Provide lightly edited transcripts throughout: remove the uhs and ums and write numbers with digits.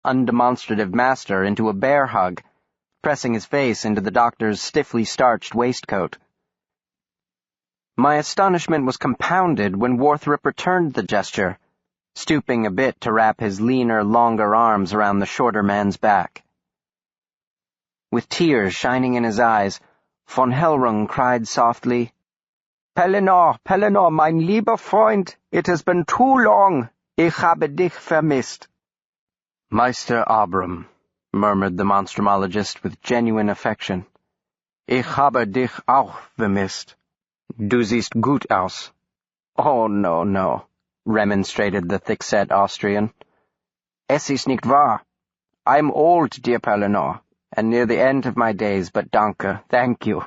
undemonstrative master into a bear hug, pressing his face into the doctor's stiffly starched waistcoat. My astonishment was compounded when Warthrop returned the gesture, stooping a bit to wrap his leaner, longer arms around the shorter man's back. With tears shining in his eyes, von Hellrung cried softly, "Pellinor, Pellinor, mein lieber Freund, it has been too long. Ich habe dich vermisst." "Meister Abram," murmured the monstrumologist with genuine affection. "Ich habe dich auch vermisst. Du siehst gut aus." "Oh, no," remonstrated the thick-set Austrian. "Es ist nicht wahr. I'm old, dear Pellinor, and near the end of my days, but danke, thank you."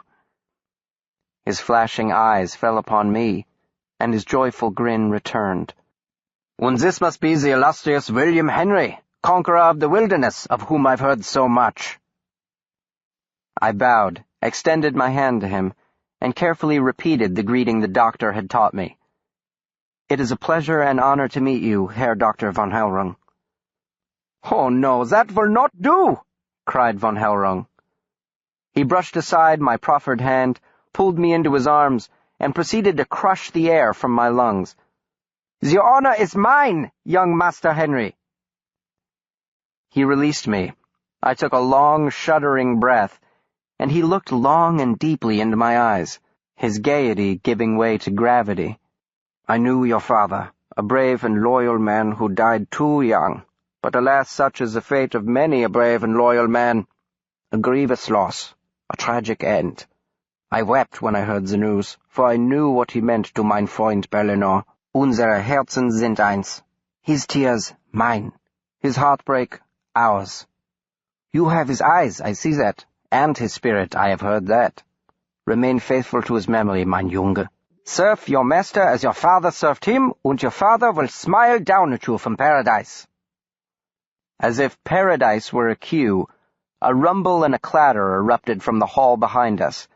His flashing eyes fell upon me, and his joyful grin returned. "And this must be the illustrious William Henry, conqueror of the wilderness, of whom I've heard so much." I bowed, extended my hand to him, and carefully repeated the greeting the doctor had taught me. "It is a pleasure and honor to meet you, Herr Dr. von Hellrung." "Oh, no, that will not do!" cried von Hellrung. He brushed aside my proffered hand, pulled me into his arms, and proceeded to crush the air from my lungs. "The honor is mine, young Master Henry." He released me. I took a long, shuddering breath, and he looked long and deeply into my eyes, his gaiety giving way to gravity. "I knew your father, a brave and loyal man who died too young, but alas, such is the fate of many a brave and loyal man. A grievous loss, a tragic end. I wept when I heard the news, for I knew what he meant to mein Freund Pellinor. Unsere Herzen sind eins. His tears, mine. His heartbreak, ours. You have his eyes, I see that, and his spirit, I have heard that. Remain faithful to his memory, mein Junge. Serve your master as your father served him, and your father will smile down at you from paradise." As if paradise were a cue, a rumble and a clatter erupted from the hall behind us.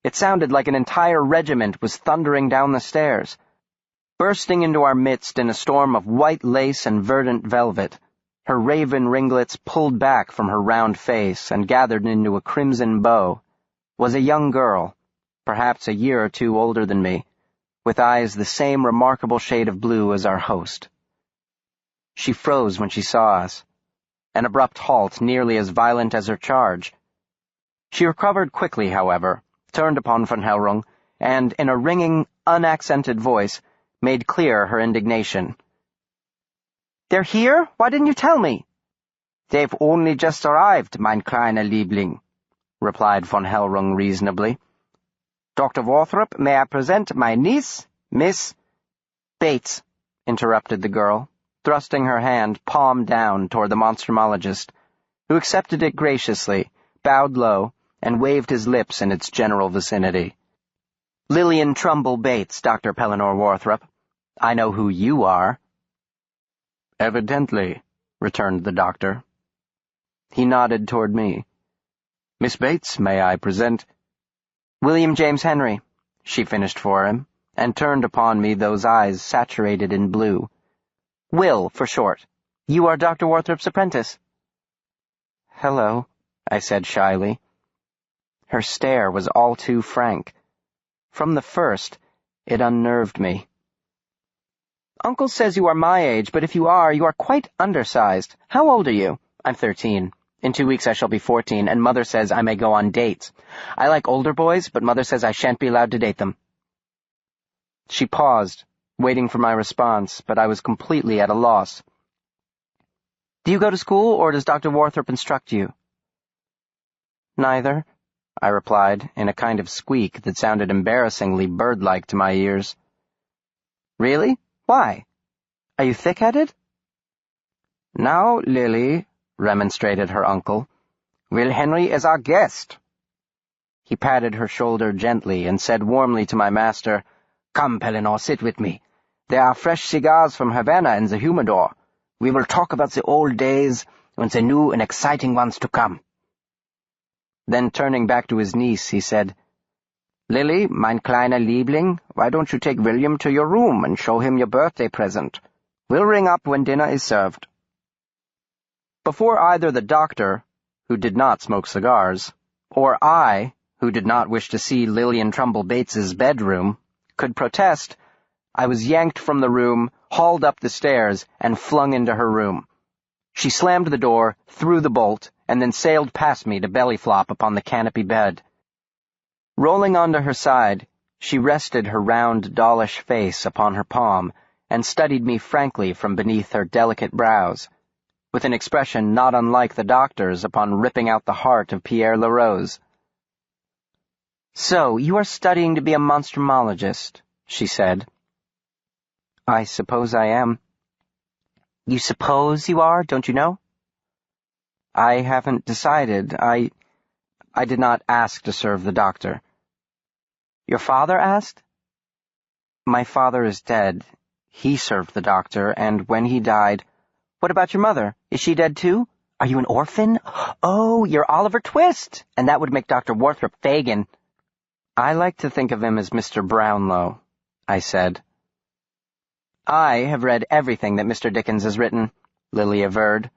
It sounded like an entire regiment was thundering down the stairs. Bursting into our midst in a storm of white lace and verdant velvet, her raven ringlets pulled back from her round face and gathered into a crimson bow, was a young girl, perhaps a year or two older than me, with eyes the same remarkable shade of blue as our host. She froze when she saw us, an abrupt halt nearly as violent as her charge. She recovered quickly, however, turned upon von Hellrung, and, in a ringing, unaccented voice, made clear her indignation. "They're here? Why didn't you tell me?" "They've only just arrived, mein kleiner Liebling," replied von Hellrung reasonably. "Dr. Warthrop, may I present my niece, Miss—" "Bates," interrupted the girl, thrusting her hand palm down toward the monstrumologist, who accepted it graciously, bowed low, and waved his lips in its general vicinity. "Lillian Trumbull Bates, Dr. Pellinor Warthrop. I know who you are." "Evidently," returned the doctor. He nodded toward me. "Miss Bates, may I present—" "William James Henry," she finished for him, and turned upon me those eyes saturated in blue. "Will, for short. You are Dr. Warthrop's apprentice." "Hello," I said shyly. Her stare was all too frank. From the first, it unnerved me. "Uncle says you are my age, but if you are quite undersized. How old are you?" "I'm 13. In 2 weeks I shall be 14, and Mother says I may go on dates. I like older boys, but Mother says I shan't be allowed to date them." She paused, waiting for my response, but I was completely at a loss. "Do you go to school, or does Dr. Warthrop instruct you?" "Neither," I replied, in a kind of squeak that sounded embarrassingly bird-like to my ears. "Really? Why? Are you thick-headed?" "Now, Lily," remonstrated her uncle, "Will Henry is our guest." He patted her shoulder gently and said warmly to my master, "Come, Pellinor, sit with me. There are fresh cigars from Havana in the humidor. We will talk about the old days and the new and exciting ones to come." Then, turning back to his niece, he said, "Lily, mein kleiner Liebling, why don't you take William to your room and show him your birthday present? We'll ring up when dinner is served." Before either the doctor, who did not smoke cigars, or I, who did not wish to see Lillian Trumbull Bates's bedroom, could protest, I was yanked from the room, hauled up the stairs, and flung into her room. She slammed the door, threw the bolt, and then sailed past me to belly flop upon the canopy bed. Rolling onto her side, she rested her round, dollish face upon her palm and studied me frankly from beneath her delicate brows, with an expression not unlike the doctor's upon ripping out the heart of Pierre Larose. "So, you are studying to be a monstrumologist," she said. "I suppose I am." "You suppose you are, don't you know?" "I haven't decided. I did not ask to serve the doctor." "Your father asked?" "My father is dead. He served the doctor, and when he died—" "What about your mother? Is she dead too? Are you an orphan? Oh, you're Oliver Twist, and that would make Dr. Warthrop Fagin." "I like to think of him as Mr. Brownlow," I said. "I have read everything that Mr. Dickens has written," Lily averred.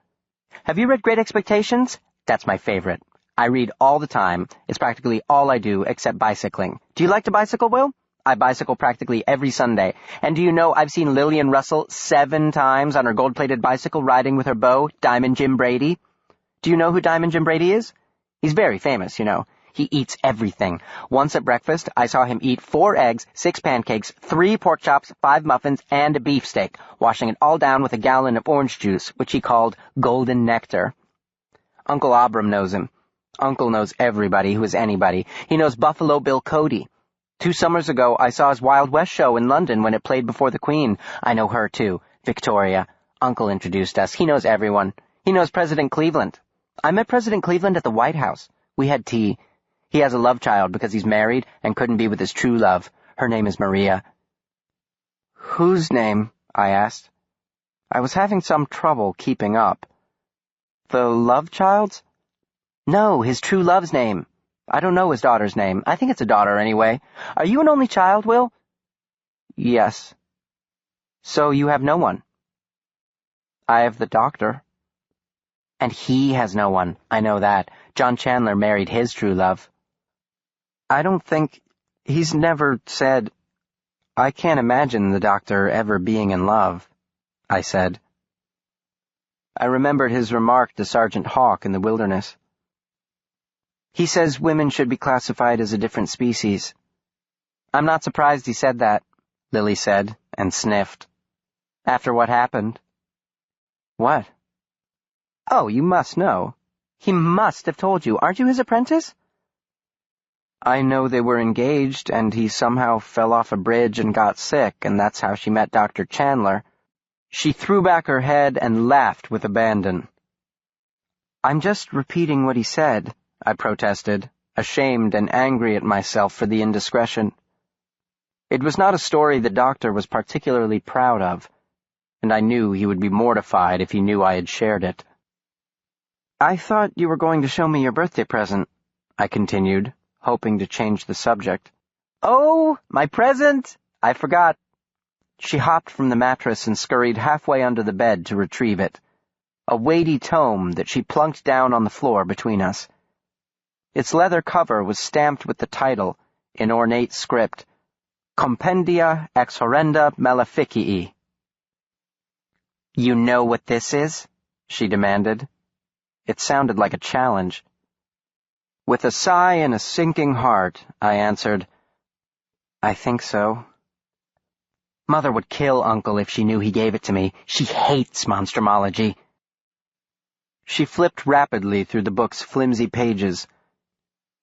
"Have you read Great Expectations? That's my favorite. I read all the time. It's practically all I do except bicycling. Do you like to bicycle, Will? I bicycle practically every Sunday. And do you know I've seen Lillian Russell 7 times on her gold-plated bicycle riding with her beau, Diamond Jim Brady? Do you know who Diamond Jim Brady is? He's very famous, you know. He eats everything. Once at breakfast, I saw him eat 4 eggs, 6 pancakes, 3 pork chops, 5 muffins, and a beefsteak, washing it all down with a gallon of orange juice, which he called golden nectar. Uncle Abram knows him. Uncle knows everybody who is anybody. He knows Buffalo Bill Cody. 2 summers ago, I saw his Wild West show in London when it played before the Queen. I know her, too. Victoria. Uncle introduced us. He knows everyone. He knows President Cleveland. I met President Cleveland at the White House. We had tea. He has a love child because he's married and couldn't be with his true love. Her name is Maria." "Whose name?" I asked. I was having some trouble keeping up. "The love child's?" "No, his true love's name. I don't know his daughter's name. I think it's a daughter anyway. Are you an only child, Will?" "Yes." "So you have no one?" "I have the doctor." "And he has no one. I know that. John Chandler married his true love." "I don't think... He's never said... I can't imagine the doctor ever being in love," I said. I remembered his remark to Sergeant Hawk in the wilderness. "He says women should be classified as a different species." "I'm not surprised he said that," Lily said, and sniffed. "After what happened." "What?" "Oh, you must know. He must have told you. Aren't you his apprentice?" "I know they were engaged, and he somehow fell off a bridge and got sick, and that's how she met Dr. Chandler." She threw back her head and laughed with abandon. "I'm just repeating what he said," I protested, ashamed and angry at myself for the indiscretion. It was not a story the doctor was particularly proud of, and I knew he would be mortified if he knew I had shared it. "I thought you were going to show me your birthday present," I continued, hoping to change the subject. "Oh, my present! I forgot." She hopped from the mattress and scurried halfway under the bed to retrieve it, a weighty tome that she plunked down on the floor between us. Its leather cover was stamped with the title, in ornate script, Compendia ex horrenda maleficii. "You know what this is?" she demanded. It sounded like a challenge. With a sigh and a sinking heart, I answered, "I think so." Mother would kill Uncle if she knew he gave it to me. She hates monstrumology. She flipped rapidly through the book's flimsy pages.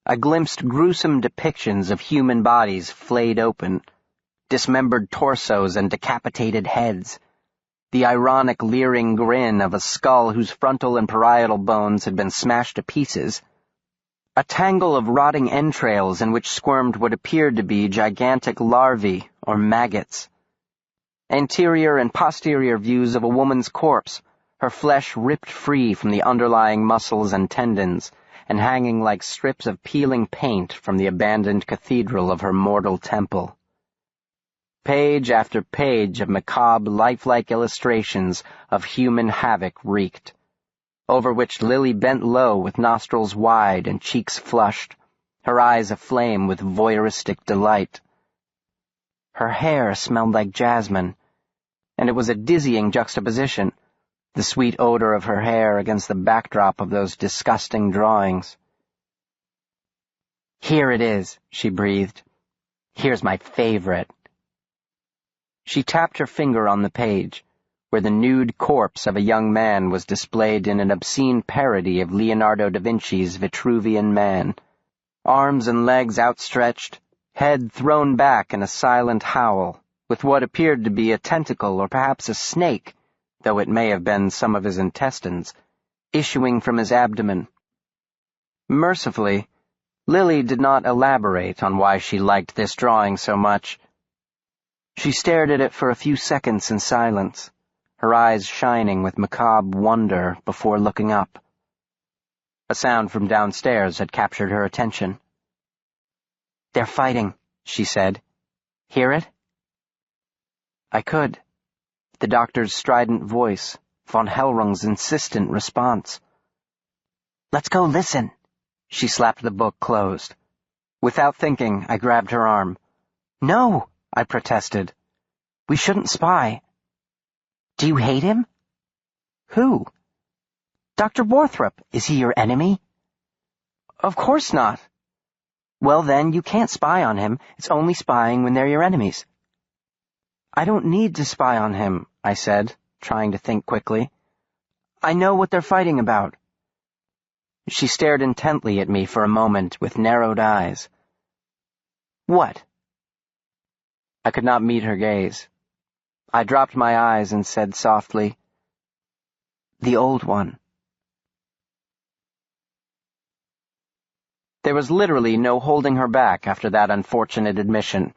I glimpsed gruesome depictions of human bodies flayed open, dismembered torsos and decapitated heads, the ironic leering grin of a skull whose frontal and parietal bones had been smashed to pieces, a tangle of rotting entrails in which squirmed what appeared to be gigantic larvae or maggots, anterior and posterior views of a woman's corpse, her flesh ripped free from the underlying muscles and tendons, and hanging like strips of peeling paint from the abandoned cathedral of her mortal temple. Page after page of macabre, lifelike illustrations of human havoc wreaked. over which Lily bent low with nostrils wide and cheeks flushed, her eyes aflame with voyeuristic delight. Her hair smelled like jasmine, and it was a dizzying juxtaposition, the sweet odor of her hair against the backdrop of those disgusting drawings. "Here it is," she breathed. "Here's my favorite." She tapped her finger on the page, where the nude corpse of a young man was displayed in an obscene parody of Leonardo da Vinci's Vitruvian Man, arms and legs outstretched, head thrown back in a silent howl, with what appeared to be a tentacle or perhaps a snake, though it may have been some of his intestines, issuing from his abdomen. Mercifully, Lily did not elaborate on why she liked this drawing so much. She stared at it for a few seconds in silence, her eyes shining with macabre wonder before looking up. A sound from downstairs had captured her attention. "They're fighting," she said. "Hear it?" I could. The doctor's strident voice, von Hellrung's insistent response. "Let's go listen." She slapped the book closed. Without thinking, I grabbed her arm. "No," I protested. "We shouldn't spy." "Do you hate him?" "Who?" "Dr. Warthrop. Is he your enemy?" "Of course not." "Well, then, you can't spy on him. It's only spying when they're your enemies." "I don't need to spy on him," I said, trying to think quickly. "I know what they're fighting about." She stared intently at me for a moment with narrowed eyes. "What?" I could not meet her gaze. I dropped my eyes and said softly, "The old one." There was literally no holding her back after that unfortunate admission.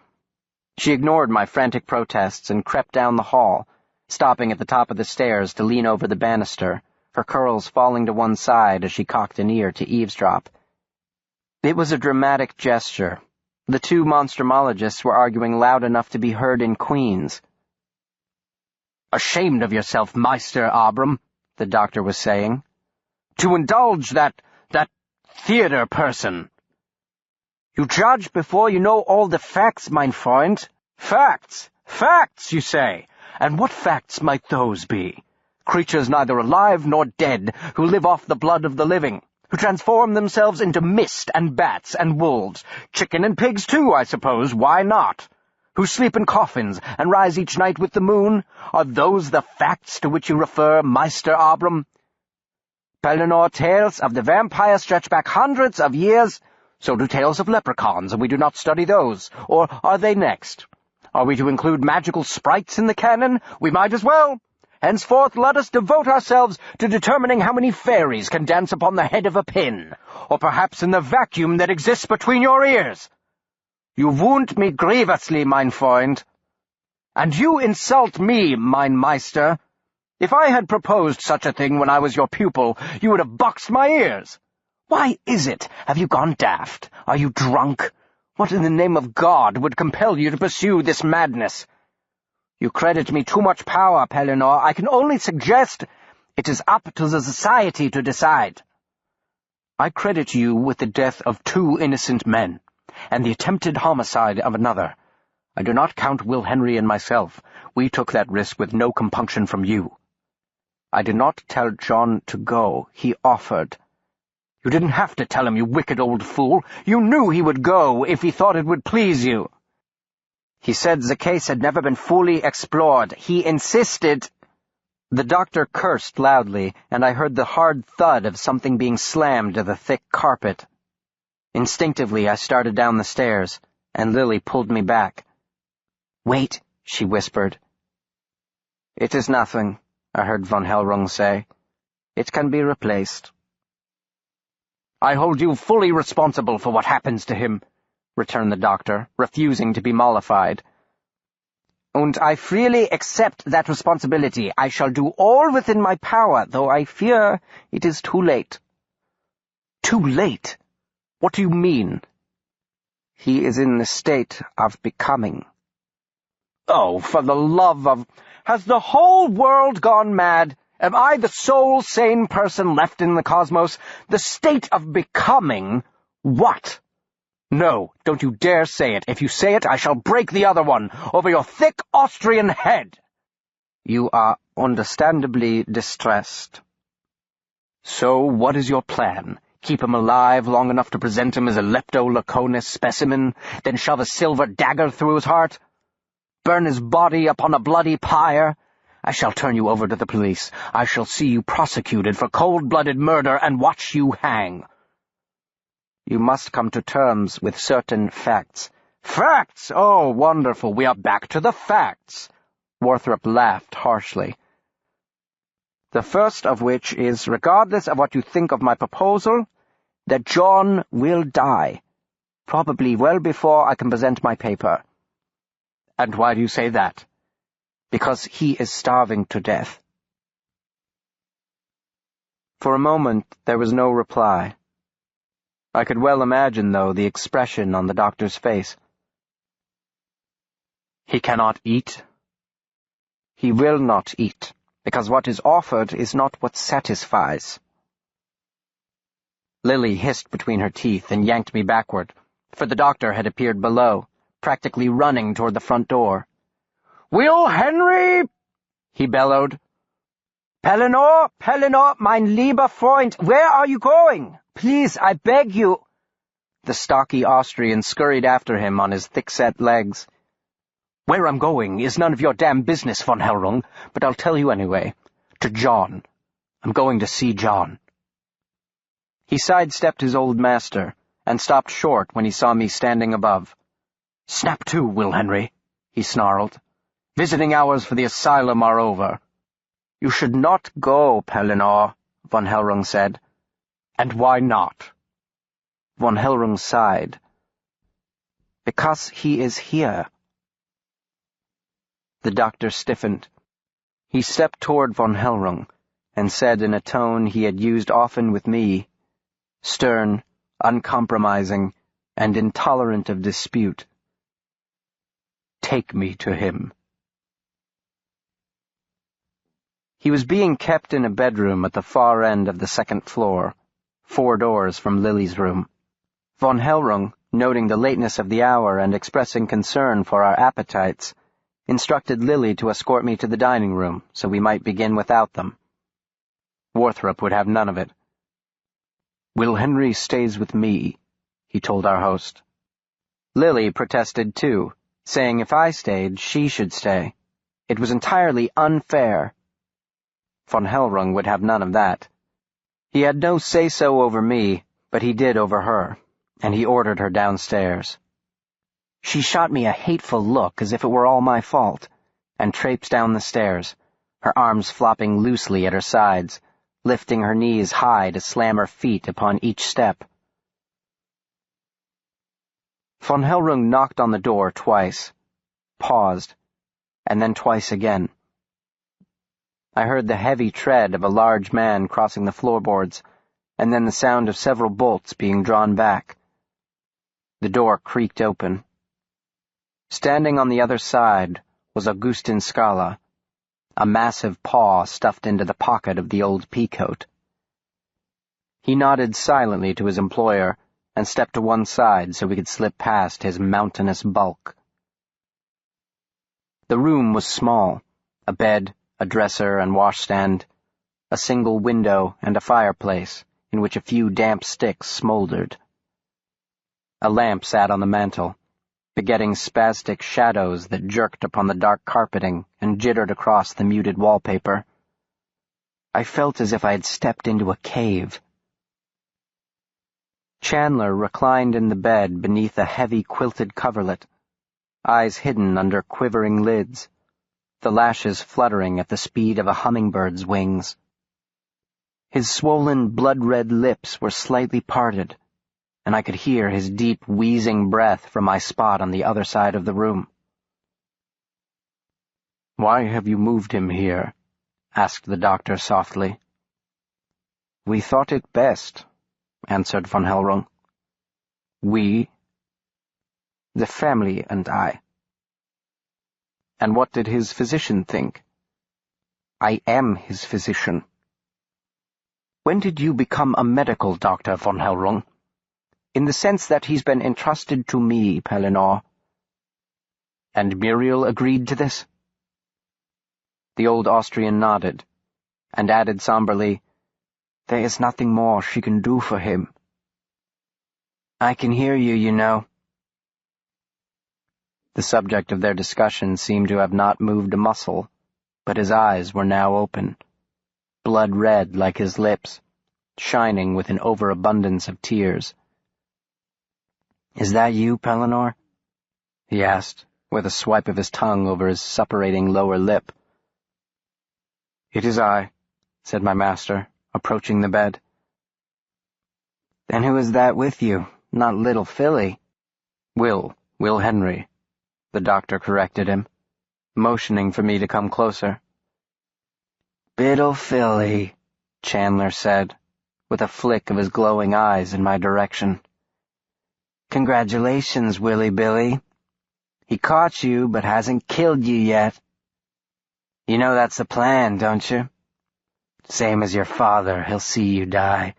She ignored my frantic protests and crept down the hall, stopping at the top of the stairs to lean over the banister, her curls falling to one side as she cocked an ear to eavesdrop. It was a dramatic gesture. The two monstrumologists were arguing loud enough to be heard in Queens. "Ashamed of yourself, Meister Abram," the doctor was saying. "To indulge that theater person. You judge before you know all the facts, mein Freund. Facts! Facts, you say? And what facts might those be? Creatures neither alive nor dead, who live off the blood of the living, who transform themselves into mist and bats and wolves, chicken and pigs too, I suppose, why not? Who sleep in coffins and rise each night with the moon? Are those the facts to which you refer, Meister Abram? Pellinore tales of the vampire stretch back hundreds of years. So do tales of leprechauns, and we do not study those. Or are they next? Are we to include magical sprites in the canon? We might as well. Henceforth let us devote ourselves to determining how many fairies can dance upon the head of a pin, or perhaps in the vacuum that exists between your ears. You wound me grievously, mein Freund. And you insult me, mein Meister. If I had proposed such a thing when I was your pupil, you would have boxed my ears. Why is it? Have you gone daft? Are you drunk? What in the name of God would compel you to pursue this madness? You credit me too much power, Pellinore. I can only suggest it is up to the society to decide. I credit you with the death of 2 innocent men, and the attempted homicide of another. I do not count Will Henry and myself. We took that risk with no compunction from you. I did not tell John to go. He offered. You didn't have to tell him, you wicked old fool. You knew he would go if he thought it would please you. He said the case had never been fully explored. He insisted. The doctor cursed loudly, and I heard the hard thud of something being slammed to the thick carpet. Instinctively, I started down the stairs, and Lily pulled me back. "Wait," she whispered. "It is nothing," I heard von Hellrung say. "It can be replaced." "I hold you fully responsible for what happens to him," returned the doctor, refusing to be mollified. "And I freely accept that responsibility. I shall do all within my power, though I fear it is too late." "Too late? What do you mean?" "He is in the state of becoming." "Oh, for the love of— Has the whole world gone mad? Am I the sole sane person left in the cosmos? The state of becoming what? No, don't you dare say it. If you say it, I shall break the other one over your thick Austrian head. You are understandably distressed. So what is your plan? Keep him alive long enough to present him as a leptolaconus specimen, then shove a silver dagger through his heart? Burn his body upon a bloody pyre? I shall turn you over to the police. I shall see you prosecuted for cold-blooded murder and watch you hang. You must come to terms with certain facts. Facts! Oh, wonderful. We are back to the facts. Warthrop laughed harshly. The first of which is, regardless of what you think of my proposal, that John will die, probably well before I can present my paper. And why do you say that? Because he is starving to death. For a moment there was no reply. I could well imagine, though, the expression on the doctor's face. He cannot eat. He will not eat, because what is offered is not what satisfies. Lily hissed between her teeth and yanked me backward, for the doctor had appeared below, practically running toward the front door. "Will Henry!" he bellowed. "Pellinor, Pellinor, mein lieber Freund, where are you going? Please, I beg you." The stocky Austrian scurried after him on his thick-set legs. "Where I'm going is none of your damn business, von Hellrung, but I'll tell you anyway. To John. I'm going to see John." He sidestepped his old master, and stopped short when he saw me standing above. "Snap to, Will Henry," he snarled. "Visiting hours for the asylum are over." "You should not go, Pellinor," von Hellrung said. "And why not?" Von Hellrung sighed. "Because he is here." The doctor stiffened. He stepped toward von Hellrung and said in a tone he had used often with me, stern, uncompromising, and intolerant of dispute, "Take me to him." He was being kept in a bedroom at the far end of the second floor, 4 doors from Lily's room. Von Hellrung, noting the lateness of the hour and expressing concern for our appetites, instructed Lily to escort me to the dining room so we might begin without them. Warthrop would have none of it. "Will Henry stays with me," he told our host. Lily protested too, saying if I stayed, she should stay. It was entirely unfair. Von Hellrung would have none of that. He had no say-so over me, but he did over her, and he ordered her downstairs. She shot me a hateful look as if it were all my fault, and traipsed down the stairs, her arms flopping loosely at her sides, lifting her knees high to slam her feet upon each step. Von Hellrung knocked on the door twice, paused, and then twice again. I heard the heavy tread of a large man crossing the floorboards, and then the sound of several bolts being drawn back. The door creaked open. Standing on the other side was Augustin Scala, a massive paw stuffed into the pocket of the old peacoat. He nodded silently to his employer and stepped to one side so we could slip past his mountainous bulk. The room was small, a bed, a dresser and washstand, a single window and a fireplace in which a few damp sticks smoldered. A lamp sat on the mantel, begetting spastic shadows that jerked upon the dark carpeting and jittered across the muted wallpaper. I felt as if I had stepped into a cave. Chandler reclined in the bed beneath a heavy quilted coverlet, eyes hidden under quivering lids, the lashes fluttering at the speed of a hummingbird's wings. His swollen, blood-red lips were slightly parted, and I could hear his deep, wheezing breath from my spot on the other side of the room. "Why have you moved him here?" asked the doctor softly. "We thought it best," answered von Hellrung. "We?" "The family and I." "And what did his physician think?" I am his physician. When did you become a medical doctor, von Hellrung? In the sense that he's been entrusted to me, Pellinor. And Muriel agreed to this? The old Austrian nodded, and added somberly, There is nothing more she can do for him. I can hear you, you know. The subject of their discussion seemed to have not moved a muscle, but his eyes were now open, blood red like his lips, shining with an overabundance of tears. Is that you, Pellinor? He asked, with a swipe of his tongue over his suppurating lower lip. It is I, said my master, approaching the bed. Then who is that with you? Not little Philly. Will Henry, the doctor corrected him, motioning for me to come closer. Biddle Philly, Chandler said, with a flick of his glowing eyes in my direction. Congratulations, Willy Billy. He caught you, but hasn't killed you yet. You know that's the plan, don't you? Same as your father, he'll see you die.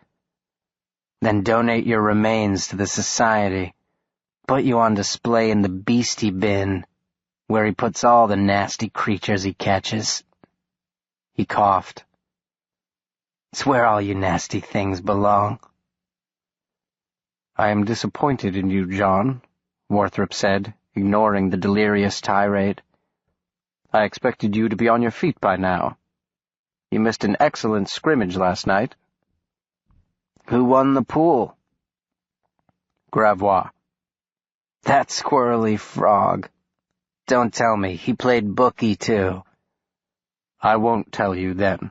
Then donate your remains to the society. Put you on display in the beastie bin, where he puts all the nasty creatures he catches. He coughed. It's where all you nasty things belong. I am disappointed in you, John, Warthrop said, ignoring the delirious tirade. I expected you to be on your feet by now. You missed an excellent scrimmage last night. Who won the pool? Gravois. That squirrely frog. Don't tell me, he played bookie too. I won't tell you then.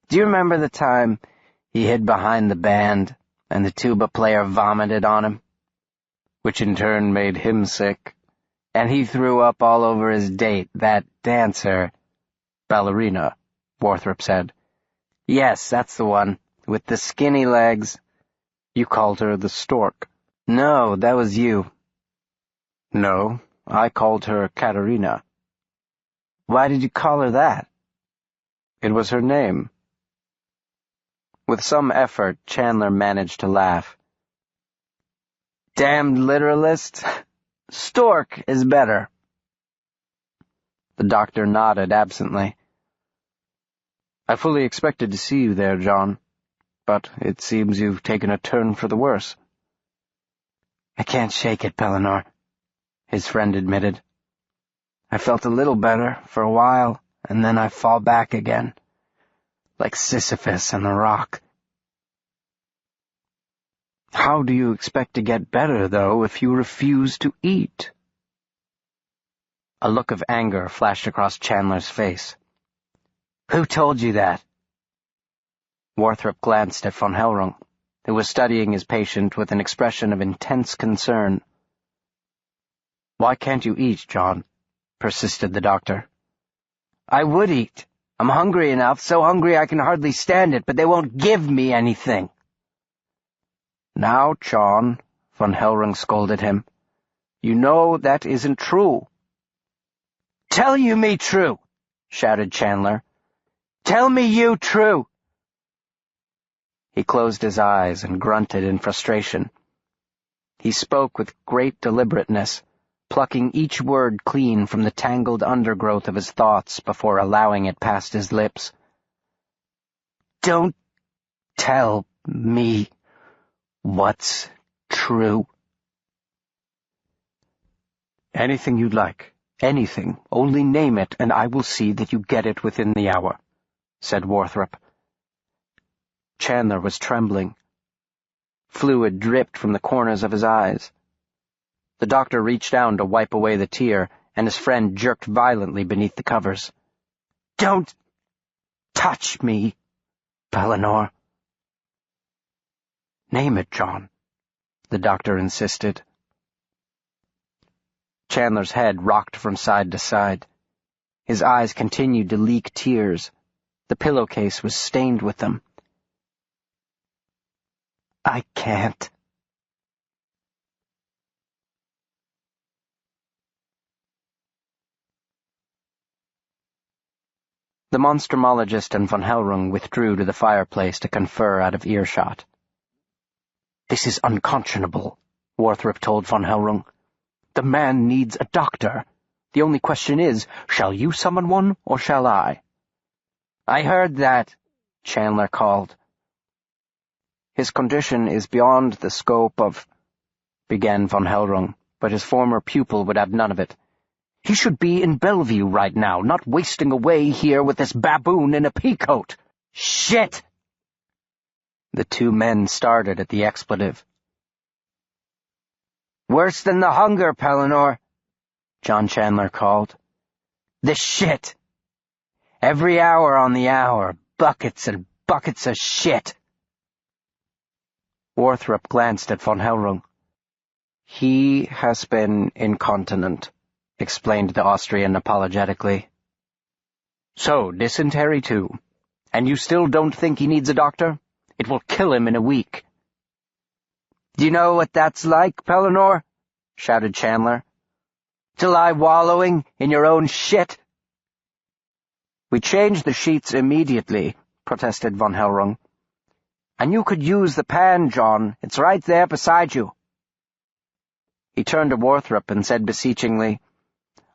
Do you remember the time he hid behind the band and the tuba player vomited on him? Which in turn made him sick, and he threw up all over his date, that dancer. Ballerina, Warthrop said. Yes, that's the one, with the skinny legs. You called her the stork. No, that was you. No, I called her Katerina. Why did you call her that? It was her name. With some effort, Chandler managed to laugh. Damned literalist. Stork is better. The doctor nodded absently. I fully expected to see you there, John, but it seems you've taken a turn for the worse. I can't shake it, Pellinor, his friend admitted. I felt a little better for a while, and then I fall back again, like Sisyphus and the rock. How do you expect to get better, though, if you refuse to eat? A look of anger flashed across Chandler's face. Who told you that? Warthrop glanced at von Hellrung, who was studying his patient with an expression of intense concern. Why can't you eat, John? Persisted the doctor. I would eat. I'm hungry enough, so hungry I can hardly stand it, but they won't give me anything. Now, John, von Hellrung scolded him, you know that isn't true. Tell you me true, shouted Chandler. Tell me you true. He closed his eyes and grunted in frustration. He spoke with great deliberateness, plucking each word clean from the tangled undergrowth of his thoughts before allowing it past his lips. Don't tell me what's true. Anything you'd like. Anything. Only name it, and I will see that you get it within the hour, said Warthrop. Chandler was trembling. Fluid dripped from the corners of his eyes. The doctor reached down to wipe away the tear, and his friend jerked violently beneath the covers. Don't touch me, Pellinor. Name it, John, the doctor insisted. Chandler's head rocked from side to side. His eyes continued to leak tears. The pillowcase was stained with them. I can't. The Monstrumologist and von Hellrung withdrew to the fireplace to confer out of earshot. "This is unconscionable," Warthrop told von Hellrung. "The man needs a doctor. The only question is, shall you summon one, or shall I?" "I heard that," Chandler called. "His condition is beyond the scope of—" began von Hellrung, but his former pupil would have none of it. "He should be in Bellevue right now, not wasting away here with this baboon in a peacoat." "Shit!" The two men started at the expletive. "Worse than the hunger, Pellinor," John Chandler called. "The shit. Every hour on the hour, buckets and buckets of shit." Warthrop glanced at von Hellrung. "He has been incontinent," explained the Austrian apologetically. "So, dysentery too. And you still don't think he needs a doctor? It will kill him in a week." "Do you know what that's like, Pellinor?" shouted Chandler. "To lie wallowing in your own shit?" "We changed the sheets immediately," protested von Hellrung. "And you could use the pan, John. It's right there beside you." He turned to Warthrop and said beseechingly,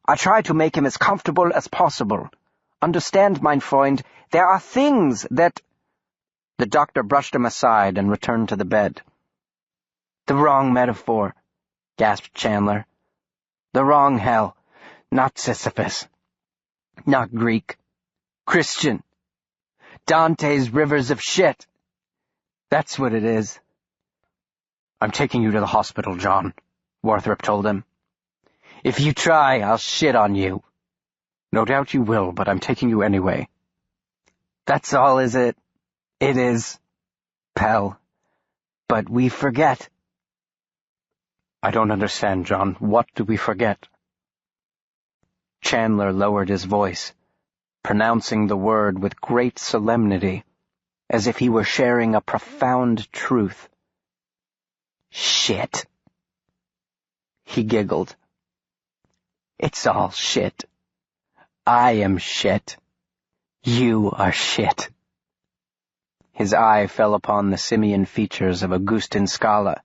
"I try to make him as comfortable as possible. Understand, mein Freund, there are things that—" The doctor brushed him aside and returned to the bed. "The wrong metaphor," gasped Chandler. "The wrong hell. Not Sisyphus. Not Greek. Christian. Dante's rivers of shit. That's what it is." "I'm taking you to the hospital, John," Warthrop told him. "If you try, I'll shit on you." "No doubt you will, but I'm taking you anyway." "That's all, is it?" "It is, Pell. But we forget." "I don't understand, John. What do we forget?" Chandler lowered his voice, pronouncing the word with great solemnity, as if he were sharing a profound truth. "Shit." He giggled. "It's all shit. I am shit. You are shit." His eye fell upon the simian features of Augustin Scala.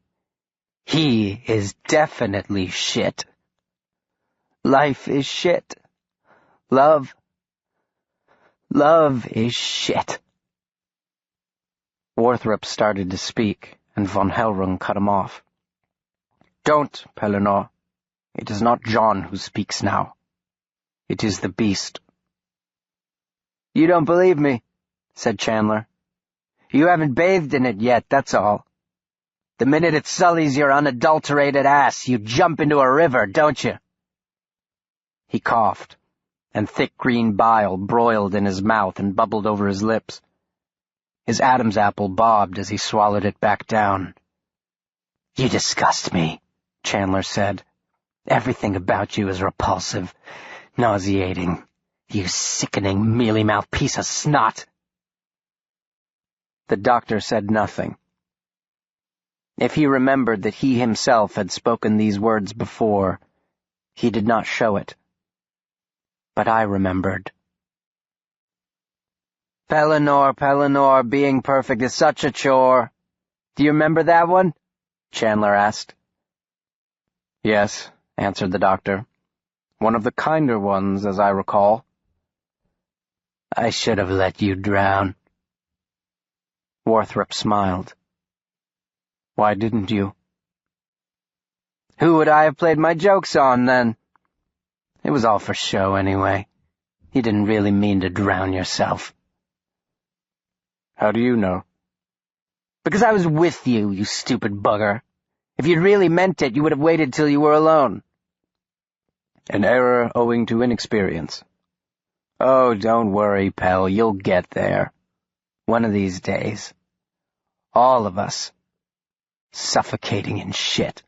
"He is definitely shit. Life is shit. Love is shit." Warthrop started to speak, and von Hellrung cut him off. "Don't, Pellinor. It is not John who speaks now. It is the beast." "You don't believe me," said Chandler. "You haven't bathed in it yet, that's all. The minute it sullies your unadulterated ass, you jump into a river, don't you?" He coughed, and thick green bile broiled in his mouth and bubbled over his lips. His Adam's apple bobbed as he swallowed it back down. "You disgust me," Chandler said. "Everything about you is repulsive, nauseating. You sickening, mealy-mouthed piece of snot." The doctor said nothing. If he remembered that he himself had spoken these words before, he did not show it. But I remembered. Pellinor, being perfect is such a chore. Do you remember that one?" Chandler asked. "Yes," answered the doctor. "One of the kinder ones, as I recall." "I should have let you drown." Warthrop smiled. "Why didn't you?" "Who would I have played my jokes on, then? It was all for show, anyway. You didn't really mean to drown yourself." "How do you know?" "Because I was with you, you stupid bugger. If you'd really meant it, you would have waited till you were alone." "An error owing to inexperience." "Oh, don't worry, Pell, you'll get there. One of these days. All of us. Suffocating in shit."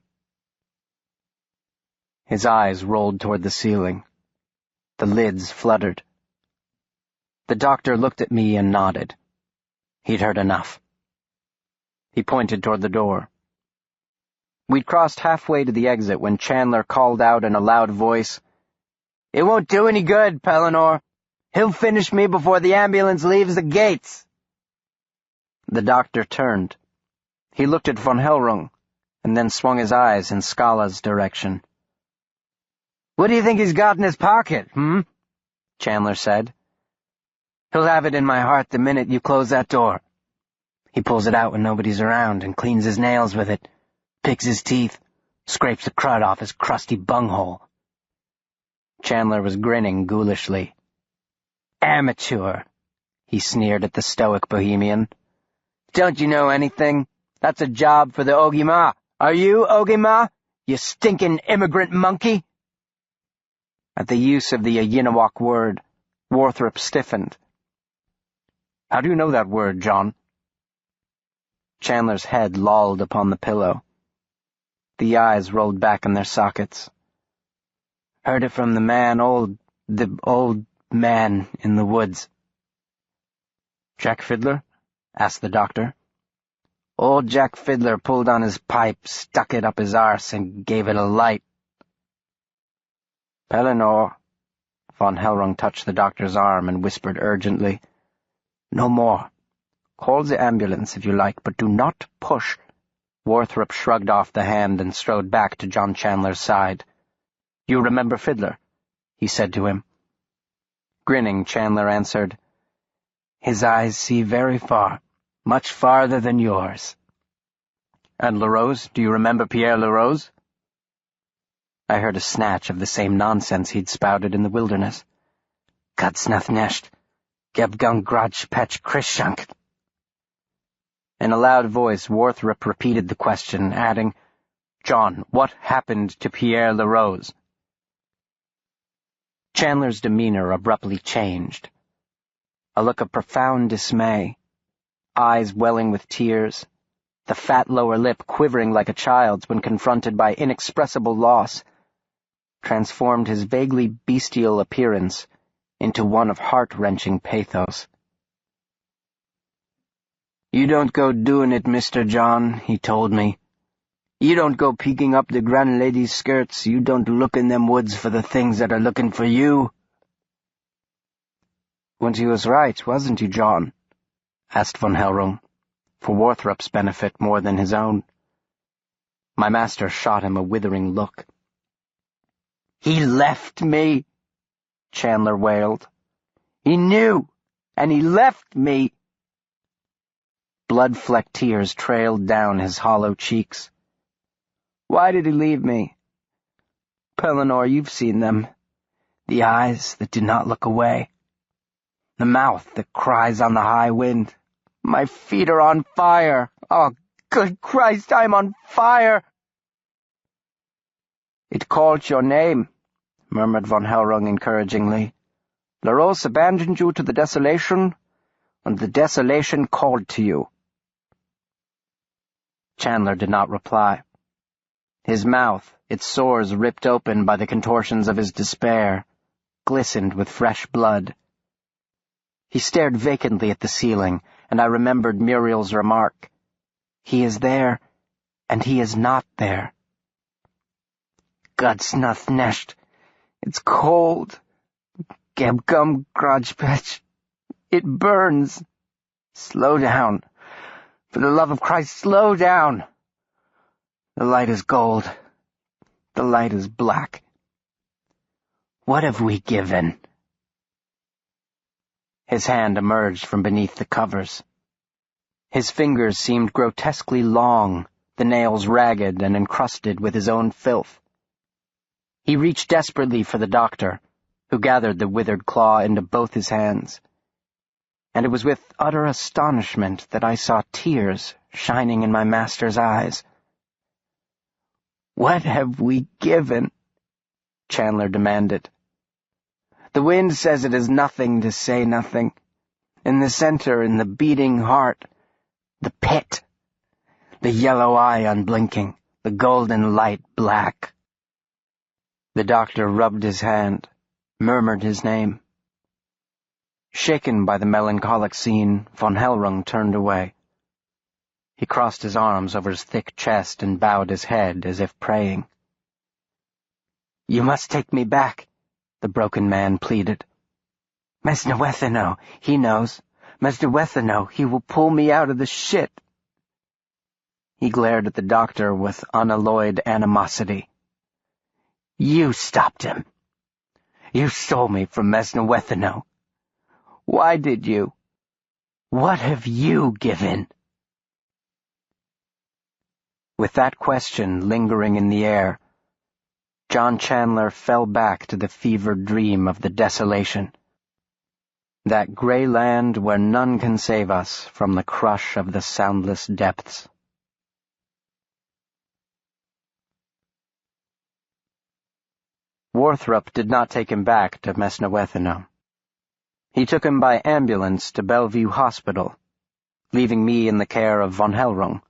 His eyes rolled toward the ceiling. The lids fluttered. The doctor looked at me and nodded. He'd heard enough. He pointed toward the door. We'd crossed halfway to the exit when Chandler called out in a loud voice, "It won't do any good, Pellinor. He'll finish me before the ambulance leaves the gates." The doctor turned. He looked at von Hellrung, and then swung his eyes in Scala's direction. "What do you think he's got in his pocket, Chandler said. "He'll have it in my heart the minute you close that door. He pulls it out when nobody's around and cleans his nails with it, picks his teeth, scrapes the crud off his crusty bunghole." Chandler was grinning ghoulishly. "Amateur," he sneered at the stoic bohemian. "Don't you know anything? That's a job for the Ogima. Are you, Ogima? You stinking immigrant monkey?" At the use of the Yinawak word, Warthrop stiffened. "How do you know that word, John?" Chandler's head lolled upon the pillow. The eyes rolled back in their sockets. "Heard it from the old man in the woods." "Jack Fiddler?" asked the doctor. "Old Jack Fiddler pulled on his pipe, stuck it up his arse, and gave it a light." "Pellinor," von Hellrung touched the doctor's arm and whispered urgently, "No more. Call the ambulance if you like, but do not push." Warthrop shrugged off the hand and strode back to John Chandler's side. "You remember Fiddler?" he said to him. Grinning, Chandler answered, "His eyes see very far, much farther than yours." "And LaRose? Do you remember Pierre LaRose?" I heard a snatch of the same nonsense he'd spouted in the wilderness. "Gatsnathnesht, Gebgung Grudge Petch Krishank." In a loud voice, Warthrop repeated the question, adding, "John, what happened to Pierre LaRose?" Chandler's demeanor abruptly changed. A look of profound dismay, eyes welling with tears, the fat lower lip quivering like a child's when confronted by inexpressible loss, transformed his vaguely bestial appearance into one of heart-wrenching pathos. "You don't go doing it, Mr. John," he told me. "You don't go peeking up the grand lady's skirts. You don't look in them woods for the things that are looking for you." "And he was right, wasn't he, John?" asked von Hellrung, for Warthrop's benefit more than his own. My master shot him a withering look. "He left me," Chandler wailed. "He knew, and he left me." Blood-flecked tears trailed down his hollow cheeks. "Why did he leave me?" "Pellinor, you've seen them. The eyes that do not look away. The mouth that cries on the high wind. My feet are on fire. Oh, good Christ, I'm on fire." "It called your name," murmured von Hellrung encouragingly. "LaRose abandoned you to the desolation, and the desolation called to you." Chandler did not reply. His mouth, its sores ripped open by the contortions of his despair, glistened with fresh blood. He stared vacantly at the ceiling, and I remembered Muriel's remark. He is there, and he is not there. "Gatsnathnesht, it's cold. Gebgum Grudgepetch, it burns. Slow down. For the love of Christ, slow down. The light is gold. The light is black. What have we given?" His hand emerged from beneath the covers. His fingers seemed grotesquely long, the nails ragged and encrusted with his own filth. He reached desperately for the doctor, who gathered the withered claw into both his hands. And it was with utter astonishment that I saw tears shining in my master's eyes. "What have we given?" Chandler demanded. "The wind says it is nothing to say nothing. In the center, in the beating heart, the pit, the yellow eye unblinking, the golden light black." The doctor rubbed his hand, murmured his name. Shaken by the melancholic scene, von Hellrung turned away. He crossed his arms over his thick chest and bowed his head as if praying. "You must take me back," the broken man pleaded. Mesnawethano, he knows. Mesnawethano, he will pull me out of the shit. He glared at the doctor with unalloyed animosity. You stopped him. You stole me from Mesnawethano. Why did you? What have you given? With that question lingering in the air, John Chandler fell back to the fevered dream of the desolation. That gray land where none can save us from the crush of the soundless depths. Warthrop did not take him back to Mesnawethano. He took him by ambulance to Bellevue Hospital, leaving me in the care of von Hellrung,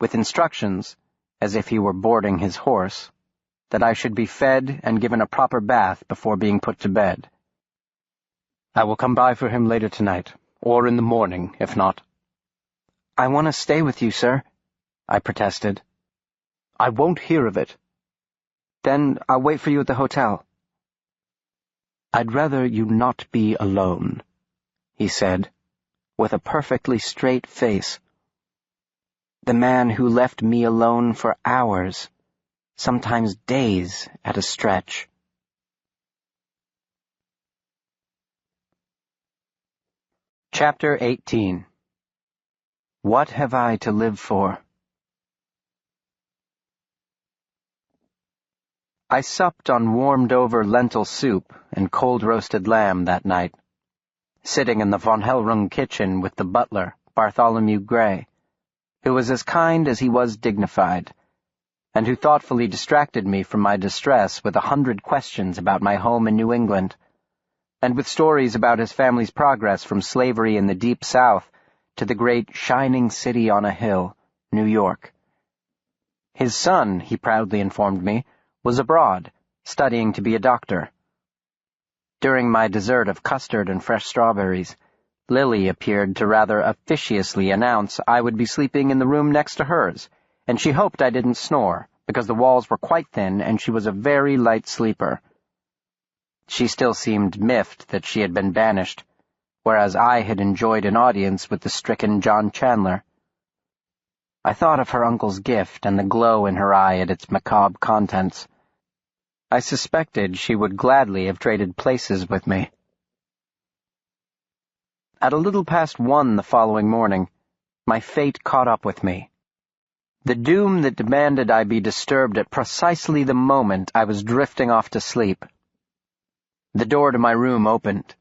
with instructions, as if he were boarding his horse, that I should be fed and given a proper bath before being put to bed. I will come by for him later tonight, or in the morning, if not. I want to stay with you, sir, I protested. I won't hear of it. Then I'll wait for you at the hotel. I'd rather you not be alone, he said, with a perfectly straight face. The man who left me alone for hours, sometimes days at a stretch. Chapter 18. What have I to live for? I supped on warmed-over lentil soup and cold-roasted lamb that night, sitting in the von Hellrung kitchen with the butler, Bartholomew Gray, who was as kind as he was dignified, and who thoughtfully distracted me from my distress with 100 questions about my home in New England, and with stories about his family's progress from slavery in the Deep South to the great shining city on a hill, New York. His son, he proudly informed me, was abroad, studying to be a doctor. During my dessert of custard and fresh strawberries, Lily appeared to rather officiously announce I would be sleeping in the room next to hers, and she hoped I didn't snore, because the walls were quite thin and she was a very light sleeper. She still seemed miffed that she had been banished, whereas I had enjoyed an audience with the stricken John Chandler. I thought of her uncle's gift and the glow in her eye at its macabre contents. I suspected she would gladly have traded places with me. At a little past 1 the following morning, my fate caught up with me. The doom that demanded I be disturbed at precisely the moment I was drifting off to sleep. The door to my room opened,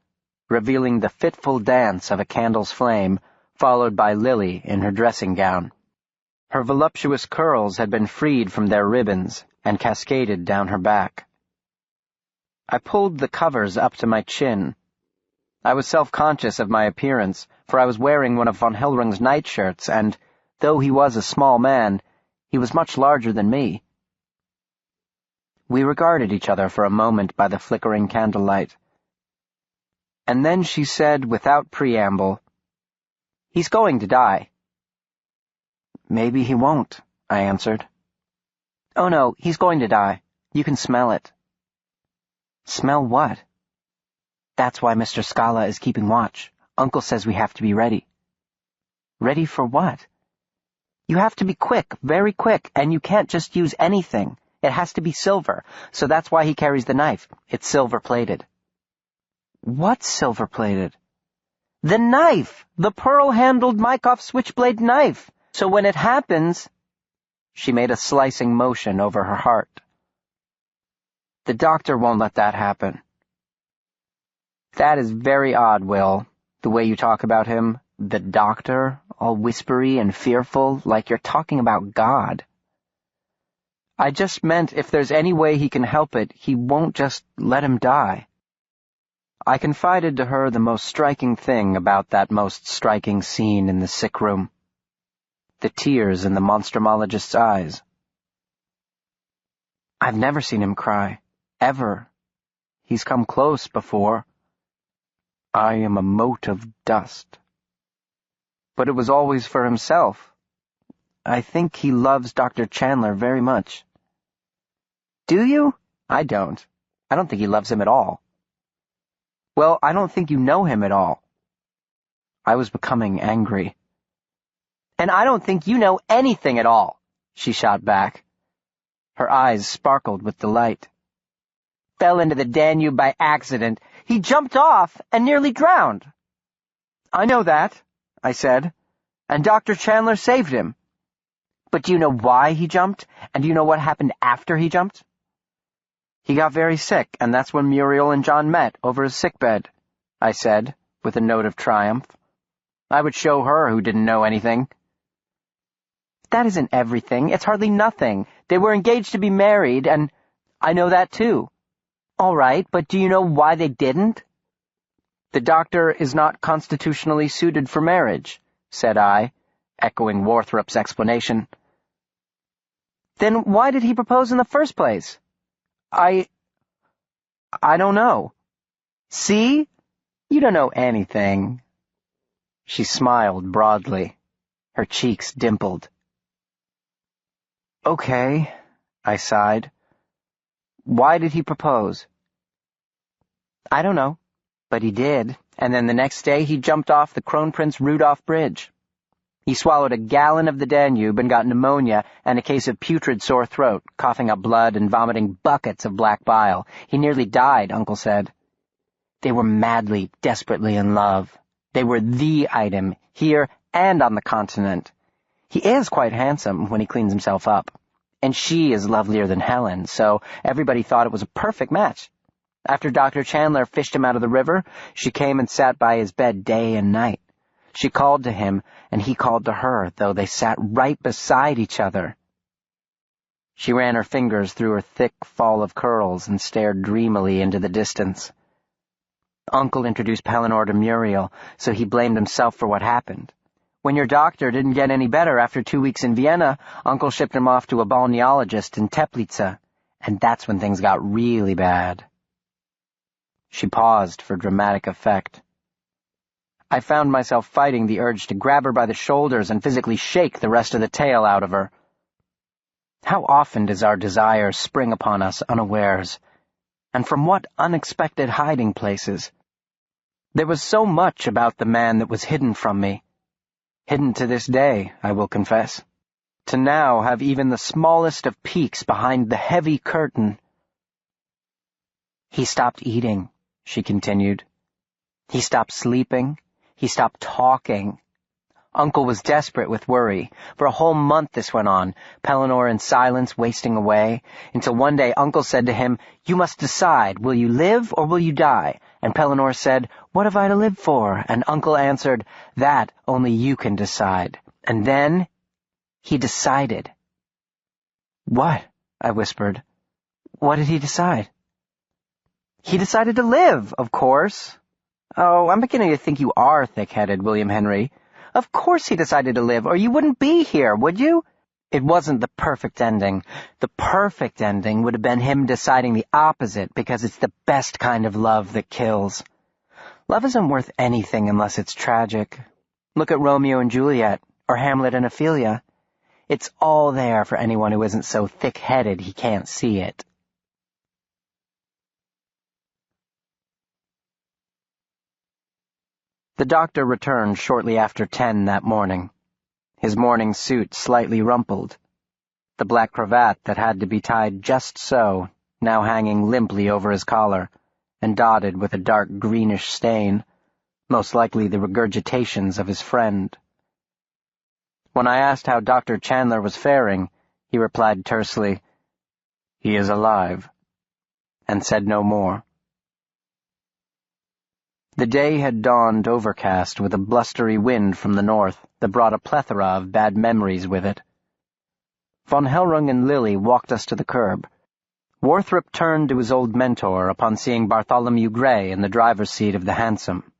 revealing the fitful dance of a candle's flame, followed by Lily in her dressing gown. Her voluptuous curls had been freed from their ribbons and cascaded down her back. I pulled the covers up to my chin. I was self-conscious of my appearance, for I was wearing one of von Hellrung's nightshirts, and, though he was a small man, he was much larger than me. We regarded each other for a moment by the flickering candlelight. And then she said, without preamble, "He's going to die." "Maybe he won't," I answered. "Oh no, he's going to die. You can smell it." "Smell what?" "That's why Mr. Scala is keeping watch. Uncle says we have to be ready." "Ready for what?" "You have to be quick, very quick, and you can't just use anything. It has to be silver, so that's why he carries the knife. It's silver-plated." "What's silver-plated?" "The knife! The pearl-handled Mykov switchblade knife! So when it happens—" She made a slicing motion over her heart. "The doctor won't let that happen." "That is very odd, Will, the way you talk about him. The doctor, all whispery and fearful, like you're talking about God." "I just meant if there's any way he can help it, he won't just let him die." I confided to her the most striking thing about that most striking scene in the sick room. The tears in the monstrumologist's eyes. "I've never seen him cry. Ever. He's come close before. I am a mote of dust. But it was always for himself. I think he loves Dr. Chandler very much." "Do you?" "I don't. I don't think he loves him at all." Well, I don't think you know him at all. I was becoming angry. And I don't think you know anything at all, she shot back. Her eyes sparkled with delight. Fell into the Danube by accident. He jumped off and nearly drowned. I know that, I said, and Dr. Chandler saved him. But do you know why he jumped, and do you know what happened after he jumped? He got very sick, and that's when Muriel and John met over his sickbed, I said, with a note of triumph. I would show her who didn't know anything. That isn't everything. It's hardly nothing. They were engaged to be married, and I know that too. All right, but do you know why they didn't? The doctor is not constitutionally suited for marriage, said I, echoing Warthrop's explanation. Then why did he propose in the first place? I don't know. See? You don't know anything. She smiled broadly. Her cheeks dimpled. Okay, I sighed. Why did he propose? I don't know, but he did, and then the next day he jumped off the Kronprinz Rudolf Bridge. He swallowed a gallon of the Danube and got pneumonia and a case of putrid sore throat, coughing up blood and vomiting buckets of black bile. He nearly died, Uncle said. They were madly, desperately in love. They were the item, here and on the continent. He is quite handsome when he cleans himself up. And she is lovelier than Helen, so everybody thought it was a perfect match. After Dr. Chandler fished him out of the river, she came and sat by his bed day and night. She called to him, and he called to her, though they sat right beside each other. She ran her fingers through her thick fall of curls and stared dreamily into the distance. Uncle introduced Pellinor to Muriel, so he blamed himself for what happened. When your doctor didn't get any better after 2 weeks in Vienna, Uncle shipped him off to a balneologist in Teplitz, and that's when things got really bad. She paused for dramatic effect. I found myself fighting the urge to grab her by the shoulders and physically shake the rest of the tail out of her. How often does our desire spring upon us unawares, and from what unexpected hiding places? There was so much about the man that was hidden from me. Hidden to this day, I will confess. To now have even the smallest of peeks behind the heavy curtain. He stopped eating, she continued. He stopped sleeping. He stopped talking. Uncle was desperate with worry. For a whole month this went on, Pellinor in silence wasting away, until one day Uncle said to him, "You must decide, will you live or will you die?" And Pellinor said, "What have I to live for?" And Uncle answered, "That only you can decide." And then he decided. "What?" I whispered. "What did he decide?" "He decided to live, of course." "Oh, I'm beginning to think you are thick-headed, William Henry. Of course he decided to live, or you wouldn't be here, would you?" It wasn't the perfect ending. The perfect ending would have been him deciding the opposite, because it's the best kind of love that kills. Love isn't worth anything unless it's tragic. Look at Romeo and Juliet, or Hamlet and Ophelia. It's all there for anyone who isn't so thick-headed he can't see it. The doctor returned shortly after 10 that morning, his morning suit slightly rumpled, the black cravat that had to be tied just so, now hanging limply over his collar, and dotted with a dark greenish stain, most likely the regurgitations of his friend. When I asked how Dr. Chandler was faring, he replied tersely, "He is alive," and said no more. The day had dawned overcast with a blustery wind from the north that brought a plethora of bad memories with it. Von Hellrung and Lily walked us to the curb. Warthrop turned to his old mentor upon seeing Bartholomew Gray in the driver's seat of the hansom.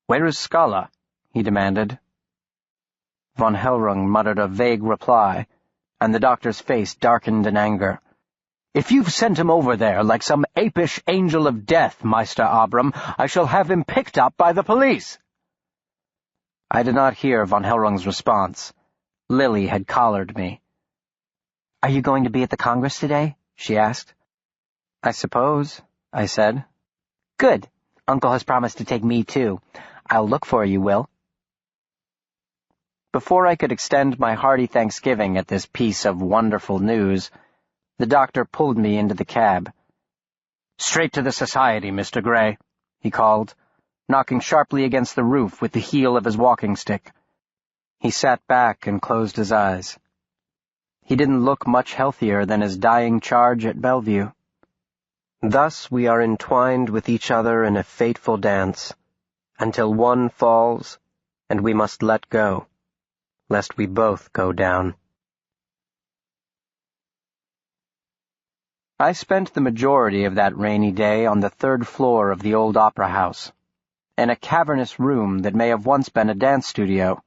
"Where is Scala?" he demanded. Von Hellrung muttered a vague reply, and the doctor's face darkened in anger. "If you've sent him over there like some apish angel of death, Meister Abram, I shall have him picked up by the police." I did not hear von Hellrung's response. Lily had collared me. "Are you going to be at the Congress today?" she asked. "I suppose," I said. Good. Uncle has promised to take me, too. I'll look for you, Will. Before I could extend my hearty thanksgiving at this piece of wonderful news, the doctor pulled me into the cab. "Straight to the society, Mr. Gray," he called, knocking sharply against the roof with the heel of his walking stick. He sat back and closed his eyes. He didn't look much healthier than his dying charge at Bellevue. Thus we are entwined with each other in a fateful dance, until one falls, and we must let go, lest we both go down. I spent the majority of that rainy day on the third floor of the old opera house, in a cavernous room that may have once been a dance studio,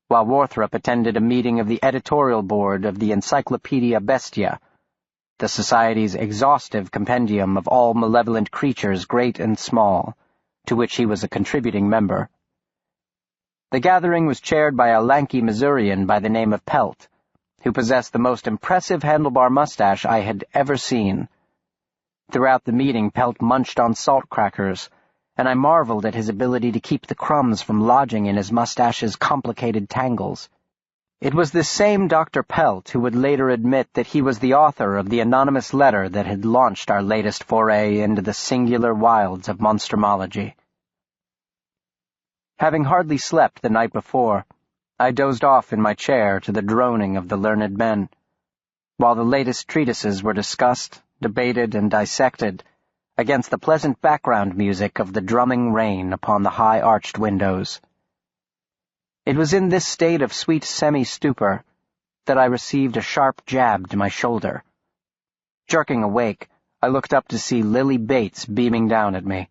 while Warthrop attended a meeting of the editorial board of the Encyclopedia Bestia, the Society's exhaustive compendium of all malevolent creatures great and small, to which he was a contributing member. The gathering was chaired by a lanky Missourian by the name of Pelt, who possessed the most impressive handlebar mustache I had ever seen. Throughout the meeting, Pelt munched on salt crackers, and I marveled at his ability to keep the crumbs from lodging in his mustache's complicated tangles. It was this same Dr. Pelt who would later admit that he was the author of the anonymous letter that had launched our latest foray into the singular wilds of monstrumology. Having hardly slept the night before, I dozed off in my chair to the droning of the learned men, while the latest treatises were discussed, debated, and dissected against the pleasant background music of the drumming rain upon the high-arched windows. It was in this state of sweet semi-stupor that I received a sharp jab to my shoulder. Jerking awake, I looked up to see Lily Bates beaming down at me.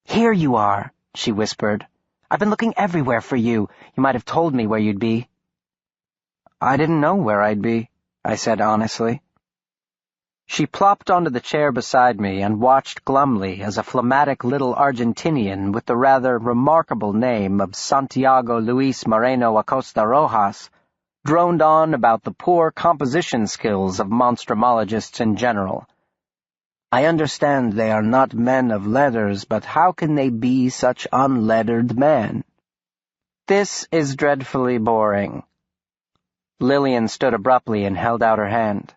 "Here you are," she whispered. "I've been looking everywhere for you. You might have told me where you'd be." "I didn't know where I'd be," I said honestly. She plopped onto the chair beside me and watched glumly as a phlegmatic little Argentinian with the rather remarkable name of Santiago Luis Moreno Acosta Rojas droned on about the poor composition skills of monstrumologists in general. "I understand they are not men of letters, but how can they be such unlettered men?" "This is dreadfully boring." Lillian stood abruptly and held out her hand.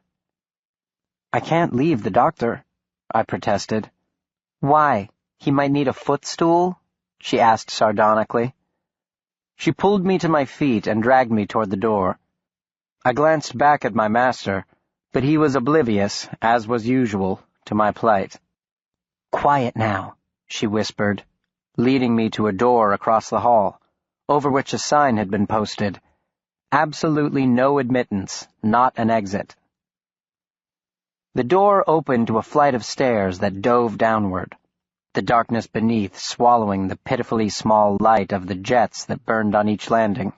"I can't leave the doctor," I protested. "Why? He might need a footstool?" she asked sardonically. She pulled me to my feet and dragged me toward the door. I glanced back at my master, but he was oblivious, as was usual, to my plight. "Quiet now," she whispered, leading me to a door across the hall, over which a sign had been posted. Absolutely no admittance, not an exit. The door opened to a flight of stairs that dove downward, the darkness beneath swallowing the pitifully small light of the jets that burned on each landing.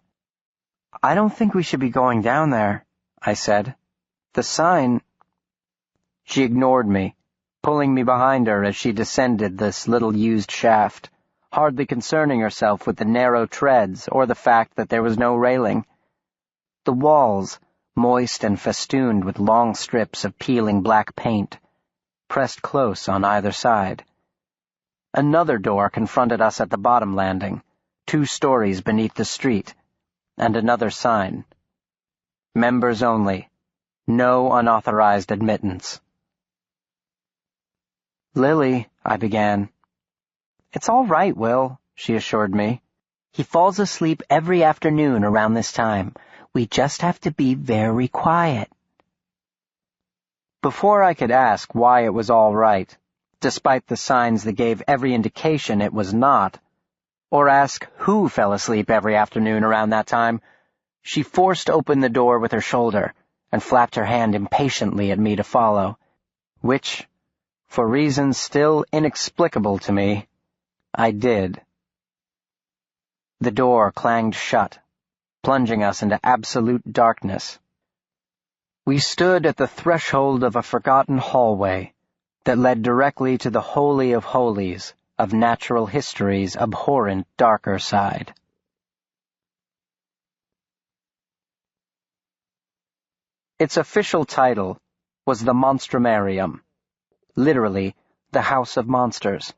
"I don't think we should be going down there," I said. "The sign—" She ignored me, pulling me behind her as she descended this little-used shaft, hardly concerning herself with the narrow treads or the fact that there was no railing. The walls, moist and festooned with long strips of peeling black paint, pressed close on either side. Another door confronted us at the bottom landing, 2 stories beneath the street, and another sign. "Members only. No unauthorized admittance." "Lily," I began. "It's all right, Will," she assured me. "He falls asleep every afternoon around this time. We just have to be very quiet." Before I could ask why it was all right, despite the signs that gave every indication it was not, or ask who fell asleep every afternoon around that time, she forced open the door with her shoulder and flapped her hand impatiently at me to follow, which, for reasons still inexplicable to me, I did. The door clanged shut, plunging us into absolute darkness. We stood at the threshold of a forgotten hallway that led directly to the Holy of Holies of natural history's abhorrent darker side. Its official title was the Monstrumarium, literally, the House of Monsters,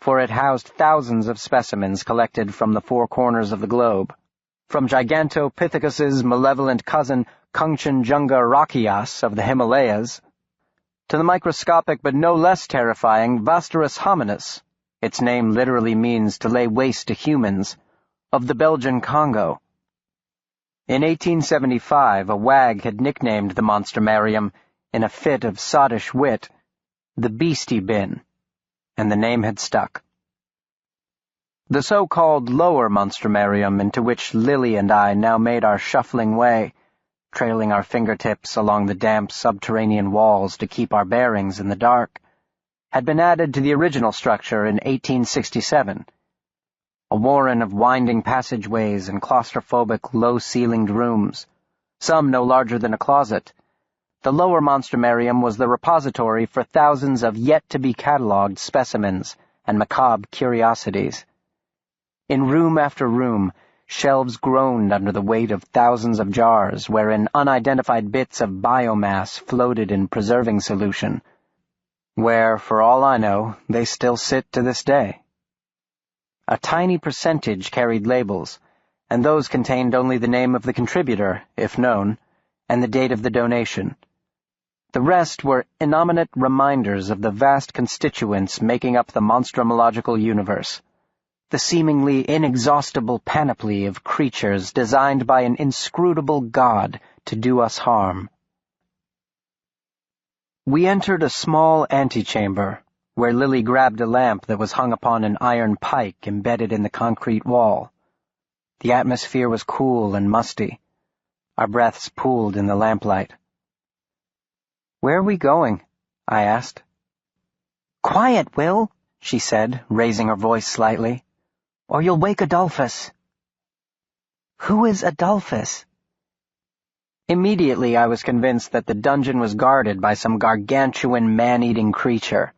for it housed thousands of specimens collected from the four corners of the globe, from Gigantopithecus's malevolent cousin Kangchenjunga of the Himalayas, to the microscopic but no less terrifying Vasterus hominis, its name literally means to lay waste to humans, of the Belgian Congo. In 1875, a wag had nicknamed the monstrumarium, in a fit of sottish wit, the Beastie Bin, and the name had stuck. The so-called lower monstrumarium into which Lily and I now made our shuffling way, trailing our fingertips along the damp subterranean walls to keep our bearings in the dark, had been added to the original structure in 1867, a warren of winding passageways and claustrophobic, low-ceilinged rooms, some no larger than a closet. The lower monstrumarium was the repository for thousands of yet-to-be-catalogued specimens and macabre curiosities. In room after room, shelves groaned under the weight of thousands of jars wherein unidentified bits of biomass floated in preserving solution, where, for all I know, they still sit to this day. A tiny percentage carried labels, and those contained only the name of the contributor, if known, and the date of the donation. The rest were innominate reminders of the vast constituents making up the monstrumological universe, the seemingly inexhaustible panoply of creatures designed by an inscrutable God to do us harm. We entered a small antechamber, where Lily grabbed a lamp that was hung upon an iron pike embedded in the concrete wall. The atmosphere was cool and musty. Our breaths pooled in the lamplight. "Where are we going?" I asked. "Quiet, Will," she said, raising her voice slightly, "or you'll wake Adolphus." "Who is Adolphus?" Immediately I was convinced that the dungeon was guarded by some gargantuan man-eating creature.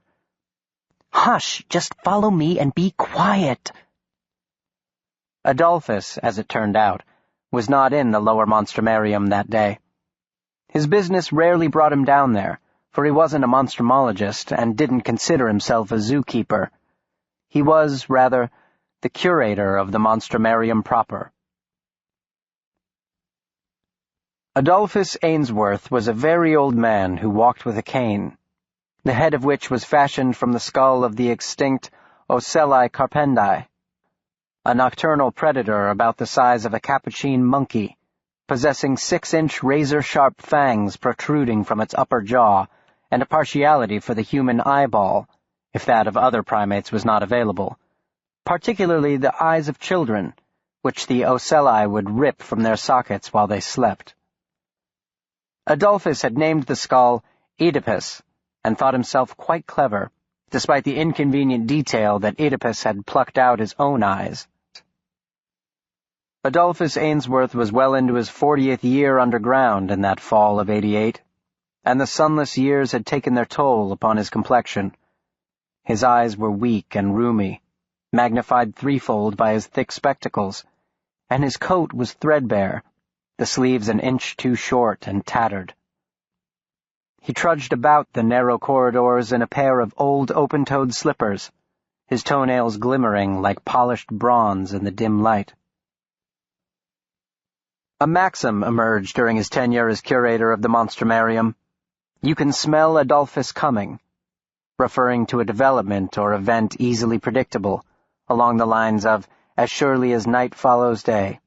"Hush, just follow me and be quiet." Adolphus, as it turned out, was not in the lower monstrumarium that day. His business rarely brought him down there, for he wasn't a monstrumologist and didn't consider himself a zookeeper. He was, rather, the curator of the monstrumarium proper. Adolphus Ainsworth was a very old man who walked with a cane, the head of which was fashioned from the skull of the extinct Ocelli carpendi, a nocturnal predator about the size of a capuchin monkey, possessing 6-inch razor-sharp fangs protruding from its upper jaw, and a partiality for the human eyeball, if that of other primates was not available, particularly the eyes of children, which the ocelli would rip from their sockets while they slept. Adolphus had named the skull Oedipus, and thought himself quite clever, despite the inconvenient detail that Oedipus had plucked out his own eyes. Adolphus Ainsworth was well into his 40th year underground in that fall of '88, and the sunless years had taken their toll upon his complexion. His eyes were weak and rheumy, magnified threefold by his thick spectacles, and his coat was threadbare, the sleeves an inch too short and tattered. He trudged about the narrow corridors in a pair of old open-toed slippers, his toenails glimmering like polished bronze in the dim light. A maxim emerged during his tenure as curator of the monstrumarium: "You can smell Adolphus coming," referring to a development or event easily predictable, along the lines of "as surely as night follows day."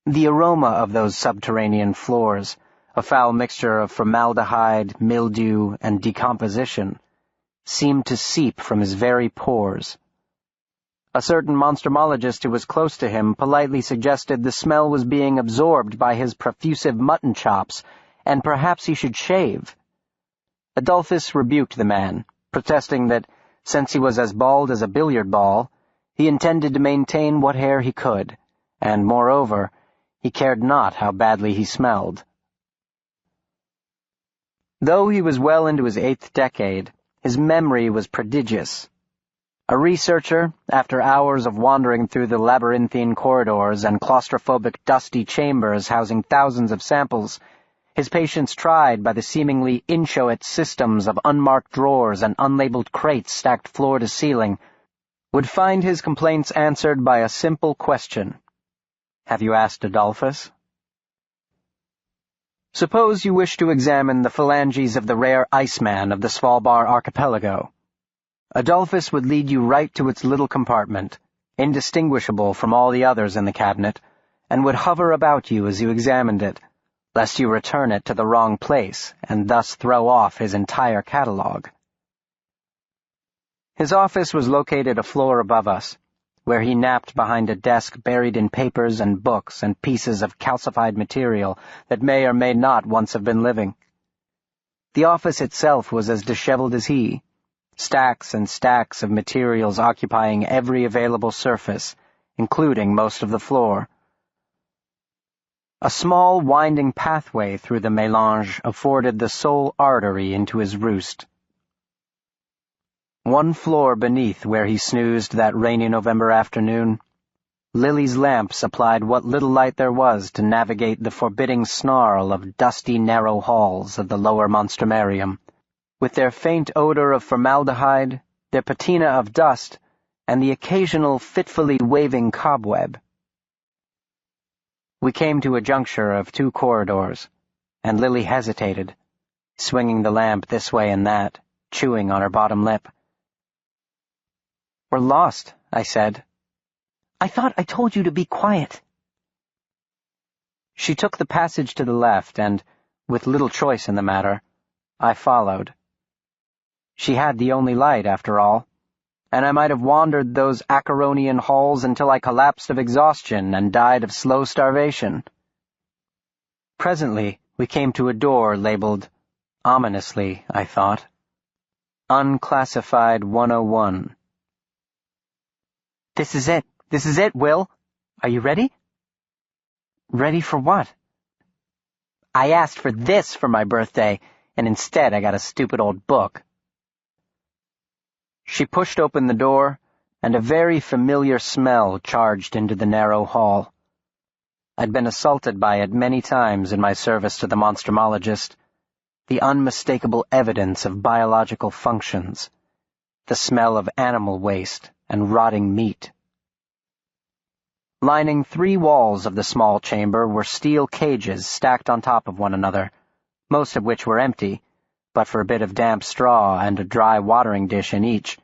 The aroma of those subterranean floors, a foul mixture of formaldehyde, mildew, and decomposition, seemed to seep from his very pores. A certain monstrumologist who was close to him politely suggested the smell was being absorbed by his profusive mutton chops, and perhaps he should shave. Adolphus rebuked the man, protesting that, since he was as bald as a billiard ball, he intended to maintain what hair he could, and, moreover, he cared not how badly he smelled. Though he was well into his 8th decade, his memory was prodigious. A researcher, after hours of wandering through the labyrinthine corridors and claustrophobic dusty chambers housing thousands of samples, his patience tried by the seemingly inchoate systems of unmarked drawers and unlabeled crates stacked floor to ceiling, would find his complaints answered by a simple question. Have you asked Adolphus? Suppose you wish to examine the phalanges of the rare Iceman of the Svalbard archipelago. Adolphus would lead you right to its little compartment, indistinguishable from all the others in the cabinet, and would hover about you as you examined it, lest you return it to the wrong place and thus throw off his entire catalogue. His office was located a floor above us, where he napped behind a desk buried in papers and books and pieces of calcified material that may or may not once have been living. The office itself was as disheveled as he, stacks and stacks of materials occupying every available surface, including most of the floor. A small winding pathway through the mélange afforded the sole artery into his roost. One floor beneath where he snoozed that rainy November afternoon, Lily's lamp supplied what little light there was to navigate the forbidding snarl of dusty, narrow halls of the lower monstrumarium, with their faint odor of formaldehyde, their patina of dust, and the occasional fitfully waving cobweb. We came to a juncture of two corridors, and Lily hesitated, swinging the lamp this way and that, chewing on her bottom lip. We're lost, I said. I thought I told you to be quiet. She took the passage to the left, and, with little choice in the matter, I followed. She had the only light, after all, and I might have wandered those Acheronian halls until I collapsed of exhaustion and died of slow starvation. Presently, we came to a door labeled, ominously, I thought, Unclassified 101. This is it, Will. Are you ready? Ready for what? I asked for this for my birthday, and instead I got a stupid old book. She pushed open the door, and a very familiar smell charged into the narrow hall. I'd been assaulted by it many times in my service to the Monstrumologist, the unmistakable evidence of biological functions, the smell of animal waste and rotting meat. Lining 3 walls of the small chamber were steel cages stacked on top of one another, most of which were empty, but for a bit of damp straw and a dry watering dish in each.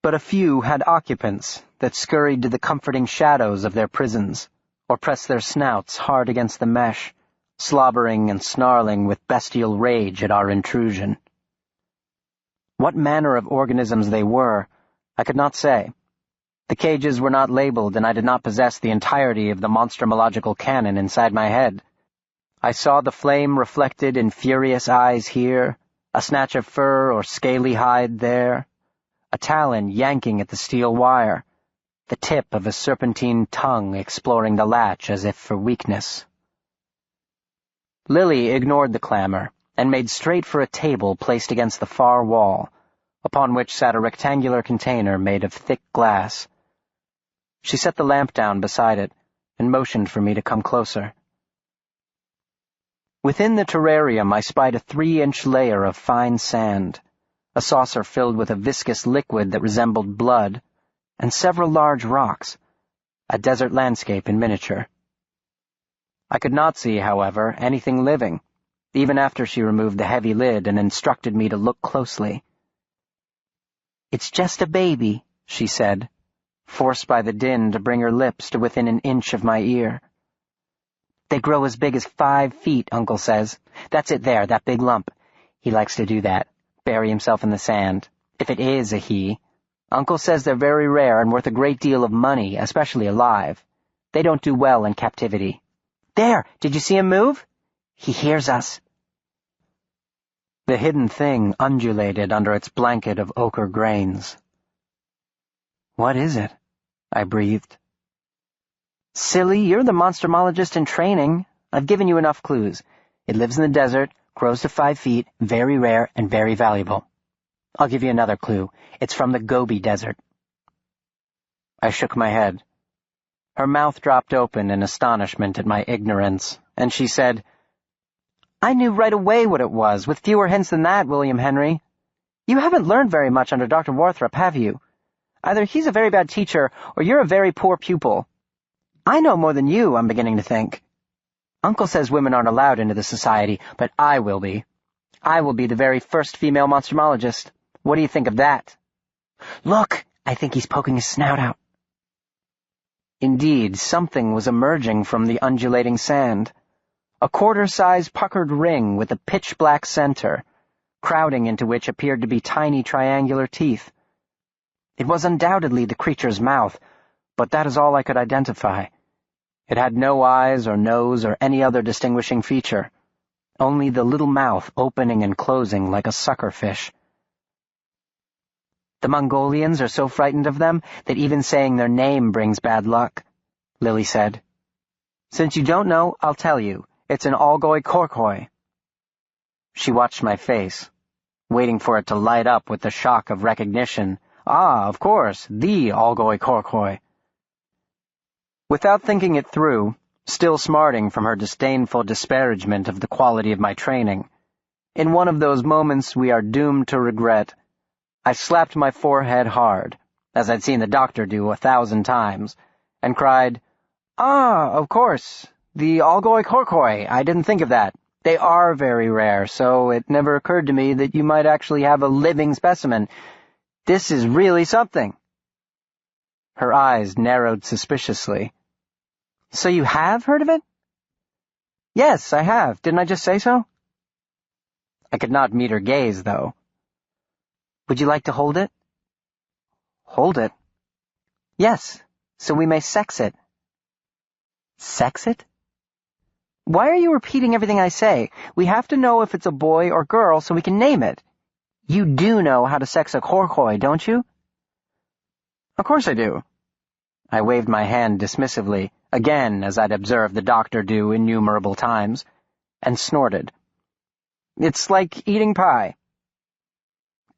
But a few had occupants that scurried to the comforting shadows of their prisons, or pressed their snouts hard against the mesh, slobbering and snarling with bestial rage at our intrusion. What manner of organisms they were, I could not say. The cages were not labeled, and I did not possess the entirety of the monstrumological canon inside my head. I saw the flame reflected in furious eyes here, a snatch of fur or scaly hide there, a talon yanking at the steel wire, the tip of a serpentine tongue exploring the latch as if for weakness. Lily ignored the clamor and made straight for a table placed against the far wall, upon which sat a rectangular container made of thick glass. She set the lamp down beside it and motioned for me to come closer. Within the terrarium I spied a 3-inch layer of fine sand, a saucer filled with a viscous liquid that resembled blood, and several large rocks, a desert landscape in miniature. I could not see, however, anything living, even after she removed the heavy lid and instructed me to look closely. It's just a baby, she said, forced by the din to bring her lips to within an inch of my ear. They grow as big as 5 feet, Uncle says. That's it there, that big lump. He likes to do that, bury himself in the sand. If it is a he. Uncle says they're very rare and worth a great deal of money, especially alive. They don't do well in captivity. There, did you see him move? He hears us. The hidden thing undulated under its blanket of ochre grains. What is it? I breathed. Silly, you're the monstrumologist in training. I've given you enough clues. It lives in the desert, grows to 5 feet, very rare and very valuable. I'll give you another clue. It's from the Gobi Desert. I shook my head. Her mouth dropped open in astonishment at my ignorance, and she said, I knew right away what it was, with fewer hints than that, William Henry. You haven't learned very much under Dr. Warthrop, have you? Either he's a very bad teacher, or you're a very poor pupil. I know more than you, I'm beginning to think. Uncle says women aren't allowed into the society, but I will be. I will be the very first female monstrumologist. What do you think of that? Look, I think he's poking his snout out. Indeed, something was emerging from the undulating sand. A quarter-size puckered ring with a pitch-black center, crowding into which appeared to be tiny triangular teeth. It was undoubtedly the creature's mouth, but that is all I could identify. It had no eyes or nose or any other distinguishing feature, only the little mouth opening and closing like a suckerfish. The Mongolians are so frightened of them that even saying their name brings bad luck, Lily said. Since you don't know, I'll tell you. It's an Algoi Korkoi. She watched my face, waiting for it to light up with the shock of recognition. Ah, of course, the Algoi Korkoi. Without thinking it through, still smarting from her disdainful disparagement of the quality of my training, in one of those moments we are doomed to regret, I slapped my forehead hard, as I'd seen the doctor do 1,000 times, and cried, Ah, of course, the Algoi Korkoi, I didn't think of that. They are very rare, so it never occurred to me that you might actually have a living specimen. This is really something. Her eyes narrowed suspiciously. So you have heard of it? Yes, I have. Didn't I just say so? I could not meet her gaze, though. Would you like to hold it? Hold it? Yes, so we may sex it. Sex it? Why are you repeating everything I say? We have to know if it's a boy or girl so we can name it. You do know how to sex a Korkoi, don't you? Of course I do. I waved my hand dismissively, again as I'd observed the doctor do innumerable times, and snorted. It's like eating pie.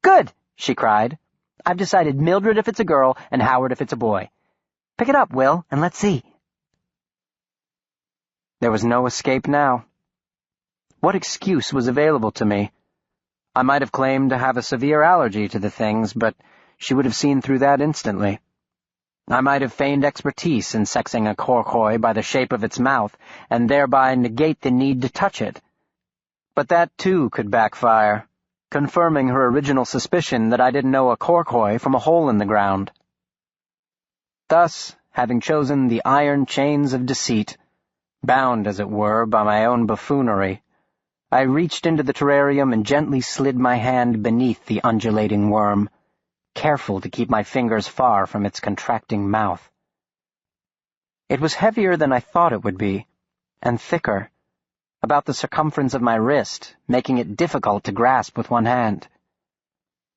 Good, she cried. I've decided Mildred if it's a girl and Howard if it's a boy. Pick it up, Will, and let's see. There was no escape now. What excuse was available to me? I might have claimed to have a severe allergy to the things, but she would have seen through that instantly. I might have feigned expertise in sexing a Korkoi by the shape of its mouth, and thereby negate the need to touch it. But that, too, could backfire, confirming her original suspicion that I didn't know a Korkoi from a hole in the ground. Thus, having chosen the iron chains of deceit, bound, as it were, by my own buffoonery, I reached into the terrarium and gently slid my hand beneath the undulating worm, careful to keep my fingers far from its contracting mouth. It was heavier than I thought it would be, and thicker, about the circumference of my wrist, making it difficult to grasp with one hand.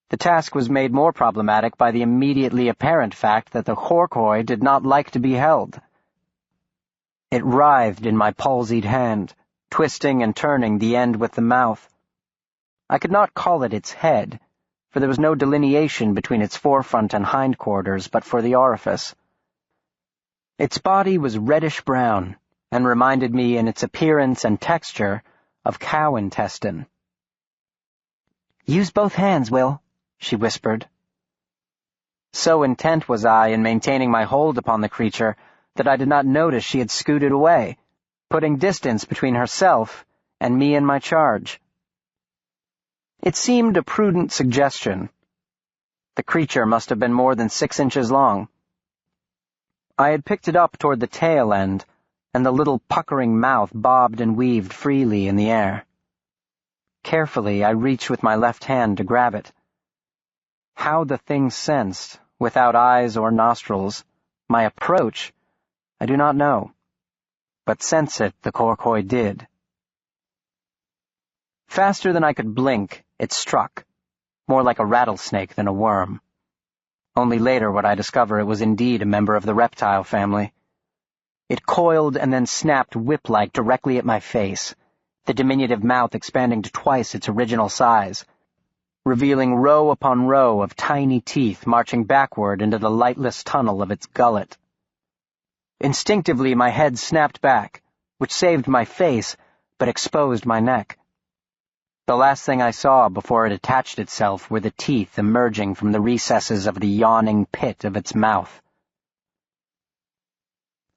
The task was made more problematic by the immediately apparent fact that the Korkoi did not like to be held. It writhed in my palsied hand, twisting and turning the end with the mouth. I could not call it its head, for there was no delineation between its forefront and hindquarters but for the orifice. Its body was reddish-brown, and reminded me in its appearance and texture of cow intestine. "Use both hands, Will," she whispered. So intent was I in maintaining my hold upon the creature that I did not notice she had scooted away, putting distance between herself and me in my charge. It seemed a prudent suggestion. The creature must have been more than 6 inches long. I had picked it up toward the tail end, and the little puckering mouth bobbed and weaved freely in the air. Carefully, I reached with my left hand to grab it. How the thing sensed, without eyes or nostrils, my approach, I do not know. But sense it the Korkoi did. Faster than I could blink, it struck, more like a rattlesnake than a worm. Only later would I discover it was indeed a member of the reptile family. It coiled and then snapped whip-like directly at my face, the diminutive mouth expanding to twice its original size, revealing row upon row of tiny teeth marching backward into the lightless tunnel of its gullet. Instinctively my head snapped back, which saved my face, but exposed my neck. The last thing I saw before it attached itself were the teeth emerging from the recesses of the yawning pit of its mouth.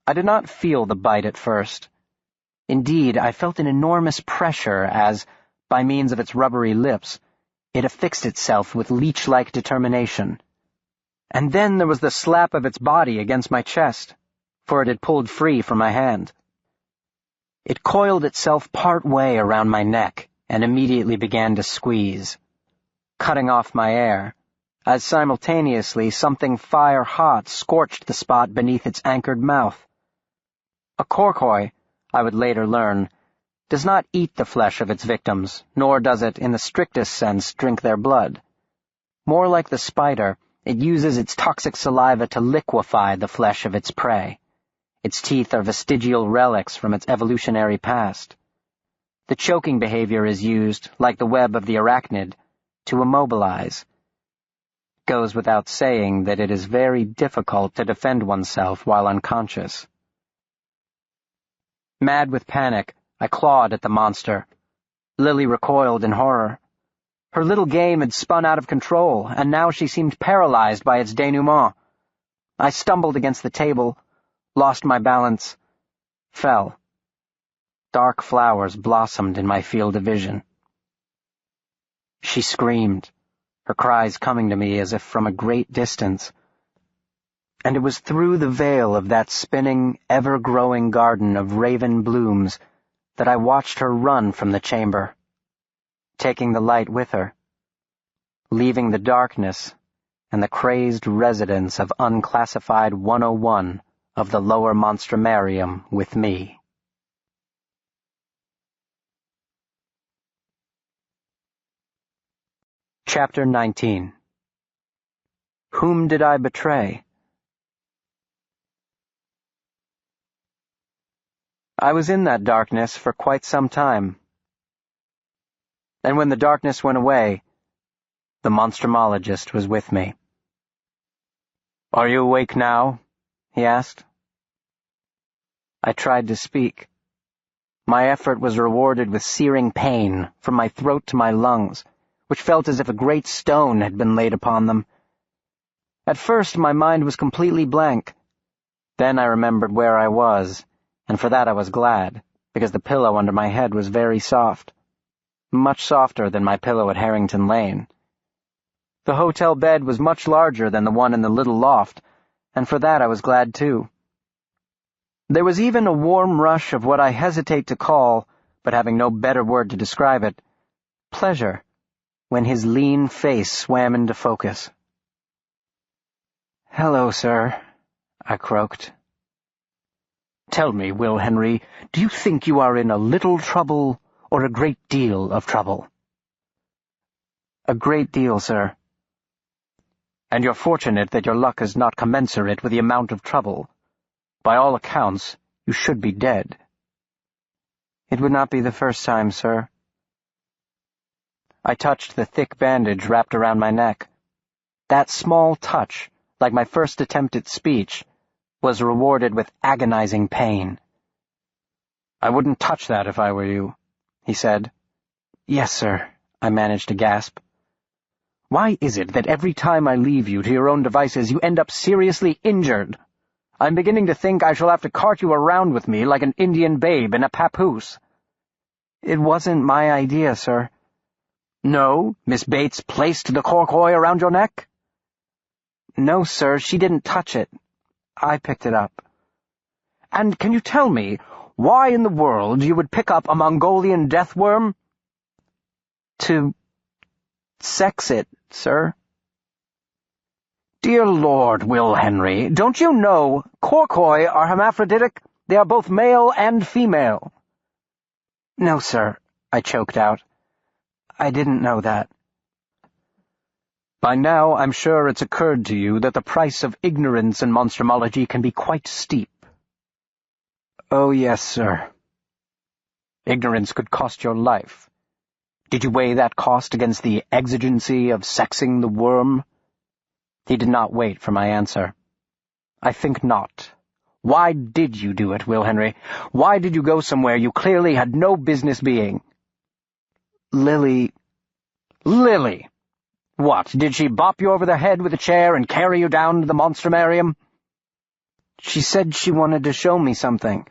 I did not feel the bite at first. Indeed, I felt an enormous pressure as, by means of its rubbery lips, it affixed itself with leech-like determination. And then there was the slap of its body against my chest, for it had pulled free from my hand. It coiled itself part way around my neck and immediately began to squeeze, cutting off my air, as simultaneously something fire-hot scorched the spot beneath its anchored mouth. A Khoikhoi, I would later learn, does not eat the flesh of its victims, nor does it, in the strictest sense, drink their blood. More like the spider, it uses its toxic saliva to liquefy the flesh of its prey. Its teeth are vestigial relics from its evolutionary past. The choking behavior is used, like the web of the arachnid, to immobilize. Goes without saying that it is very difficult to defend oneself while unconscious. Mad with panic, I clawed at the monster. Lily recoiled in horror. Her little game had spun out of control, and now she seemed paralyzed by its denouement. I stumbled against the table, lost my balance, fell. Dark flowers blossomed in my field of vision. She screamed, her cries coming to me as if from a great distance. And it was through the veil of that spinning, ever-growing garden of raven blooms that I watched her run from the chamber, taking the light with her, leaving the darkness and the crazed residents of Unclassified 101 of the Lower Monstrumarium with me. Chapter 19. Whom did I betray? I was in that darkness for quite some time. And when the darkness went away, the Monstrumologist was with me. "Are you awake now?" he asked. I tried to speak. My effort was rewarded with searing pain from my throat to my lungs, which felt as if a great stone had been laid upon them. At first my mind was completely blank. Then I remembered where I was, and for that I was glad, because the pillow under my head was very soft. Much softer than my pillow at Harrington Lane. The hotel bed was much larger than the one in the little loft, and for that I was glad too. There was even a warm rush of what I hesitate to call, but having no better word to describe it, pleasure, when his lean face swam into focus. "Hello, sir," I croaked. "Tell me, Will Henry, do you think you are in a little trouble or a great deal of trouble?" "A great deal, sir." "And you're fortunate that your luck is not commensurate with the amount of trouble. By all accounts, you should be dead." "It would not be the first time, sir." I touched the thick bandage wrapped around my neck. That small touch, like my first attempt at speech, was rewarded with agonizing pain. "I wouldn't touch that if I were you," he said. "Yes, sir," I managed to gasp. "Why is it that every time I leave you to your own devices you end up seriously injured? I'm beginning to think I shall have to cart you around with me like an Indian babe in a papoose." "It wasn't my idea, sir." "No? Miss Bates placed the Khoikhoi around your neck?" "No, sir, she didn't touch it. I picked it up." "And can you tell me why in the world you would pick up a Mongolian deathworm?" "To sex it, sir." "Dear Lord, Will Henry, don't you know Khoikhoi are hermaphroditic? They are both male and female." "No, sir," I choked out. "I didn't know that." "By now I'm sure it's occurred to you that the price of ignorance in monstrumology can be quite steep." "Oh, yes, sir." "Ignorance could cost your life. Did you weigh that cost against the exigency of sexing the worm?" He did not wait for my answer. "I think not. Why did you do it, Will Henry? Why did you go somewhere you clearly had no business being?" Lily... Lily! What, did she bop you over the head with a chair and carry you down to the monstrumarium? She said she wanted to show me something.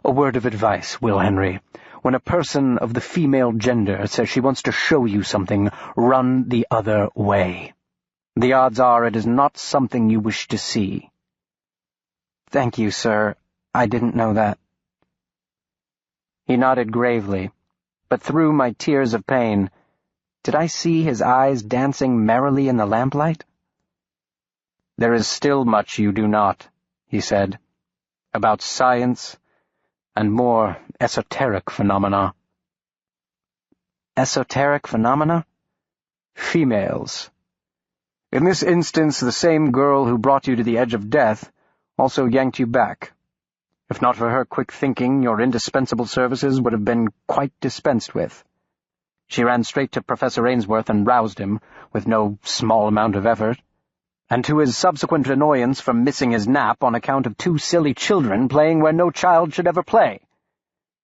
A word of advice, Will Henry. When a person of the female gender says she wants to show you something, run the other way. The odds are it is not something you wish to see. Thank you, sir. I didn't know that. He nodded gravely, but through my tears of pain, did I see his eyes dancing merrily in the lamplight? There is still much you do not, he said, about science and more esoteric phenomena. Esoteric phenomena? Females. In this instance, the same girl who brought you to the edge of death also yanked you back. If not for her quick thinking, your indispensable services would have been quite dispensed with. She ran straight to Professor Ainsworth and roused him, with no small amount of effort, and to his subsequent annoyance from missing his nap on account of two silly children playing where no child should ever play.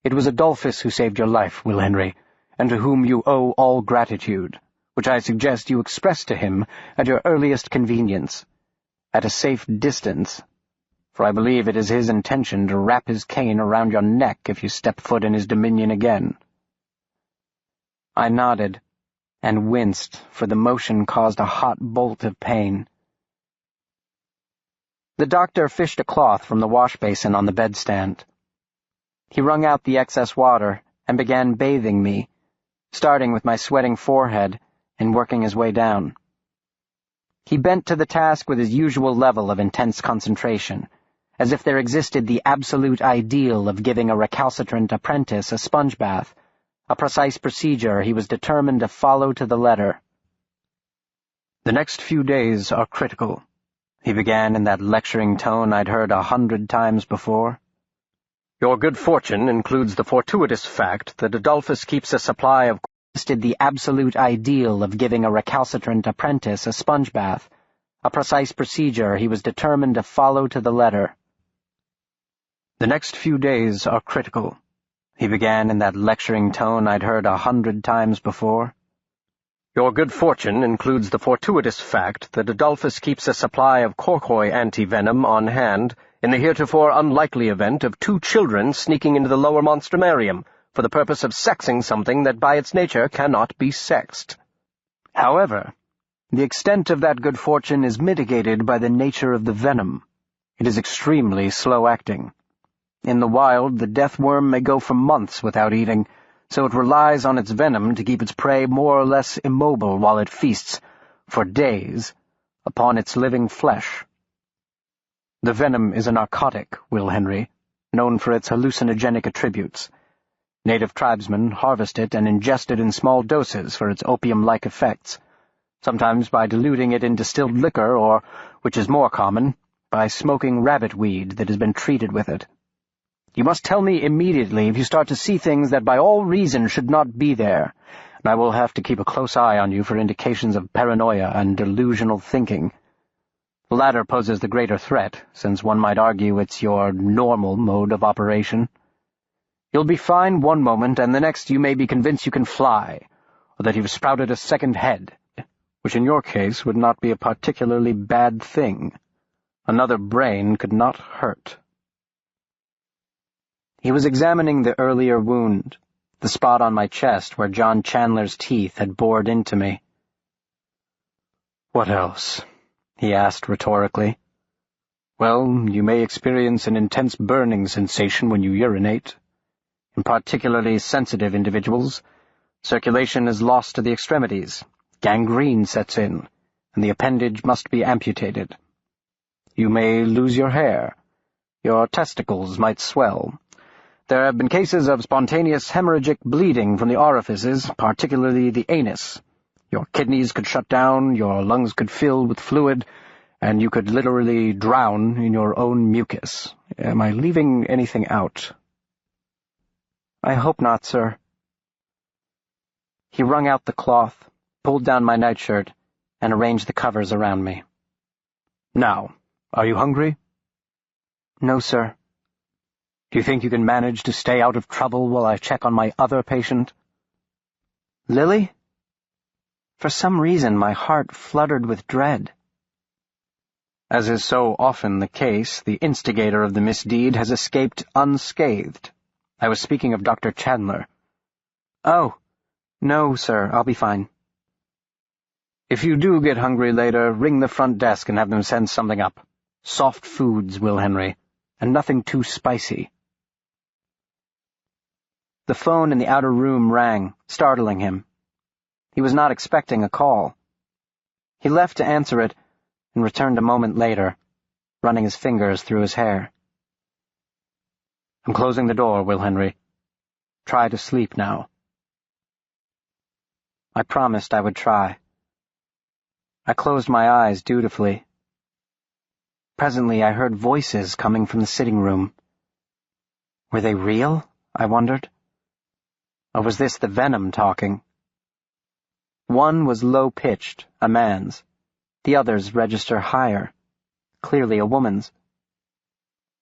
It was Adolphus who saved your life, Will Henry, and to whom you owe all gratitude, which I suggest you express to him at your earliest convenience, at a safe distance, for I believe it is his intention to wrap his cane around your neck if you step foot in his dominion again. I nodded, and winced, for the motion caused a hot bolt of pain. The doctor fished a cloth from the wash-basin on the bedstand. He wrung out the excess water and began bathing me, starting with my sweating forehead and working his way down. He bent to the task with his usual level of intense concentration, as if there existed the absolute ideal of giving a recalcitrant apprentice a sponge bath, a precise procedure he was determined to follow to the letter. "The next few days are critical," he began in that lecturing tone I'd heard 100 times before. "Your good fortune includes the fortuitous fact that Adolphus keeps a supply of the absolute ideal of giving a recalcitrant apprentice a sponge bath, a precise procedure he was determined to follow to the letter. "The next few days are critical," he began in that lecturing tone I'd heard 100 times before. "Your good fortune includes the fortuitous fact that Adolphus keeps a supply of Corcoy anti-venom on hand in the heretofore unlikely event of 2 children sneaking into the lower monstrumarium for the purpose of sexing something that by its nature cannot be sexed. However, the extent of that good fortune is mitigated by the nature of the venom. It is extremely slow-acting. In the wild, the death worm may go for months without eating, so it relies on its venom to keep its prey more or less immobile while it feasts, for days, upon its living flesh. The venom is a narcotic, Will Henry, known for its hallucinogenic attributes. Native tribesmen harvest it and ingest it in small doses for its opium-like effects, sometimes by diluting it in distilled liquor or, which is more common, by smoking rabbit weed that has been treated with it. You must tell me immediately if you start to see things that by all reason should not be there, and I will have to keep a close eye on you for indications of paranoia and delusional thinking. The latter poses the greater threat, since one might argue it's your normal mode of operation. You'll be fine one moment, and the next you may be convinced you can fly, or that you've sprouted a second head, which in your case would not be a particularly bad thing. Another brain could not hurt." He was examining the earlier wound, the spot on my chest where John Chandler's teeth had bored into me. "What else?" he asked rhetorically. "Well, you may experience an intense burning sensation when you urinate. In particularly sensitive individuals, circulation is lost to the extremities, gangrene sets in, and the appendage must be amputated. You may lose your hair. Your testicles might swell. There have been cases of spontaneous hemorrhagic bleeding from the orifices, particularly the anus. Your kidneys could shut down, your lungs could fill with fluid, and you could literally drown in your own mucus. Am I leaving anything out?" "I hope not, sir." He wrung out the cloth, pulled down my nightshirt, and arranged the covers around me. "Now, are you hungry?" "No, sir." "Do you think you can manage to stay out of trouble while I check on my other patient?" Lily? For some reason, my heart fluttered with dread. As is so often the case, the instigator of the misdeed has escaped unscathed. I was speaking of Dr. Chandler. Oh, no, sir, I'll be fine. If you do get hungry later, ring the front desk and have them send something up. Soft foods, Will Henry, and nothing too spicy. The phone in the outer room rang, startling him. He was not expecting a call. He left to answer it and returned a moment later, running his fingers through his hair. I'm closing the door, Will Henry. Try to sleep now. I promised I would try. I closed my eyes dutifully. Presently I heard voices coming from the sitting room. Were they real? I wondered. Or was this the venom talking? One was low-pitched, a man's. The others register higher, clearly a woman's.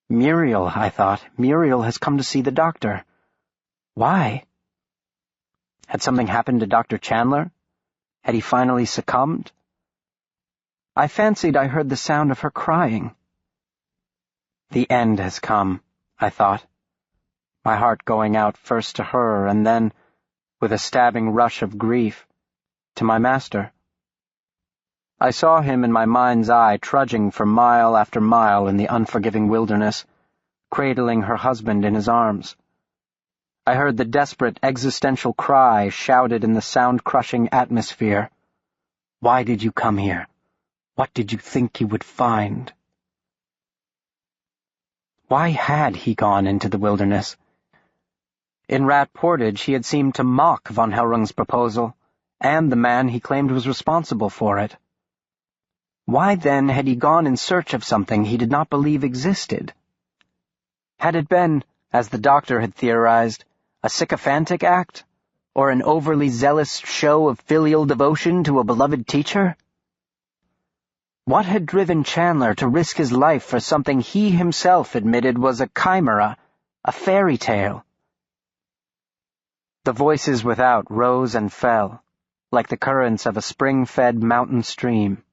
Muriel, I thought. Muriel has come to see the doctor. Why? Had something happened to Dr. Chandler? Had he finally succumbed? I fancied I heard the sound of her crying. The end has come, I thought, my heart going out first to her and then, with a stabbing rush of grief, to my master. I saw him in my mind's eye trudging for mile after mile in the unforgiving wilderness, cradling her husband in his arms. I heard the desperate existential cry shouted in the sound-crushing atmosphere. Why did you come here? What did you think you would find? Why had he gone into the wilderness? In Rat Portage he had seemed to mock von Hellrung's proposal, and the man he claimed was responsible for it. Why then had he gone in search of something he did not believe existed? Had it been, as the doctor had theorized, a sycophantic act, or an overly zealous show of filial devotion to a beloved teacher? What had driven Chandler to risk his life for something he himself admitted was a chimera, a fairy tale? The voices without rose and fell, like the currents of a spring-fed mountain stream.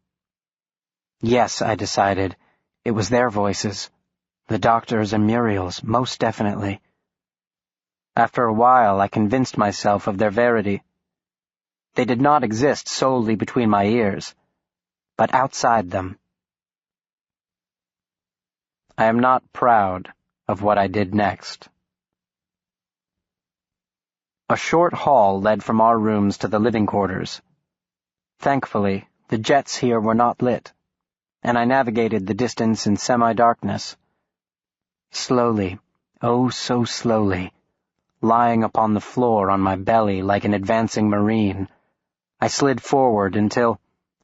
Yes, I decided, it was their voices, the doctor's and Muriel's, most definitely. After a while, I convinced myself of their verity. They did not exist solely between my ears, but outside them. I am not proud of what I did next. A short hall led from our rooms to the living quarters. Thankfully, the jets here were not lit, and I navigated the distance in semi-darkness. Slowly, oh so slowly, lying upon the floor on my belly like an advancing marine, I slid forward until,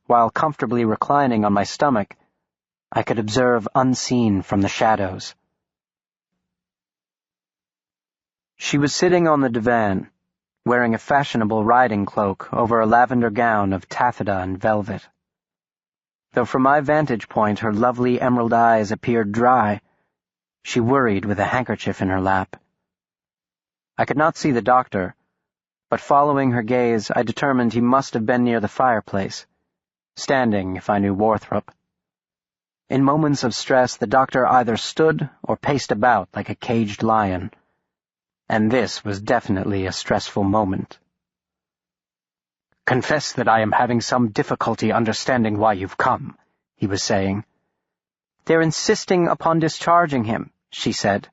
while comfortably reclining on my stomach, I could observe unseen from the shadows. She was sitting on the divan, wearing a fashionable riding cloak over a lavender gown of taffeta and velvet. Though from my vantage point her lovely emerald eyes appeared dry, she worried with a handkerchief in her lap. I could not see the doctor, but following her gaze, I determined he must have been near the fireplace, standing if I knew Warthrop. In moments of stress, the doctor either stood or paced about like a caged lion, and this was definitely a stressful moment. "Confess that I am having some difficulty understanding why you've come," he was saying. "They're insisting upon discharging him," she said.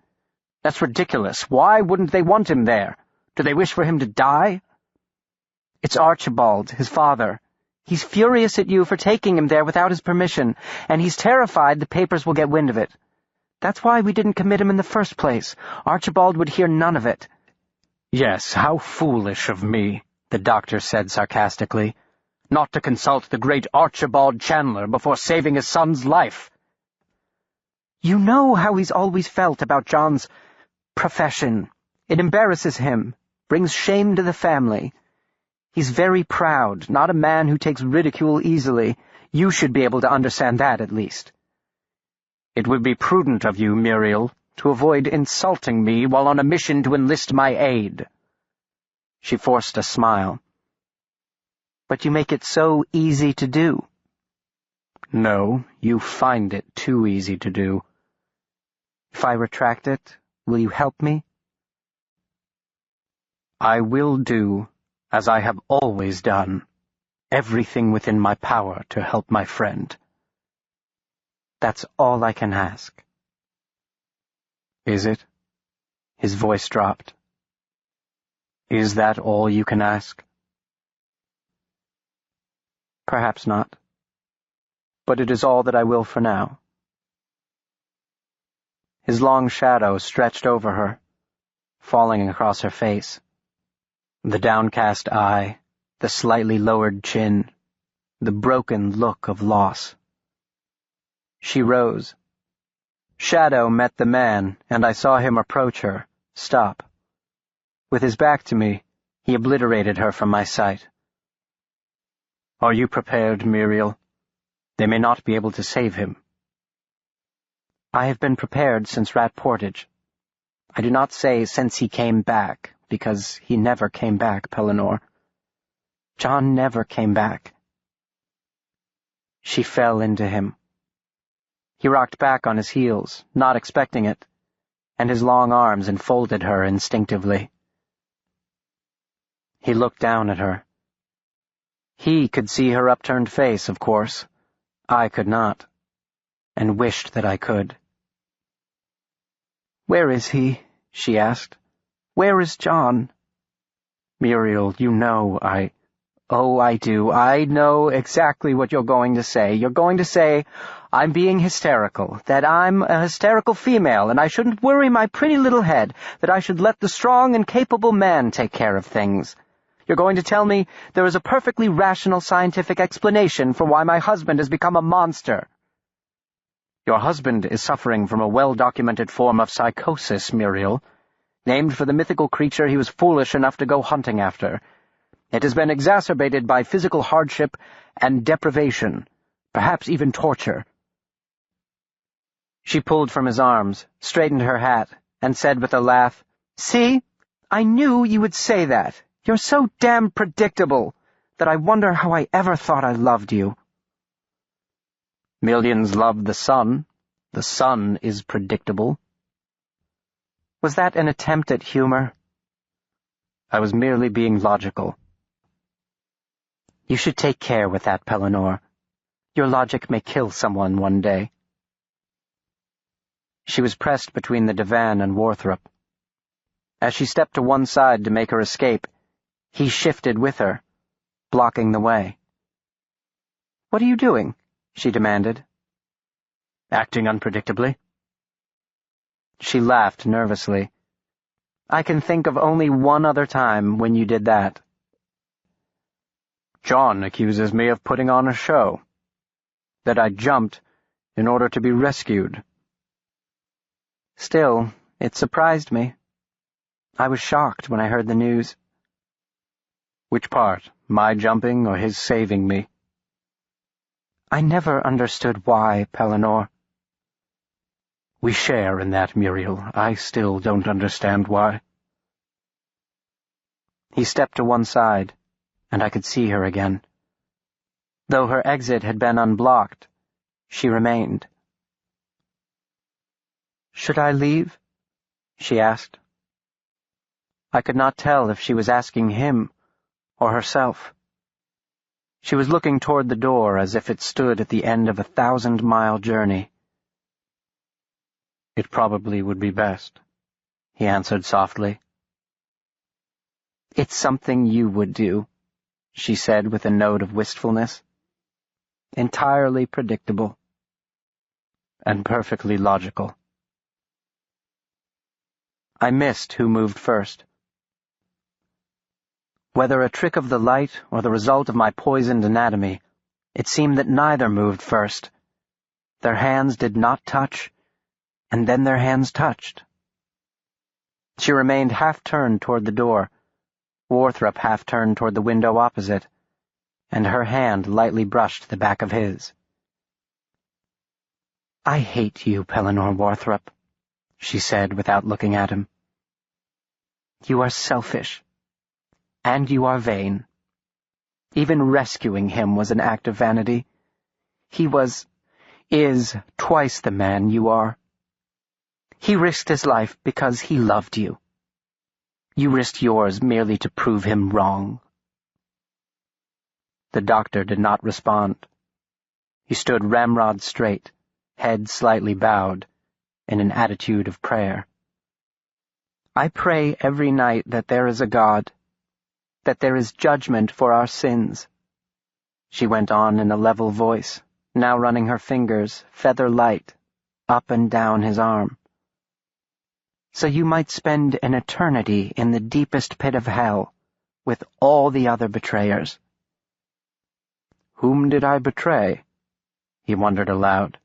"That's ridiculous. Why wouldn't they want him there? Do they wish for him to die?" "It's Archibald, his father. He's furious at you for taking him there without his permission, and he's terrified the papers will get wind of it. That's why we didn't commit him in the first place. Archibald would hear none of it." "Yes, how foolish of me," the doctor said sarcastically, "not to consult the great Archibald Chandler before saving his son's life." "You know how he's always felt about John's profession. It embarrasses him, brings shame to the family. He's very proud, not a man who takes ridicule easily. You should be able to understand that, at least." "It would be prudent of you, Muriel, to avoid insulting me while on a mission to enlist my aid." She forced a smile, But you make it so easy to do. No, you find it too easy to do. If I retract it, will you help me? I will do, as I have always done, everything within my power to help my friend. That's all I can ask. Is it? His voice dropped. Is that all you can ask? Perhaps not. But it is all that I will for now. His long shadow stretched over her, falling across her face. The downcast eye, the slightly lowered chin, the broken look of loss. She rose. Shadow met the man, and I saw him approach her, stop. With his back to me, he obliterated her from my sight. Are you prepared, Muriel? They may not be able to save him. I have been prepared since Rat Portage. I do not say since he came back, because he never came back, Pellinore. John never came back. She fell into him. He rocked back on his heels, not expecting it, and his long arms enfolded her instinctively. He looked down at her. He could see her upturned face, of course. I could not, and wished that I could. "Where is he?" she asked. "Where is John?" "Muriel, you know Oh, I do. I know exactly what you're going to say. You're going to say, I'm being hysterical, that I'm a hysterical female, and I shouldn't worry my pretty little head, that I should let the strong and capable man take care of things. You're going to tell me there is a perfectly rational scientific explanation for why my husband has become a monster. Your husband is suffering from a well-documented form of psychosis, Muriel, named for the mythical creature he was foolish enough to go hunting after. It has been exacerbated by physical hardship and deprivation, perhaps even torture." She pulled from his arms, straightened her hat, and said with a laugh, "See, I knew you would say that. You're so damn predictable that I wonder how I ever thought I loved you." "Millions love the sun. The sun is predictable." Was that an attempt at humor? I was merely being logical. You should take care with that, Pellinore. Your logic may kill someone one day. She was pressed between the divan and Warthrop. As she stepped to one side to make her escape, he shifted with her, blocking the way. "What are you doing?" she demanded. "Acting unpredictably." She laughed nervously. "I can think of only one other time when you did that." "John accuses me of putting on a show. That I jumped in order to be rescued." Still, it surprised me. I was shocked when I heard the news. "Which part, my jumping or his saving me?" I never understood why, Pellinore. "We share in that, Muriel. I still don't understand why." He stepped to one side, and I could see her again. Though her exit had been unblocked, she remained. "Should I leave?" she asked. I could not tell if she was asking him or herself. She was looking toward the door as if it stood at the end of a 1,000-mile journey. "It probably would be best," he answered softly. "It's something you would do," she said with a note of wistfulness. "Entirely predictable. And perfectly logical." I missed who moved first. Whether a trick of the light or the result of my poisoned anatomy, it seemed that neither moved first. Their hands did not touch, and then their hands touched. She remained half-turned toward the door, Warthrop half-turned toward the window opposite, and her hand lightly brushed the back of his. "I hate you, Pellinore Warthrop," she said without looking at him. "You are selfish, and you are vain. Even rescuing him was an act of vanity. He is twice the man you are. He risked his life because he loved you. You risked yours merely to prove him wrong." The doctor did not respond. He stood ramrod straight, head slightly bowed, in an attitude of prayer. "I pray every night that there is a God, that there is judgment for our sins," she went on in a level voice, now running her fingers, feather light, up and down his arm. "So you might spend an eternity in the deepest pit of hell with all the other betrayers." "Whom did I betray?" he wondered aloud.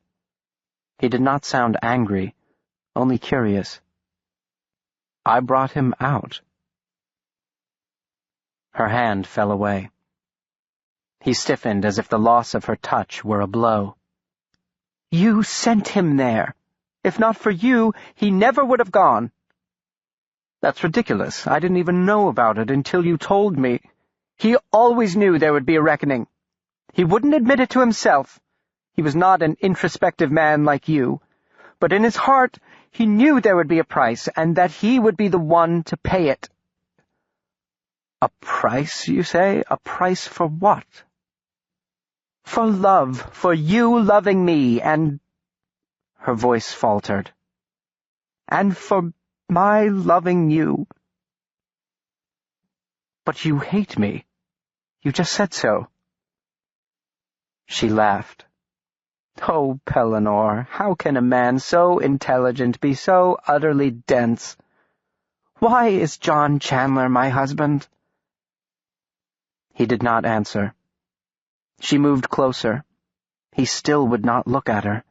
He did not sound angry, only curious. "I brought him out." Her hand fell away. He stiffened as if the loss of her touch were a blow. "You sent him there. If not for you, he never would have gone." "That's ridiculous. I didn't even know about it until you told me." "He always knew there would be a reckoning. He wouldn't admit it to himself. He was not an introspective man like you. But in his heart, he knew there would be a price, and that he would be the one to pay it." "A price, you say? A price for what?" "For love, for you loving me, and—" her voice faltered. "And for my loving you." "But you hate me. You just said so." She laughed. "Oh, Pellinore, how can a man so intelligent be so utterly dense? Why is John Chandler my husband?" He did not answer. She moved closer. He still would not look at her.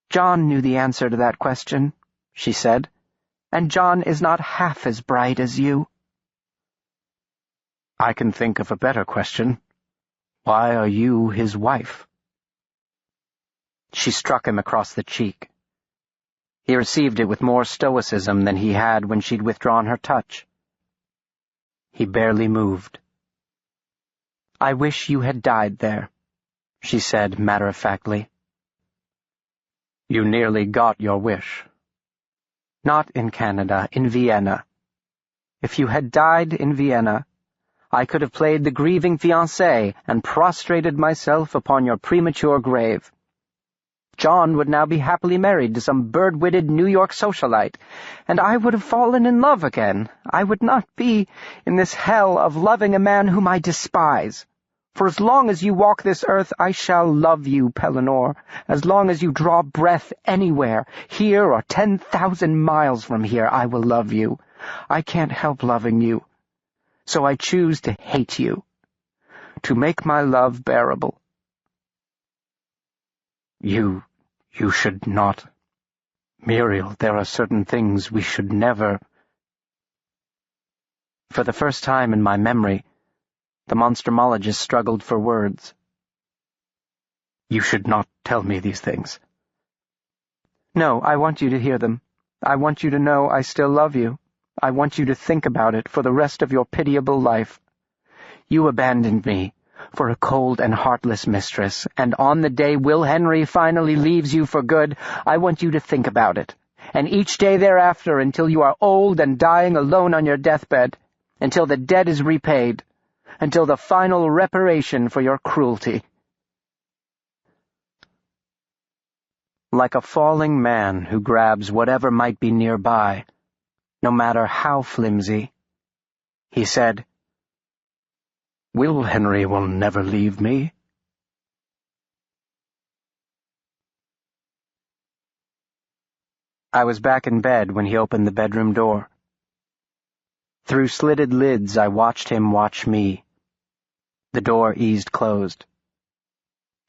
"John knew the answer to that question," she said, "and John is not half as bright as you." "I can think of a better question. Why are you his wife?" She struck him across the cheek. He received it with more stoicism than he had when she'd withdrawn her touch. He barely moved. "I wish you had died there," she said matter-of-factly. "You nearly got your wish." "Not in Canada, in Vienna. If you had died in Vienna, I could have played the grieving fiancé and prostrated myself upon your premature grave. John would now be happily married to some bird-witted New York socialite, and I would have fallen in love again. I would not be in this hell of loving a man whom I despise. For as long as you walk this earth, I shall love you, Pellinore. As long as you draw breath anywhere, here or 10,000 miles from here, I will love you. I can't help loving you. So I choose to hate you, to make my love bearable." You should not. Muriel, there are certain things we should never. For the first time in my memory, the monstrumologist struggled for words. "You should not tell me these things." "No, I want you to hear them. I want you to know I still love you. I want you to think about it for the rest of your pitiable life. You abandoned me for a cold and heartless mistress, and on the day Will Henry finally leaves you for good, I want you to think about it, and each day thereafter until you are old and dying alone on your deathbed, until the debt is repaid, until the final reparation for your cruelty." Like a falling man who grabs whatever might be nearby, no matter how flimsy, he said, "Will Henry will never leave me." I was back in bed when he opened the bedroom door. Through slitted lids I watched him watch me. The door eased closed.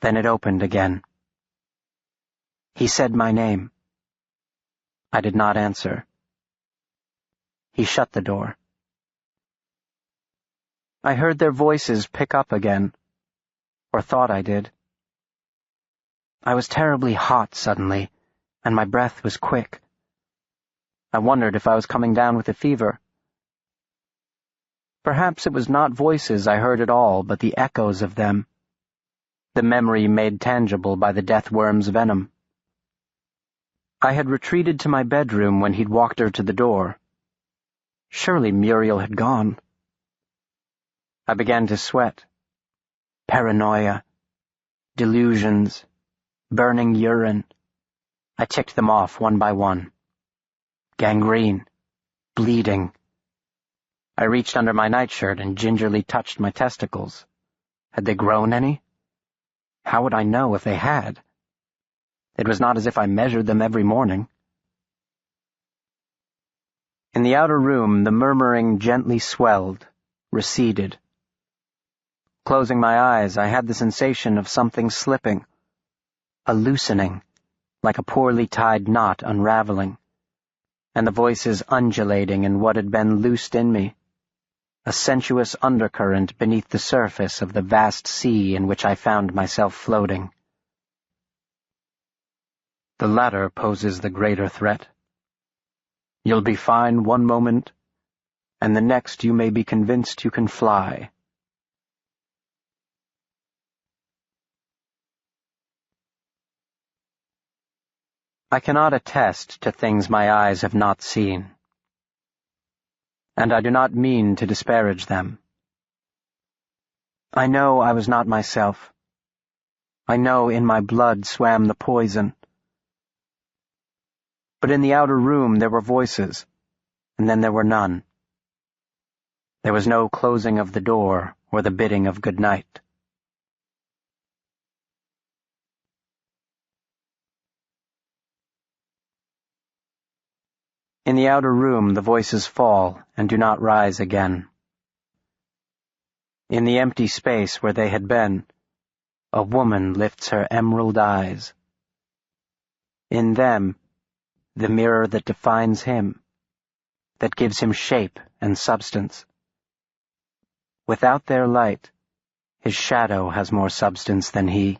Then it opened again. He said my name. I did not answer. He shut the door. I heard their voices pick up again, or thought I did. I was terribly hot suddenly, and my breath was quick. I wondered if I was coming down with a fever. Perhaps it was not voices I heard at all, but the echoes of them, the memory made tangible by the death worm's venom. I had retreated to my bedroom when he'd walked her to the door. Surely Muriel had gone. I began to sweat. Paranoia, delusions, burning urine. I ticked them off one by one. Gangrene, bleeding. I reached under my nightshirt and gingerly touched my testicles. Had they grown any? How would I know if they had? It was not as if I measured them every morning. In the outer room, the murmuring gently swelled, receded. Closing my eyes, I had the sensation of something slipping, a loosening, like a poorly tied knot unraveling, and the voices undulating in what had been loosed in me, a sensuous undercurrent beneath the surface of the vast sea in which I found myself floating. The latter poses the greater threat. You'll be fine one moment, and the next you may be convinced you can fly. I cannot attest to things my eyes have not seen, and I do not mean to disparage them. I know I was not myself. I know in my blood swam the poison. But in the outer room there were voices, and then there were none. There was no closing of the door or the bidding of good night. In the outer room the voices fall and do not rise again. In the empty space where they had been, a woman lifts her emerald eyes. In them, the mirror that defines him, that gives him shape and substance. Without their light, his shadow has more substance than he.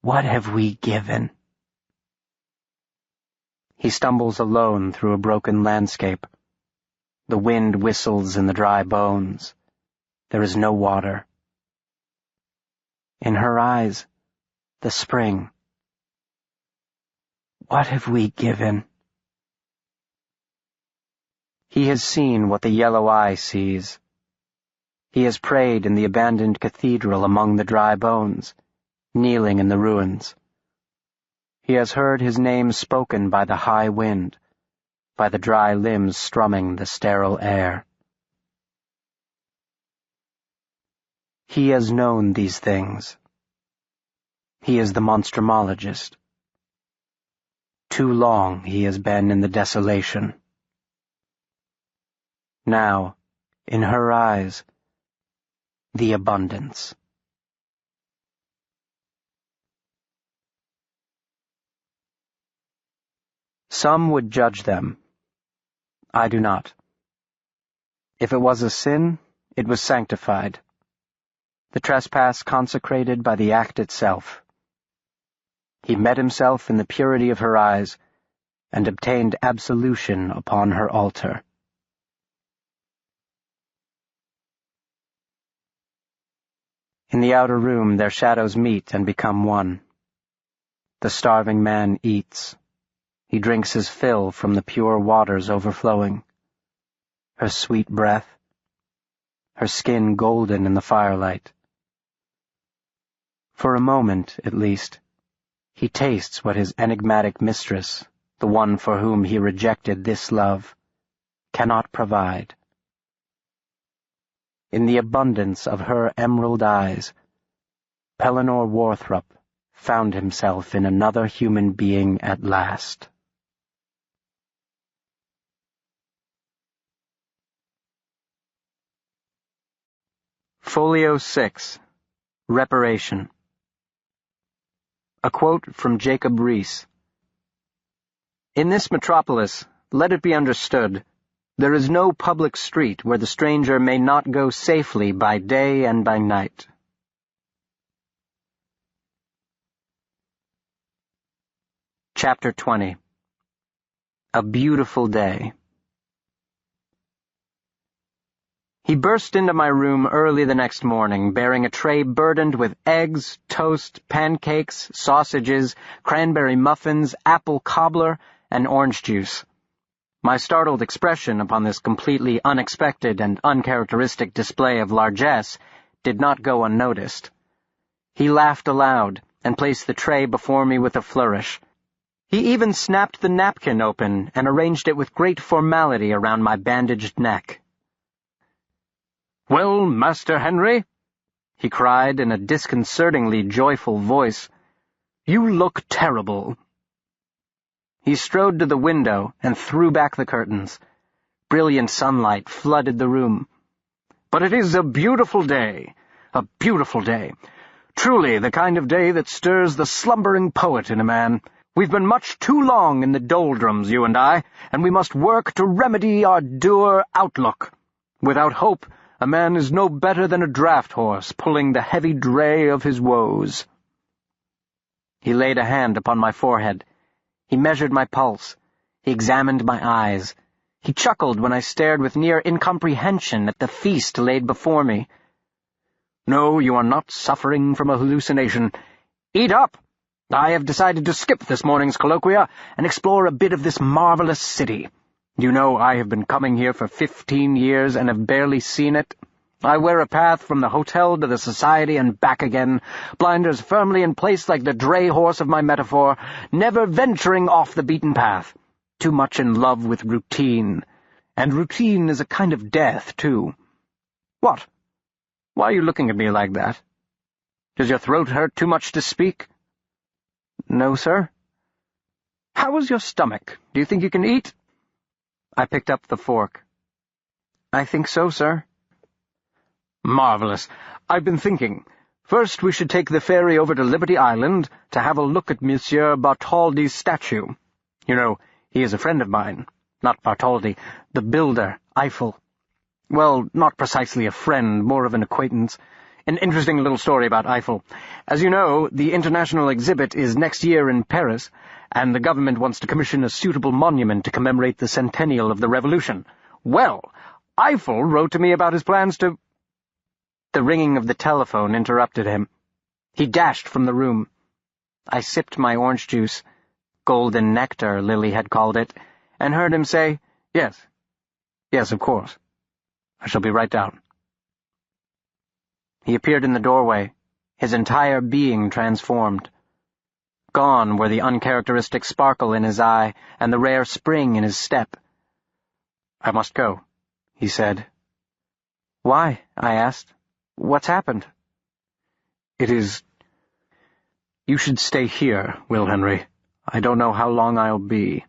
What have we given? He stumbles alone through a broken landscape. The wind whistles in the dry bones. There is no water. In her eyes, the spring. What have we given? He has seen what the yellow eye sees. He has prayed in the abandoned cathedral among the dry bones, kneeling in the ruins. He has heard his name spoken by the high wind, by the dry limbs strumming the sterile air. He has known these things. He is the monstrumologist. Too long he has been in the desolation. Now, in her eyes, the abundance. Some would judge them. I do not. If it was a sin, it was sanctified. The trespass consecrated by the act itself. He met himself in the purity of her eyes and obtained absolution upon her altar. In the outer room their shadows meet and become one. The starving man eats. He drinks his fill from the pure waters overflowing. Her sweet breath, her skin golden in the firelight. For a moment, at least, he tastes what his enigmatic mistress, the one for whom he rejected this love, cannot provide. In the abundance of her emerald eyes, Pellinor Warthrop found himself in another human being at last. Folio 6. Reparation. A quote from Jacob Riis. In this metropolis, let it be understood, there is no public street where the stranger may not go safely by day and by night. Chapter 20. A beautiful day. He burst into my room early the next morning, bearing a tray burdened with eggs, toast, pancakes, sausages, cranberry muffins, apple cobbler, and orange juice. My startled expression upon this completely unexpected and uncharacteristic display of largesse did not go unnoticed. He laughed aloud and placed the tray before me with a flourish. He even snapped the napkin open and arranged it with great formality around my bandaged neck. "Well, Master Henry," he cried in a disconcertingly joyful voice, "you look terrible." He strode to the window and threw back the curtains. Brilliant sunlight flooded the room. "But it is a beautiful day, a beautiful day. Truly the kind of day that stirs the slumbering poet in a man. We've been much too long in the doldrums, you and I, and we must work to remedy our dour outlook. Without hope, a man is no better than a draft horse pulling the heavy dray of his woes." He laid a hand upon my forehead. He measured my pulse. He examined my eyes. He chuckled when I stared with near incomprehension at the feast laid before me. "No, you are not suffering from a hallucination. Eat up! I have decided to skip this morning's colloquia and explore a bit of this marvelous city. You know, I have been coming here for 15 years and have barely seen it. I wear a path from the hotel to the society and back again, blinders firmly in place like the dray horse of my metaphor, never venturing off the beaten path. Too much in love with routine. And routine is a kind of death, too. What? Why are you looking at me like that? Does your throat hurt too much to speak?" "No, sir." "How is your stomach? Do you think you can eat?" I picked up the fork. "I think so, sir." "Marvelous. I've been thinking. First, we should take the ferry over to Liberty Island to have a look at Monsieur Bartholdi's statue. You know, he is a friend of mine. Not Bartholdi, the builder, Eiffel. Well, not precisely a friend, more of an acquaintance. An interesting little story about Eiffel. As you know, the international exhibit is next year in Paris, and the government wants to commission a suitable monument to commemorate the centennial of the Revolution. Well, Eiffel wrote to me about his plans to—" The ringing of the telephone interrupted him. He dashed from the room. I sipped my orange juice, golden nectar, Lily had called it, and heard him say, Yes, of course. I shall be right down." He appeared in the doorway, his entire being transformed. Gone were the uncharacteristic sparkle in his eye and the rare spring in his step. "I must go," he said. "Why?" I asked. "What's happened?" "It is— You should stay here, Will Henry. I don't know how long I'll be."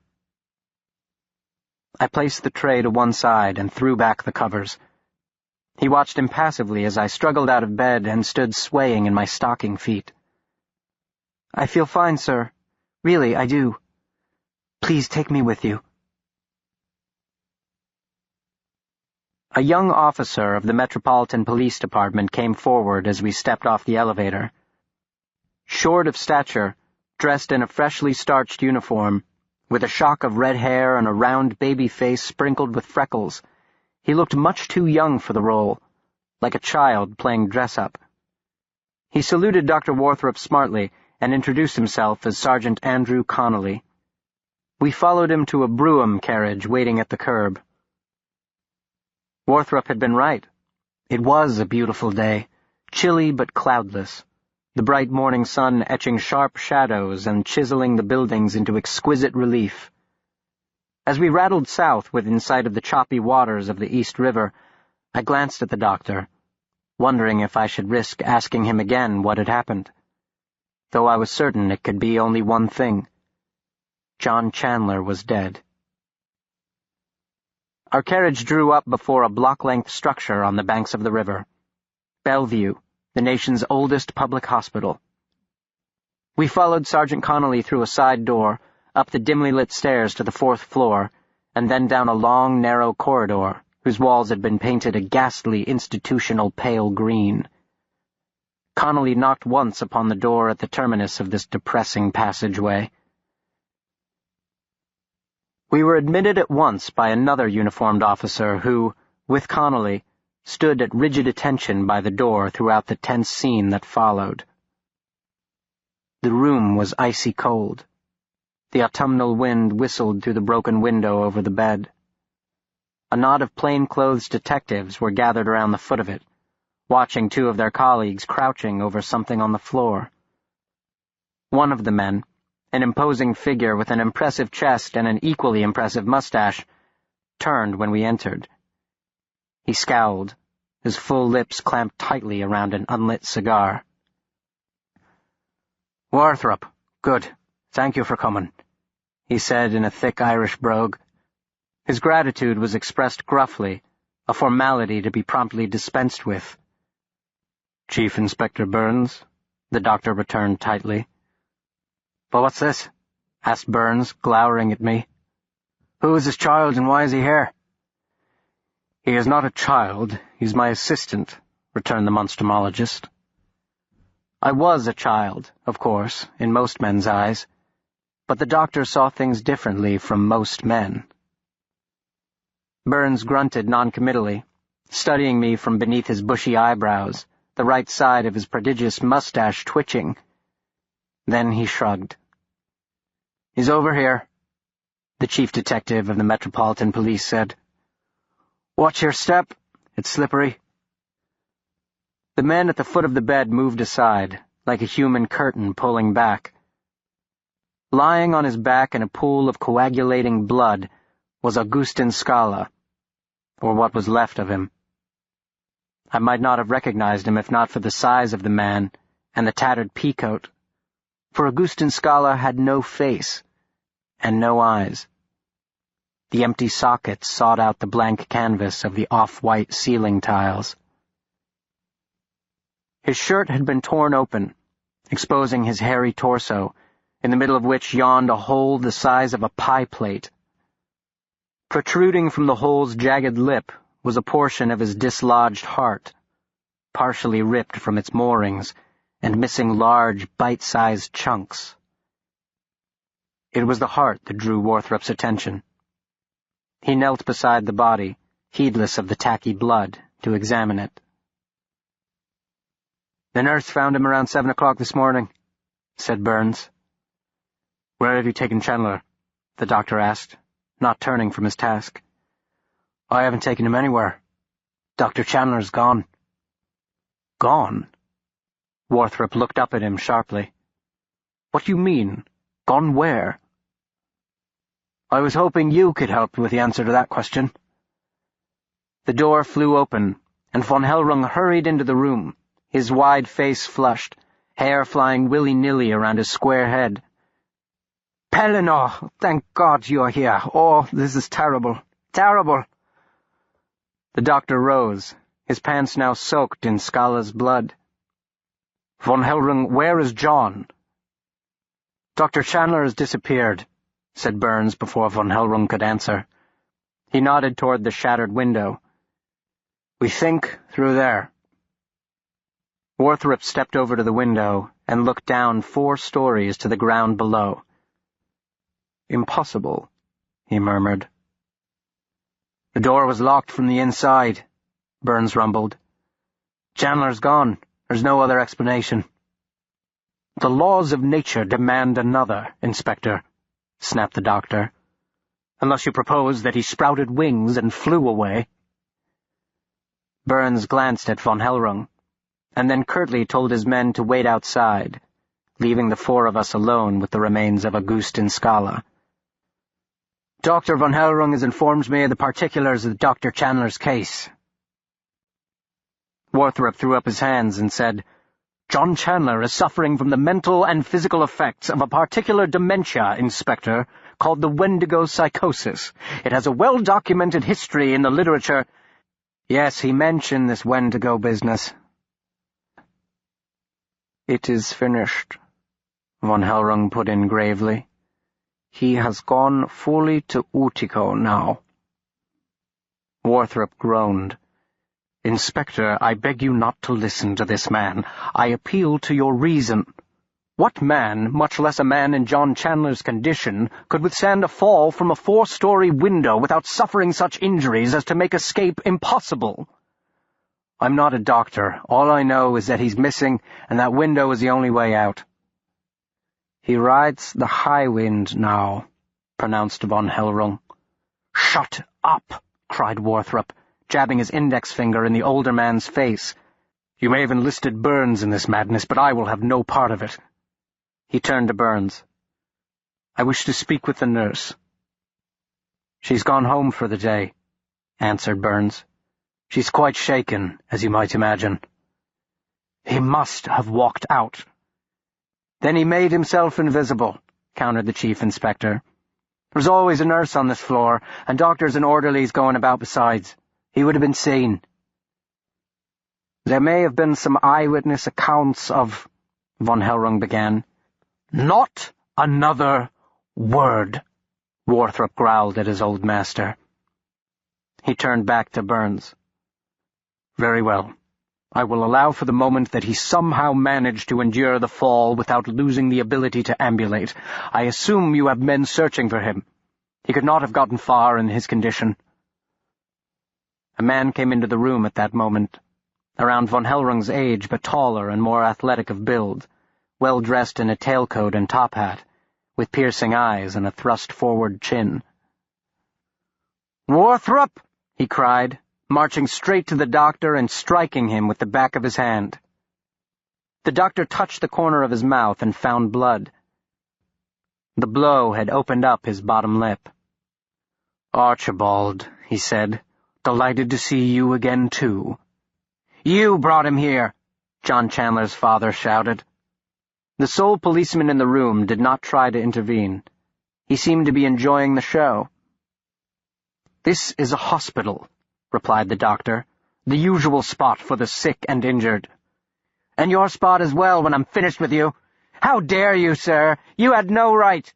I placed the tray to one side and threw back the covers. He watched impassively as I struggled out of bed and stood swaying in my stocking feet. "I feel fine, sir. Really, I do. Please take me with you." A young officer of the Metropolitan Police Department came forward as we stepped off the elevator. Short of stature, dressed in a freshly starched uniform, with a shock of red hair and a round baby face sprinkled with freckles, he looked much too young for the role, like a child playing dress-up. He saluted Dr. Warthrop smartly and introduced himself as Sergeant Andrew Connolly. We followed him to a brougham carriage waiting at the curb. Warthrop had been right. It was a beautiful day, chilly but cloudless, the bright morning sun etching sharp shadows and chiseling the buildings into exquisite relief. As we rattled south within sight of the choppy waters of the East River, I glanced at the doctor, wondering if I should risk asking him again what had happened, though I was certain it could be only one thing. John Chandler was dead. Our carriage drew up before a block-length structure on the banks of the river. Bellevue, the nation's oldest public hospital. We followed Sergeant Connolly through a side door, up the dimly lit stairs to the 4th floor, and then down a long, narrow corridor, whose walls had been painted a ghastly institutional pale green. Connolly knocked once upon the door at the terminus of this depressing passageway. We were admitted at once by another uniformed officer who, with Connolly, stood at rigid attention by the door throughout the tense scene that followed. The room was icy cold. The autumnal wind whistled through the broken window over the bed. A knot of plainclothes detectives were gathered around the foot of it, watching two of their colleagues crouching over something on the floor. One of the men, an imposing figure with an impressive chest and an equally impressive mustache, turned when we entered. He scowled, his full lips clamped tightly around an unlit cigar. "Warthrop, good. Thank you for coming," he said in a thick Irish brogue. His gratitude was expressed gruffly, a formality to be promptly dispensed with. "Chief Inspector Burns," the doctor returned tightly. "But what's this?" asked Burns, glowering at me. "Who is this child and why is he here?" "He is not a child, he's my assistant," returned the Monstrumologist. I was a child, of course, in most men's eyes, but the doctor saw things differently from most men. Burns grunted noncommittally, studying me from beneath his bushy eyebrows, the right side of his prodigious mustache twitching. Then he shrugged. "He's over here," the chief detective of the Metropolitan Police said. "Watch your step. It's slippery." The men at the foot of the bed moved aside, like a human curtain pulling back. Lying on his back in a pool of coagulating blood was Augustin Scala, or what was left of him. I might not have recognized him if not for the size of the man and the tattered peacoat, for Augustin Scala had no face and no eyes. The empty sockets sought out the blank canvas of the off-white ceiling tiles. His shirt had been torn open, exposing his hairy torso, in the middle of which yawned a hole the size of a pie plate. Protruding from the hole's jagged lip was a portion of his dislodged heart, partially ripped from its moorings and missing large, bite-sized chunks. It was the heart that drew Warthrop's attention. He knelt beside the body, heedless of the tacky blood, to examine it. "The nurse found him around 7 o'clock this morning," said Burns. "Where have you taken Chandler?" the doctor asked, not turning from his task. "I haven't taken him anywhere. Dr. Chandler's gone." "Gone?" Warthrop looked up at him sharply. "What do you mean? Gone where?" "I was hoping you could help with the answer to that question." The door flew open, and von Hellrung hurried into the room, his wide face flushed, hair flying willy-nilly around his square head. "Pellinor, thank God you're here. Oh, this is terrible. Terrible." The doctor rose, his pants now soaked in Scala's blood. "Von Hellrung, where is John?" "Dr. Chandler has disappeared," said Burns before von Hellrung could answer. He nodded toward the shattered window. "We think through there." Warthrop stepped over to the window and looked down 4 stories to the ground below. "Impossible," he murmured. "The door was locked from the inside," Burns rumbled. "Chandler's gone. There's no other explanation." "The laws of nature demand another, Inspector," snapped the doctor. "Unless you propose that he sprouted wings and flew away." Burns glanced at von Hellrung, and then curtly told his men to wait outside, leaving the 4 of us alone with the remains of Augustin Scala. "Dr. von Hellrung has informed me of the particulars of Dr. Chandler's case." Warthrop threw up his hands and said, "John Chandler is suffering from the mental and physical effects of a particular dementia, Inspector, called the Wendigo psychosis. It has a well-documented history in the literature." "Yes, he mentioned this Wendigo business." "It is finished," von Hellrung put in gravely. "He has gone fully to Utica now." Warthrop groaned. "Inspector, I beg you not to listen to this man. I appeal to your reason. What man, much less a man in John Chandler's condition, could withstand a fall from a 4-story window without suffering such injuries as to make escape impossible?" I'm not a doctor. All I know is that he's missing, and that window is the only way out." "He rides the high wind now," pronounced von Hellrung. "Shut up!" cried Warthrop, jabbing his index finger in the older man's face. "You may have enlisted Burns in this madness, but I will have no part of it." He turned to Burns. "I wish to speak with the nurse." "She's gone home for the day," answered Burns. "She's quite shaken, as you might imagine." "He must have walked out." "Then he made himself invisible," countered the chief inspector. "There's always a nurse on this floor, and doctors and orderlies going about besides. He would have been seen." "There may have been some eyewitness accounts of—" von Hellrung began. "Not another word," Warthrop growled at his old master. He turned back to Burns. "Very well. I will allow for the moment that he somehow managed to endure the fall without losing the ability to ambulate. I assume you have men searching for him. He could not have gotten far in his condition." A man came into the room at that moment, around von Hellrung's age but taller and more athletic of build, well dressed in a tailcoat and top hat, with piercing eyes and a thrust-forward chin. "Warthrop!" he cried, marching straight to the doctor and striking him with the back of his hand. The doctor touched the corner of his mouth and found blood. The blow had opened up his bottom lip. "Archibald," he said, "delighted to see you again, too." "You brought him here," John Chandler's father shouted. The sole policeman in the room did not try to intervene. He seemed to be enjoying the show. "This is a hospital," replied the doctor, "the usual spot for the sick and injured." "And your spot as well when I'm finished with you. How dare you, sir? You had no right."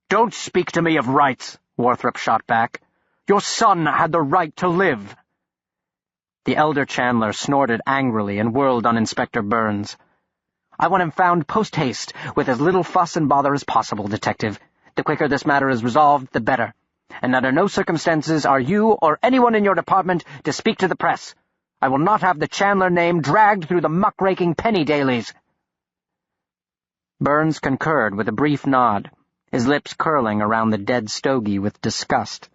"Don't speak to me of rights," Warthrop shot back. "Your son had the right to live." The elder Chandler snorted angrily and whirled on Inspector Burns. "I want him found post-haste, with as little fuss and bother as possible, Detective. The quicker this matter is resolved, the better. And under no circumstances are you or anyone in your department to speak to the press. I will not have the Chandler name dragged through the muck-raking penny dailies." Burns concurred with a brief nod, his lips curling around the dead stogie with disgust.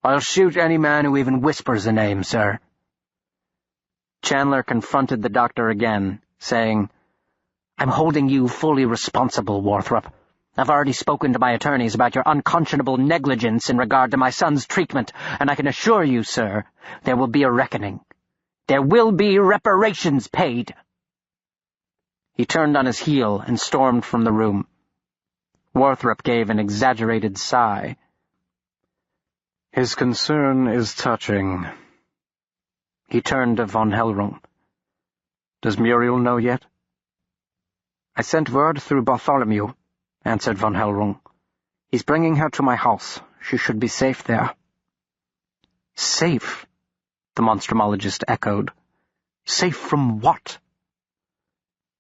"I'll shoot any man who even whispers a name, sir." Chandler confronted the doctor again, saying, "I'm holding you fully responsible, Warthrop. I've already spoken to my attorneys about your unconscionable negligence in regard to my son's treatment, and I can assure you, sir, there will be a reckoning. There will be reparations paid." He turned on his heel and stormed from the room. Warthrop gave an exaggerated sigh. "His concern is touching." He turned to von Hellrung. "Does Muriel know yet?" "I sent word through Bartholomew," answered von Hellrung. "He's bringing her to my house. She should be safe there." "Safe?" the Monstrumologist echoed. "Safe from what?"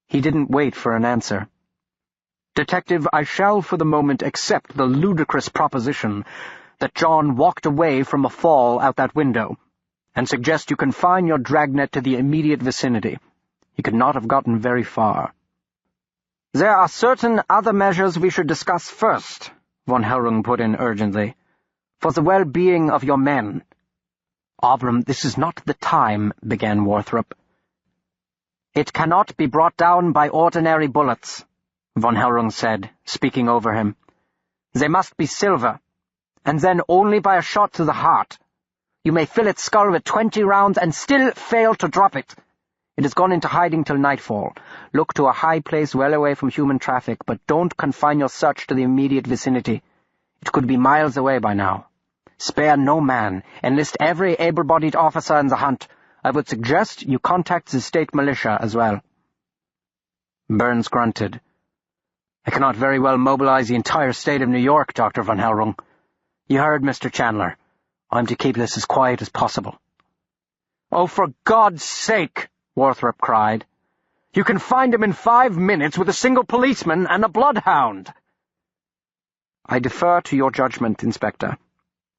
He didn't wait for an answer. "Detective, I shall for the moment accept the ludicrous proposition that John walked away from a fall out that window, and suggest you confine your dragnet to the immediate vicinity. He could not have gotten very far." "There are certain other measures we should discuss first," von Hellrung put in urgently, "for the well-being of your men." "Abram, this is not the time," began Warthrop. "It cannot be brought down by ordinary bullets," von Hellrung said, speaking over him. "They must be silver, and then only by a shot to the heart. You may fill its skull with 20 rounds and still fail to drop it. It has gone into hiding till nightfall. Look to a high place well away from human traffic, but don't confine your search to the immediate vicinity. It could be miles away by now. Spare no man. Enlist every able-bodied officer in the hunt. I would suggest you contact the state militia as well." Burns grunted. "I cannot very well mobilize the entire state of New York, Dr. von Hellrung. You heard, Mr. Chandler. I'm to keep this as quiet as possible." "Oh, for God's sake!" Warthrop cried. "You can find him in 5 minutes with a single policeman and a bloodhound." "I defer to your judgment, Inspector,"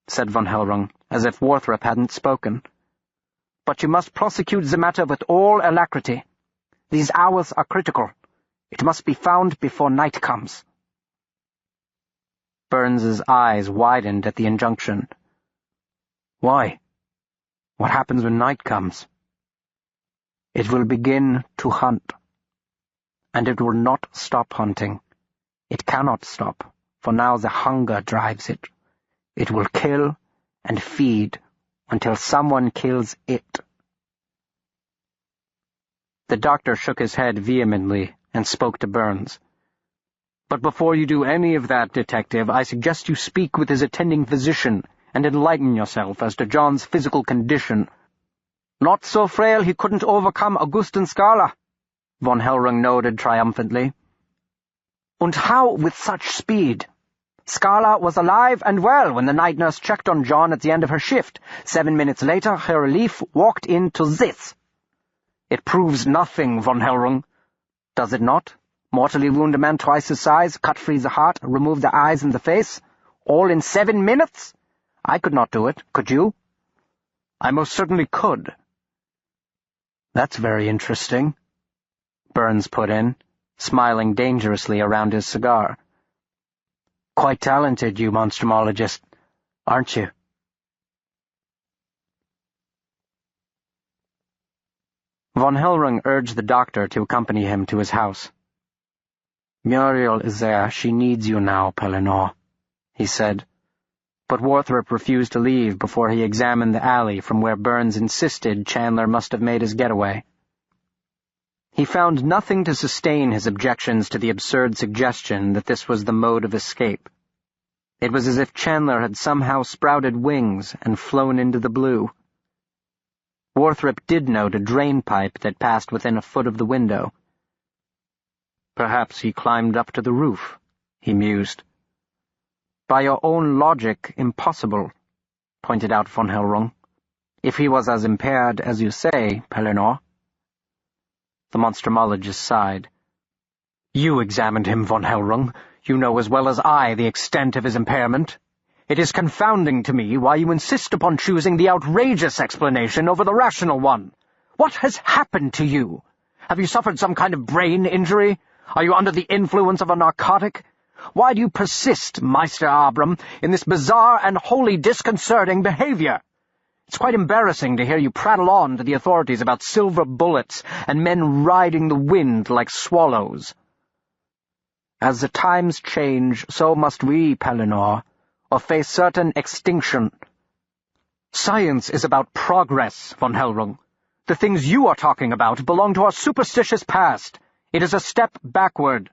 said von Hellrung, as if Warthrop hadn't spoken. But you must prosecute the matter with all alacrity. These hours are critical. It must be found before night comes." Burns's eyes widened at the injunction. "Why? What happens when night comes?" "It will begin to hunt. And it will not stop hunting. It cannot stop, for now the hunger drives it. It will kill and feed until someone kills it." The doctor shook his head vehemently and spoke to Burns. "But before you do any of that, Detective, I suggest you speak with his attending physician and enlighten yourself as to John's physical condition." "Not so frail he couldn't overcome Augustin Scala," von Hellrung noted triumphantly. "And how with such speed? Scala was alive and well when the night nurse checked on John at the end of her shift. 7 minutes later, her relief walked into this." "It proves nothing, von Hellrung." "Does it not? Mortally wound a man twice his size, cut free the heart, remove the eyes and the face? All in 7 minutes? I could not do it. Could you?" "I most certainly could." "That's very interesting," Burns put in, smiling dangerously around his cigar. "Quite talented, you monstrumologist, aren't you?" Von Hellrung urged the doctor to accompany him to his house. "Muriel is there. She needs you now, Pellinore," he said. But Warthrop refused to leave before he examined the alley from where Burns insisted Chandler must have made his getaway. He found nothing to sustain his objections to the absurd suggestion that this was the mode of escape. It was as if Chandler had somehow sprouted wings and flown into the blue. Warthrop did note a drain pipe that passed within a foot of the window. "Perhaps he climbed up to the roof," he mused. "By your own logic, impossible," pointed out von Hellrung. "If he was as impaired as you say, Pellinore." The monstrumologist sighed. "You examined him, von Hellrung. You know as well as I the extent of his impairment. It is confounding to me why you insist upon choosing the outrageous explanation over the rational one. What has happened to you? Have you suffered some kind of brain injury? Are you under the influence of a narcotic? Why do you persist, Meister Abram, in this bizarre and wholly disconcerting behavior? It's quite embarrassing to hear you prattle on to the authorities about silver bullets and men riding the wind like swallows." "As the times change, so must we, Pellinore, or face certain extinction." "Science is about progress, von Hellrung. The things you are talking about belong to our superstitious past. It is a step backward."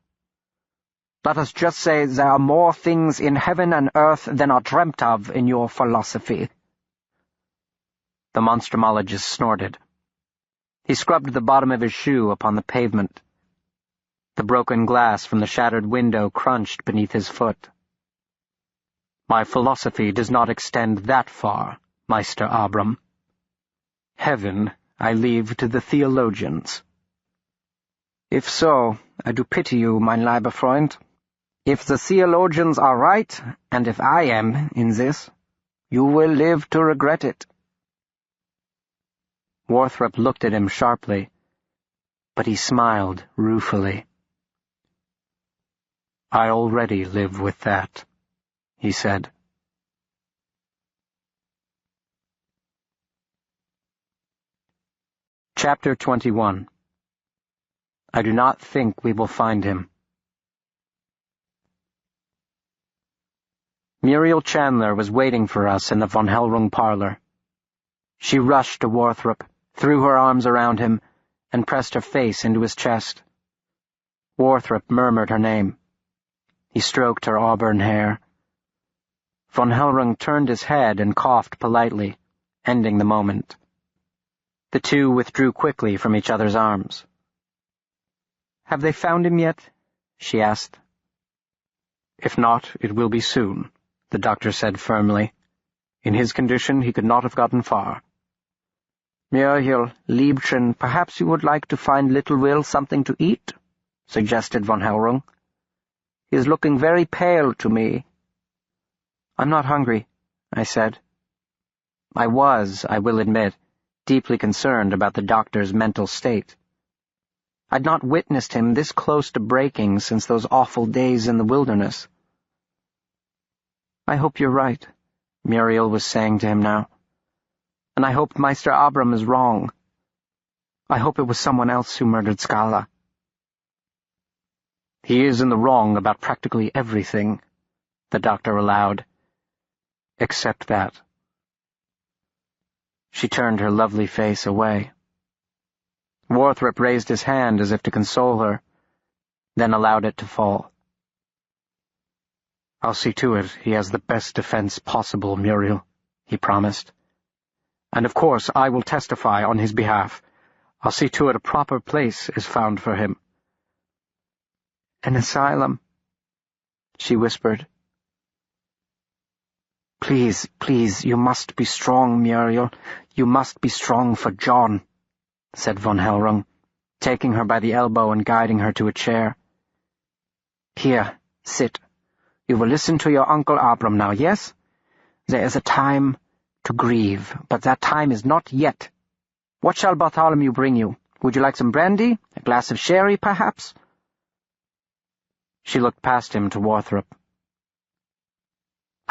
"Let us just say there are more things in heaven and earth than are dreamt of in your philosophy." The monstrumologist snorted. He scrubbed the bottom of his shoe upon the pavement. The broken glass from the shattered window crunched beneath his foot. "My philosophy does not extend that far, Meister Abram. Heaven I leave to the theologians." "If so, I do pity you, mein lieber Freund. If the theologians are right, and if I am in this, you will live to regret it." Warthrop looked at him sharply, but he smiled ruefully. "I already live with that," he said. Chapter 21. I do not think we will find him. Muriel Chandler was waiting for us in the von Hellrung parlor. She rushed to Warthrop, threw her arms around him, and pressed her face into his chest. Warthrop murmured her name. He stroked her auburn hair. Von Hellrung turned his head and coughed politely, ending the moment. The two withdrew quickly from each other's arms. "Have they found him yet?" she asked. "If not, it will be soon," the doctor said firmly. "In his condition, he could not have gotten far." "Muriel, Liebchen, perhaps you would like to find little Will something to eat?" suggested von Hellrung. "He is looking very pale to me." "I'm not hungry," I said. I was, I will admit, deeply concerned about the doctor's mental state. I'd not witnessed him this close to breaking since those awful days in the wilderness. "I hope you're right," Muriel was saying to him now. "And I hope Meister Abram is wrong. I hope it was someone else who murdered Scala." "He is in the wrong about practically everything," the doctor allowed. "Except that." She turned her lovely face away. Warthrop raised his hand as if to console her, then allowed it to fall. "I'll see to it he has the best defense possible, Muriel," he promised. "And of course I will testify on his behalf. I'll see to it a proper place is found for him." "An asylum," she whispered. "Please, please, you must be strong, Muriel. You must be strong for John," said von Hellrung, taking her by the elbow and guiding her to a chair. "Here, sit. You will listen to your Uncle Abram now, yes? There is a time to grieve, but that time is not yet. What shall Bartholomew bring you? Would you like some brandy? A glass of sherry, perhaps?" She looked past him to Warthrop.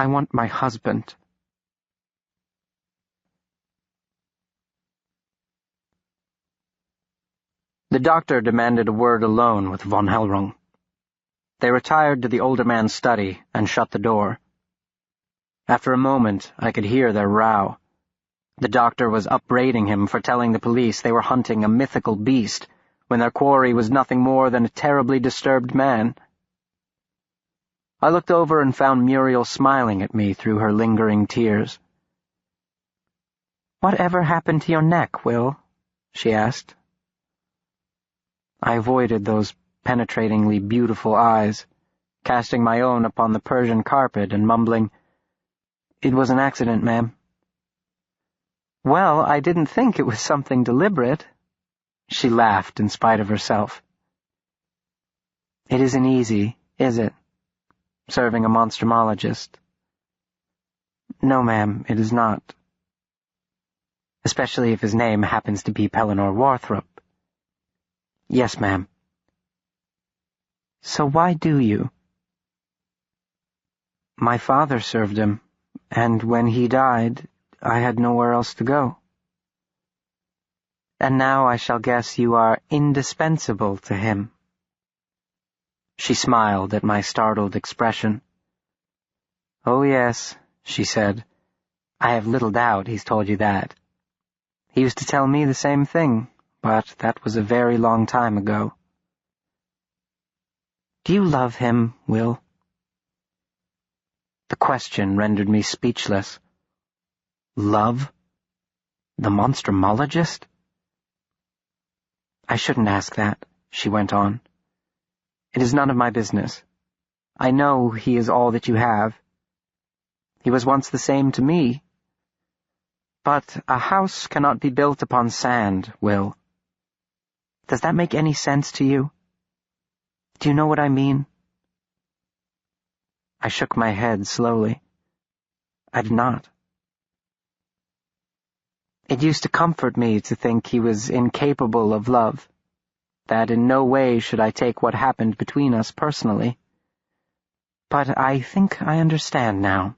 "I want my husband." The doctor demanded a word alone with von Hellrung. They retired to the older man's study and shut the door. After a moment, I could hear their row. The doctor was upbraiding him for telling the police they were hunting a mythical beast when their quarry was nothing more than a terribly disturbed man. I looked over and found Muriel smiling at me through her lingering tears. "Whatever happened to your neck, Will?" she asked. I avoided those penetratingly beautiful eyes, casting my own upon the Persian carpet and mumbling, "It was an accident, ma'am." "Well, I didn't think it was something deliberate." She laughed in spite of herself. "It isn't easy, is it, serving a monstrumologist?" "No, ma'am, it is not. Especially if his name happens to be Pellinor Warthrop." "Yes, ma'am." "So why do you?" "My father served him, and when he died, I had nowhere else to go." "And now I shall guess you are indispensable to him." She smiled at my startled expression. "Oh, yes," she said. "I have little doubt he's told you that. He used to tell me the same thing, but that was a very long time ago." "Do you love him, Will?" The question rendered me speechless. Love? The monstrumologist? "I shouldn't ask that," she went on. "It is none of my business. I know he is all that you have. He was once the same to me. But a house cannot be built upon sand, Will. Does that make any sense to you? Do you know what I mean?" I shook my head slowly. I did not. It used to comfort me to think he was incapable of love, that in no way should I take what happened between us personally. But I think I understand now.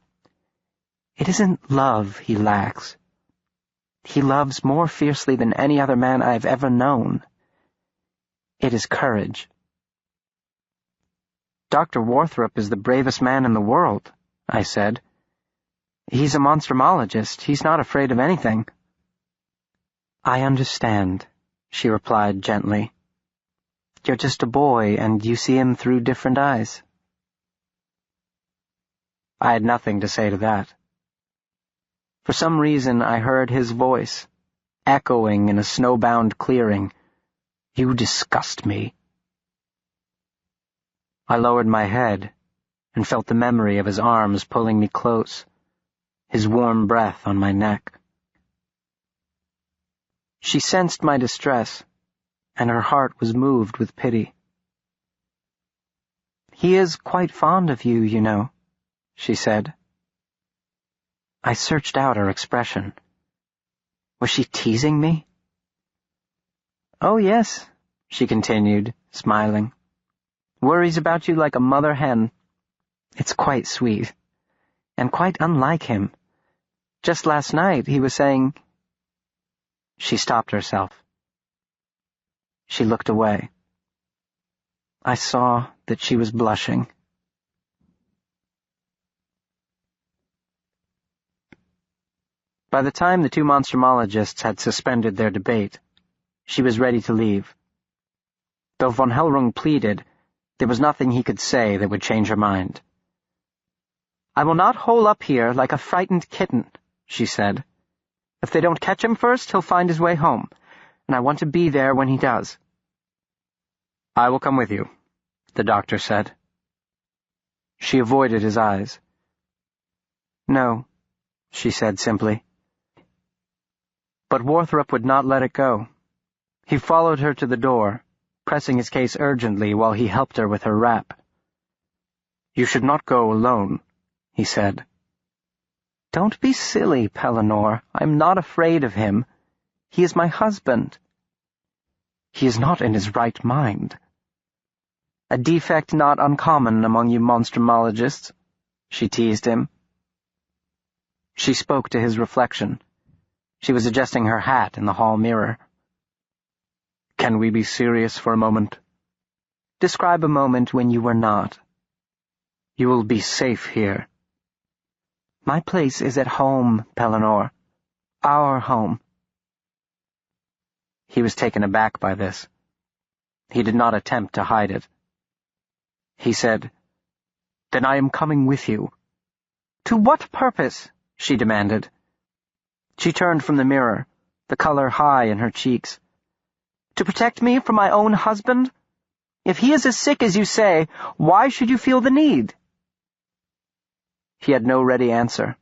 It isn't love he lacks. He loves more fiercely than any other man I've ever known. It is courage. "Dr. Warthrop is the bravest man in the world," I said. "He's a monstrumologist. He's not afraid of anything." "I understand," she replied gently. "You're just a boy, and you see him through different eyes." I had nothing to say to that. For some reason I heard his voice, echoing in a snowbound clearing. "You disgust me." I lowered my head and felt the memory of his arms pulling me close, his warm breath on my neck. She sensed my distress, and her heart was moved with pity. "He is quite fond of you, you know," she said. I searched out her expression. Was she teasing me? Oh, yes, she continued, smiling. Worries about you like a mother hen. It's quite sweet, and quite unlike him. Just last night he was saying... She stopped herself. She looked away. I saw that she was blushing. By the time the two monstrumologists had suspended their debate, she was ready to leave. Though von Hellrung pleaded, there was nothing he could say that would change her mind. I will not hole up here like a frightened kitten, she said. If they don't catch him first, he'll find his way home, and I want to be there when he does. I will come with you, the doctor said. She avoided his eyes. No, she said simply. But Warthrop would not let it go. He followed her to the door, pressing his case urgently while he helped her with her wrap. You should not go alone, he said. Don't be silly, Pellinore. I'm not afraid of him. He is my husband. He is not in his right mind. A defect not uncommon among you monstrumologists, she teased him. She spoke to his reflection. She was adjusting her hat in the hall mirror. Can we be serious for a moment? Describe a moment when you were not. You will be safe here. My place is at home, Pellinore. Our home. He was taken aback by this. He did not attempt to hide it. He said, Then I am coming with you. To what purpose? She demanded. She turned from the mirror, the color high in her cheeks. To protect me from my own husband? If he is as sick as you say, why should you feel the need? He had no ready answer.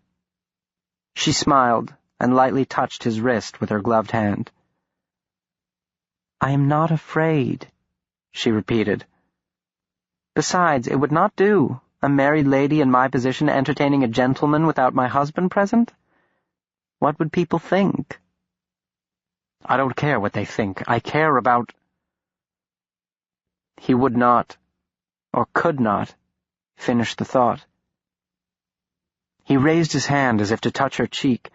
She smiled and lightly touched his wrist with her gloved hand. I am not afraid, she repeated. Besides, it would not do, a married lady in my position entertaining a gentleman without my husband present. What would people think? I don't care what they think. I care about... He would not, or could not, finish the thought. He raised his hand as if to touch her cheek,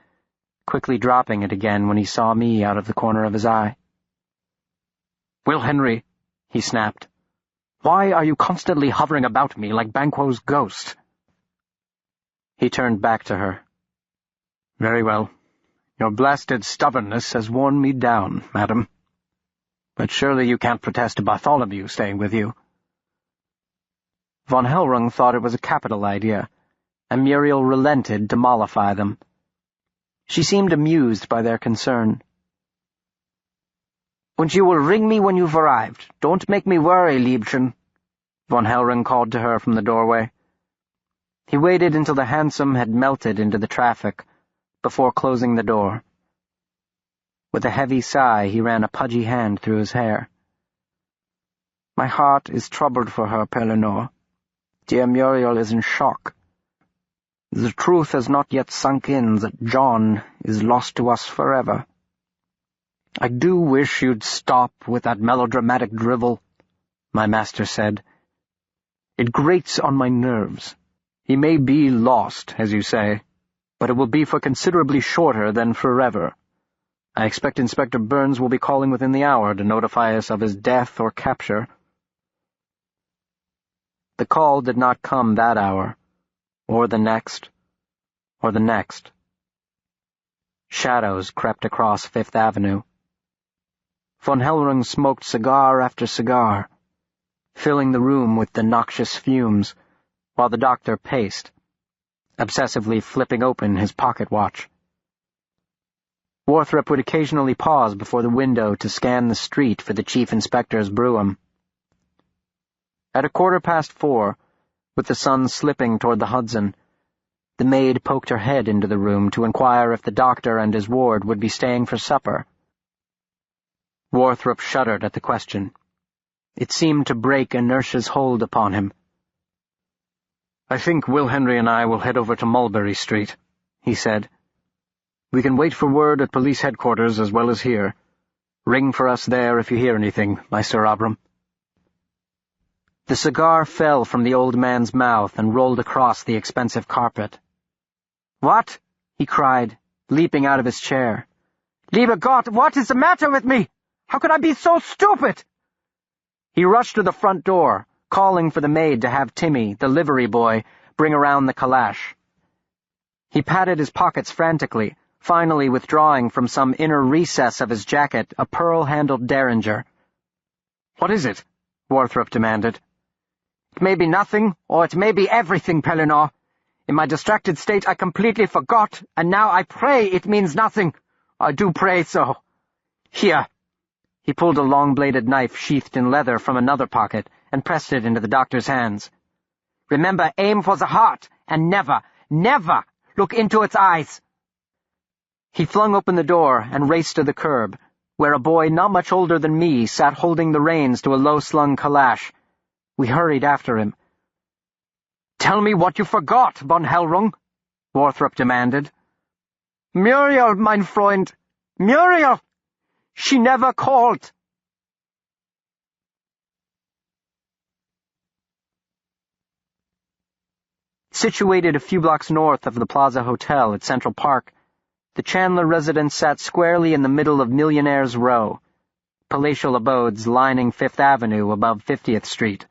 quickly dropping it again when he saw me out of the corner of his eye. Will Henry, he snapped, why are you constantly hovering about me like Banquo's ghost? He turned back to her. Very well. Your blasted stubbornness has worn me down, madam. But surely you can't protest to Bartholomew staying with you. Von Hellrung thought it was a capital idea, and Muriel relented to mollify them. She seemed amused by their concern. And you will ring me when you've arrived. Don't make me worry, Liebchen, Von Hellrung called to her from the doorway. He waited until the hansom had melted into the traffic, before closing the door. With a heavy sigh, he ran a pudgy hand through his hair. My heart is troubled for her, Pellinore. Dear Muriel is in shock. The truth has not yet sunk in that John is lost to us forever. I do wish you'd stop with that melodramatic drivel, my master said. It grates on my nerves. He may be lost, as you say, but it will be for considerably shorter than forever. I expect Inspector Burns will be calling within the hour to notify us of his death or capture. The call did not come that hour, or the next, or the next. Shadows crept across Fifth Avenue. Von Hellrung smoked cigar after cigar, filling the room with the noxious fumes, while the doctor paced, obsessively flipping open his pocket watch. Warthrop would occasionally pause before the window to scan the street for the chief inspector's brougham. At 4:15, with the sun slipping toward the Hudson, the maid poked her head into the room to inquire if the doctor and his ward would be staying for supper. Warthrop shuddered at the question. It seemed to break inertia's hold upon him. I think Will Henry and I will head over to Mulberry Street, he said. We can wait for word at police headquarters as well as here. Ring for us there if you hear anything, my Sir Abram." The cigar fell from the old man's mouth and rolled across the expensive carpet. "What?" he cried, leaping out of his chair. "Lieber Gott, what is the matter with me? How could I be so stupid?" He rushed to the front door, calling for the maid to have Timmy, the livery boy, bring around the calash. He patted his pockets frantically, finally withdrawing from some inner recess of his jacket a pearl-handled derringer. "What is it?" Warthrop demanded. "It may be nothing, or it may be everything, Pellinor. In my distracted state I completely forgot, and now I pray it means nothing. I do pray so. Here." He pulled a long-bladed knife sheathed in leather from another pocket and pressed it into the doctor's hands. "Remember, aim for the heart, and never, never look into its eyes." He flung open the door and raced to the curb, where a boy not much older than me sat holding the reins to a low-slung calash. We hurried after him. "Tell me what you forgot, von Hellrung," Warthrop demanded. "Muriel, mein Freund, Muriel! She never called." Situated a few blocks north of the Plaza Hotel at Central Park, the Chandler residence sat squarely in the middle of Millionaire's Row, palatial abodes lining Fifth Avenue above 50th Street,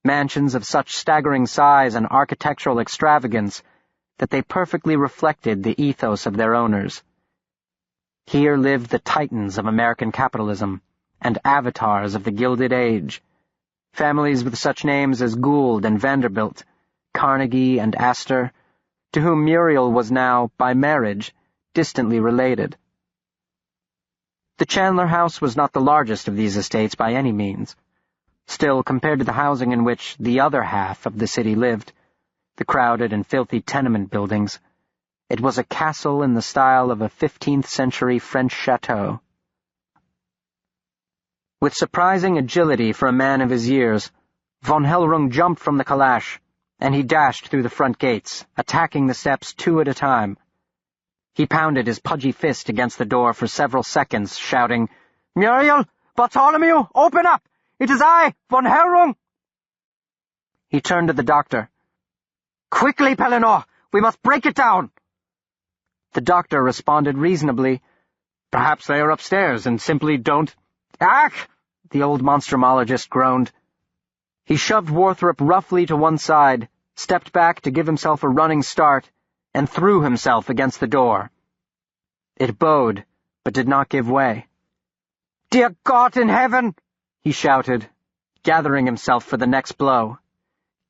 mansions of such staggering size and architectural extravagance that they perfectly reflected the ethos of their owners. Here lived the titans of American capitalism and avatars of the Gilded Age, families with such names as Gould and Vanderbilt, Carnegie and Astor, to whom Muriel was now, by marriage, distantly related. The Chandler house was not the largest of these estates by any means. Still, compared to the housing in which the other half of the city lived, the crowded and filthy tenement buildings, it was a castle in the style of a 15th-century French chateau. With surprising agility for a man of his years, von Hellrung jumped from the calash, and he dashed through the front gates, attacking the steps 2 at a time. He pounded his pudgy fist against the door for several seconds, shouting, "Muriel! Bartholomew! Open up! It is I, von Hellrung!" He turned to the doctor. "Quickly, Pellinor! We must break it down!" The doctor responded reasonably, "Perhaps they are upstairs and simply don't—" "Ach!" the old monstrumologist groaned. He shoved Warthrop roughly to one side, stepped back to give himself a running start, and threw himself against the door. It bowed, but did not give way. "Dear God in heaven!" he shouted, gathering himself for the next blow.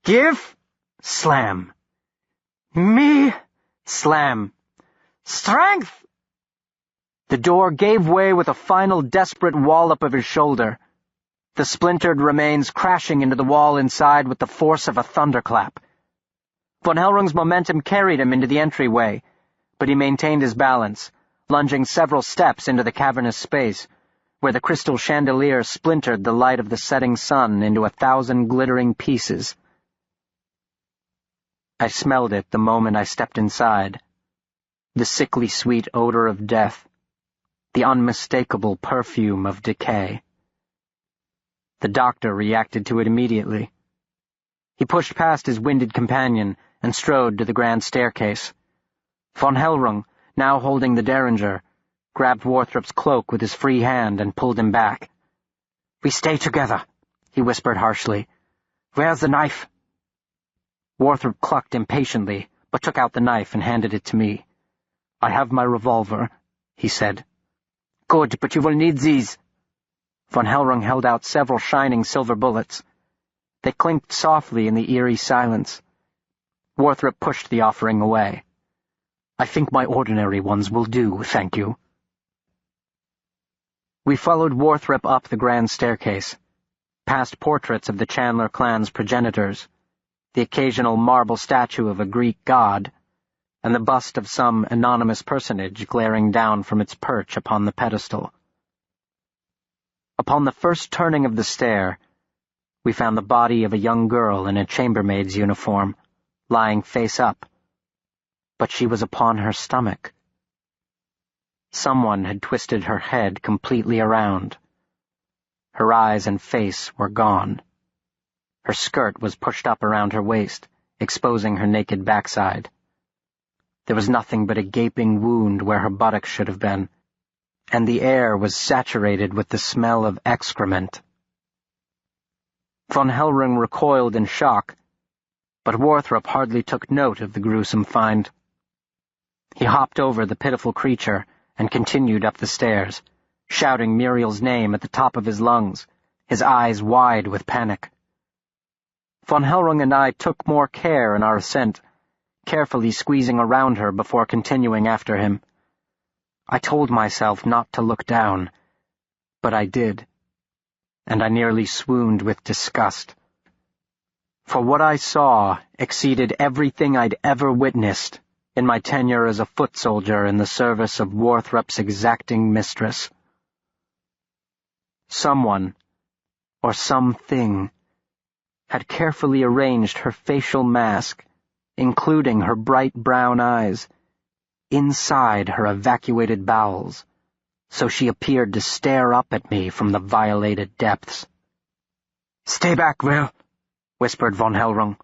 "Give!" Slam. "Me!" Slam. "Strength!" The door gave way with a final desperate wallop of his shoulder, the splintered remains crashing into the wall inside with the force of a thunderclap. Von Hellrung's momentum carried him into the entryway, but he maintained his balance, lunging several steps into the cavernous space, where the crystal chandelier splintered the light of the setting sun into 1,000 glittering pieces. I smelled it the moment I stepped inside. The sickly sweet odor of death, the unmistakable perfume of decay. The doctor reacted to it immediately. He pushed past his winded companion and strode to the grand staircase. Von Hellrung, now holding the derringer, grabbed Warthrop's cloak with his free hand and pulled him back. "We stay together," he whispered harshly. "Where's the knife?" Warthrop clucked impatiently, but took out the knife and handed it to me. "I have my revolver," he said. "Good, but you will need these." Von Hellrung held out several shining silver bullets. They clinked softly in the eerie silence. Warthrop pushed the offering away. "I think my ordinary ones will do, thank you." We followed Warthrop up the grand staircase, past portraits of the Chandler clan's progenitors, the occasional marble statue of a Greek god, and the bust of some anonymous personage glaring down from its perch upon the pedestal. Upon the first turning of the stair, we found the body of a young girl in a chambermaid's uniform, lying face up, but she was upon her stomach. Someone had twisted her head completely around. Her eyes and face were gone. Her skirt was pushed up around her waist, exposing her naked backside. There was nothing but a gaping wound where her buttocks should have been, and the air was saturated with the smell of excrement. Von Hellring recoiled in shock, but Warthrop hardly took note of the gruesome find. He hopped over the pitiful creature and continued up the stairs, shouting Muriel's name at the top of his lungs, his eyes wide with panic. Von Hellring and I took more care in our ascent, carefully squeezing around her before continuing after him. I told myself not to look down, but I did, and I nearly swooned with disgust. For what I saw exceeded everything I'd ever witnessed in my tenure as a foot soldier in the service of Warthrop's exacting mistress. Someone, or something, had carefully arranged her facial mask, including her bright brown eyes, inside her evacuated bowels, so she appeared to stare up at me from the violated depths. "Stay back, Will," whispered Von Hellring.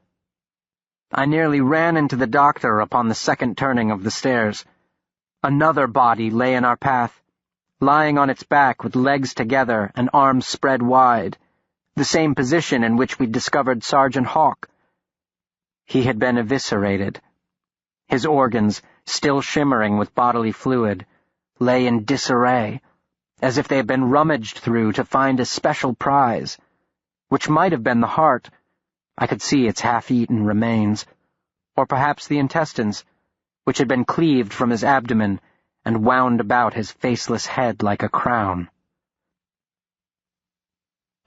I nearly ran into the doctor upon the second turning of the stairs. Another body lay in our path, lying on its back with legs together and arms spread wide, the same position in which we'd discovered Sergeant Hawk. He had been eviscerated. His organs, still shimmering with bodily fluid, lay in disarray, as if they had been rummaged through to find a special prize, which might have been the heart. I could see its half-eaten remains, or perhaps the intestines, which had been cleaved from his abdomen and wound about his faceless head like a crown.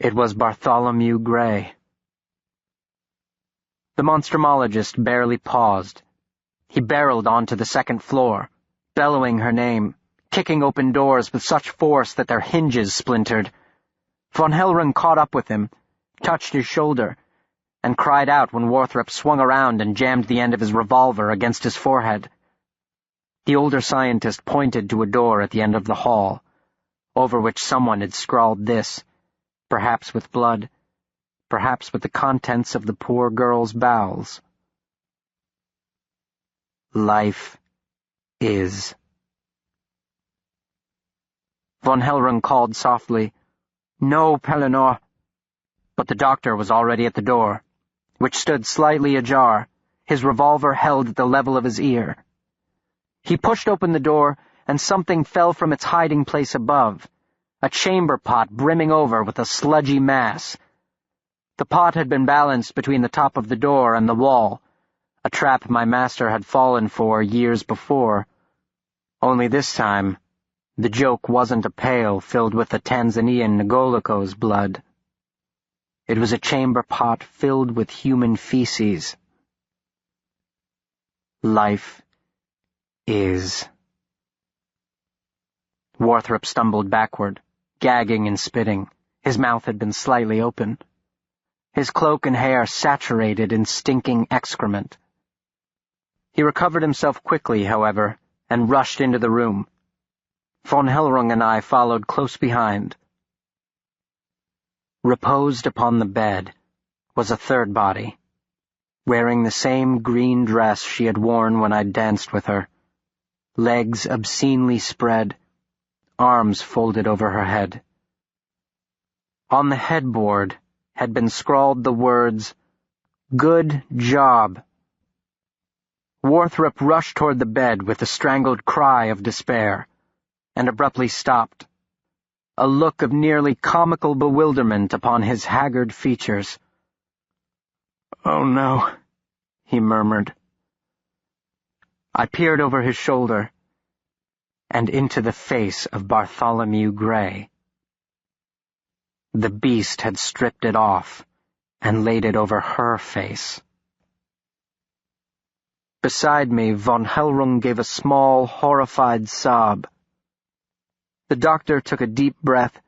It was Bartholomew Gray. The Monstrumologist barely paused. He barreled onto the second floor, bellowing her name, kicking open doors with such force that their hinges splintered. Von Hellring caught up with him, touched his shoulder, and cried out when Warthrop swung around and jammed the end of his revolver against his forehead. The older scientist pointed to a door at the end of the hall, over which someone had scrawled this, perhaps with blood, perhaps with the contents of the poor girl's bowels. Life is. Von Hellring called softly, "No, Pellinor," but the doctor was already at the door, which stood slightly ajar, his revolver held at the level of his ear. He pushed open the door, and something fell from its hiding place above, a chamber pot brimming over with a sludgy mass. The pot had been balanced between the top of the door and the wall, a trap my master had fallen for years before. Only this time, the joke wasn't a pail filled with the Tanzanian Ngoliko's blood. It was a chamber pot filled with human feces. Life is. Warthrop stumbled backward, gagging and spitting. His mouth had been slightly open. His cloak and hair saturated in stinking excrement. He recovered himself quickly, however, and rushed into the room. Von Hellring and I followed close behind. Reposed upon the bed was a third body, wearing the same green dress she had worn when I danced with her, legs obscenely spread, arms folded over her head. On the headboard had been scrawled the words, "Good job." Warthrop rushed toward the bed with a strangled cry of despair, and abruptly stopped, a look of nearly comical bewilderment upon his haggard features. "Oh no," he murmured. I peered over his shoulder, and into the face of Bartholomew Gray. The beast had stripped it off and laid it over her face. Beside me, Von Hellring gave a small, horrified sob. The doctor took a deep breath,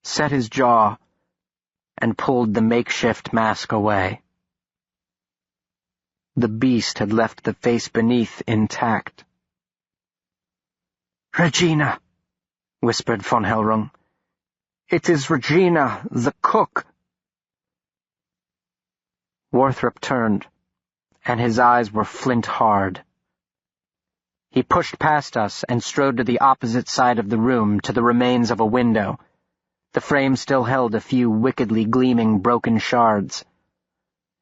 set his jaw, and pulled the makeshift mask away. The beast had left the face beneath intact. "Regina," whispered von Hellrung. "It is Regina, the cook." Warthrop turned, and his eyes were flint-hard. He pushed past us and strode to the opposite side of the room, to the remains of a window. The frame still held a few wickedly gleaming broken shards.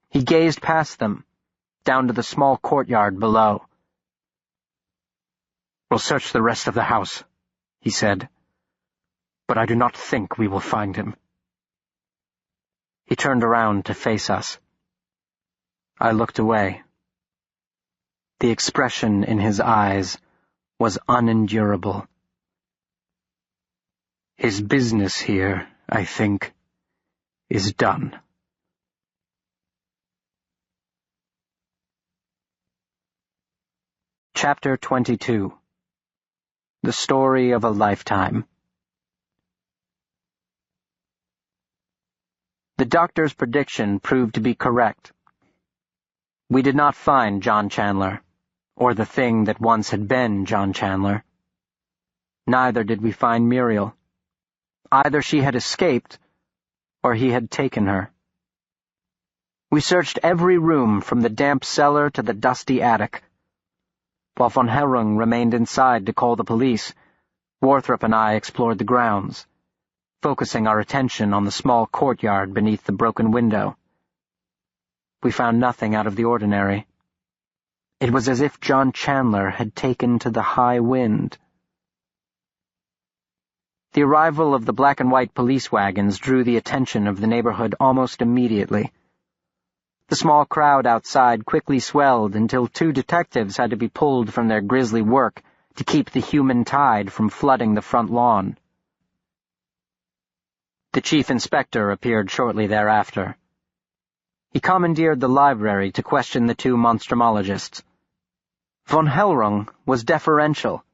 He gazed past them, down to the small courtyard below. "We'll search the rest of the house," he said, "but I do not think we will find him." He turned around to face us. I looked away. The expression in his eyes was unendurable. "His business here, I think, is done." Chapter 22. The Story of a Lifetime. The doctor's prediction proved to be correct. We did not find John Chandler, or the thing that once had been John Chandler. Neither did we find Muriel. Either she had escaped, or he had taken her. We searched every room from the damp cellar to the dusty attic. While von Hellrung remained inside to call the police, Warthrop and I explored the grounds, focusing our attention on the small courtyard beneath the broken window. We found nothing out of the ordinary. It was as if John Chandler had taken to the high wind. The arrival of the black and white police wagons drew the attention of the neighborhood almost immediately. The small crowd outside quickly swelled until 2 detectives had to be pulled from their grisly work to keep the human tide from flooding the front lawn. The chief inspector appeared shortly thereafter. He commandeered the library to question the 2 monstrumologists. Von Hellrung was deferential,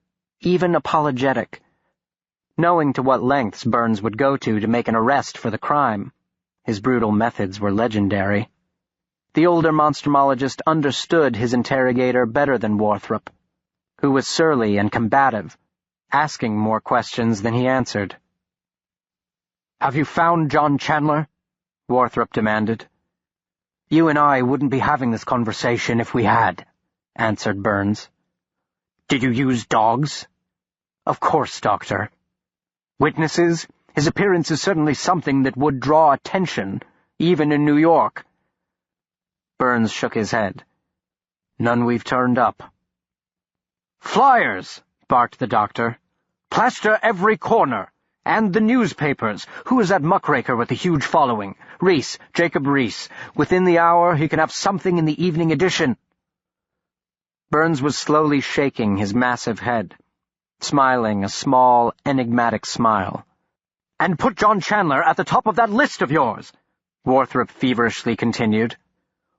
even apologetic, knowing to what lengths Burns would go to make an arrest for the crime. His brutal methods were legendary. The older monstrumologist understood his interrogator better than Warthrop, who was surly and combative, asking more questions than he answered. "Have you found John Chandler?" Warthrop demanded. "You and I wouldn't be having this conversation if we had," answered Burns. "Did you use dogs?" "Of course, Doctor." "Witnesses? His appearance is certainly something that would draw attention, even in New York." Burns shook his head. "None we've turned up." "Flyers!" barked the doctor. "Plaster every corner. And the newspapers. Who is that muckraker with the huge following? Reese, Jacob Reese. Within the hour he can have something in the evening edition." Burns was slowly shaking his massive head, smiling a small, enigmatic smile. "And put John Chandler at the top of that list of yours," Warthrop feverishly continued.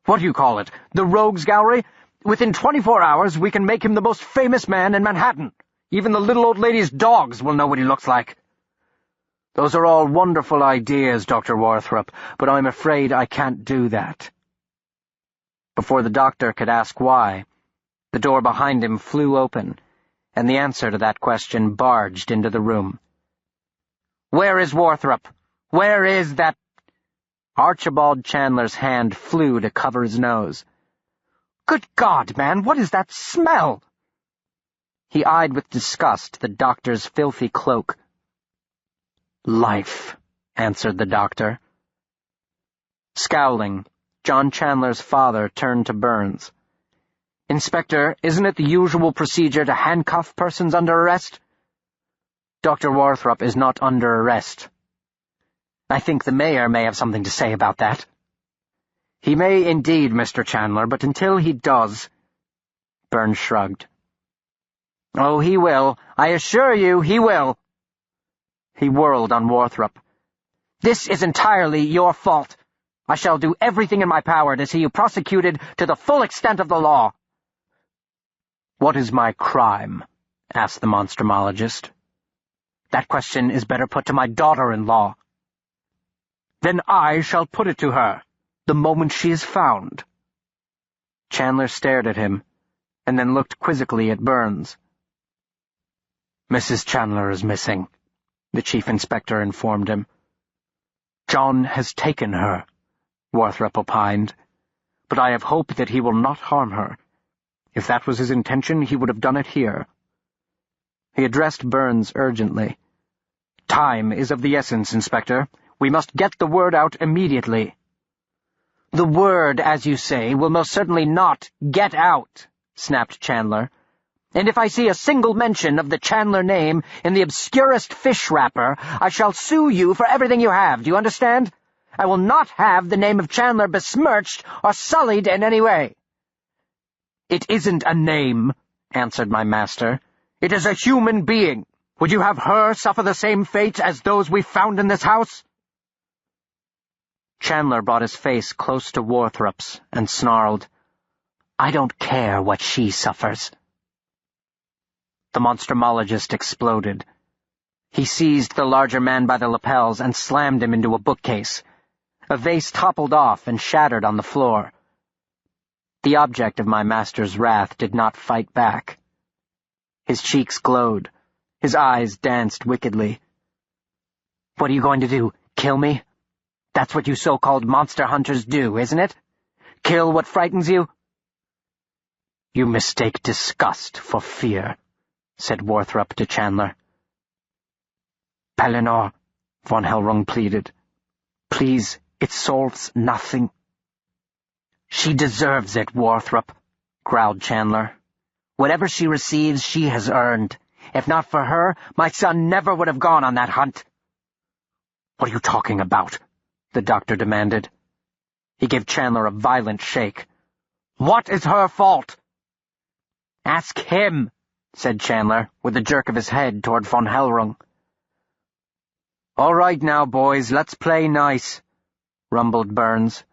"What do you call it? The Rogues Gallery? Within 24 hours we can make him the most famous man in Manhattan. Even the little old lady's dogs will know what he looks like." "Those are all wonderful ideas, Dr. Warthrop, but I'm afraid I can't do that." Before the doctor could ask why, the door behind him flew open, and the answer to that question barged into the room. "Where is Warthrop? Where is that—" Archibald Chandler's hand flew to cover his nose. "Good God, man, what is that smell?" He eyed with disgust the doctor's filthy cloak. "Life," answered the doctor. Scowling, John Chandler's father turned to Burns. "Inspector, isn't it the usual procedure to handcuff persons under arrest?" "Dr. Warthrop is not under arrest." "I think the mayor may have something to say about that." "He may indeed, Mr. Chandler, but until he does—" Burns shrugged. "Oh, he will. I assure you he will." He whirled on Warthrop. "This is entirely your fault. I shall do everything in my power to see you prosecuted to the full extent of the law." "What is my crime?" asked the monstrumologist. "That question is better put to my daughter-in-law." "Then I shall put it to her, the moment she is found." Chandler stared at him, and then looked quizzically at Burns. "Mrs. Chandler is missing," the chief inspector informed him. "John has taken her," Warthrop opined, "but I have hope that he will not harm her. If that was his intention, he would have done it here." He addressed Burns urgently. "Time is of the essence, Inspector. We must get the word out immediately." "The word, as you say, will most certainly not get out," snapped Chandler. "And if I see a single mention of the Chandler name in the obscurest fish wrapper, I shall sue you for everything you have, do you understand? I will not have the name of Chandler besmirched or sullied in any way." "It isn't a name," answered my master. "It is a human being. Would you have her suffer the same fate as those we found in this house?" Chandler brought his face close to Warthrop's and snarled, "I don't care what she suffers." The monstrumologist exploded. He seized the larger man by the lapels and slammed him into a bookcase. A vase toppled off and shattered on the floor. The object of my master's wrath did not fight back. His cheeks glowed. His eyes danced wickedly. "What are you going to do, kill me? That's what you so-called monster hunters do, isn't it? Kill what frightens you?" "You mistake disgust for fear," said Warthrop to Chandler. "Pellinor," von Hellrung pleaded. "Please, it solves nothing." "She deserves it, Warthrop," growled Chandler. "Whatever she receives, she has earned. If not for her, my son never would have gone on that hunt." "What are you talking about?" the doctor demanded. He gave Chandler a violent shake. "What is her fault?" "Ask him," said Chandler, with a jerk of his head toward von Hellrung. "All right now, boys, let's play nice," rumbled Burns.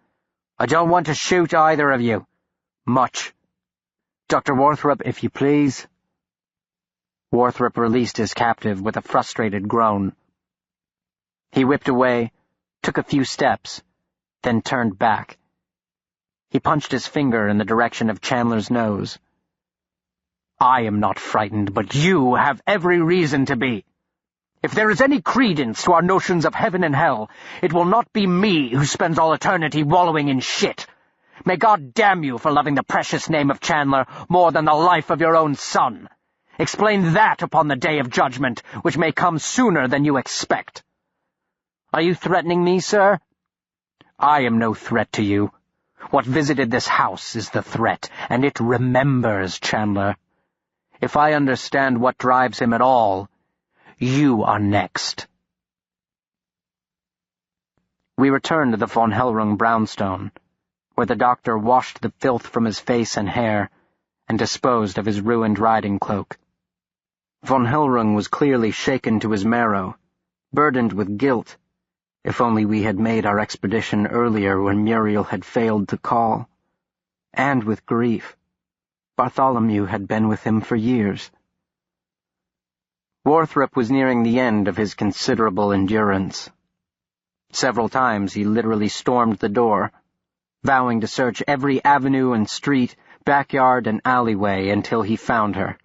"I don't want to shoot either of you. Much. Dr. Warthrop, if you please." Warthrop released his captive with a frustrated groan. He whipped away, took a few steps, then turned back. He punched his finger in the direction of Chandler's nose. "I am not frightened, but you have every reason to be. If there is any credence to our notions of heaven and hell, it will not be me who spends all eternity wallowing in shit. May God damn you for loving the precious name of Chandler more than the life of your own son. Explain that upon the day of judgment, which may come sooner than you expect." "Are you threatening me, sir?" "I am no threat to you. What visited this house is the threat, and it remembers Chandler. If I understand what drives him at all, you are next." We returned to the von Hellrung brownstone, where the doctor washed the filth from his face and hair and disposed of his ruined riding cloak. Von Hellrung was clearly shaken to his marrow, burdened with guilt. If only we had made our expedition earlier when Muriel had failed to call. And with grief. Bartholomew had been with him for years. Warthrop was nearing the end of his considerable endurance. Several times he literally stormed the door, vowing to search every avenue and street, backyard and alleyway until he found her.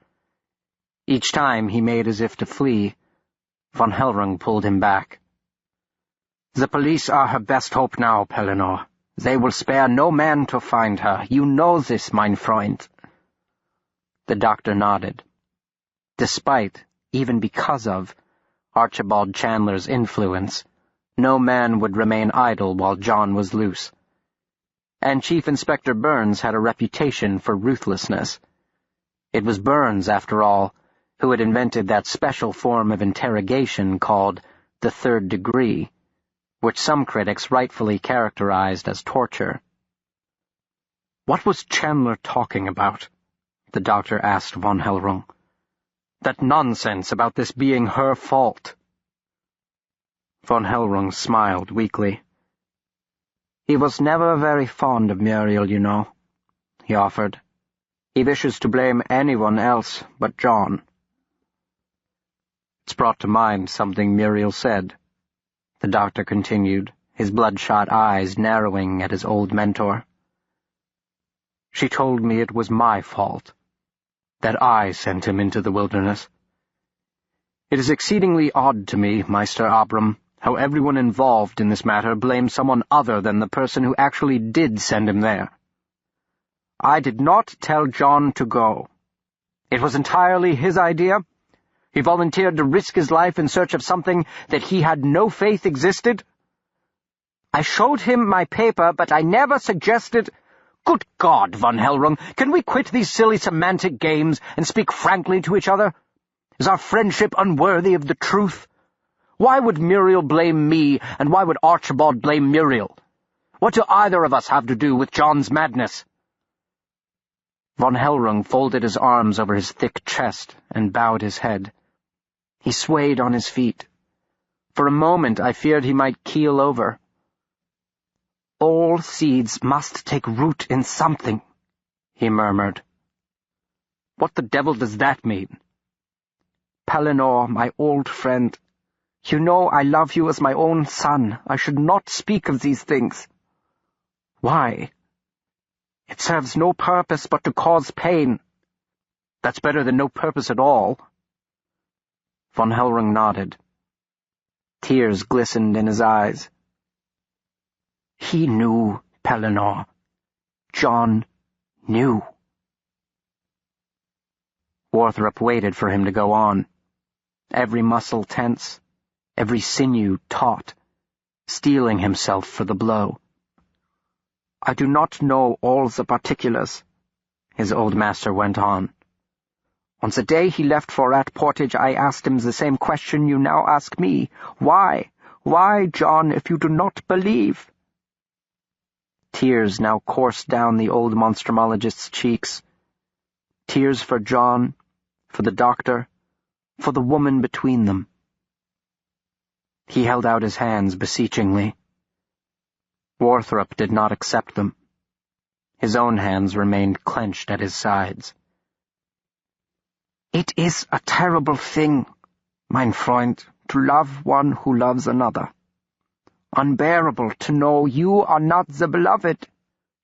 Each time he made as if to flee. Von Hellrung pulled him back. "The police are her best hope now, Pellinor. They will spare no man to find her. You know this, mein Freund." The doctor nodded. Despite, even because of, Archibald Chandler's influence, no man would remain idle while John was loose. And Chief Inspector Burns had a reputation for ruthlessness. It was Burns, after all, who had invented that special form of interrogation called the third degree, which some critics rightfully characterized as torture. "What was Chandler talking about?" the doctor asked von Hellrung. "That nonsense about this being her fault." Von Hellrung smiled weakly. "He was never very fond of Muriel, you know," he offered. "He wishes to blame anyone else but John." "It's brought to mind something Muriel said," the doctor continued, his bloodshot eyes narrowing at his old mentor. "She told me it was my fault, that I sent him into the wilderness. It is exceedingly odd to me, Meister Abram, how everyone involved in this matter blames someone other than the person who actually did send him there. I did not tell John to go. It was entirely his idea. He volunteered to risk his life in search of something that he had no faith existed. I showed him my paper, but I never suggested— Good God, von Hellrung, can we quit these silly semantic games and speak frankly to each other? Is our friendship unworthy of the truth? Why would Muriel blame me, and why would Archibald blame Muriel? What do either of us have to do with John's madness? Von Hellrung folded his arms over his thick chest and bowed his head. He swayed on his feet. For a moment I feared he might keel over. "All seeds must take root in something," he murmured. "What the devil does that mean?" "Pellinore, my old friend, you know I love you as my own son. I should not speak of these things." "Why?" "It serves no purpose but to cause pain." "That's better than no purpose at all." Von Hellrung nodded. Tears glistened in his eyes. "He knew, Pellinore. John knew." Warthrop waited for him to go on, every muscle tense, every sinew taut, steeling himself for the blow. "I do not know all the particulars," his old master went on. "On the day he left for Rat Portage, I asked him the same question you now ask me. Why? Why, John, if you do not believe?" Tears now coursed down the old monstrumologist's cheeks. Tears for John, for the doctor, for the woman between them. He held out his hands beseechingly. Warthrop did not accept them. His own hands remained clenched at his sides. "It is a terrible thing, mein Freund, to love one who loves another. Unbearable to know you are not the beloved,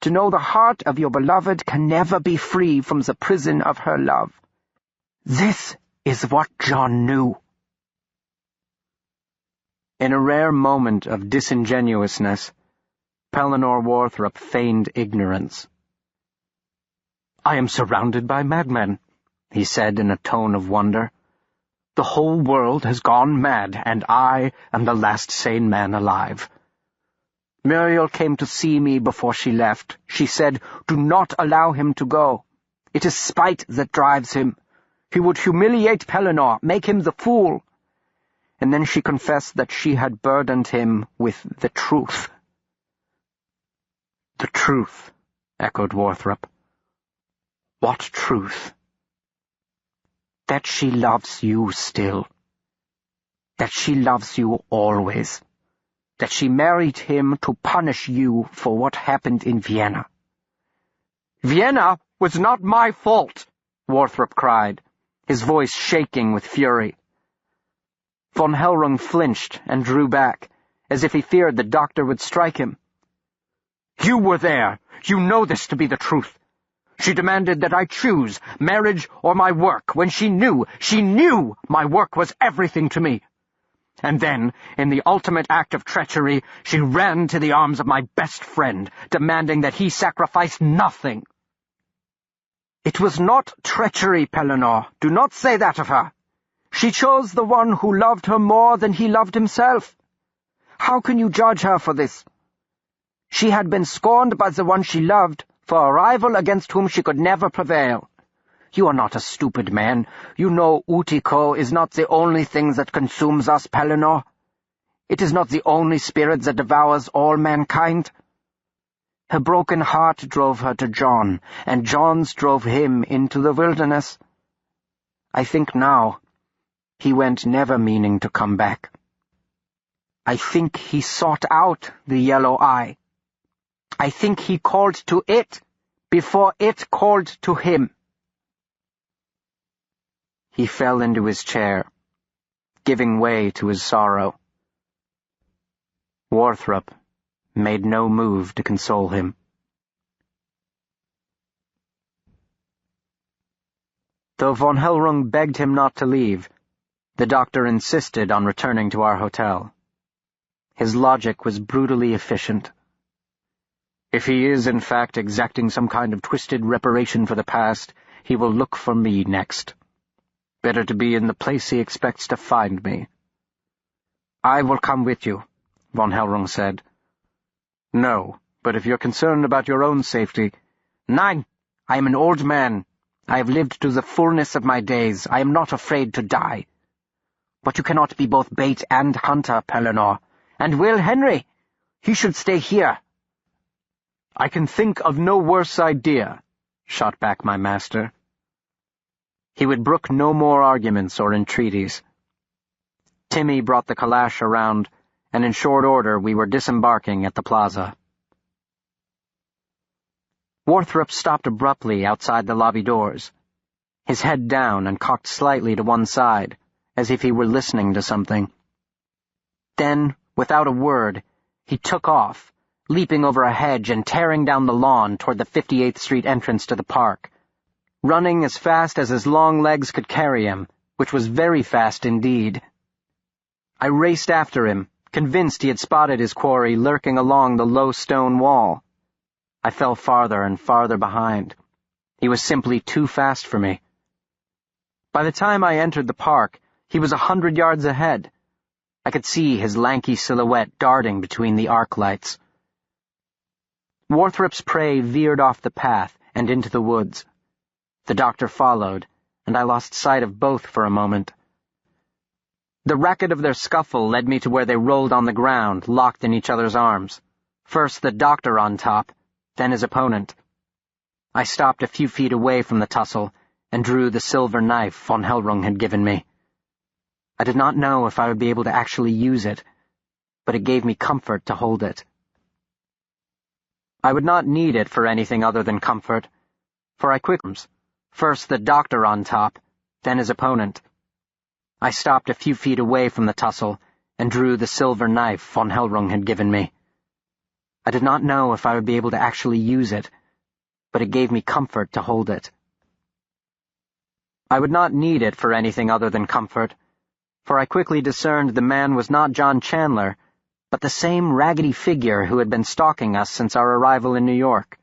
to know the heart of your beloved can never be free from the prison of her love. This is what John knew." In a rare moment of disingenuousness, Pellinore Warthrop feigned ignorance. "I am surrounded by madmen," he said in a tone of wonder. "The whole world has gone mad, and I am the last sane man alive. Muriel came to see me before she left. She said, 'Do not allow him to go. It is spite that drives him. He would humiliate Pellinore, make him the fool.' And then she confessed that she had burdened him with the truth." "The truth," echoed Warthrop. "What truth?" "That she loves you still. That she loves you always. That she married him to punish you for what happened in Vienna." "Vienna was not my fault," Warthrop cried, his voice shaking with fury. Von Hellrung flinched and drew back, as if he feared the doctor would strike him. "You were there. You know this to be the truth. She demanded that I choose marriage or my work, when she knew my work was everything to me. And then, in the ultimate act of treachery, she ran to the arms of my best friend, demanding that he sacrifice nothing." "It was not treachery, Pellinore. Do not say that of her. She chose the one who loved her more than he loved himself. How can you judge her for this? She had been scorned by the one she loved, for a rival against whom she could never prevail. You are not a stupid man. You know Utico is not the only thing that consumes us, Pellinore. It is not the only spirit that devours all mankind. Her broken heart drove her to John, and John's drove him into the wilderness. I think now he went never meaning to come back. I think he sought out the yellow eye. I think he called to it before it called to him." He fell into his chair, giving way to his sorrow. Warthrop made no move to console him. Though von Hellrung begged him not to leave, The doctor insisted on returning to our hotel. His logic was brutally efficient. If he is, in fact, exacting some kind of twisted reparation for the past, he will look for me next. Better to be in the place he expects to find me. I will come with you, von Hellrung said. No, but if you're concerned about your own safety— Nein, I am an old man. I have lived to the fullness of my days. I am not afraid to die. But you cannot be both bait and hunter, Pellinor. And Will Henry? He should stay here. I can think of no worse idea, shot back my master. He would brook no more arguments or entreaties. Timmy brought the calash around, and in short order we were disembarking at the plaza. Warthrop stopped abruptly outside the lobby doors, his head down and cocked slightly to one side, as if he were listening to something. Then, without a word, he took off, leaping over a hedge and tearing down the lawn toward the 58th Street entrance to the park, running as fast as his long legs could carry him, which was very fast indeed. I raced after him, convinced he had spotted his quarry lurking along the low stone wall. I fell farther and farther behind. He was simply too fast for me. By the time I entered the park, he was 100 yards ahead. I could see his lanky silhouette darting between the arc lights. Warthrop's prey veered off the path and into the woods. The doctor followed, and I lost sight of both for a moment. The racket of their scuffle led me to where they rolled on the ground, locked in each other's arms. First the doctor on top, then his opponent. I stopped a few feet away from the tussle and drew the silver knife von Hellrung had given me. I did not know if I would be able to actually use it, but it gave me comfort to hold it. I would not need it for anything other than comfort, for I quickly— First the doctor on top, then his opponent. I stopped a few feet away from the tussle and drew the silver knife von Hellrung had given me. I did not know if I would be able to actually use it, but it gave me comfort to hold it. I would not need it for anything other than comfort, for I quickly discerned the man was not John Chandler, but the same raggedy figure who had been stalking us since our arrival in New York.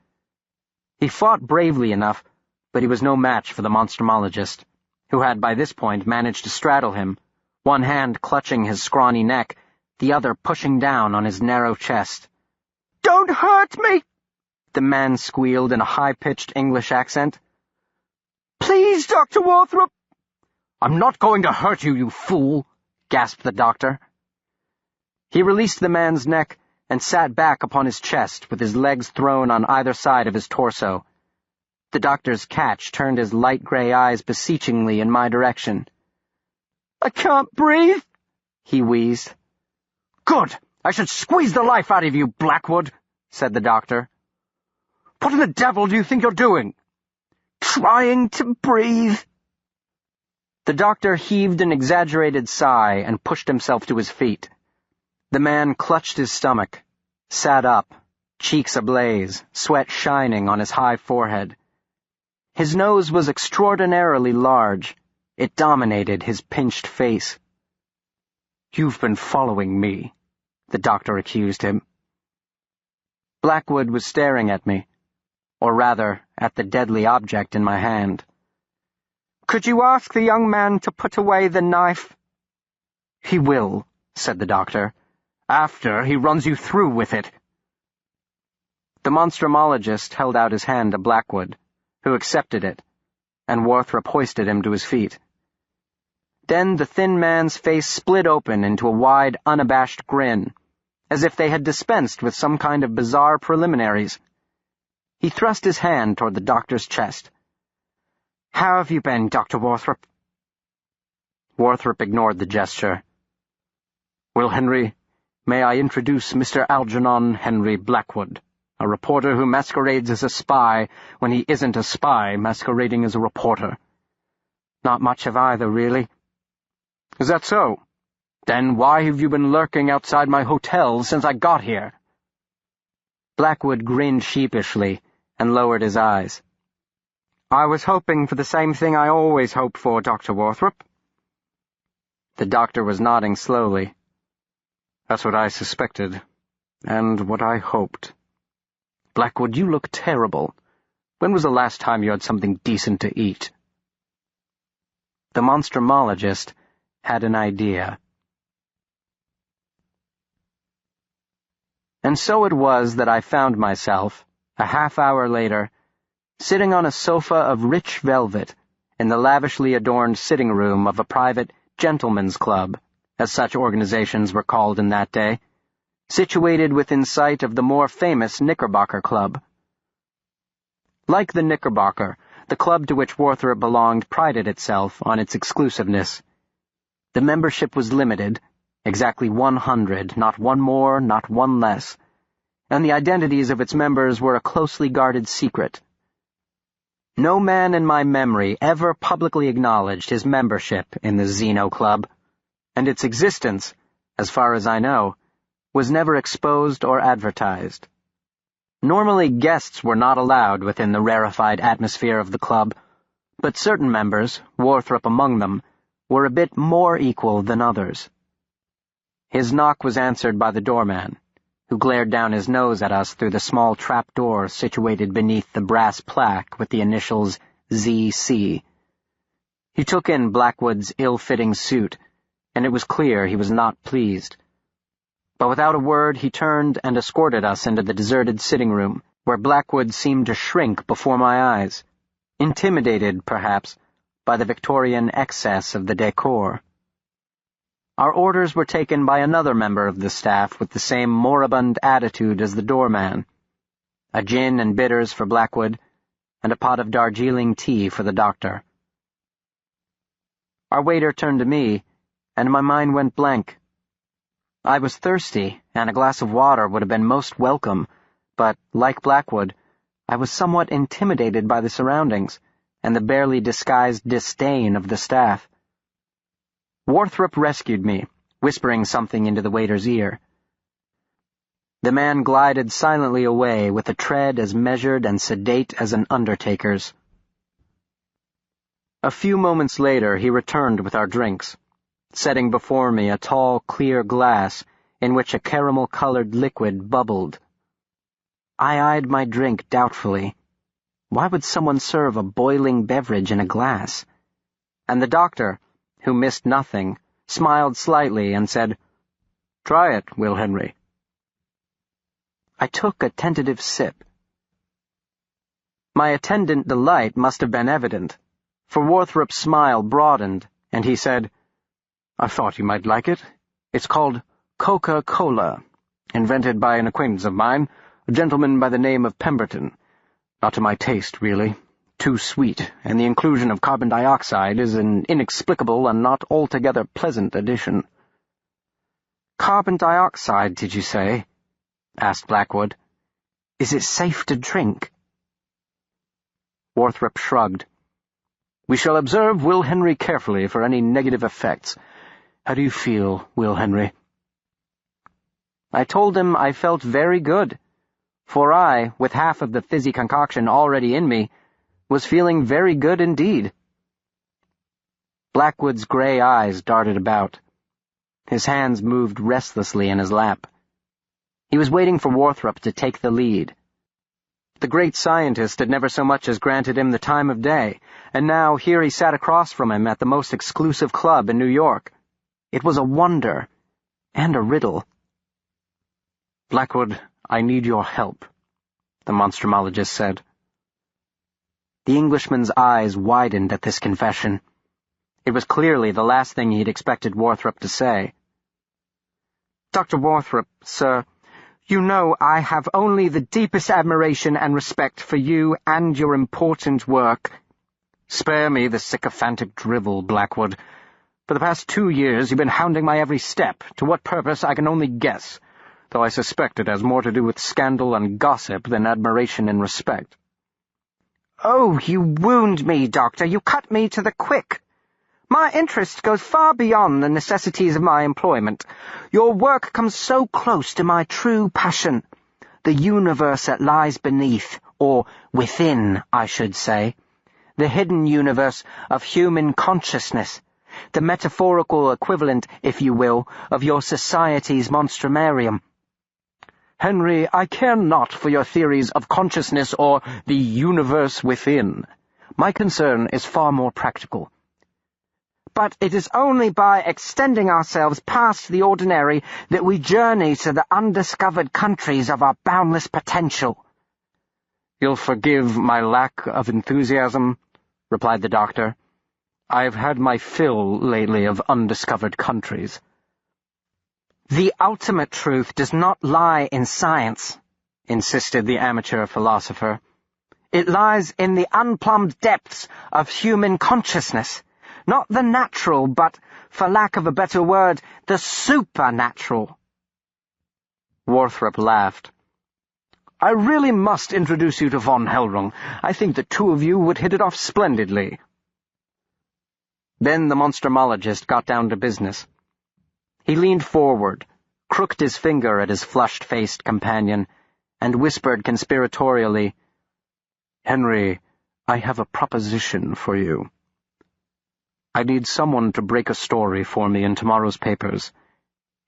He fought bravely enough, but he was no match for the Monstrumologist, who had by this point managed to straddle him, one hand clutching his scrawny neck, the other pushing down on his narrow chest. "Don't hurt me!" the man squealed in a high-pitched English accent. "Please, Dr. Warthrop!" "I'm not going to hurt you, you fool!" gasped the doctor. He released the man's neck and sat back upon his chest with his legs thrown on either side of his torso. The doctor's catch turned his light gray eyes beseechingly in my direction. "I can't breathe," he wheezed. "Good! I should squeeze the life out of you, Blackwood," said the doctor. "What in the devil do you think you're doing?" "Trying to breathe." The doctor heaved an exaggerated sigh and pushed himself to his feet. The man clutched his stomach, sat up, cheeks ablaze, sweat shining on his high forehead. His nose was extraordinarily large. It dominated his pinched face. "You've been following me," the doctor accused him. Blackwood was staring at me, or rather, at the deadly object in my hand. "Could you ask the young man to put away the knife?" "He will," said the doctor, "after he runs you through with it." The Monstrumologist held out his hand to Blackwood, who accepted it, and Warthrop hoisted him to his feet. Then the thin man's face split open into a wide, unabashed grin, as if they had dispensed with some kind of bizarre preliminaries. He thrust his hand toward the doctor's chest. "How have you been, Dr. Warthrop?" Warthrop ignored the gesture. "Well, Henry, may I introduce Mr. Algernon Henry Blackwood, a reporter who masquerades as a spy when he isn't a spy masquerading as a reporter." "Not much of either, really." "Is that so? Then why have you been lurking outside my hotel since I got here?" Blackwood grinned sheepishly and lowered his eyes. "I was hoping for the same thing I always hope for, Dr. Warthrop." The doctor was nodding slowly. "That's what I suspected, and what I hoped. Blackwood, you look terrible. When was the last time you had something decent to eat?" The monstrumologist had an idea. And so it was that I found myself, a half-hour later, sitting on a sofa of rich velvet in the lavishly adorned sitting room of a private gentlemen's club, as such organizations were called in that day, situated within sight of the more famous Knickerbocker Club. Like the Knickerbocker, the club to which Warthrop belonged prided itself on its exclusiveness. The membership was limited, exactly 100, not one more, not one less, and the identities of its members were a closely guarded secret. No man in my memory ever publicly acknowledged his membership in the Xeno Club, and its existence, as far as I know, was never exposed or advertised. Normally, guests were not allowed within the rarefied atmosphere of the club, but certain members, Warthrop among them, were a bit more equal than others. His knock was answered by the doorman, who glared down his nose at us through the small trap-door situated beneath the brass plaque with the initials Z.C. He took in Blackwood's ill-fitting suit, and it was clear he was not pleased. But without a word he turned and escorted us into the deserted sitting room, where Blackwood seemed to shrink before my eyes, intimidated, perhaps, by the Victorian excess of the decor. Our orders were taken by another member of the staff with the same moribund attitude as the doorman: a gin and bitters for Blackwood, and a pot of Darjeeling tea for the doctor. Our waiter turned to me, and my mind went blank. I was thirsty, and a glass of water would have been most welcome, but, like Blackwood, I was somewhat intimidated by the surroundings, and the barely disguised disdain of the staff. Warthrop rescued me, whispering something into the waiter's ear. The man glided silently away with a tread as measured and sedate as an undertaker's. A few moments later he returned with our drinks, setting before me a tall, clear glass in which a caramel-colored liquid bubbled. I eyed my drink doubtfully. Why would someone serve a boiling beverage in a glass? And the doctor, who missed nothing, smiled slightly and said, "Try it, Will Henry." I took a tentative sip. My attendant delight must have been evident, for Warthrop's smile broadened, and he said, "I thought you might like it. It's called Coca-Cola, invented by an acquaintance of mine, a gentleman by the name of Pemberton. Not to my taste, really. Too sweet, and the inclusion of carbon dioxide is an inexplicable and not altogether pleasant addition." "Carbon dioxide, did you say?" asked Blackwood. "Is it safe to drink?" Warthrop shrugged. "We shall observe Will Henry carefully for any negative effects. How do you feel, Will Henry?" I told him I felt very good, for I, with half of the fizzy concoction already in me, was feeling very good indeed. Blackwood's gray eyes darted about. His hands moved restlessly in his lap. He was waiting for Warthrop to take the lead. The great scientist had never so much as granted him the time of day, and now here he sat across from him at the most exclusive club in New York. It was a wonder, and a riddle. "Blackwood, I need your help," the monstrumologist said. The Englishman's eyes widened at this confession. It was clearly the last thing he'd expected Warthrop to say. "Dr. Warthrop, sir, you know I have only the deepest admiration and respect for you and your important work." "Spare me the sycophantic drivel, Blackwood. For the past 2 years you've been hounding my every step, to what purpose I can only guess, though I suspect it has more to do with scandal and gossip than admiration and respect." "Oh, you wound me, Doctor. You cut me to the quick. My interest goes far beyond the necessities of my employment. Your work comes so close to my true passion, the universe that lies beneath, or within, I should say, the hidden universe of human consciousness. the metaphorical equivalent, if you will, of your society's monstrumarium. Henry, I care not for your theories of consciousness or the universe within. My concern is far more practical. But it is only by extending ourselves past the ordinary that we journey to the undiscovered countries of our boundless potential. You'll forgive my lack of enthusiasm, replied the doctor. I've had my fill lately of undiscovered countries. The ultimate truth does not lie in science, insisted the amateur philosopher. It lies in the unplumbed depths of human consciousness, not the natural, but, for lack of a better word, the supernatural. Warthrop laughed. I really must introduce you to von Hellrung. I think the two of you would hit it off splendidly. Then the monstrumologist got down to business. He leaned forward, crooked his finger at his flushed-faced companion, and whispered conspiratorially, Henry, I have a proposition for you. I need someone to break a story for me in tomorrow's papers.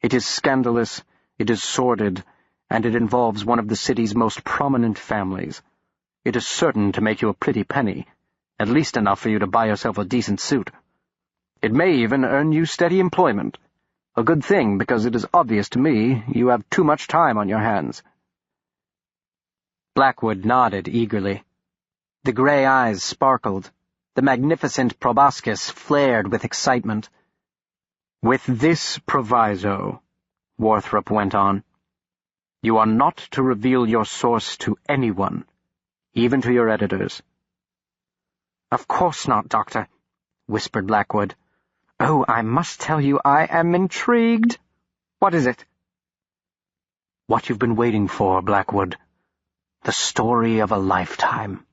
It is scandalous, it is sordid, and it involves one of the city's most prominent families. It is certain to make you a pretty penny, at least enough for you to buy yourself a decent suit. It may even earn you steady employment. A good thing, because it is obvious to me you have too much time on your hands. Blackwood nodded eagerly. The gray eyes sparkled. The magnificent proboscis flared with excitement. With this proviso, Warthrop went on, you are not to reveal your source to anyone, even to your editors. Of course not, Doctor, whispered Blackwood. Oh, I must tell you, I am intrigued. What is it? What you've been waiting for, Blackwood. The story of a lifetime.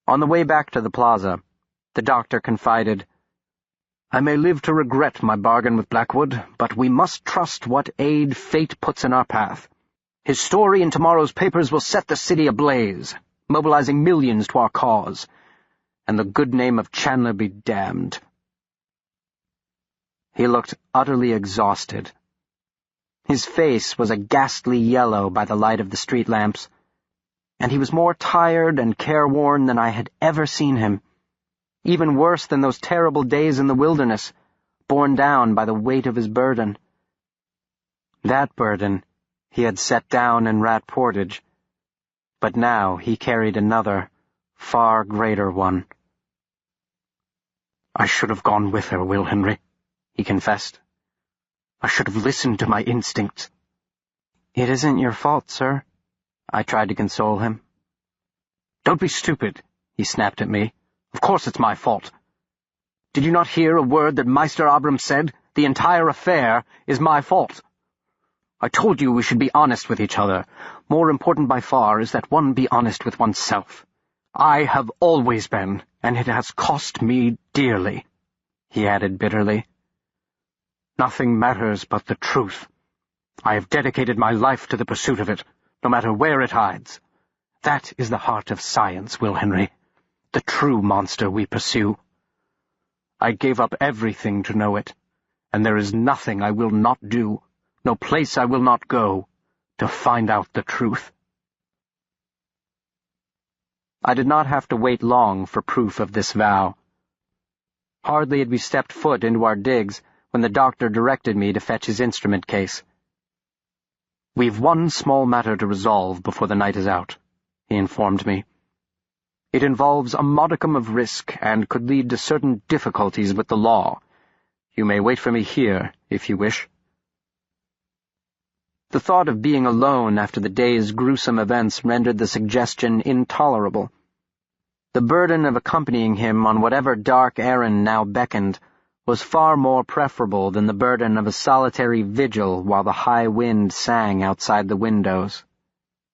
On the way back to the plaza, the doctor confided, I may live to regret my bargain with Blackwood, but we must trust what aid fate puts in our path. His story in tomorrow's papers will set the city ablaze, mobilizing millions to our cause, and the good name of Chandler be damned. He looked utterly exhausted. His face was a ghastly yellow by the light of the street lamps, and he was more tired and careworn than I had ever seen him, even worse than those terrible days in the wilderness, borne down by the weight of his burden. That burden he had set down in Rat Portage, but now he carried another, far greater one. I should have gone with her, Will Henry, he confessed. I should have listened to my instincts. It isn't your fault, sir, I tried to console him. Don't be stupid, he snapped at me. Of course it's my fault. Did you not hear a word that Meister Abram said? The entire affair is my fault. I told you we should be honest with each other. More important by far is that one be honest with oneself. I have always been, and it has cost me dearly, he added bitterly. Nothing matters but the truth. I have dedicated my life to the pursuit of it, no matter where it hides. That is the heart of science, Will Henry, the true monster we pursue. I gave up everything to know it, and there is nothing I will not do, no place I will not go, to find out the truth. I did not have to wait long for proof of this vow. Hardly had we stepped foot into our digs when the doctor directed me to fetch his instrument case. We've one small matter to resolve before the night is out, he informed me. It involves a modicum of risk and could lead to certain difficulties with the law. You may wait for me here, if you wish. The thought of being alone after the day's gruesome events rendered the suggestion intolerable. The burden of accompanying him on whatever dark errand now beckoned was far more preferable than the burden of a solitary vigil while the high wind sang outside the windows.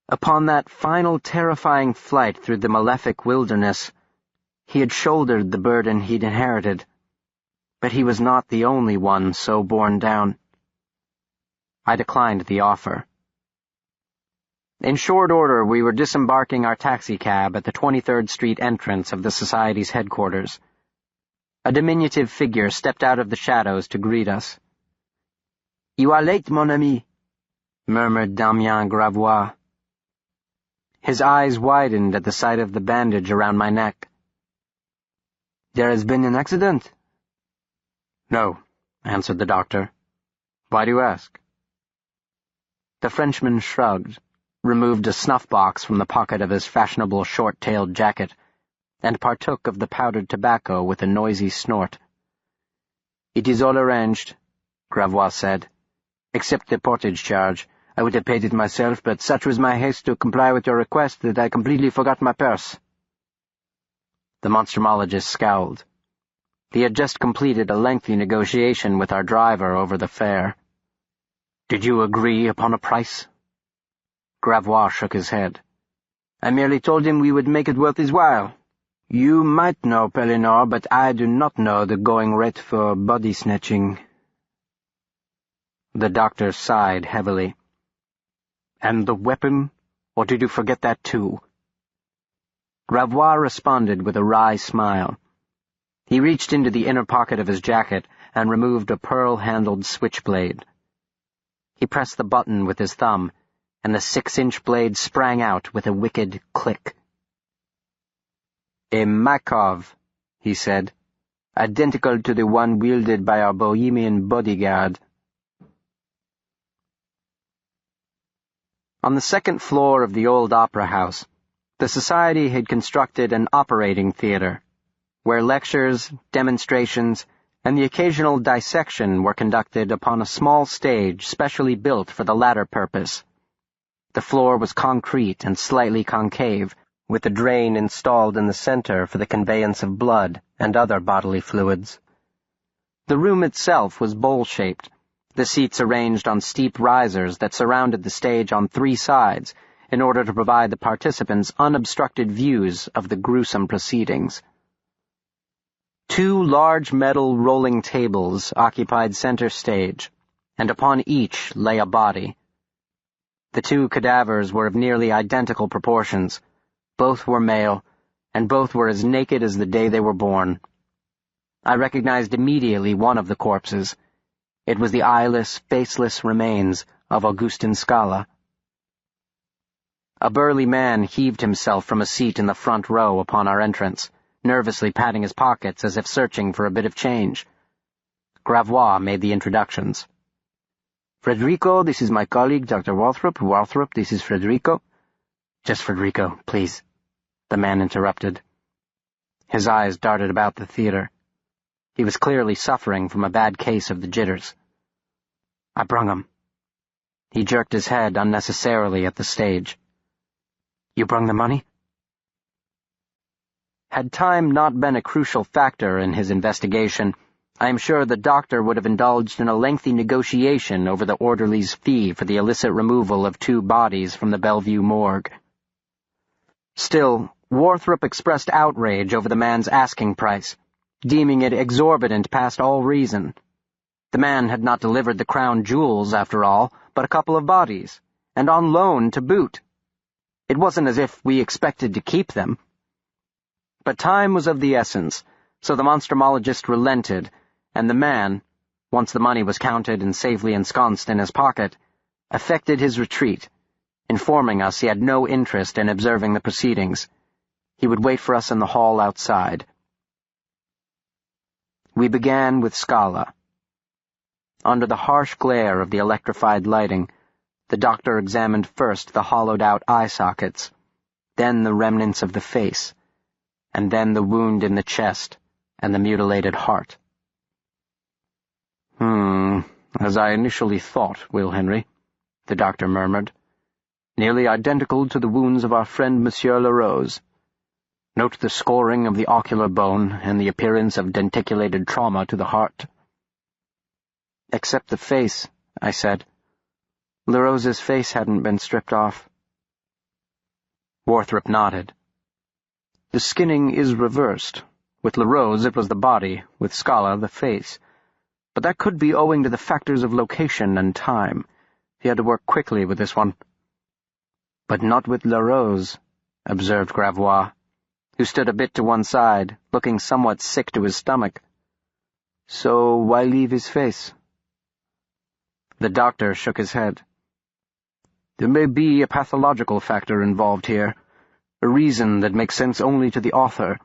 Upon that final terrifying flight through the malefic wilderness, he had shouldered the burden he'd inherited, but he was not the only one so borne down. I declined the offer. In short order, we were disembarking our taxicab at the 23rd Street entrance of the Society's headquarters. A diminutive figure stepped out of the shadows to greet us. "You are late, mon ami," murmured Damien Gravois. His eyes widened at the sight of the bandage around my neck. "There has been an accident?" "No," answered the doctor. "Why do you ask?" The Frenchman shrugged, removed a snuff-box from the pocket of his fashionable short-tailed jacket, and partook of the powdered tobacco with a noisy snort. "It is all arranged," Gravois said. "Except the portage charge. I would have paid it myself, but such was my haste to comply with your request that I completely forgot my purse." The monstrumologist scowled. He had just completed a lengthy negotiation with our driver over the fare. "Did you agree upon a price?" Gravois shook his head. "I merely told him we would make it worth his while. You might know, Pellinor, but I do not know the going rate for body snatching." The doctor sighed heavily. "And the weapon? Or did you forget that too?" Gravois responded with a wry smile. He reached into the inner pocket of his jacket and removed a pearl-handled switchblade. He pressed the button with his thumb, and the 6-inch blade sprang out with a wicked click. "A Makov," he said, "identical to the one wielded by our Bohemian bodyguard." On the second floor of the old opera house, the Society had constructed an operating theater, where lectures, demonstrations, and the occasional dissection were conducted upon a small stage specially built for the latter purpose. The floor was concrete and slightly concave, with a drain installed in the center for the conveyance of blood and other bodily fluids. The room itself was bowl-shaped, the seats arranged on steep risers that surrounded the stage on 3 sides in order to provide the participants unobstructed views of the gruesome proceedings. 2 large metal rolling tables occupied center stage, and upon each lay a body. The 2 cadavers were of nearly identical proportions. Both were male, and both were as naked as the day they were born. I recognized immediately one of the corpses. It was the eyeless, faceless remains of Augustin Scala. A burly man heaved himself from a seat in the front row upon our entrance, nervously patting his pockets as if searching for a bit of change. Gravois made the introductions. "Frederico, this is my colleague, Dr. Warthrop. Warthrop, this is Frederico." "Just Frederico, please," the man interrupted. His eyes darted about the theater. He was clearly suffering from a bad case of the jitters. "I brung him." He jerked his head unnecessarily at the stage. "You brung the money?" Had time not been a crucial factor in his investigation, I am sure the doctor would have indulged in a lengthy negotiation over the orderly's fee for the illicit removal of 2 bodies from the Bellevue morgue. Still, Warthrop expressed outrage over the man's asking price, deeming it exorbitant past all reason. The man had not delivered the crown jewels, after all, but a couple of bodies, and on loan to boot. It wasn't as if we expected to keep them. But time was of the essence, so the monstrumologist relented, and the man, once the money was counted and safely ensconced in his pocket, effected his retreat, informing us he had no interest in observing the proceedings. He would wait for us in the hall outside. We began with Scala. Under the harsh glare of the electrified lighting, the doctor examined first the hollowed-out eye sockets, then the remnants of the face, and then the wound in the chest and the mutilated heart. As I initially thought, Will Henry," the doctor murmured. "Nearly identical to the wounds of our friend Monsieur Larose. Note the scoring of the ocular bone and the appearance of denticulated trauma to the heart." "Except the face," I said. "Larose's face hadn't been stripped off." Warthrop nodded. "The skinning is reversed. With Larose it was the body, with Scala the face. But that could be owing to the factors of location and time. He had to work quickly with this one." "But not with Larose," observed Gravois, who stood a bit to one side, looking somewhat sick to his stomach. So why leave his face? The doctor shook his head. There may be a pathological factor involved here, a reason that makes sense only to the author.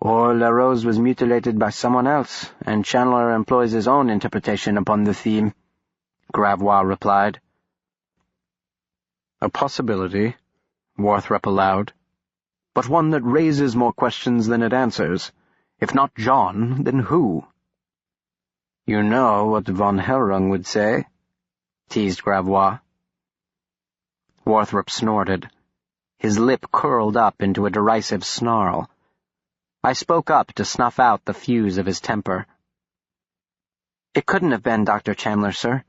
Or La Rose was mutilated by someone else, and Chandler employs his own interpretation upon the theme, Gravois replied. A possibility, Warthrop allowed, but one that raises more questions than it answers. If not John, then who? You know what von Hellrung would say, teased Gravois. Warthrop snorted. His lip curled up into a derisive snarl. I spoke up to snuff out the fuse of his temper. It couldn't have been Dr. Chandler, sir.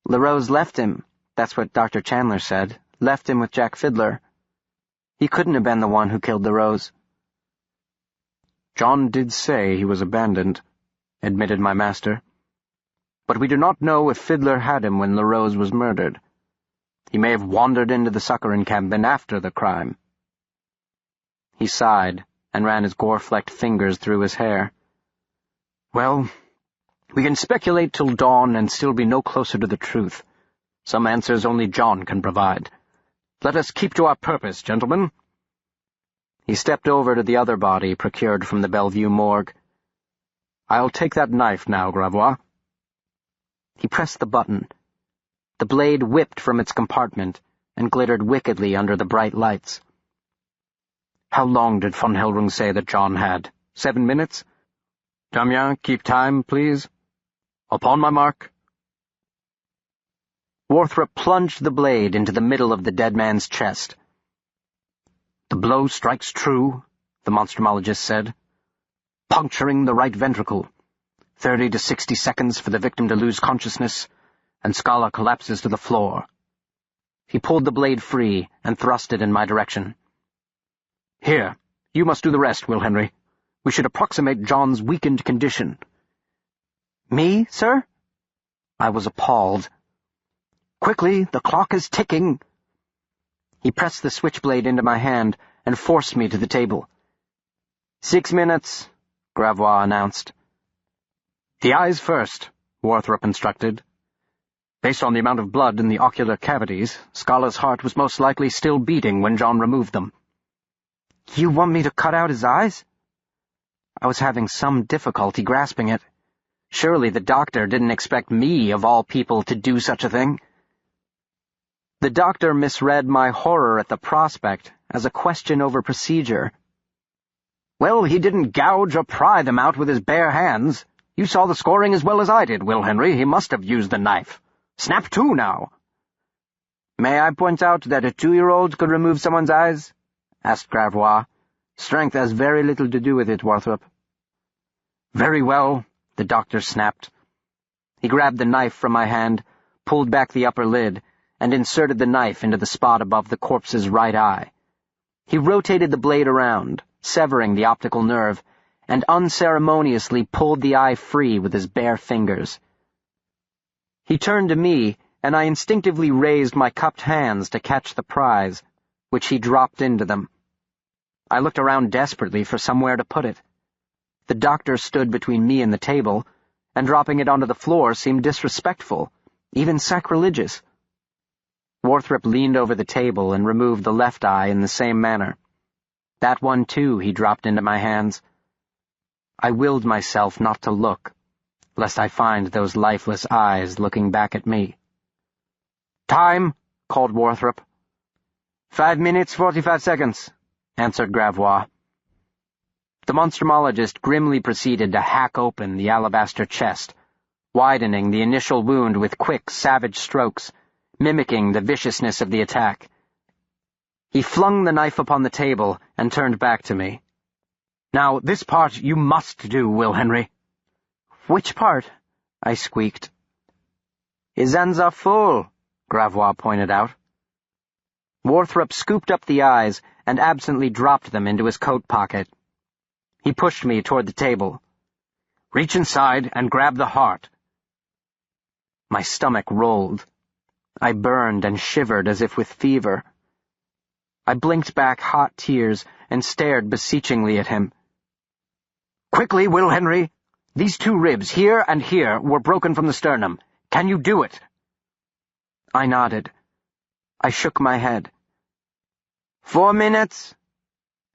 La Rose left him. That's what Dr. Chandler said. Left him with Jack Fiddler. He couldn't have been the one who killed La Rose. John did say he was abandoned, admitted my master. But we do not know if Fiddler had him when La Rose was murdered. He may have wandered into the succor encampment after the crime. He sighed and ran his gore-flecked fingers through his hair. Well, we can speculate till dawn and still be no closer to the truth. Some answers only John can provide. Let us keep to our purpose, gentlemen. He stepped over to the other body procured from the Bellevue morgue. I'll take that knife now, Gravois. He pressed the button. The blade whipped from its compartment and glittered wickedly under the bright lights. How long did von Hellrung say that John had? 7 minutes? Damien, keep time, please. Upon my mark. Warthrop plunged the blade into the middle of the dead man's chest. The blow strikes true, the monstrumologist said, puncturing the right ventricle. 30 to 60 seconds for the victim to lose consciousness, and Scala collapses to the floor. He pulled the blade free and thrust it in my direction. Here, you must do the rest, Will Henry. We should approximate John's weakened condition. Me, sir? I was appalled. Quickly, the clock is ticking. He pressed the switchblade into my hand and forced me to the table. 6 minutes, Gravois announced. The eyes first, Warthrop instructed. Based on the amount of blood in the ocular cavities, Scala's heart was most likely still beating when John removed them. You want me to cut out his eyes? I was having some difficulty grasping it. Surely the doctor didn't expect me, of all people, to do such a thing. The doctor misread my horror at the prospect as a question over procedure. Well, he didn't gouge or pry them out with his bare hands. You saw the scoring as well as I did, Will Henry. He must have used the knife. Snap to now. May I point out that a 2-year-old could remove someone's eyes? Asked Gravois. Strength has very little to do with it, Warthrop. Very well, the doctor snapped. He grabbed the knife from my hand, pulled back the upper lid, and inserted the knife into the spot above the corpse's right eye. He rotated the blade around, severing the optical nerve, and unceremoniously pulled the eye free with his bare fingers. He turned to me, and I instinctively raised my cupped hands to catch the prize, which he dropped into them. I looked around desperately for somewhere to put it. The doctor stood between me and the table, and dropping it onto the floor seemed disrespectful, even sacrilegious. Warthrop leaned over the table and removed the left eye in the same manner. That one, too, he dropped into my hands. I willed myself not to look, lest I find those lifeless eyes looking back at me. Time, called Warthrop. 5 minutes, 45 seconds, answered Gravois. The monstrumologist grimly proceeded to hack open the alabaster chest, widening the initial wound with quick, savage strokes, mimicking the viciousness of the attack. He flung the knife upon the table and turned back to me. Now, this part you must do, Will Henry. Which part? I squeaked. His hands are full, Gravois pointed out. Warthrop scooped up the eyes and absently dropped them into his coat pocket. He pushed me toward the table. Reach inside and grab the heart. My stomach rolled. I burned and shivered as if with fever. I blinked back hot tears and stared beseechingly at him. Quickly, Will Henry, These 2 ribs, here and here, were broken from the sternum. Can you do it?" I nodded. I shook my head. 4 minutes?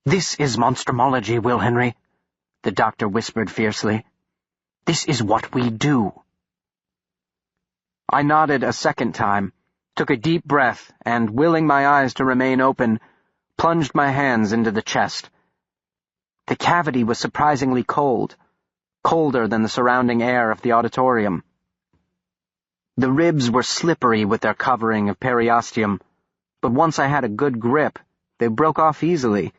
"This is monstrumology, Will Henry," the doctor whispered fiercely. "This is what we do." I nodded a second time, took a deep breath, and, willing my eyes to remain open, plunged my hands into the chest. The cavity was surprisingly cold, colder than the surrounding air of the auditorium. The ribs were slippery with their covering of periosteum, but once I had a good grip, they broke off easily.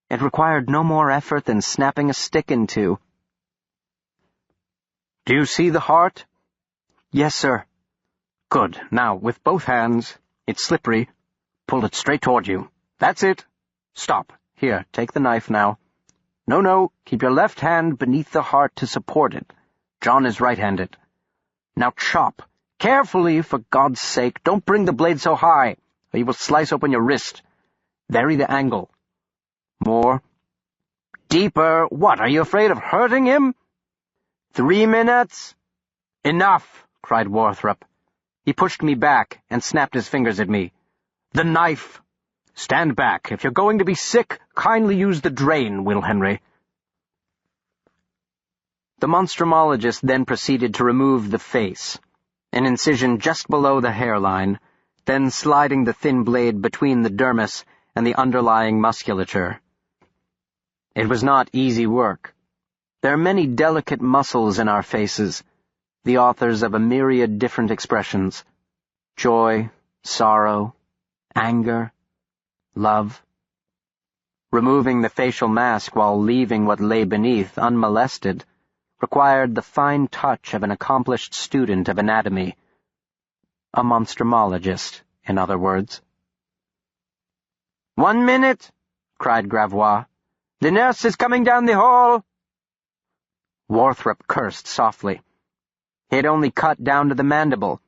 It required no more effort than snapping a stick in 2. "Do you see the heart?" "Yes, sir." "Good. Now, with both hands, it's slippery. Pull it straight toward you. That's it. Stop. Here, take the knife now. No, keep your left hand beneath the heart to support it. John is right-handed. Now chop. Carefully, for God's sake. Don't bring the blade so high, or you will slice open your wrist. Vary the angle. More. Deeper. What, are you afraid of hurting him? 3 minutes? Enough, cried Warthrop. He pushed me back and snapped his fingers at me. The knife. Stand back. If you're going to be sick, kindly use the drain, Will Henry. The monstrumologist then proceeded to remove the face, an incision just below the hairline, then sliding the thin blade between the dermis and the underlying musculature. It was not easy work. There are many delicate muscles in our faces, the authors of a myriad different expressions: joy, sorrow, anger, love. Removing the facial mask while leaving what lay beneath unmolested required the fine touch of an accomplished student of anatomy. A monstrumologist, in other words. 1 minute, cried Gravois. The nurse is coming down the hall. Warthrop cursed softly. He had only cut down to the mandible.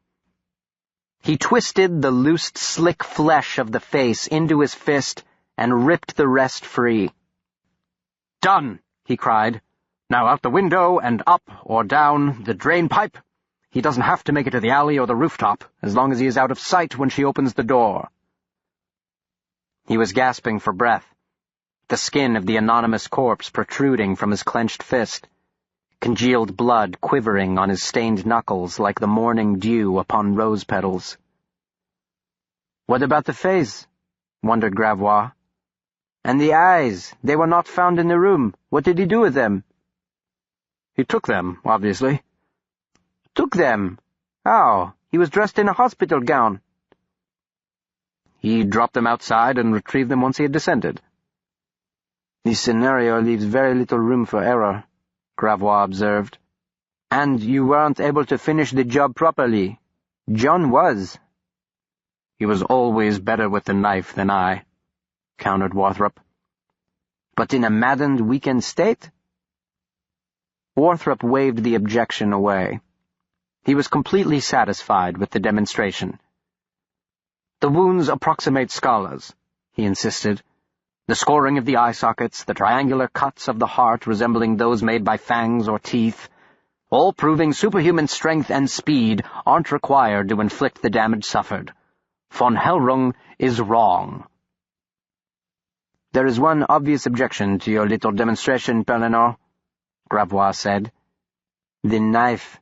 He twisted the loosed, slick flesh of the face into his fist and ripped the rest free. Done, he cried. Now out the window and up or down the drain pipe. He doesn't have to make it to the alley or the rooftop, as long as he is out of sight when she opens the door. He was gasping for breath, the skin of the anonymous corpse protruding from his clenched fist, congealed blood quivering on his stained knuckles like the morning dew upon rose petals. What about the face? Wondered Gravois. And the eyes, they were not found in the room. What did he do with them? He took them, obviously. Took them? How? He was dressed in a hospital gown. He dropped them outside and retrieved them once he had descended. This scenario leaves very little room for error, Gravois observed. And you weren't able to finish the job properly. John was. He was always better with the knife than I, countered Warthrop. But in a maddened, weakened state? Warthrop waved the objection away. He was completely satisfied with the demonstration. The wounds approximate scalas, he insisted. The scoring of the eye sockets, the triangular cuts of the heart resembling those made by fangs or teeth, all proving superhuman strength and speed, aren't required to inflict the damage suffered. Von Hellrung is wrong. There is one obvious objection to your little demonstration, Pellinor, Gravois said. The knife.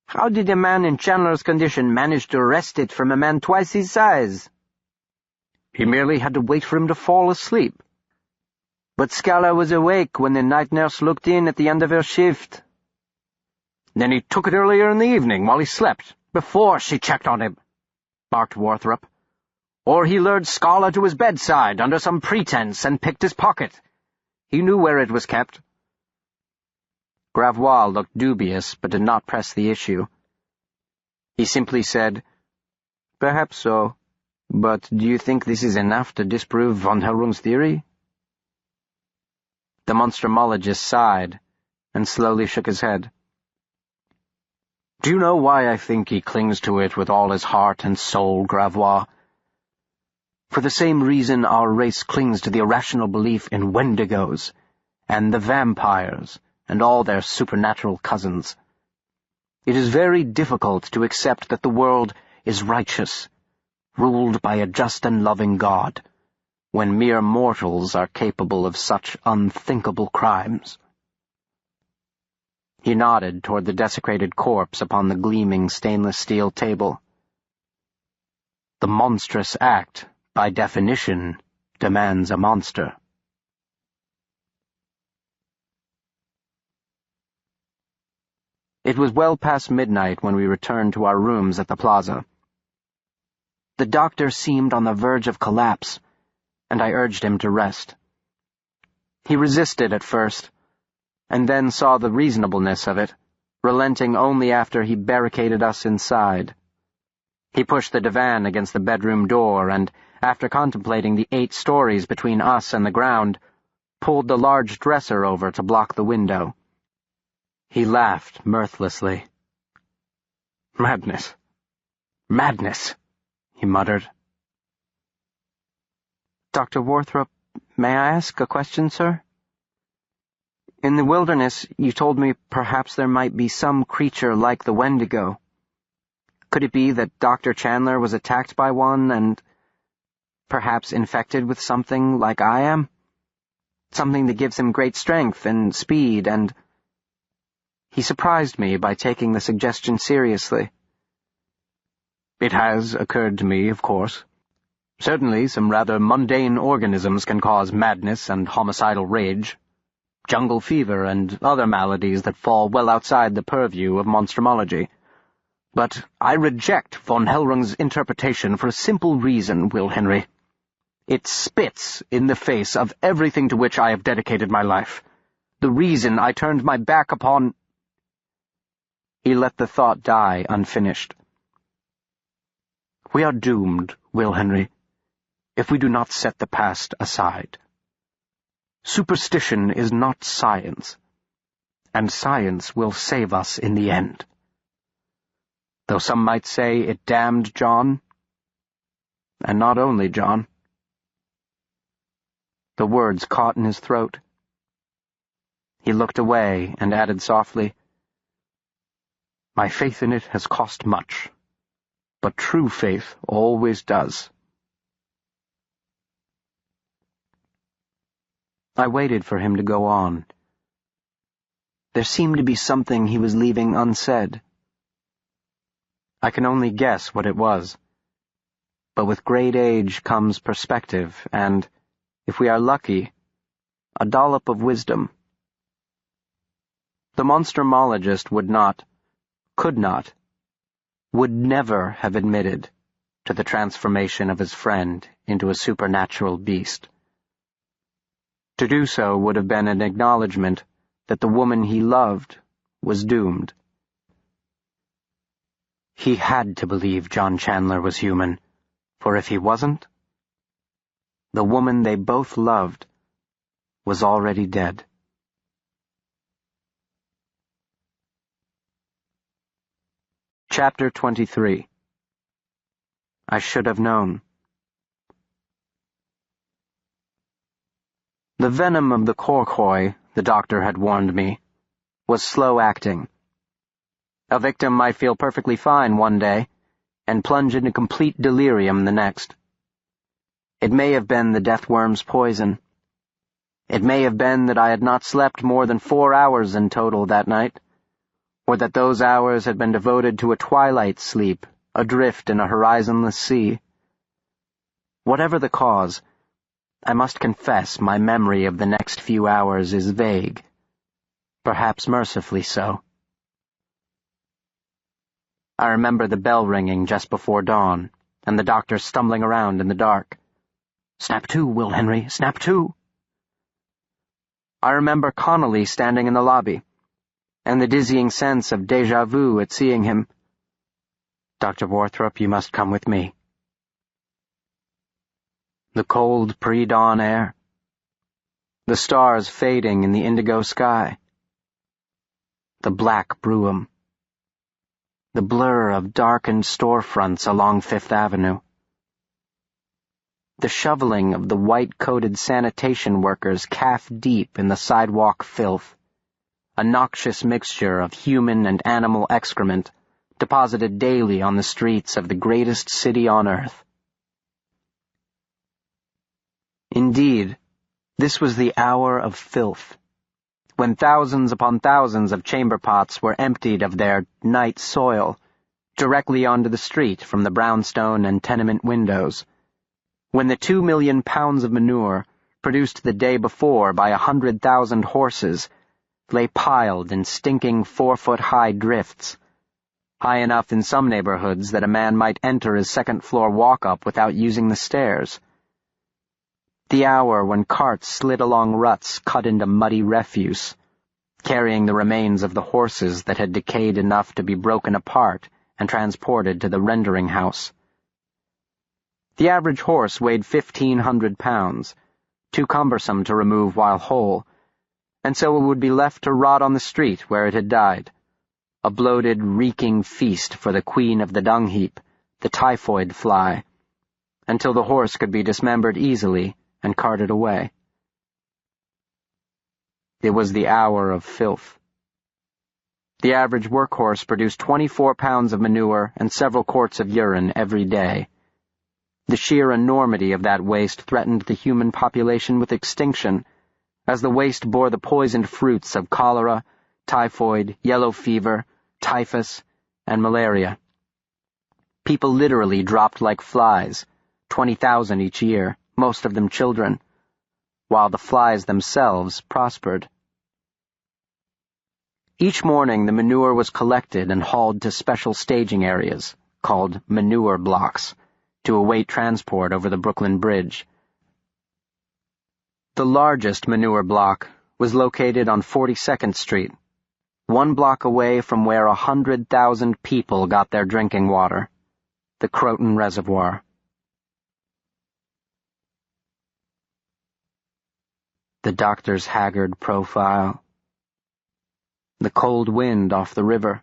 How did a man in Chandler's condition manage to wrest it from a man twice his size? He merely had to wait for him to fall asleep. But Scala was awake when the night nurse looked in at the end of her shift. Then he took it earlier in the evening while he slept, before she checked on him, barked Warthrop. Or he lured Scala to his bedside under some pretense and picked his pocket. He knew where it was kept. Gravois looked dubious, but did not press the issue. He simply said, Perhaps so, but do you think this is enough to disprove von Hellrung's theory? The monstrumologist sighed, and slowly shook his head. Do you know why I think he clings to it with all his heart and soul, Gravois? For the same reason our race clings to the irrational belief in Wendigos, and the vampires, and all their supernatural cousins. It is very difficult to accept that the world is righteous, ruled by a just and loving God, when mere mortals are capable of such unthinkable crimes." He nodded toward the desecrated corpse upon the gleaming stainless steel table. "The monstrous act, by definition, demands a monster." It was well past midnight when we returned to our rooms at the plaza. The doctor seemed on the verge of collapse, and I urged him to rest. He resisted at first, and then saw the reasonableness of it, relenting only after he barricaded us inside. He pushed the divan against the bedroom door and, after contemplating the 8 stories between us and the ground, pulled the large dresser over to block the window. He laughed mirthlessly. "Madness! Madness!" he muttered. "Dr. Warthrop, may I ask a question, sir? In the wilderness, you told me perhaps there might be some creature like the Wendigo. Could it be that Dr. Chandler was attacked by one and perhaps infected with something like I am? Something that gives him great strength and speed and—" He surprised me by taking the suggestion seriously. "It has occurred to me, of course. Certainly some rather mundane organisms can cause madness and homicidal rage. Jungle fever and other maladies that fall well outside the purview of monstrumology. But I reject von Hellrung's interpretation for a simple reason, Will Henry. It spits in the face of everything to which I have dedicated my life. The reason I turned my back upon—" He let the thought die unfinished. "We are doomed, Will Henry, if we do not set the past aside. Superstition is not science, and science will save us in the end. Though some might say it damned John, and not only John." The words caught in his throat. He looked away and added softly, "My faith in it has cost much, but true faith always does." I waited for him to go on. There seemed to be something he was leaving unsaid. I can only guess what it was. But with great age comes perspective and, if we are lucky, a dollop of wisdom. The Monstrumologist could never have admitted to the transformation of his friend into a supernatural beast. To do so would have been an acknowledgment that the woman he loved was doomed. He had to believe John Chandler was human, for if he wasn't, the woman they both loved was already dead. Chapter 23. I should have known. The venom of the Gorges, the doctor had warned me, was slow-acting. A victim might feel perfectly fine one day and plunge into complete delirium the next. It may have been the deathworm's poison. It may have been that I had not slept more than 4 hours in total that night, or that those hours had been devoted to a twilight sleep, adrift in a horizonless sea. Whatever the cause, I must confess my memory of the next few hours is vague, perhaps mercifully so. I remember the bell ringing just before dawn, and the doctor stumbling around in the dark. "Snap to, Will Henry, snap to." I remember Connolly standing in the lobby, and the dizzying sense of déjà vu at seeing him. "Dr. Warthrop, you must come with me." The cold pre-dawn air, the stars fading in the indigo sky, the black brougham, the blur of darkened storefronts along Fifth Avenue, the shoveling of the white-coated sanitation workers calf-deep in the sidewalk filth, a noxious mixture of human and animal excrement, deposited daily on the streets of the greatest city on earth. Indeed, this was the hour of filth, when thousands upon thousands of chamber pots were emptied of their night soil directly onto the street from the brownstone and tenement windows, when the 2 million pounds of manure, produced the day before by 100,000 horses, lay piled in stinking 4-foot-high drifts, high enough in some neighborhoods that a man might enter his second-floor walk-up without using the stairs. The hour when carts slid along ruts cut into muddy refuse, carrying the remains of the horses that had decayed enough to be broken apart and transported to the rendering house. The average horse weighed 1,500 pounds, too cumbersome to remove while whole, and so it would be left to rot on the street where it had died, a bloated, reeking feast for the queen of the dung heap, the typhoid fly, until the horse could be dismembered easily and carted away. It was the hour of filth. The average workhorse produced 24 pounds of manure and several quarts of urine every day. The sheer enormity of that waste threatened the human population with extinction, as the waste bore the poisoned fruits of cholera, typhoid, yellow fever, typhus, and malaria. People literally dropped like flies, 20,000 each year, most of them children, while the flies themselves prospered. Each morning the manure was collected and hauled to special staging areas, called manure blocks, to await transport over the Brooklyn Bridge. The largest manure block was located on 42nd Street, 1 block away from where 100,000 people got their drinking water, the Croton Reservoir. The doctor's haggard profile, the cold wind off the river.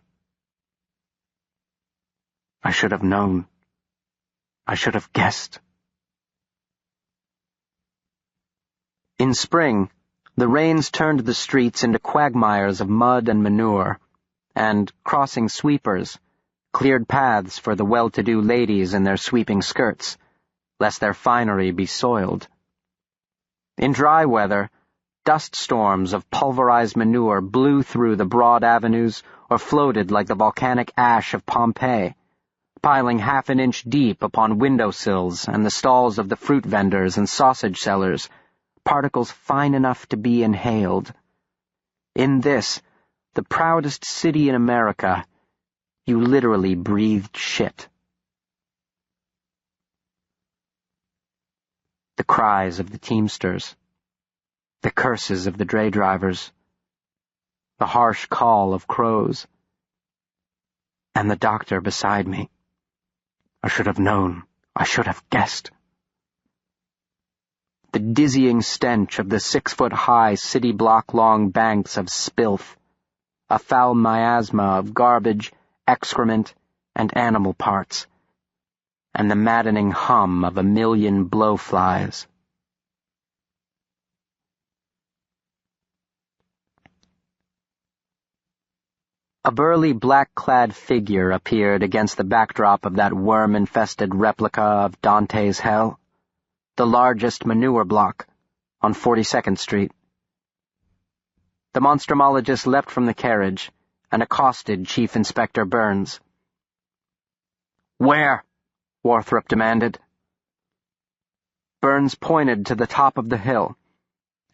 I should have known. I should have guessed. In spring, the rains turned the streets into quagmires of mud and manure, and, crossing sweepers, cleared paths for the well-to-do ladies in their sweeping skirts, lest their finery be soiled. In dry weather, dust storms of pulverized manure blew through the broad avenues or floated like the volcanic ash of Pompeii, piling half an inch deep upon windowsills and the stalls of the fruit vendors and sausage sellers, particles fine enough to be inhaled. In this, the proudest city in America, you literally breathed shit. The cries of the teamsters, the curses of the dray drivers, the harsh call of crows, and the doctor beside me. I should have known. I should have guessed. The dizzying stench of the 6-foot-high city-block-long banks of spilth, a foul miasma of garbage, excrement, and animal parts, and the maddening hum of 1,000,000 blowflies. A burly black-clad figure appeared against the backdrop of that worm-infested replica of Dante's Hell, the largest manure block, on 42nd Street. The Monstrumologist leapt from the carriage and accosted Chief Inspector Burns. "Where?" Warthrop demanded. Burns pointed to the top of the hill,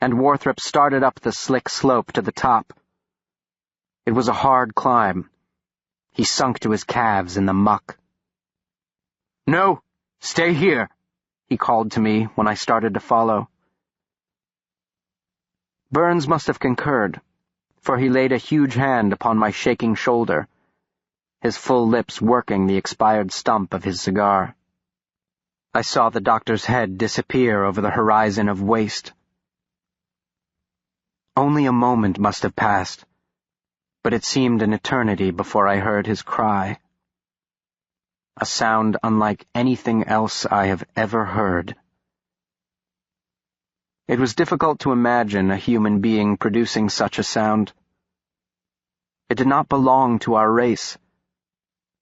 and Warthrop started up the slick slope to the top. It was a hard climb. He sunk to his calves in the muck. "No, stay here," he called to me when I started to follow. Burns must have concurred, for he laid a huge hand upon my shaking shoulder, his full lips working the expired stump of his cigar. I saw the doctor's head disappear over the horizon of waste. Only a moment must have passed, but it seemed an eternity before I heard his cry. A sound unlike anything else I have ever heard. It was difficult to imagine a human being producing such a sound. It did not belong to our race,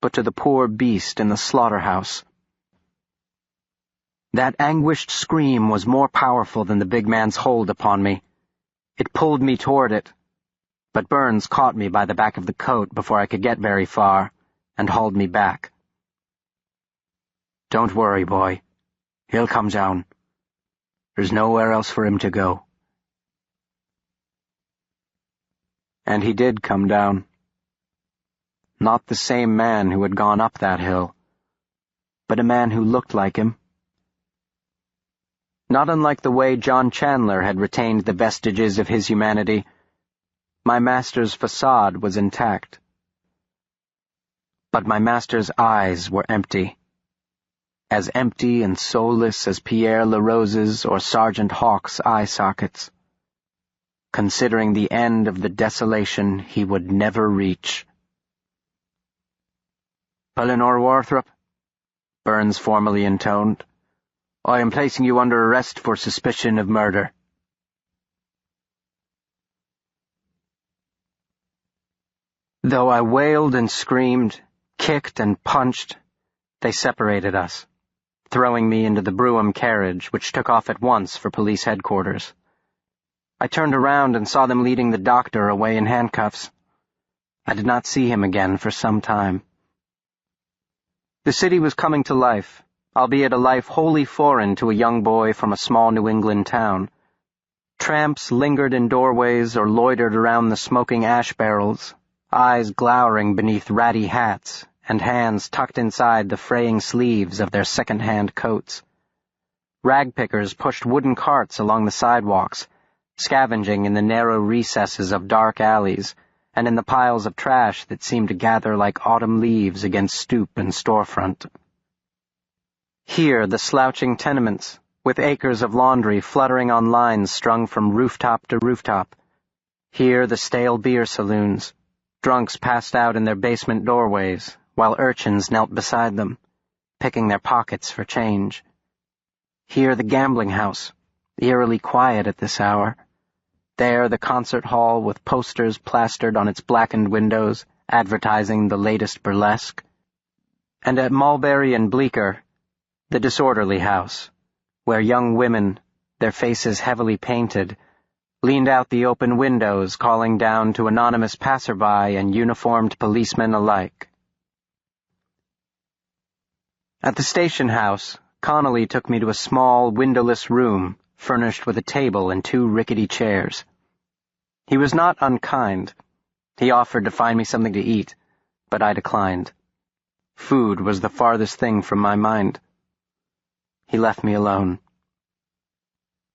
but to the poor beast in the slaughterhouse. That anguished scream was more powerful than the big man's hold upon me. It pulled me toward it, but Burns caught me by the back of the coat before I could get very far, and hauled me back. "Don't worry, boy. He'll come down. There's nowhere else for him to go." And he did come down. Not the same man who had gone up that hill, but a man who looked like him. Not unlike the way John Chandler had retained the vestiges of his humanity, my master's facade was intact. But my master's eyes were empty. As empty and soulless as Pierre Larose's or Sergeant Hawke's eye sockets, considering the end of the desolation he would never reach. "Eleanor Warthrop," Burns formally intoned, "I am placing you under arrest for suspicion of murder." Though I wailed and screamed, kicked and punched, they separated us, throwing me into the brougham carriage, which took off at once for police headquarters. I turned around and saw them leading the doctor away in handcuffs. I did not see him again for some time. The city was coming to life, albeit a life wholly foreign to a young boy from a small New England town. Tramps lingered in doorways or loitered around the smoking ash barrels, eyes glowering beneath ratty hats and hands tucked inside the fraying sleeves of their second-hand coats. Ragpickers pushed wooden carts along the sidewalks, scavenging in the narrow recesses of dark alleys and in the piles of trash that seemed to gather like autumn leaves against stoop and storefront. Here the slouching tenements, with acres of laundry fluttering on lines strung from rooftop to rooftop. Here the stale beer saloons. Drunks passed out in their basement doorways, while urchins knelt beside them, picking their pockets for change. Here the gambling house, eerily quiet at this hour. There the concert hall with posters plastered on its blackened windows, advertising the latest burlesque. And at Mulberry and Bleecker, the disorderly house, where young women, their faces heavily painted, leaned out the open windows calling down to anonymous passerby and uniformed policemen alike. At the station house, Connolly took me to a small, windowless room furnished with a table and 2 rickety chairs. He was not unkind. He offered to find me something to eat, but I declined. Food was the farthest thing from my mind. He left me alone.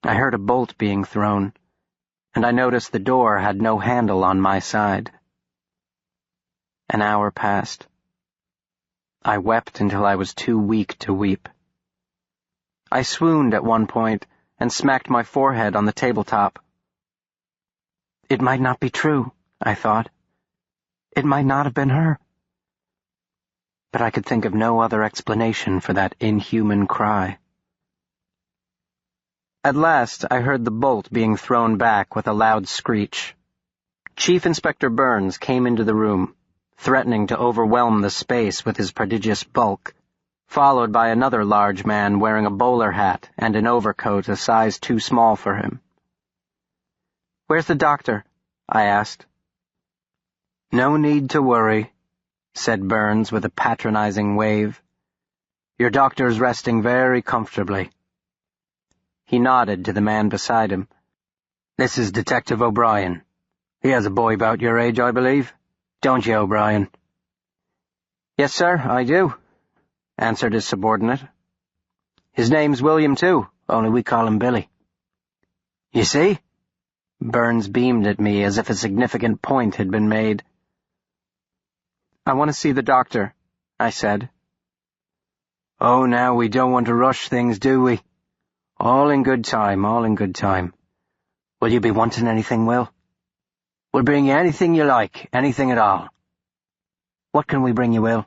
I heard a bolt being thrown, and I noticed the door had no handle on my side. An hour passed. I wept until I was too weak to weep. I swooned at one point and smacked my forehead on the tabletop. It might not be true, I thought. It might not have been her. But I could think of no other explanation for that inhuman cry. At last, I heard the bolt being thrown back with a loud screech. Chief Inspector Burns came into the room, threatening to overwhelm the space with his prodigious bulk, followed by another large man wearing a bowler hat and an overcoat a size too small for him. "Where's the doctor?" I asked. "No need to worry," said Burns with a patronizing wave. "Your doctor's resting very comfortably." He nodded to the man beside him. "This is Detective O'Brien. He has a boy about your age, I believe. Don't you, O'Brien?" "Yes, sir, I do," answered his subordinate. "His name's William, too, only we call him Billy." "You see?" Burns beamed at me as if a significant point had been made. "I want to see the doctor," I said. "Oh, now we don't want to rush things, do we? All in good time, all in good time. Will you be wanting anything, Will?" "We'll bring you anything you like, anything at all." "What can we bring you, Will?"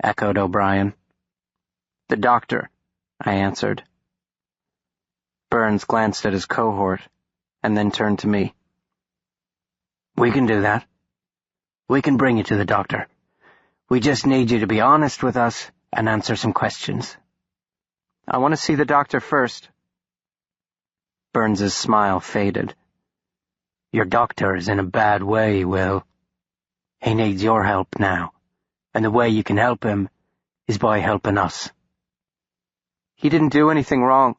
echoed O'Brien. "The doctor," I answered. Burns glanced at his cohort, and then turned to me. "We can do that. We can bring you to the doctor. We just need you to be honest with us and answer some questions. I want to see the doctor first. Burns's smile faded. Your doctor is in a bad way, Will. He needs your help now, and the way you can help him is by helping us. He didn't do anything wrong.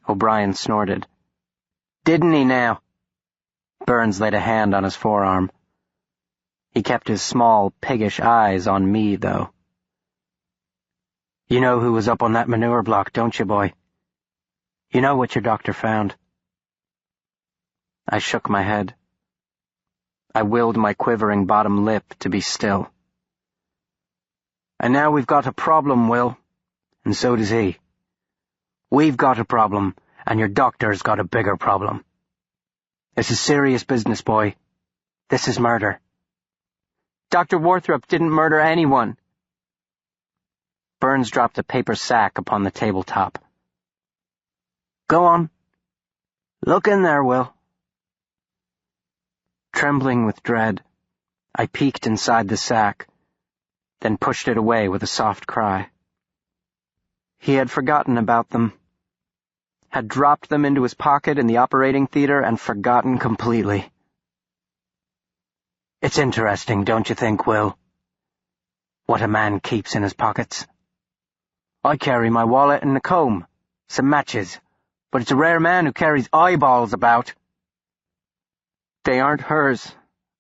O'Brien snorted. Didn't he now? Burns laid a hand on his forearm. He kept his small, piggish eyes on me, though. You know who was up on that manure block, don't you, boy? You know what your doctor found? I shook my head. I willed my quivering bottom lip to be still. And now we've got a problem, Will, and so does he. We've got a problem, and your doctor's got a bigger problem. This is serious business, boy. This is murder. Dr. Warthrop didn't murder anyone. Burns dropped a paper sack upon the tabletop. Go on. Look in there, Will. Trembling with dread, I peeked inside the sack, then pushed it away with a soft cry. He had forgotten about them, had dropped them into his pocket in the operating theater and forgotten completely. It's interesting, don't you think, Will? What a man keeps in his pockets. I carry my wallet and a comb, some matches, but it's a rare man who carries eyeballs about. They aren't hers,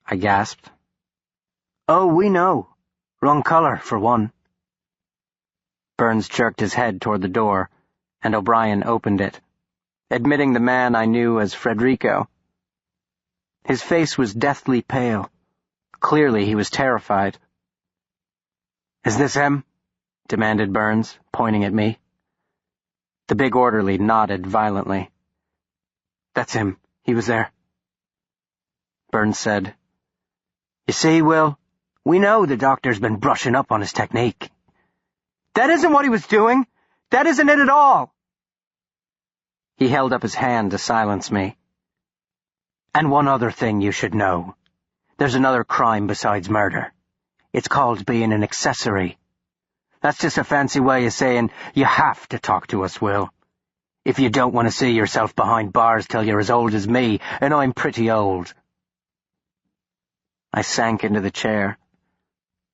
I gasped. Oh, we know. Wrong color, for one. Burns jerked his head toward the door, and O'Brien opened it, admitting the man I knew as Frederico. His face was deathly pale. Clearly he was terrified. Is this him? Demanded Burns, pointing at me. The big orderly nodded violently. That's him. He was there. Burns said, You see, Will, we know the doctor's been brushing up on his technique. That isn't what he was doing. That isn't it at all. He held up his hand to silence me. And one other thing you should know. There's another crime besides murder. It's called being an accessory. That's just a fancy way of saying you have to talk to us, Will. If you don't want to see yourself behind bars till you're as old as me, and I'm pretty old. I sank into the chair.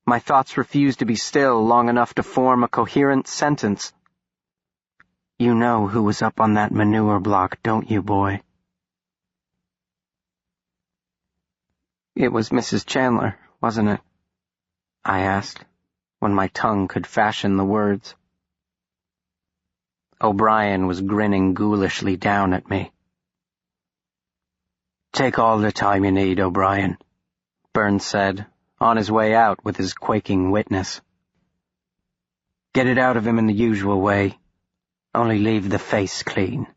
My thoughts refused to be still long enough to form a coherent sentence. You know who was up on that manure block, don't you, boy? It was Mrs. Chandler, wasn't it? I asked, when my tongue could fashion the words. O'Brien was grinning ghoulishly down at me. Take all the time you need, O'Brien, Burns said, on his way out with his quaking witness. Get it out of him in the usual way, only leave the face clean.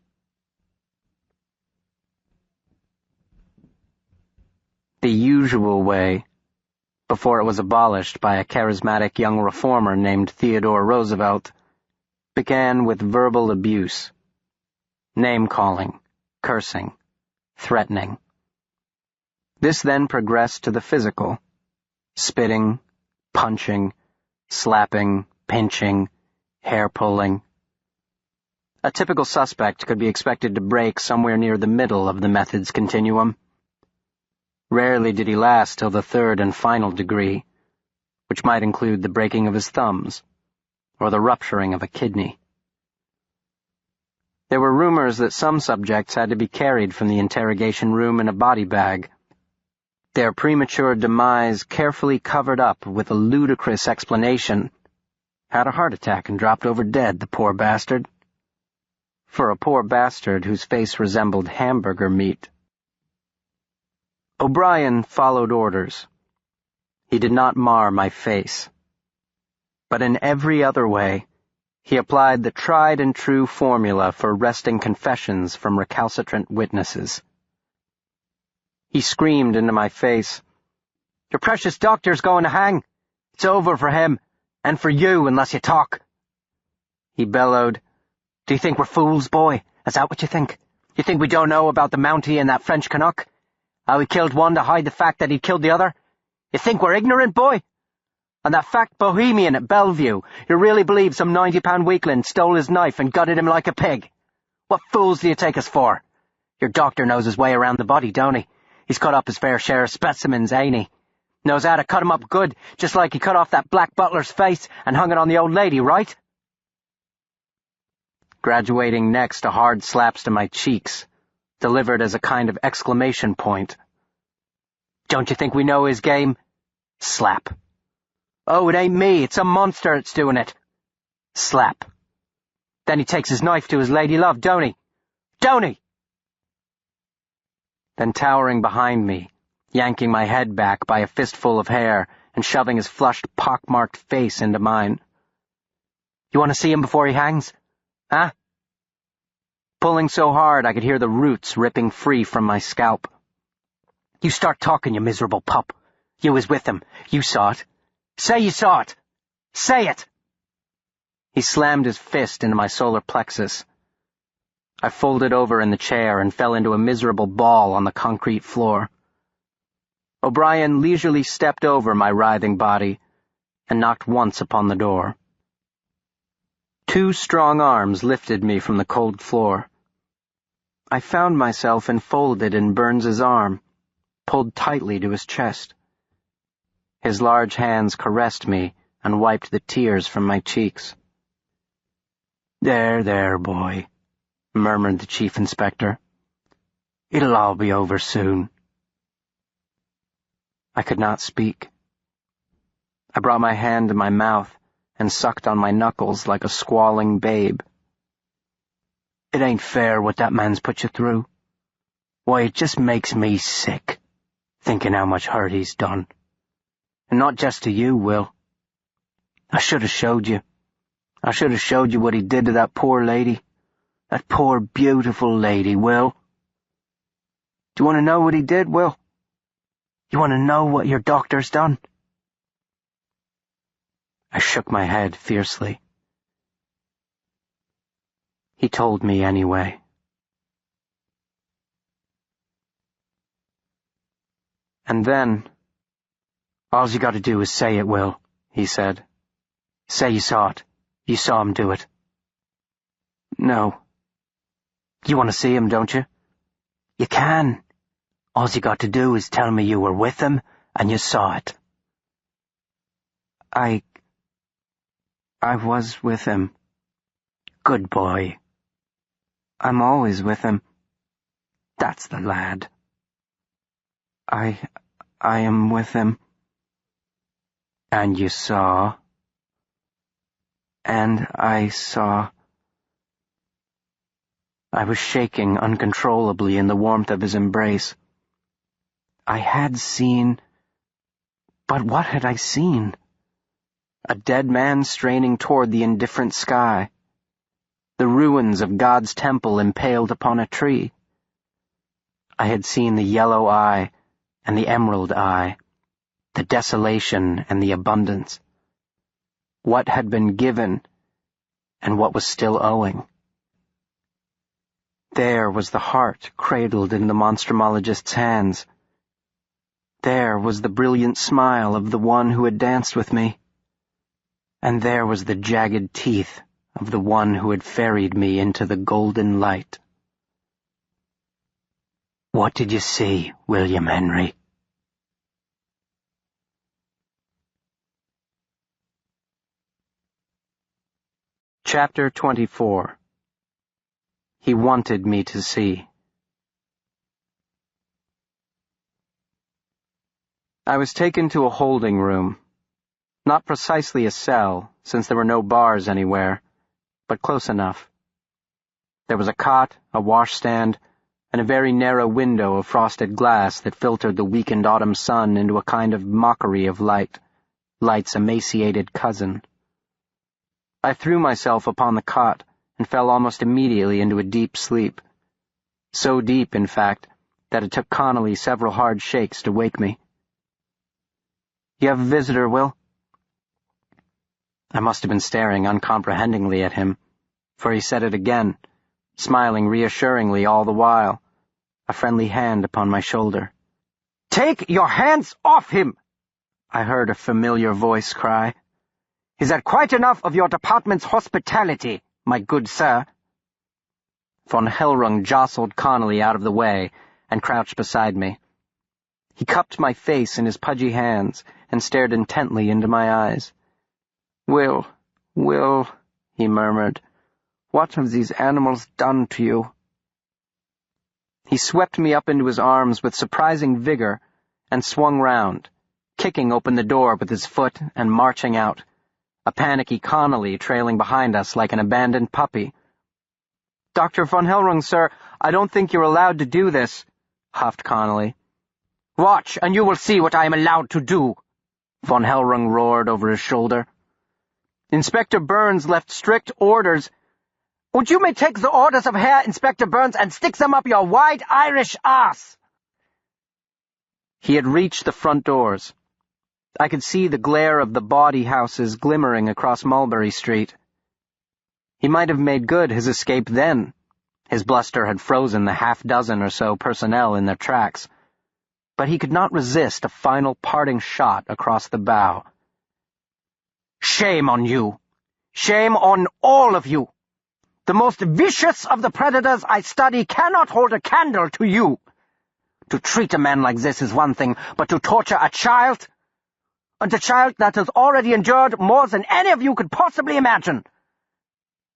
The usual way, before it was abolished by a charismatic young reformer named Theodore Roosevelt, began with verbal abuse, name-calling, cursing, threatening. This then progressed to the physical, spitting, punching, slapping, pinching, hair-pulling. A typical suspect could be expected to break somewhere near the middle of the method's continuum. Rarely did he last till the third and final degree, which might include the breaking of his thumbs, or the rupturing of a kidney. There were rumors that some subjects had to be carried from the interrogation room in a body bag, their premature demise carefully covered up with a ludicrous explanation. Had a heart attack and dropped over dead, the poor bastard. For a poor bastard whose face resembled hamburger meat. O'Brien followed orders. He did not mar my face. But in every other way, he applied the tried-and-true formula for wresting confessions from recalcitrant witnesses. He screamed into my face, "Your precious doctor's going to hang. It's over for him, and for you unless you talk." He bellowed, "Do you think we're fools, boy? Is that what you think? You think we don't know about the Mountie and that French Canuck? How he killed one to hide the fact that he'd killed the other? You think we're ignorant, boy? And that fat bohemian at Bellevue, you really believe some 90-pound weakling stole his knife and gutted him like a pig? What fools do you take us for? Your doctor knows his way around the body, don't he? He's cut up his fair share of specimens, ain't he? Knows how to cut him up good, just like he cut off that black butler's face and hung it on the old lady, right? Graduating next to hard slaps to my cheeks, delivered as a kind of exclamation point. Don't you think we know his game? Slap. Oh, it ain't me, it's some monster that's doing it. Slap. Then he takes his knife to his lady love, don't he? Don't he? Then towering behind me, yanking my head back by a fistful of hair and shoving his flushed, pockmarked face into mine. You want to see him before he hangs? Huh? Pulling so hard I could hear the roots ripping free from my scalp. You start talking, you miserable pup. You was with him. You saw it. Say you saw it. Say it! He slammed his fist into my solar plexus. I folded over in the chair and fell into a miserable ball on the concrete floor. O'Brien leisurely stepped over my writhing body and knocked once upon the door. 2 strong arms lifted me from the cold floor. I found myself enfolded in Burns's arm, pulled tightly to his chest. His large hands caressed me and wiped the tears from my cheeks. There, boy," murmured the chief inspector. "It'll all be over soon." I could not speak. I brought my hand to my mouth and sucked on my knuckles like a squalling babe. "It ain't fair what that man's put you through. Why, it just makes me sick, thinking how much hurt he's done. And not just to you, Will. I should have showed you. I should have showed you what he did to that poor lady. That poor, beautiful lady, Will. Do you want to know what he did, Will? You want to know what your doctor's done?" I shook my head fiercely. He told me anyway. And then, "All you got to do is say it, Will," he said. "Say you saw it. You saw him do it." "No." "You want to see him, don't you?" "You can. All you got to do is tell me you were with him and you saw it." I was with him." "Good boy. I'm always with him." "That's the lad." I am with him." "And you saw?" "And I saw." I was shaking uncontrollably in the warmth of his embrace. I had seen... But what had I seen? A dead man straining toward the indifferent sky. The ruins of God's temple impaled upon a tree. I had seen the yellow eye and the emerald eye, the desolation and the abundance. What had been given and what was still owing. There was the heart cradled in the monstrumologist's hands. There was the brilliant smile of the one who had danced with me. And there was the jagged teeth of the one who had ferried me into the golden light. What did you see, William Henry? Chapter 24. He wanted me to see. I was taken to a holding room. Not precisely a cell, since there were no bars anywhere, but close enough. There was a cot, a washstand, and a very narrow window of frosted glass that filtered the weakened autumn sun into a kind of mockery of light, light's emaciated cousin. I threw myself upon the cot and fell almost immediately into a deep sleep. So deep, in fact, that it took Connolly several hard shakes to wake me. "You have a visitor, Will?" I must have been staring uncomprehendingly at him, for he said it again, smiling reassuringly all the while, a friendly hand upon my shoulder. "Take your hands off him!" I heard a familiar voice cry. "Is that quite enough of your department's hospitality, my good sir?" Von Hellrung jostled Connolly out of the way and crouched beside me. He cupped my face in his pudgy hands and stared intently into my eyes. Will, he murmured, "what have these animals done to you?" He swept me up into his arms with surprising vigor and swung round, kicking open the door with his foot and marching out, a panicky Connolly trailing behind us like an abandoned puppy. "Dr. von Hellrung, sir, I don't think you're allowed to do this," huffed Connolly. "Watch, and you will see what I am allowed to do," von Hellrung roared over his shoulder. "Inspector Burns left strict orders." "And you may take the orders of Herr Inspector Burns and stick them up your wide Irish ass." He had reached the front doors. I could see the glare of the bawdy houses glimmering across Mulberry Street. He might have made good his escape then. His bluster had frozen the half-dozen or so personnel in their tracks. But he could not resist a final parting shot across the bow. "Shame on you! Shame on all of you! The most vicious of the predators I study cannot hold a candle to you. To treat a man like this is one thing, but to torture a child? And a child that has already endured more than any of you could possibly imagine.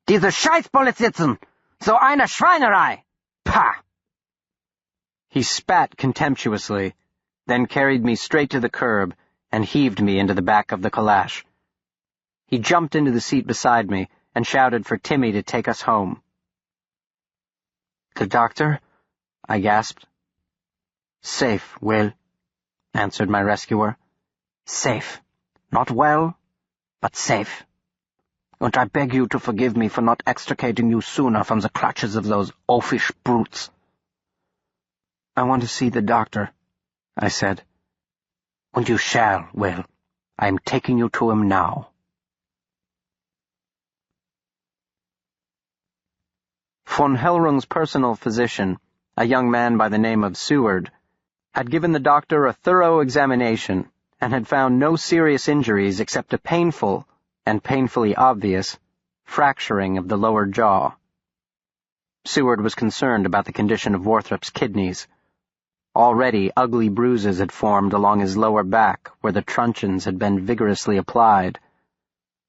Diese Scheißpolizisten, so eine Schweinerei! Pah!" He spat contemptuously, then carried me straight to the curb and heaved me into the back of the calash. He jumped into the seat beside me and shouted for Timmy to take us home. "The doctor?" I gasped. "Safe, Will," answered my rescuer. "Safe. Not well, but safe. And I beg you to forgive me for not extricating you sooner from the clutches of those oafish brutes." "I want to see the doctor," I said. "And you shall, Will. I am taking you to him now." Von Hellrung's personal physician, a young man by the name of Seward, had given the doctor a thorough examination and had found no serious injuries except a painful, and painfully obvious, fracturing of the lower jaw. Seward was concerned about the condition of Warthrop's kidneys. Already ugly bruises had formed along his lower back where the truncheons had been vigorously applied,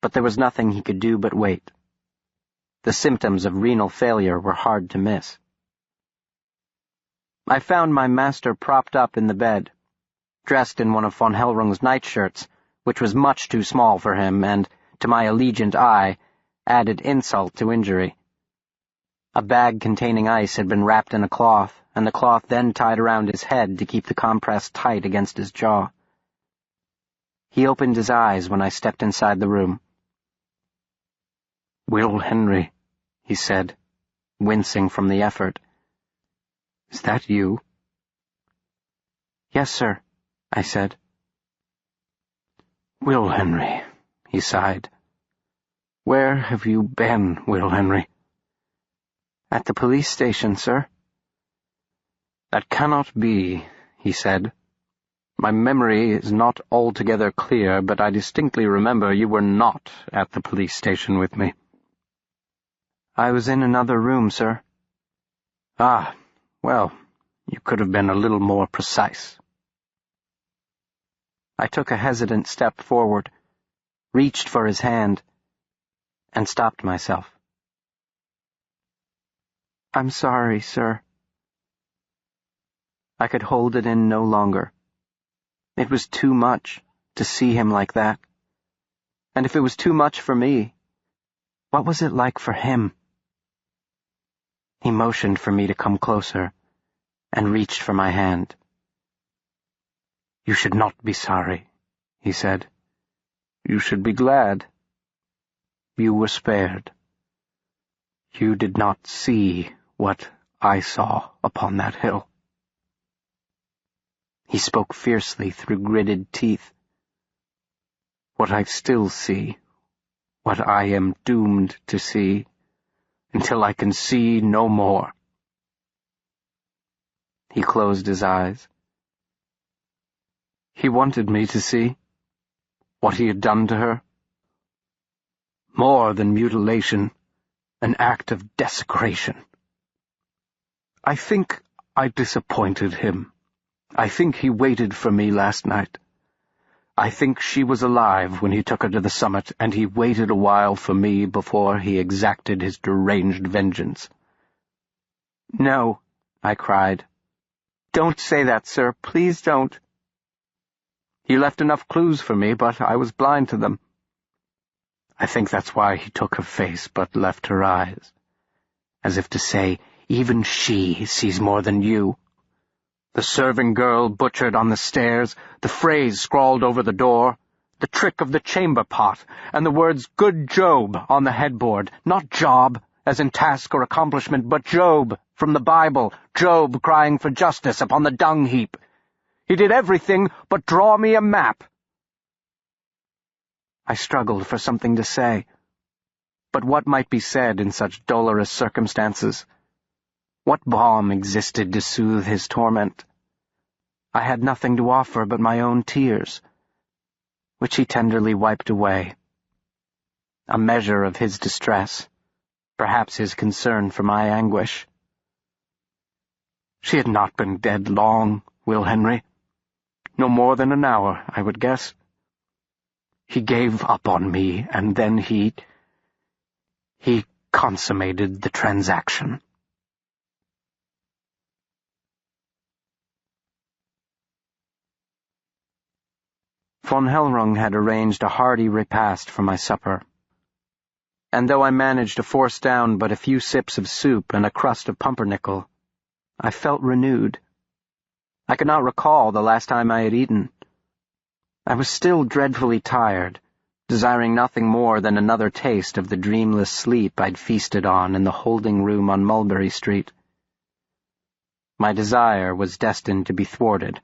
but there was nothing he could do but wait. The symptoms of renal failure were hard to miss. I found my master propped up in the bed, dressed in one of von Hellrung's nightshirts, which was much too small for him and, to my allegiant eye, added insult to injury. A bag containing ice had been wrapped in a cloth, and the cloth then tied around his head to keep the compress tight against his jaw. He opened his eyes when I stepped inside the room. "Will Henry," he said, wincing from the effort. "Is that you?" "Yes, sir," I said. "Will Henry," he sighed. "Where have you been, Will Henry?" "At the police station, sir." "That cannot be," he said. "My memory is not altogether clear, but I distinctly remember you were not at the police station with me." "I was in another room, sir." "Ah, well, you could have been a little more precise." I took a hesitant step forward, reached for his hand, and stopped myself. "I'm sorry, sir." I could hold it in no longer. It was too much to see him like that. And if it was too much for me, what was it like for him? He motioned for me to come closer and reached for my hand. "You should not be sorry," he said. "You should be glad. You were spared. You did not see what I saw upon that hill." He spoke fiercely through gritted teeth. "What I still see, what I am doomed to see, until I can see no more." He closed his eyes. "He wanted me to see," what he had done to her. More than mutilation, an act of desecration. I think I disappointed him. I think he waited for me last night. I think she was alive when he took her to the summit, and he waited a while for me before he exacted his deranged vengeance. "No," I cried. "Don't say that, sir. Please don't." He left enough clues for me, but I was blind to them. I think that's why he took her face but left her eyes, as if to say, even she sees more than you. The serving girl butchered on the stairs, the phrase scrawled over the door, the trick of the chamber pot, and the words "Good Job" on the headboard, not job, as in task or accomplishment, but Job, from the Bible, Job crying for justice upon the dung heap. He did everything but draw me a map. I struggled for something to say. But what might be said in such dolorous circumstances? What balm existed to soothe his torment? I had nothing to offer but my own tears, which he tenderly wiped away. A measure of his distress, perhaps his concern for my anguish. She had not been dead long, Will Henry. No more than an hour, I would guess. He gave up on me, and then he consummated the transaction. Von Hellrung had arranged a hearty repast for my supper, and though I managed to force down but a few sips of soup and a crust of pumpernickel, I felt renewed. I could not recall the last time I had eaten. I was still dreadfully tired, desiring nothing more than another taste of the dreamless sleep I'd feasted on in the holding room on Mulberry Street. My desire was destined to be thwarted.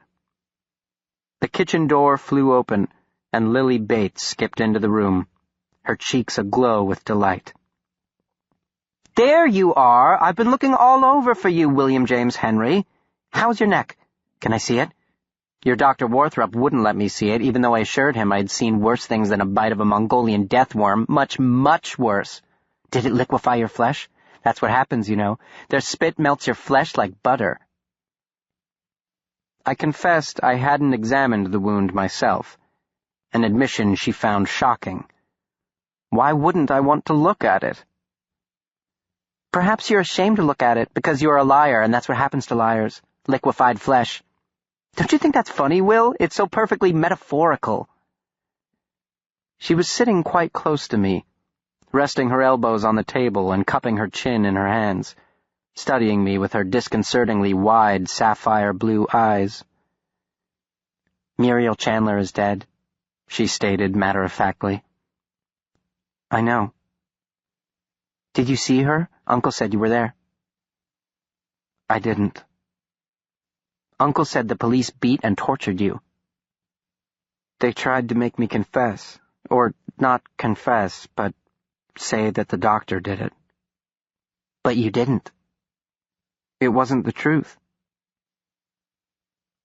The kitchen door flew open, and Lily Bates skipped into the room, her cheeks aglow with delight. "There you are! I've been looking all over for you, William James Henry. How's your neck? Can I see it? Your Dr. Warthrop wouldn't let me see it, even though I assured him I'd seen worse things than a bite of a Mongolian death worm, much, much worse. Did it liquefy your flesh? That's what happens, you know. Their spit melts your flesh like butter." I confessed I hadn't examined the wound myself, an admission she found shocking. Why wouldn't I want to look at it? "Perhaps you're ashamed to look at it because you're a liar, and that's what happens to liars. Liquefied flesh. Don't you think that's funny, Will? It's so perfectly metaphorical." She was sitting quite close to me, resting her elbows on the table and cupping her chin in her hands, studying me with her disconcertingly wide sapphire-blue eyes. "Muriel Chandler is dead," she stated matter-of-factly. "I know." "Did you see her? Uncle said you were there." "I didn't." "Uncle said the police beat and tortured you." "They tried to make me confess, or not confess, but say that the doctor did it." "But you didn't." "It wasn't the truth."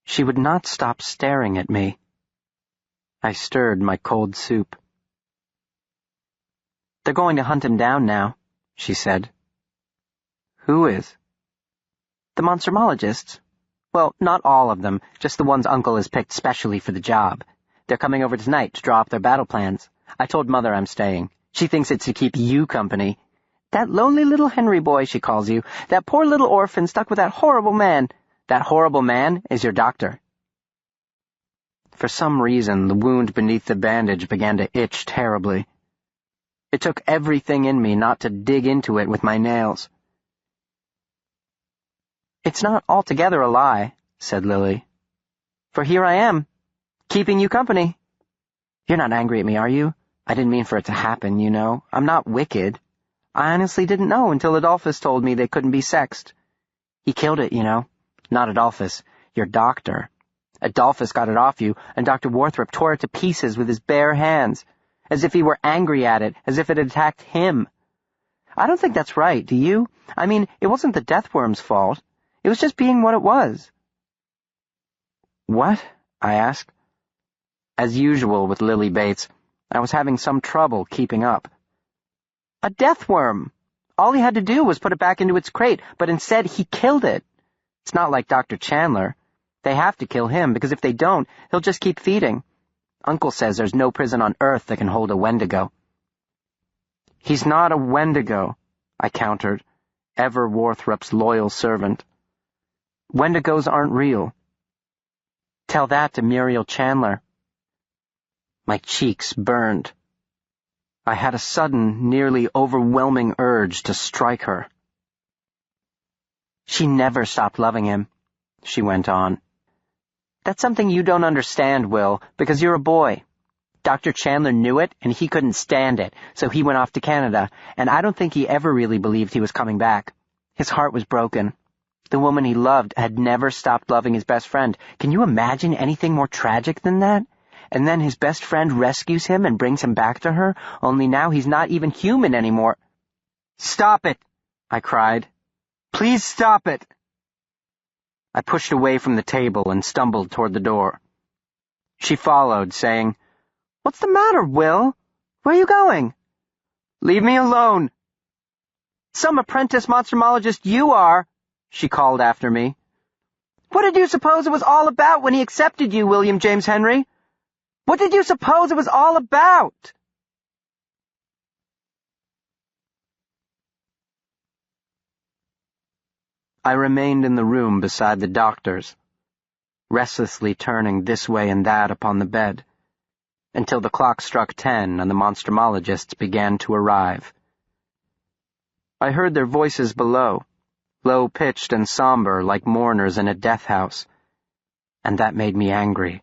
She would not stop staring at me. I stirred my cold soup. "They're going to hunt him down now," she said. "Who is?" "The Monstrumologists. Well, not all of them, just the ones Uncle has picked specially for the job. They're coming over tonight to draw up their battle plans. I told Mother I'm staying. She thinks it's to keep you company. That lonely little Henry boy, she calls you. That poor little orphan stuck with that horrible man. That horrible man is your doctor." For some reason, the wound beneath the bandage began to itch terribly. It took everything in me not to dig into it with my nails. "It's not altogether a lie," said Lily. "For here I am, keeping you company. You're not angry at me, are you? I didn't mean for it to happen, you know. I'm not wicked. I honestly didn't know until Adolphus told me they couldn't be sexed. He killed it, you know. Not Adolphus, your doctor. Adolphus got it off you, and Dr. Warthrop tore it to pieces with his bare hands, as if he were angry at it, as if it had attacked him. I don't think that's right, do you? I mean, it wasn't the death worm's fault. It was just being what it was." "What?" I asked. As usual with Lily Bates, I was having some trouble keeping up. A death worm! All he had to do was put it back into its crate, but instead he killed it. It's not like Dr. Chandler. They have to kill him, because if they don't, he'll just keep feeding. Uncle says there's no prison on Earth that can hold a Wendigo. He's not a Wendigo, I countered, ever Warthrop's loyal servant. Wendigos aren't real. Tell that to Muriel Chandler. My cheeks burned. I had a sudden, nearly overwhelming urge to strike her. She never stopped loving him, she went on. That's something you don't understand, Will, because you're a boy. Dr. Chandler knew it, and he couldn't stand it, so he went off to Canada, and I don't think he ever really believed he was coming back. His heart was broken. The woman he loved had never stopped loving his best friend. Can you imagine anything more tragic than that? And then his best friend rescues him and brings him back to her, only now he's not even human anymore. Stop it, I cried. Please stop it. I pushed away from the table and stumbled toward the door. She followed, saying, What's the matter, Will? Where are you going? Leave me alone. Some apprentice monstrumologist you are, she called after me. What did you suppose it was all about when he accepted you, William James Henry? What did you suppose it was all about? I remained in the room beside the doctor's, restlessly turning this way and that upon the bed, until the clock struck 10 and the monstrumologists began to arrive. I heard their voices below, low-pitched and somber like mourners in a death house, and that made me angry,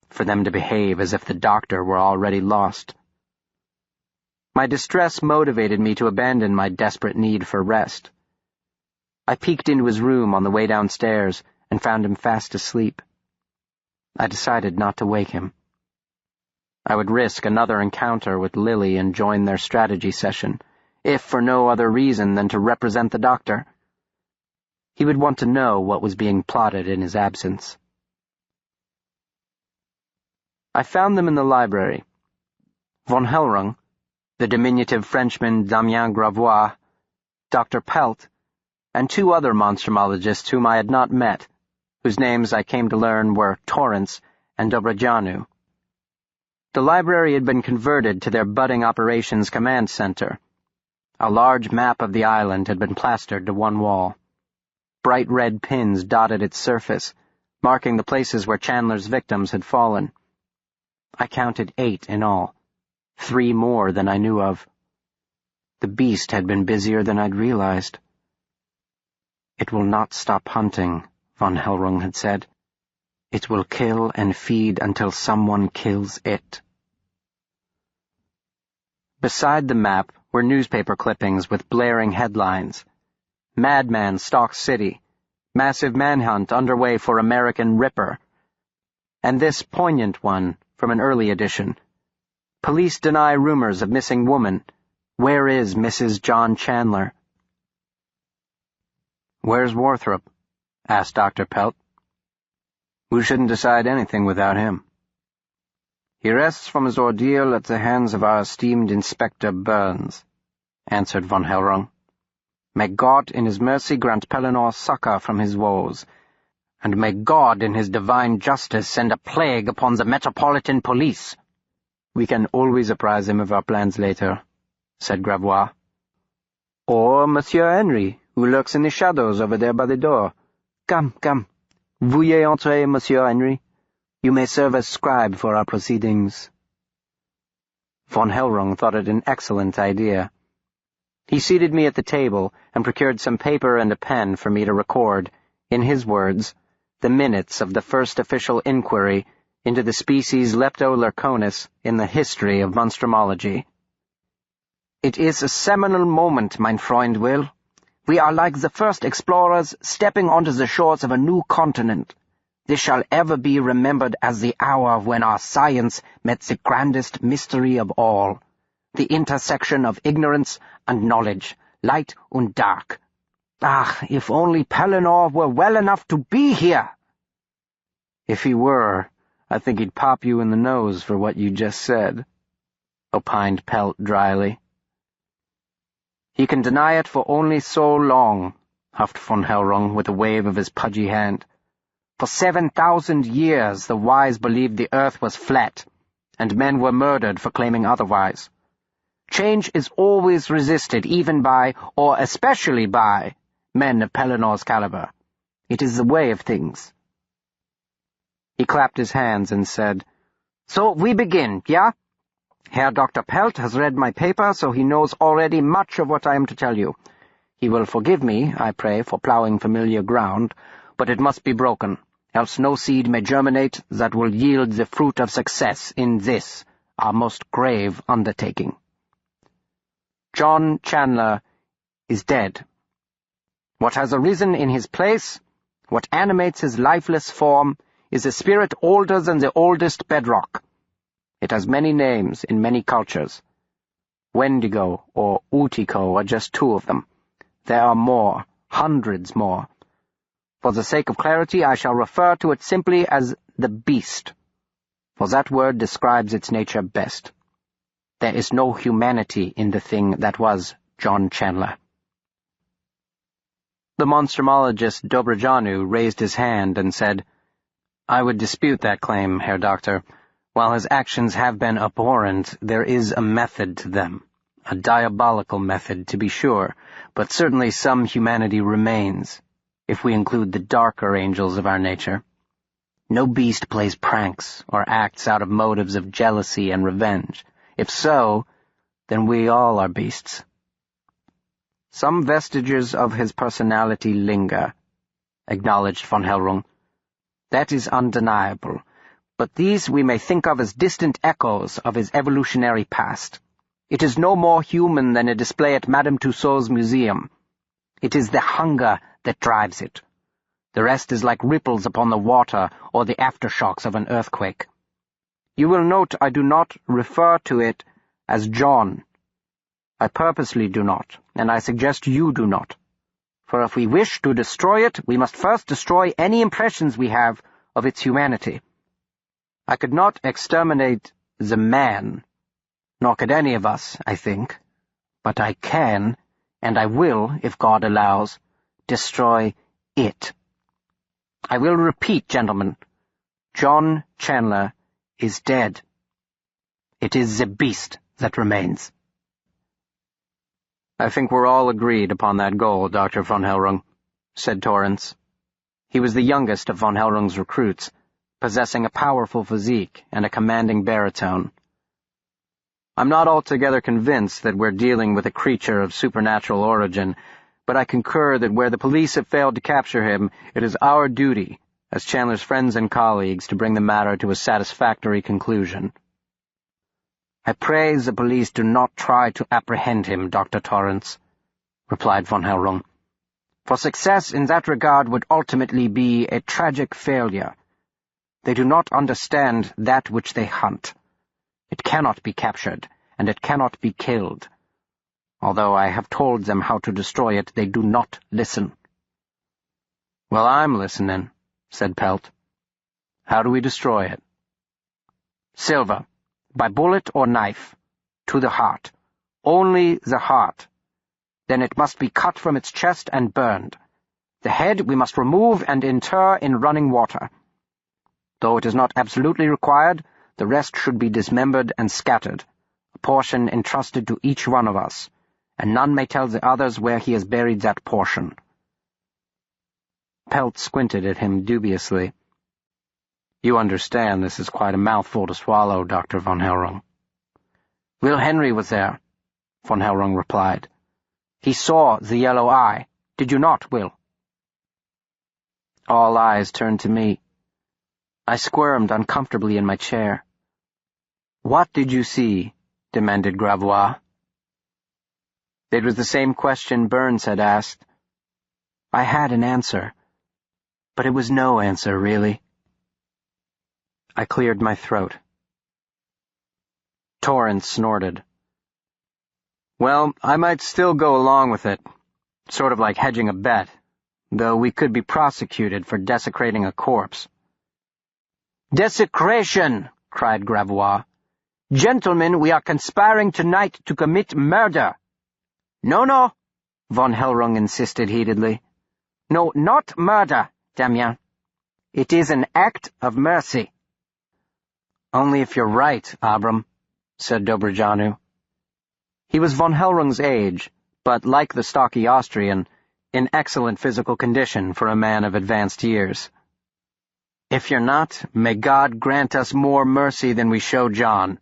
for them to behave as if the doctor were already lost. My distress motivated me to abandon my desperate need for rest. I peeked into his room on the way downstairs and found him fast asleep. I decided not to wake him. I would risk another encounter with Lily and join their strategy session, if for no other reason than to represent the doctor. He would want to know what was being plotted in his absence. I found them in the library. Von Hellrung, the diminutive Frenchman Damien Gravois, Dr. Pelt, and 2 other monstrumologists whom I had not met, whose names I came to learn were Torrance and Dobrajanu. The library had been converted to their budding operations command center. A large map of the island had been plastered to one wall. Bright red pins dotted its surface, marking the places where Chandler's victims had fallen. I counted 8 in all, 3 more than I knew of. The beast had been busier than I'd realized. It will not stop hunting, von Hellrung had said. It will kill and feed until someone kills it. Beside the map were newspaper clippings with blaring headlines. Madman stalks city. Massive manhunt underway for American Ripper. And this poignant one from an early edition. Police deny rumors of missing woman. Where is Mrs. John Chandler? Where's Warthrop? Asked Dr. Pelt. We shouldn't decide anything without him. He rests from his ordeal at the hands of our esteemed Inspector Burns, answered von Hellrung. May God in his mercy grant Pellinore succor from his woes, and may God in his divine justice send a plague upon the Metropolitan Police. We can always apprise him of our plans later, said Gravois. Or Monsieur Henry, who lurks in the shadows over there by the door. Come, come. Veuillez entrer, Monsieur Henry. You may serve as scribe for our proceedings. Von Hellrung thought it an excellent idea. He seated me at the table and procured some paper and a pen for me to record, in his words, the minutes of the first official inquiry into the species Leptolurconis in the history of monstrumology. It is a seminal moment, mein Freund Will. We are like the first explorers stepping onto the shores of a new continent. This shall ever be remembered as the hour when our science met the grandest mystery of all, the intersection of ignorance and knowledge, light and dark. Ah, if only Pellinore were well enough to be here! If he were, I think he'd pop you in the nose for what you just said," opined Pelt dryly. "He can deny it for only so long," huffed von Hellrung with a wave of his pudgy hand. "For 7,000 years the wise believed the earth was flat, and men were murdered for claiming otherwise. Change is always resisted, even by, or especially by, men of Pelinor's caliber. It is the way of things." He clapped his hands and said, "So we begin, yeah? Herr Dr. Pelt has read my paper, so he knows already much of what I am to tell you. He will forgive me, I pray, for ploughing familiar ground, but it must be broken, else no seed may germinate that will yield the fruit of success in this, our most grave undertaking. John Chandler is dead. What has arisen in his place, what animates his lifeless form, is a spirit older than the oldest bedrock. It has many names in many cultures. Wendigo or Utiko are just two of them. There are more, hundreds more. For the sake of clarity, I shall refer to it simply as the beast, for that word describes its nature best. There is no humanity in the thing that was John Chandler." The monstrumologist Dobrajanu raised his hand and said, "I would dispute that claim, Herr Doctor. While his actions have been abhorrent, there is a method to them, a diabolical method, to be sure, but certainly some humanity remains, if we include the darker angels of our nature. No beast plays pranks or acts out of motives of jealousy and revenge. If so, then we all are beasts. Some vestiges of his personality linger," acknowledged von Hellrung. "That is undeniable, but these we may think of as distant echoes of his evolutionary past. It is no more human than a display at Madame Tussauds museum. It is the hunger that drives it. The rest is like ripples upon the water or the aftershocks of an earthquake. You will note I do not refer to it as John. I purposely do not, and I suggest you do not. For if we wish to destroy it, we must first destroy any impressions we have of its humanity. I could not exterminate the man, nor could any of us, I think, but I can, and I will, if God allows, destroy it. I will repeat, gentlemen, John Chandler is dead. It is the beast that remains." "I think we're all agreed upon that goal, Dr. von Hellrung," said Torrance. He was the youngest of von Hellrung's recruits, possessing a powerful physique and a commanding baritone. "I'm not altogether convinced that we're dealing with a creature of supernatural origin, but I concur that where the police have failed to capture him, it is our duty, as Chandler's friends and colleagues, to bring the matter to a satisfactory conclusion." "I pray the police do not try to apprehend him, Dr. Torrance," replied von Hellrung. "For success in that regard would ultimately be a tragic failure. They do not understand that which they hunt. It cannot be captured, and it cannot be killed. Although I have told them how to destroy it, they do not listen." "Well, I'm listening," said Pelt. "How do we destroy it?" "Silver, by bullet or knife, to the heart. Only the heart. Then it must be cut from its chest and burned. The head we must remove and inter in running water. Though it is not absolutely required, the rest should be dismembered and scattered, a portion entrusted to each one of us, and none may tell the others where he has buried that portion." Pelt squinted at him dubiously. "You understand this is quite a mouthful to swallow, Dr. von Hellrung." "Will Henry was there," von Hellrung replied. "He saw the yellow eye. Did you not, Will?" All eyes turned to me. I squirmed uncomfortably in my chair. "What did you see?" demanded Gravois. It was the same question Burns had asked. I had an answer, but it was no answer, really. I cleared my throat. Torrance snorted. "Well, I might still go along with it, sort of like hedging a bet, though we could be prosecuted for desecrating a corpse." "Desecration!" cried Gravois. "Gentlemen, we are conspiring tonight to commit murder." "No," von Hellrung insisted heatedly. "No, not murder, Damien. It is an act of mercy." "Only if you're right, Abram," said Dobrojanu. He was von Hellrung's age, but like the stocky Austrian, in excellent physical condition for a man of advanced years. "If you're not, may God grant us more mercy than we show John."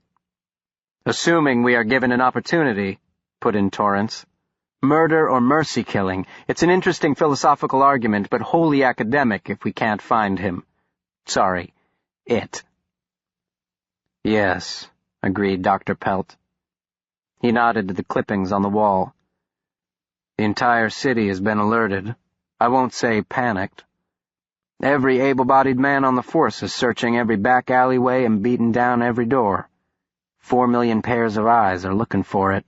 "Assuming we are given an opportunity," put in Torrance. "Murder or mercy killing, it's an interesting philosophical argument, but wholly academic if we can't find him. Sorry, it." "Yes," agreed Dr. Pelt. He nodded to the clippings on the wall. "The entire city has been alerted. I won't say panicked. Every able-bodied man on the force is searching every back alleyway and beating down every door. 4 million pairs of eyes are looking for it.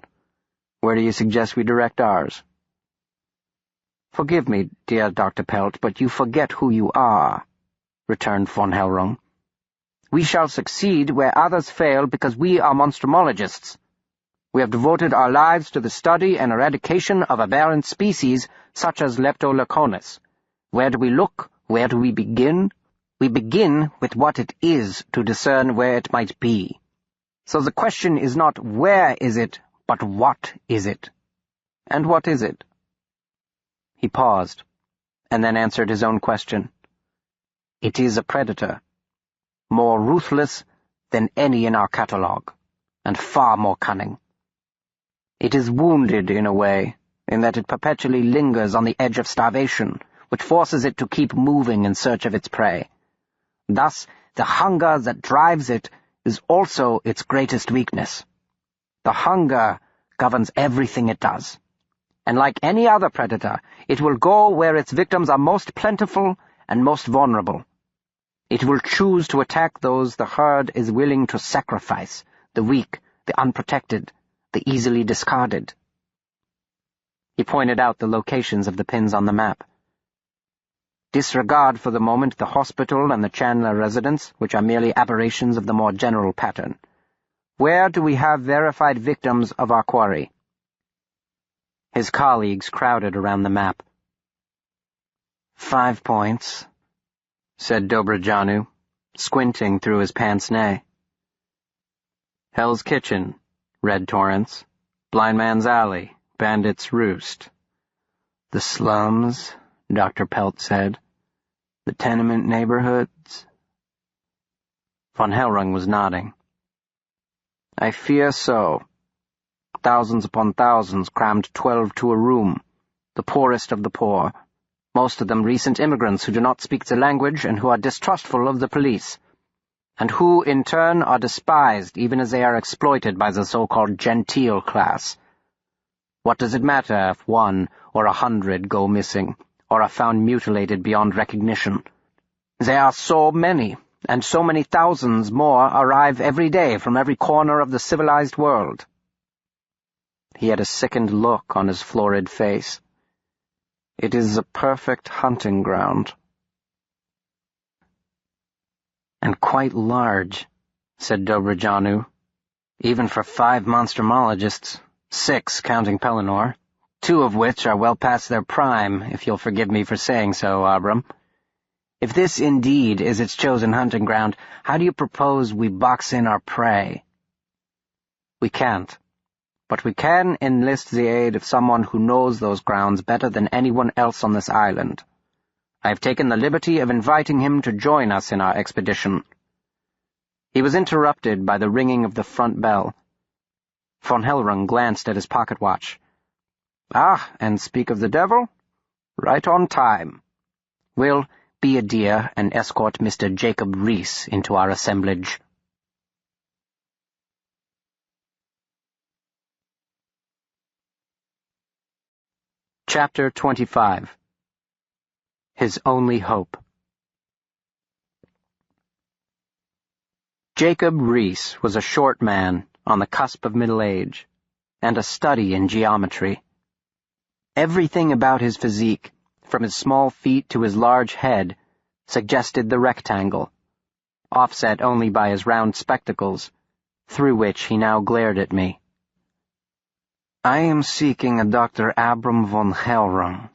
Where do you suggest we direct ours?" "Forgive me, dear Dr. Pelt, but you forget who you are," returned von Hellrung. "We shall succeed where others fail because we are monstrumologists. We have devoted our lives to the study and eradication of aberrant species such as Leptolaconis. Where do we look? Where do we begin? We begin with what it is to discern where it might be. So the question is not where is it, but what is it? And what is it?" He paused, and then answered his own question. "It is a predator, more ruthless than any in our catalogue, and far more cunning. It is wounded in a way, in that it perpetually lingers on the edge of starvation, which forces it to keep moving in search of its prey. Thus, the hunger that drives it is also its greatest weakness. The hunger governs everything it does. And like any other predator, it will go where its victims are most plentiful and most vulnerable. It will choose to attack those the herd is willing to sacrifice, the weak, the unprotected, the easily discarded." He pointed out the locations of the pins on the map. "Disregard for the moment the hospital and the Chandler residence, which are merely aberrations of the more general pattern. Where do we have verified victims of our quarry?" His colleagues crowded around the map. 5 points, said Dobrojanu, squinting through his pince-nez. "Hell's Kitchen," read Torrance. "Blind Man's Alley, Bandit's Roost." "The slums," Dr. Pelt said. "The tenement neighborhoods." Von Hellrung was nodding. "I fear so. Thousands upon thousands crammed 12 to a room, the poorest of the poor, most of them recent immigrants who do not speak the language and who are distrustful of the police, and who, in turn, are despised even as they are exploited by the so-called genteel class. What does it matter if 1 or 100 go missing, or are found mutilated beyond recognition? There are so many, and so many thousands more arrive every day from every corner of the civilized world." He had a sickened look on his florid face. "It is a perfect hunting ground." "And quite large," said Dobrojanu. "Even for 5 monstrumologists, 6 counting Pellinor, 2 of which are well past their prime, if you'll forgive me for saying so, Abram. If this indeed is its chosen hunting ground, how do you propose we box in our prey?" "We can't. But we can enlist the aid of someone who knows those grounds better than anyone else on this island. I have taken the liberty of inviting him to join us in our expedition." He was interrupted by the ringing of the front bell. Von Hellrung glanced at his pocket watch. "Ah, and speak of the devil? Right on time. Will, be a dear and escort Mr. Jacob Reese into our assemblage." Chapter 25. His Only Hope. Jacob Reese was a short man on the cusp of middle age, and a study in geometry. Everything about his physique, from his small feet to his large head, suggested the rectangle, offset only by his round spectacles, through which he now glared at me. "I am seeking a Dr. Abram von Hellrung,"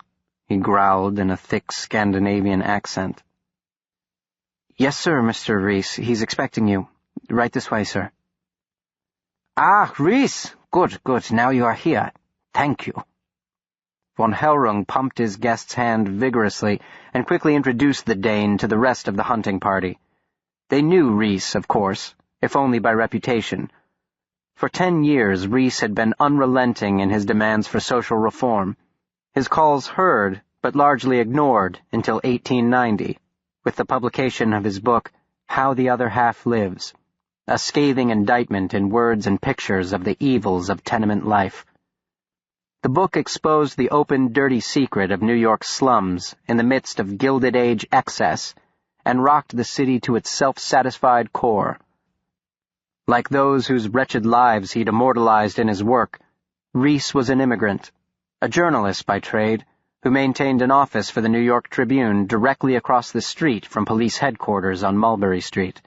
he growled in a thick Scandinavian accent. "Yes, sir, Mr. Reese. He's expecting you. Right this way, sir." "Ah, Reese! Good. Now you are here. Thank you." Von Hellrung pumped his guest's hand vigorously and quickly introduced the Dane to the rest of the hunting party. They knew Reese, of course, if only by reputation. For 10 years, Reese had been unrelenting in his demands for social reform, his calls heard but largely ignored until 1890, with the publication of his book, How the Other Half Lives, a scathing indictment in words and pictures of the evils of tenement life. The book exposed the open, dirty secret of New York's slums in the midst of Gilded Age excess and rocked the city to its self-satisfied core. Like those whose wretched lives he'd immortalized in his work, Reese was an immigrant, a journalist by trade, who maintained an office for the New York Tribune directly across the street from police headquarters on Mulberry Street,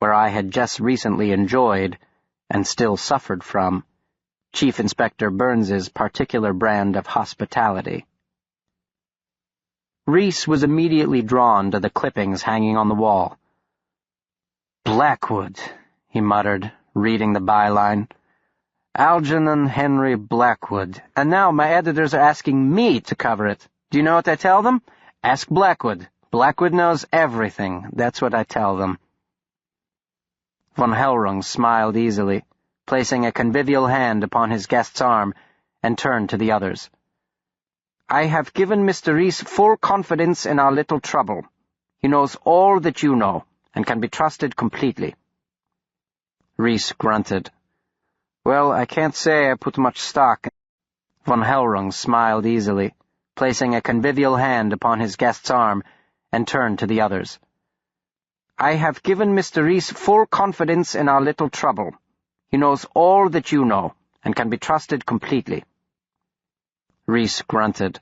where I had just recently enjoyed, and still suffered from, Chief Inspector Burns's particular brand of hospitality. Reese was immediately drawn to the clippings hanging on the wall. "Blackwood," he muttered, reading the byline. "Algernon Henry Blackwood. And now my editors are asking me to cover it. Do you know what I tell them? Ask Blackwood. Blackwood knows everything. That's what I tell them." Von Hellrung smiled easily, placing a convivial hand upon his guest's arm, and turned to the others. "I have given Mr. Reese full confidence in our little trouble. He knows all that you know, and can be trusted completely." Reese grunted. "Well, I can't say I put much stock." Von Hellrung smiled easily, placing a convivial hand upon his guest's arm, and turned to the others. "I have given Mr. Reese full confidence in our little trouble. He knows all that you know, and can be trusted completely." Reese grunted.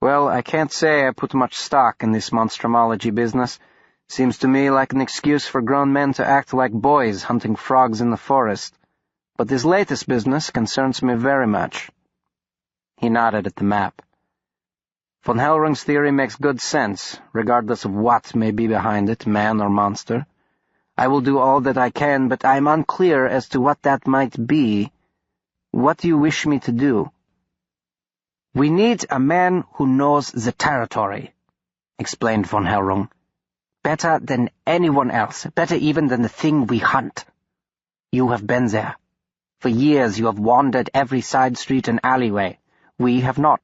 "Well, I can't say I put much stock in this monstrumology business. Seems to me like an excuse for grown men to act like boys hunting frogs in the forest. But this latest business concerns me very much." He nodded at the map. "Von Hellrung's theory makes good sense, regardless of what may be behind it, man or monster. I will do all that I can, but I am unclear as to what that might be. What do you wish me to do?" "We need a man who knows the territory," explained von Hellrung. "Better than anyone else, better even than the thing we hunt. You have been there. For years you have wandered every side street and alleyway. We have not.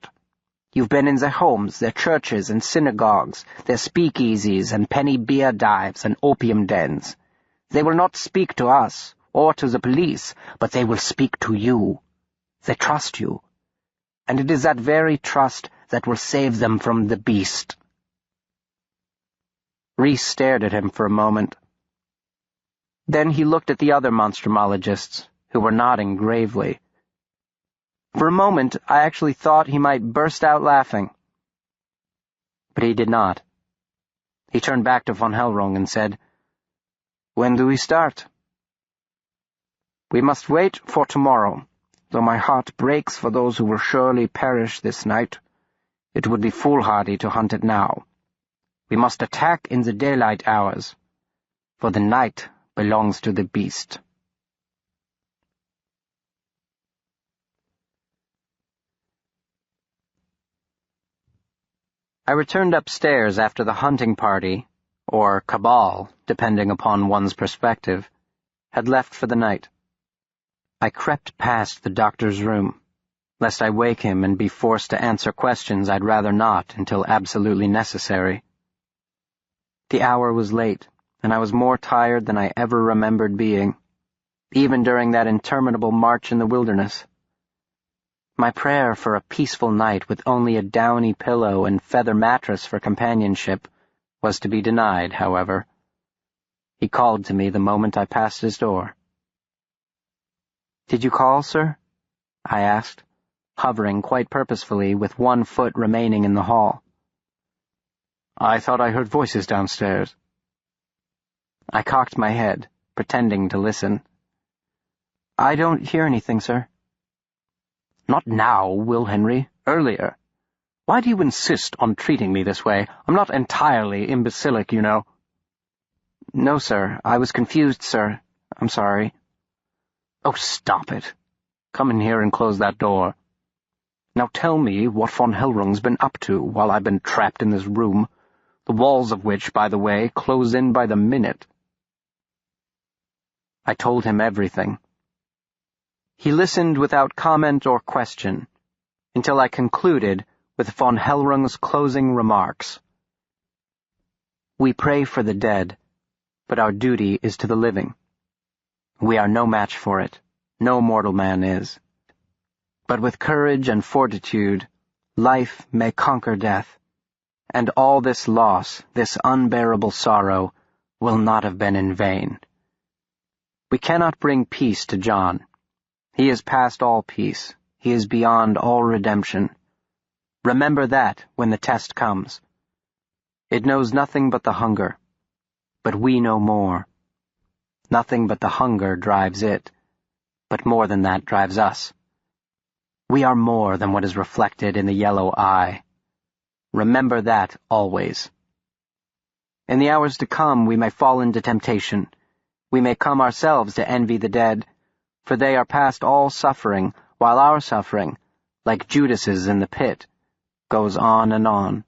You've been in their homes, their churches and synagogues, their speakeasies and penny beer dives and opium dens. They will not speak to us, or to the police, but they will speak to you. They trust you. And it is that very trust that will save them from the beast." Reese stared at him for a moment. Then he looked at the other monstrumologists, who were nodding gravely. For a moment, I actually thought he might burst out laughing. But he did not. He turned back to von Hellrung and said, "When do we start?" "We must wait for tomorrow, though my heart breaks for those who will surely perish this night. It would be foolhardy to hunt it now. We must attack in the daylight hours, for the night belongs to the beast." I returned upstairs after the hunting party, or cabal, depending upon one's perspective, had left for the night. I crept past the doctor's room, lest I wake him and be forced to answer questions I'd rather not until absolutely necessary. The hour was late, and I was more tired than I ever remembered being, even during that interminable march in the wilderness. My prayer for a peaceful night with only a downy pillow and feather mattress for companionship was to be denied, however. He called to me the moment I passed his door. "Did you call, sir?" I asked, hovering quite purposefully with one foot remaining in the hall. "I thought I heard voices downstairs." I cocked my head, pretending to listen. "I don't hear anything, sir." "Not now, Will Henry. Earlier. Why do you insist on treating me this way? I'm not entirely imbecilic, you know." "No, sir. I was confused, sir. I'm sorry." "Oh, stop it. Come in here and close that door. Now tell me what von Hellrung's been up to while I've been trapped in this room, the walls of which, by the way, close in by the minute." I told him everything. He listened without comment or question, until I concluded with von Hellrung's closing remarks. "We pray for the dead, but our duty is to the living. We are no match for it. No mortal man is. But with courage and fortitude, life may conquer death, and all this loss, this unbearable sorrow, will not have been in vain. We cannot bring peace to John. He is past all peace. He is beyond all redemption. Remember that when the test comes. It knows nothing but the hunger. But we know more. Nothing but the hunger drives it, but more than that drives us. We are more than what is reflected in the yellow eye. Remember that always. In the hours to come we may fall into temptation. We may come ourselves to envy the dead, for they are past all suffering, while our suffering, like Judas's in the pit, goes on and on.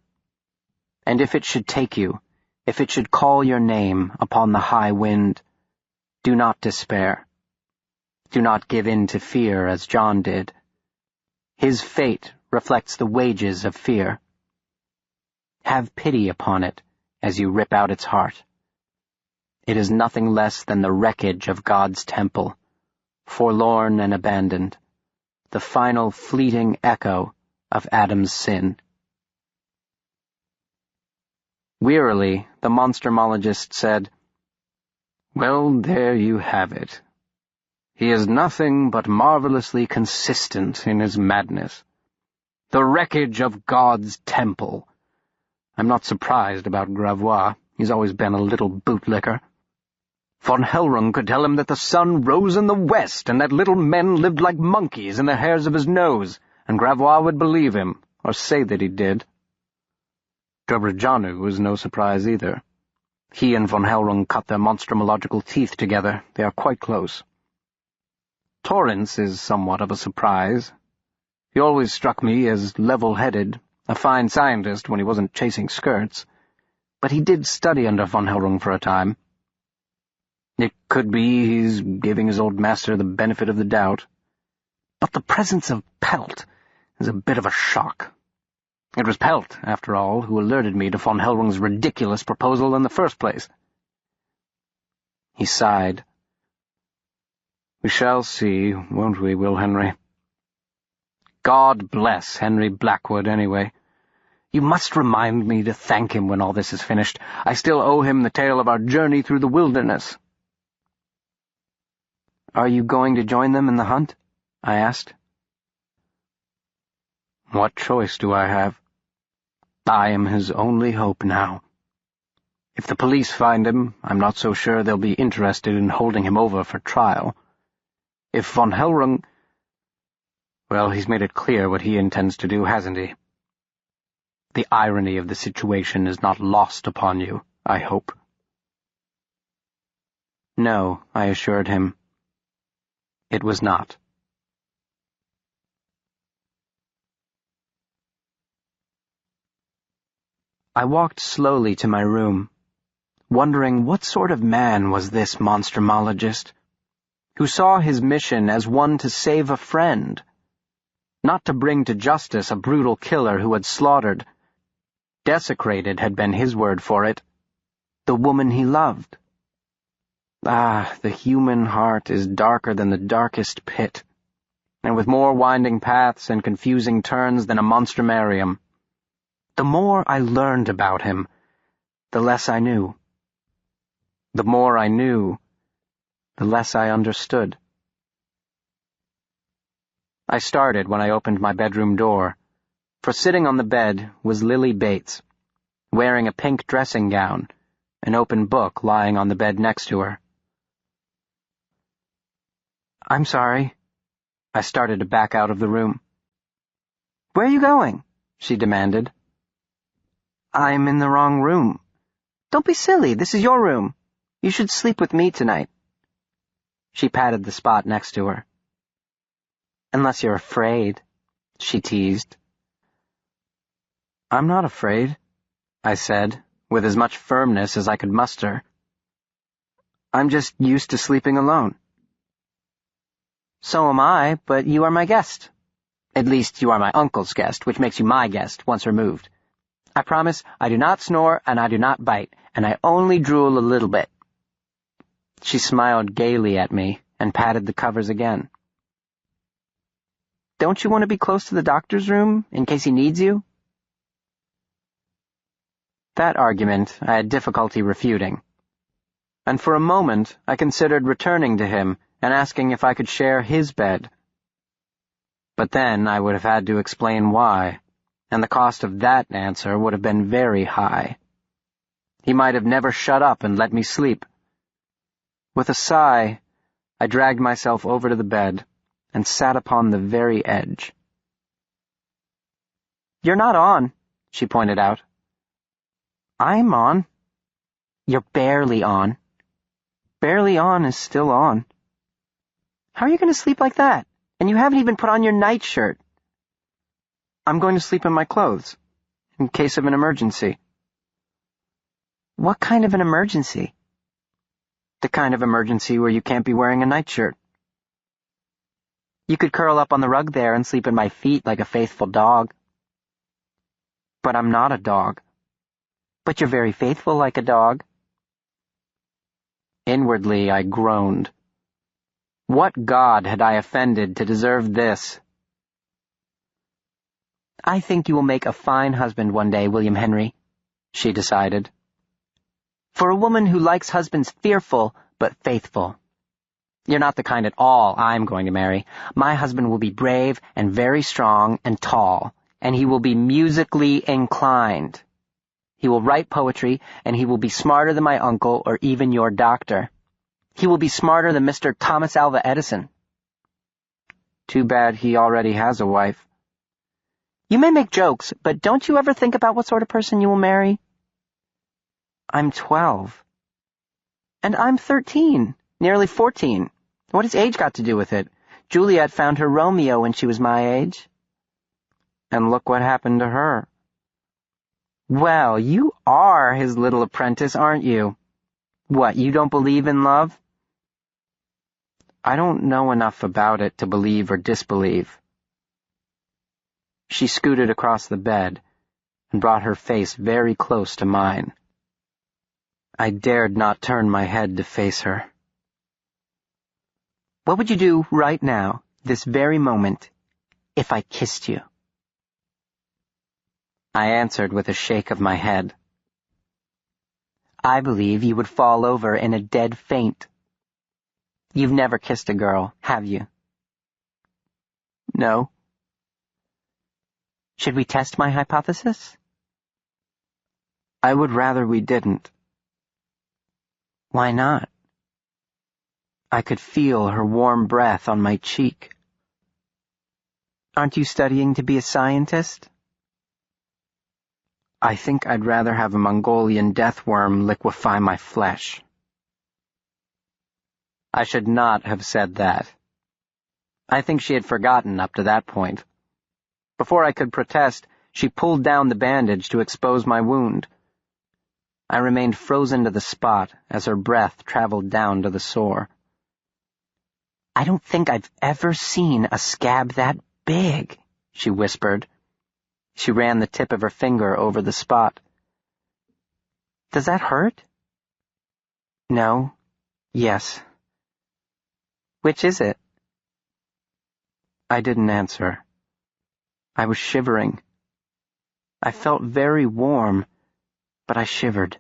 And if it should take you, if it should call your name upon the high wind, do not despair. Do not give in to fear as John did. His fate reflects the wages of fear. Have pity upon it as you rip out its heart. It is nothing less than the wreckage of God's temple, forlorn and abandoned, the final fleeting echo of Adam's sin." Wearily, the monstrumologist said, "Well, there you have it. He is nothing but marvelously consistent in his madness. The wreckage of God's temple. I'm not surprised about Gravois. He's always been a little bootlicker. Von Hellrung could tell him that the sun rose in the west and that little men lived like monkeys in the hairs of his nose, and Gravois would believe him, or say that he did. Dobrajanu was no surprise either. He and von Hellrung cut their monstrumological teeth together. They are quite close. Torrance is somewhat of a surprise. He always struck me as level-headed, a fine scientist when he wasn't chasing skirts, but he did study under von Hellrung for a time. It could be he's giving his old master the benefit of the doubt. But the presence of Pelt is a bit of a shock. It was Pelt, after all, who alerted me to von Hellrung's ridiculous proposal in the first place." He sighed. "We shall see, won't we, Will Henry? God bless Henry Blackwood, anyway. You must remind me to thank him when all this is finished. I still owe him the tale of our journey through the wilderness." "Are you going to join them in the hunt?" I asked. "What choice do I have? I am his only hope now. If the police find him, I'm not so sure they'll be interested in holding him over for trial. If von Hellrung... well, he's made it clear what he intends to do, hasn't he? The irony of the situation is not lost upon you, I hope." "No," I assured him. It was not. I walked slowly to my room, wondering what sort of man was this monstrumologist, who saw his mission as one to save a friend, not to bring to justice a brutal killer who had slaughtered, desecrated had been his word for it, the woman he loved. Ah, the human heart is darker than the darkest pit, and with more winding paths and confusing turns than a monstrumarium. The more I learned about him, the less I knew. The more I knew, the less I understood. I started when I opened my bedroom door, for sitting on the bed was Lily Bates, wearing a pink dressing gown, an open book lying on the bed next to her. "I'm sorry." I started to back out of the room. "Where are you going?" she demanded. "I'm in the wrong room." "Don't be silly. This is your room. You should sleep with me tonight." She patted the spot next to her. "Unless you're afraid," she teased. "I'm not afraid," I said, with as much firmness as I could muster. "I'm just used to sleeping alone." "So am I, but you are my guest. At least you are my uncle's guest, which makes you my guest once removed. I promise I do not snore and I do not bite, and I only drool a little bit." She smiled gaily at me and patted the covers again. "Don't you want to be close to the doctor's room in case he needs you?" That argument I had difficulty refuting, and for a moment I considered returning to him and asking if I could share his bed. But then I would have had to explain why, and the cost of that answer would have been very high. He might have never shut up and let me sleep. With a sigh, I dragged myself over to the bed and sat upon the very edge. "You're not on," she pointed out. "I'm on." "You're barely on." "Barely on is still on." "How are you going to sleep like that? And you haven't even put on your nightshirt." "I'm going to sleep in my clothes, in case of an emergency." "What kind of an emergency?" "The kind of emergency where you can't be wearing a nightshirt." "You could curl up on the rug there and sleep at my feet like a faithful dog." "But I'm not a dog." "But you're very faithful like a dog." Inwardly, I groaned. What god had I offended to deserve this? "I think you will make a fine husband one day, William Henry," she decided. "For a woman who likes husbands fearful but faithful. You're not the kind at all I'm going to marry. My husband will be brave and very strong and tall, and he will be musically inclined. He will write poetry, and he will be smarter than my uncle or even your doctor. He will be smarter than Mr. Thomas Alva Edison." "Too bad he already has a wife." "You may make jokes, but don't you ever think about what sort of person you will marry?" "I'm 12. "And I'm 13, nearly 14. What has age got to do with it? Juliet found her Romeo when she was my age." "And look what happened to her." "Well, you are his little apprentice, aren't you? What, you don't believe in love?" "I don't know enough about it to believe or disbelieve." She scooted across the bed and brought her face very close to mine. I dared not turn my head to face her. "What would you do right now, this very moment, if I kissed you?" I answered with a shake of my head. "I believe you would fall over in a dead faint. You've never kissed a girl, have you?" "No." "Should we test my hypothesis?" "I would rather we didn't." "Why not?" I could feel her warm breath on my cheek. "Aren't you studying to be a scientist?" "I think I'd rather have a Mongolian death worm liquefy my flesh." I should not have said that. I think she had forgotten up to that point. Before I could protest, she pulled down the bandage to expose my wound. I remained frozen to the spot as her breath traveled down to the sore. "I don't think I've ever seen a scab that big," she whispered. She ran the tip of her finger over the spot. "Does that hurt?" "No. Yes." "Which is it?" I didn't answer. I was shivering. I felt very warm, but I shivered.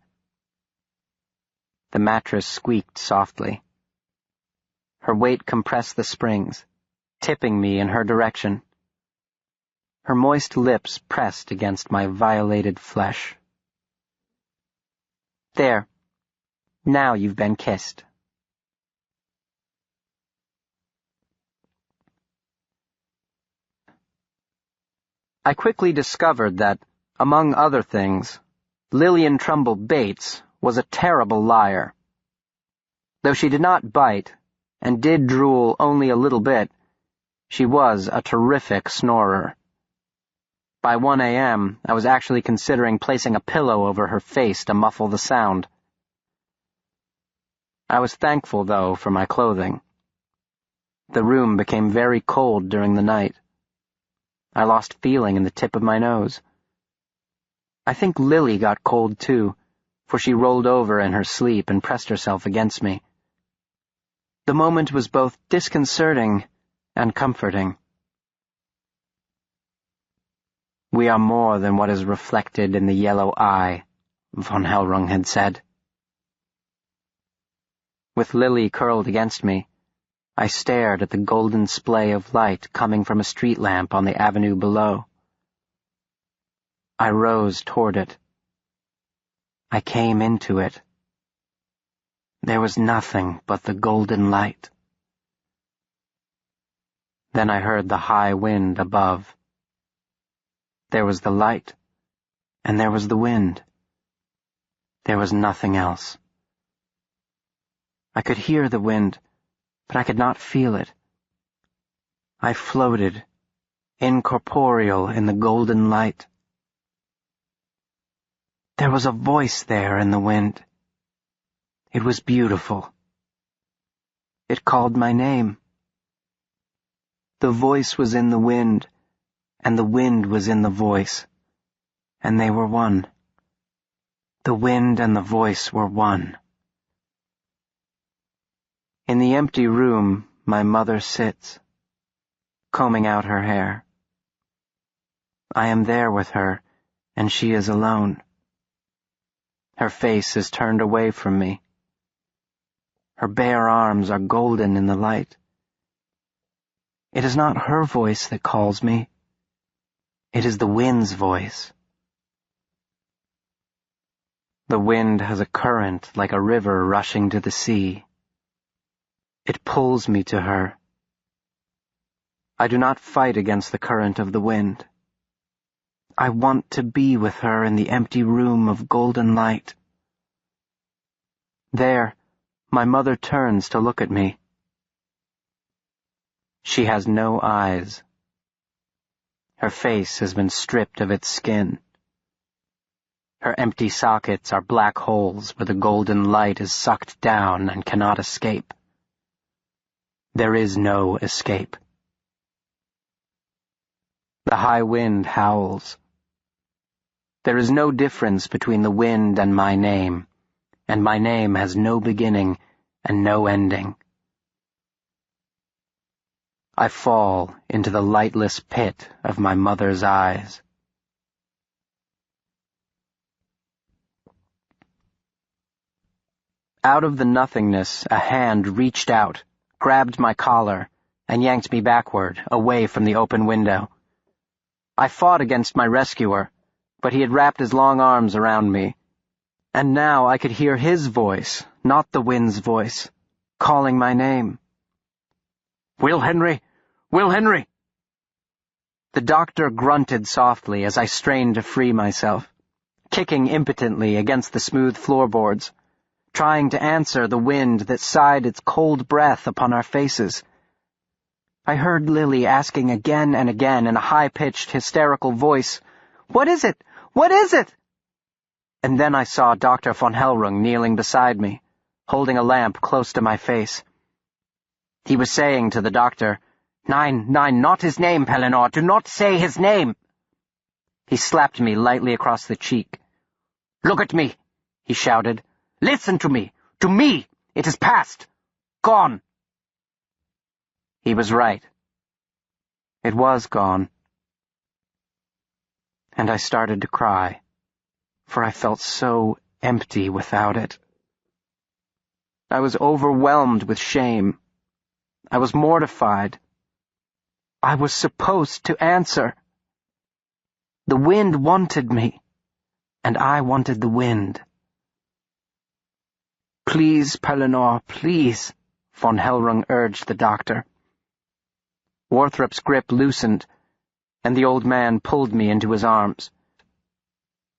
The mattress squeaked softly. Her weight compressed the springs, tipping me in her direction. Her moist lips pressed against my violated flesh. "There, Now you've been kissed. I quickly discovered that, among other things, Lillian Trumbull Bates was a terrible liar. Though she did not bite, and did drool only a little bit, she was a terrific snorer. By 1 a.m., I was actually considering placing a pillow over her face to muffle the sound. I was thankful, though, for my clothing. The room became very cold during the night. I lost feeling in the tip of my nose. I think Lily got cold, too, for she rolled over in her sleep and pressed herself against me. The moment was both disconcerting and comforting. "We are more than what is reflected in the yellow eye," von Hellrung had said. With Lily curled against me, I stared at the golden splay of light coming from a street lamp on the avenue below. I rose toward it. I came into it. There was nothing but the golden light. Then I heard the high wind above. There was the light, and there was the wind. There was nothing else. I could hear the wind, but I could not feel it. I floated, incorporeal in the golden light. There was a voice there in the wind. It was beautiful. It called my name. The voice was in the wind, and the wind was in the voice, and they were one. The wind and the voice were one. In the empty room, my mother sits, combing out her hair. I am there with her, and she is alone. Her face is turned away from me. Her bare arms are golden in the light. It is not her voice that calls me. It is the wind's voice. The wind has a current like a river rushing to the sea. It pulls me to her. I do not fight against the current of the wind. I want to be with her in the empty room of golden light. There, my mother turns to look at me. She has no eyes. Her face has been stripped of its skin. Her empty sockets are black holes where the golden light is sucked down and cannot escape. There is no escape. The high wind howls. There is no difference between the wind and my name has no beginning and no ending. I fall into the lightless pit of my mother's eyes. Out of the nothingness, a hand reached out, grabbed my collar, and yanked me backward, away from the open window. I fought against my rescuer, but he had wrapped his long arms around me, and now I could hear his voice, not the wind's voice, calling my name. "Will Henry! Will Henry!" The doctor grunted softly as I strained to free myself, kicking impotently against the smooth floorboards, trying to answer the wind that sighed its cold breath upon our faces. I heard Lily asking again and again in a high-pitched, hysterical voice, "What is it? What is it?" And then I saw Dr. von Hellrung kneeling beside me, holding a lamp close to my face. He was saying to the doctor, Nein, not his name, Pellinor. Do not say his name." He slapped me lightly across the cheek. "Look at me," he shouted. "Listen to me. To me. It is past. Gone." He was right. It was gone. And I started to cry, for I felt so empty without it. I was overwhelmed with shame. I was mortified. I was supposed to answer. The wind wanted me, and I wanted the wind. "Please, Pellinore, please," von Hellrung urged the doctor. Warthrop's grip loosened, and the old man pulled me into his arms.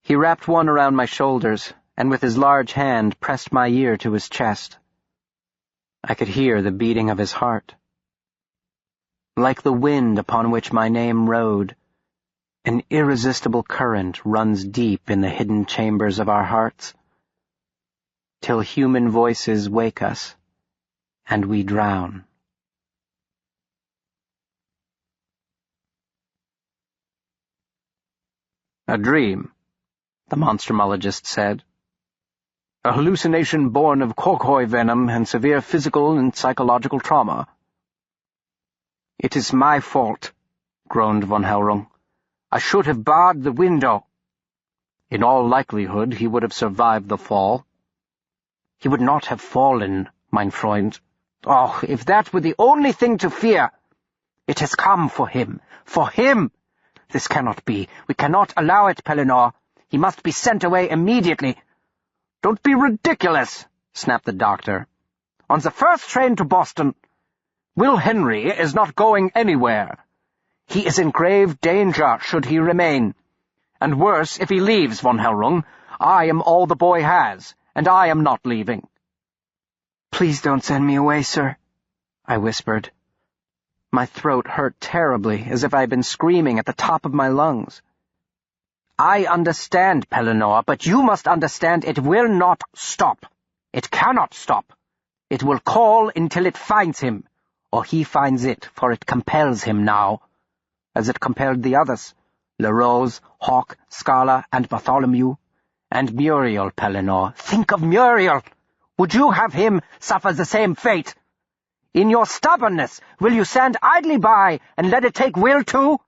He wrapped one around my shoulders, and with his large hand pressed my ear to his chest. I could hear the beating of his heart. Like the wind upon which my name rode, an irresistible current runs deep in the hidden chambers of our hearts, till human voices wake us, and we drown. "A dream," the monstrumologist said. "A hallucination born of Korkoi venom and severe physical and psychological trauma." "It is my fault," groaned von Hellrung. "I should have barred the window." "In all likelihood he would have survived the fall." "He would not have fallen, mein Freund. Oh, if that were the only thing to fear! It has come for him. For him! This cannot be. We cannot allow it, Pellinore. He must be sent away immediately." "Don't be ridiculous," snapped the doctor. "On the first train to Boston. Will Henry is not going anywhere. He is in grave danger should he remain. And worse if he leaves, von Hellrung. I am all the boy has, and I am not leaving." "Please don't send me away, sir," I whispered. My throat hurt terribly, as if I had been screaming at the top of my lungs. "I understand, Pellinore, but you must understand it will not stop. It cannot stop. It will call until it finds him, or he finds it, for it compels him now, as it compelled the others, LaRose, Hawk, Scala, and Bartholomew. And Muriel, Pellinore. Think of Muriel! Would you have him suffer the same fate? In your stubbornness, will you stand idly by and let it take Will too?"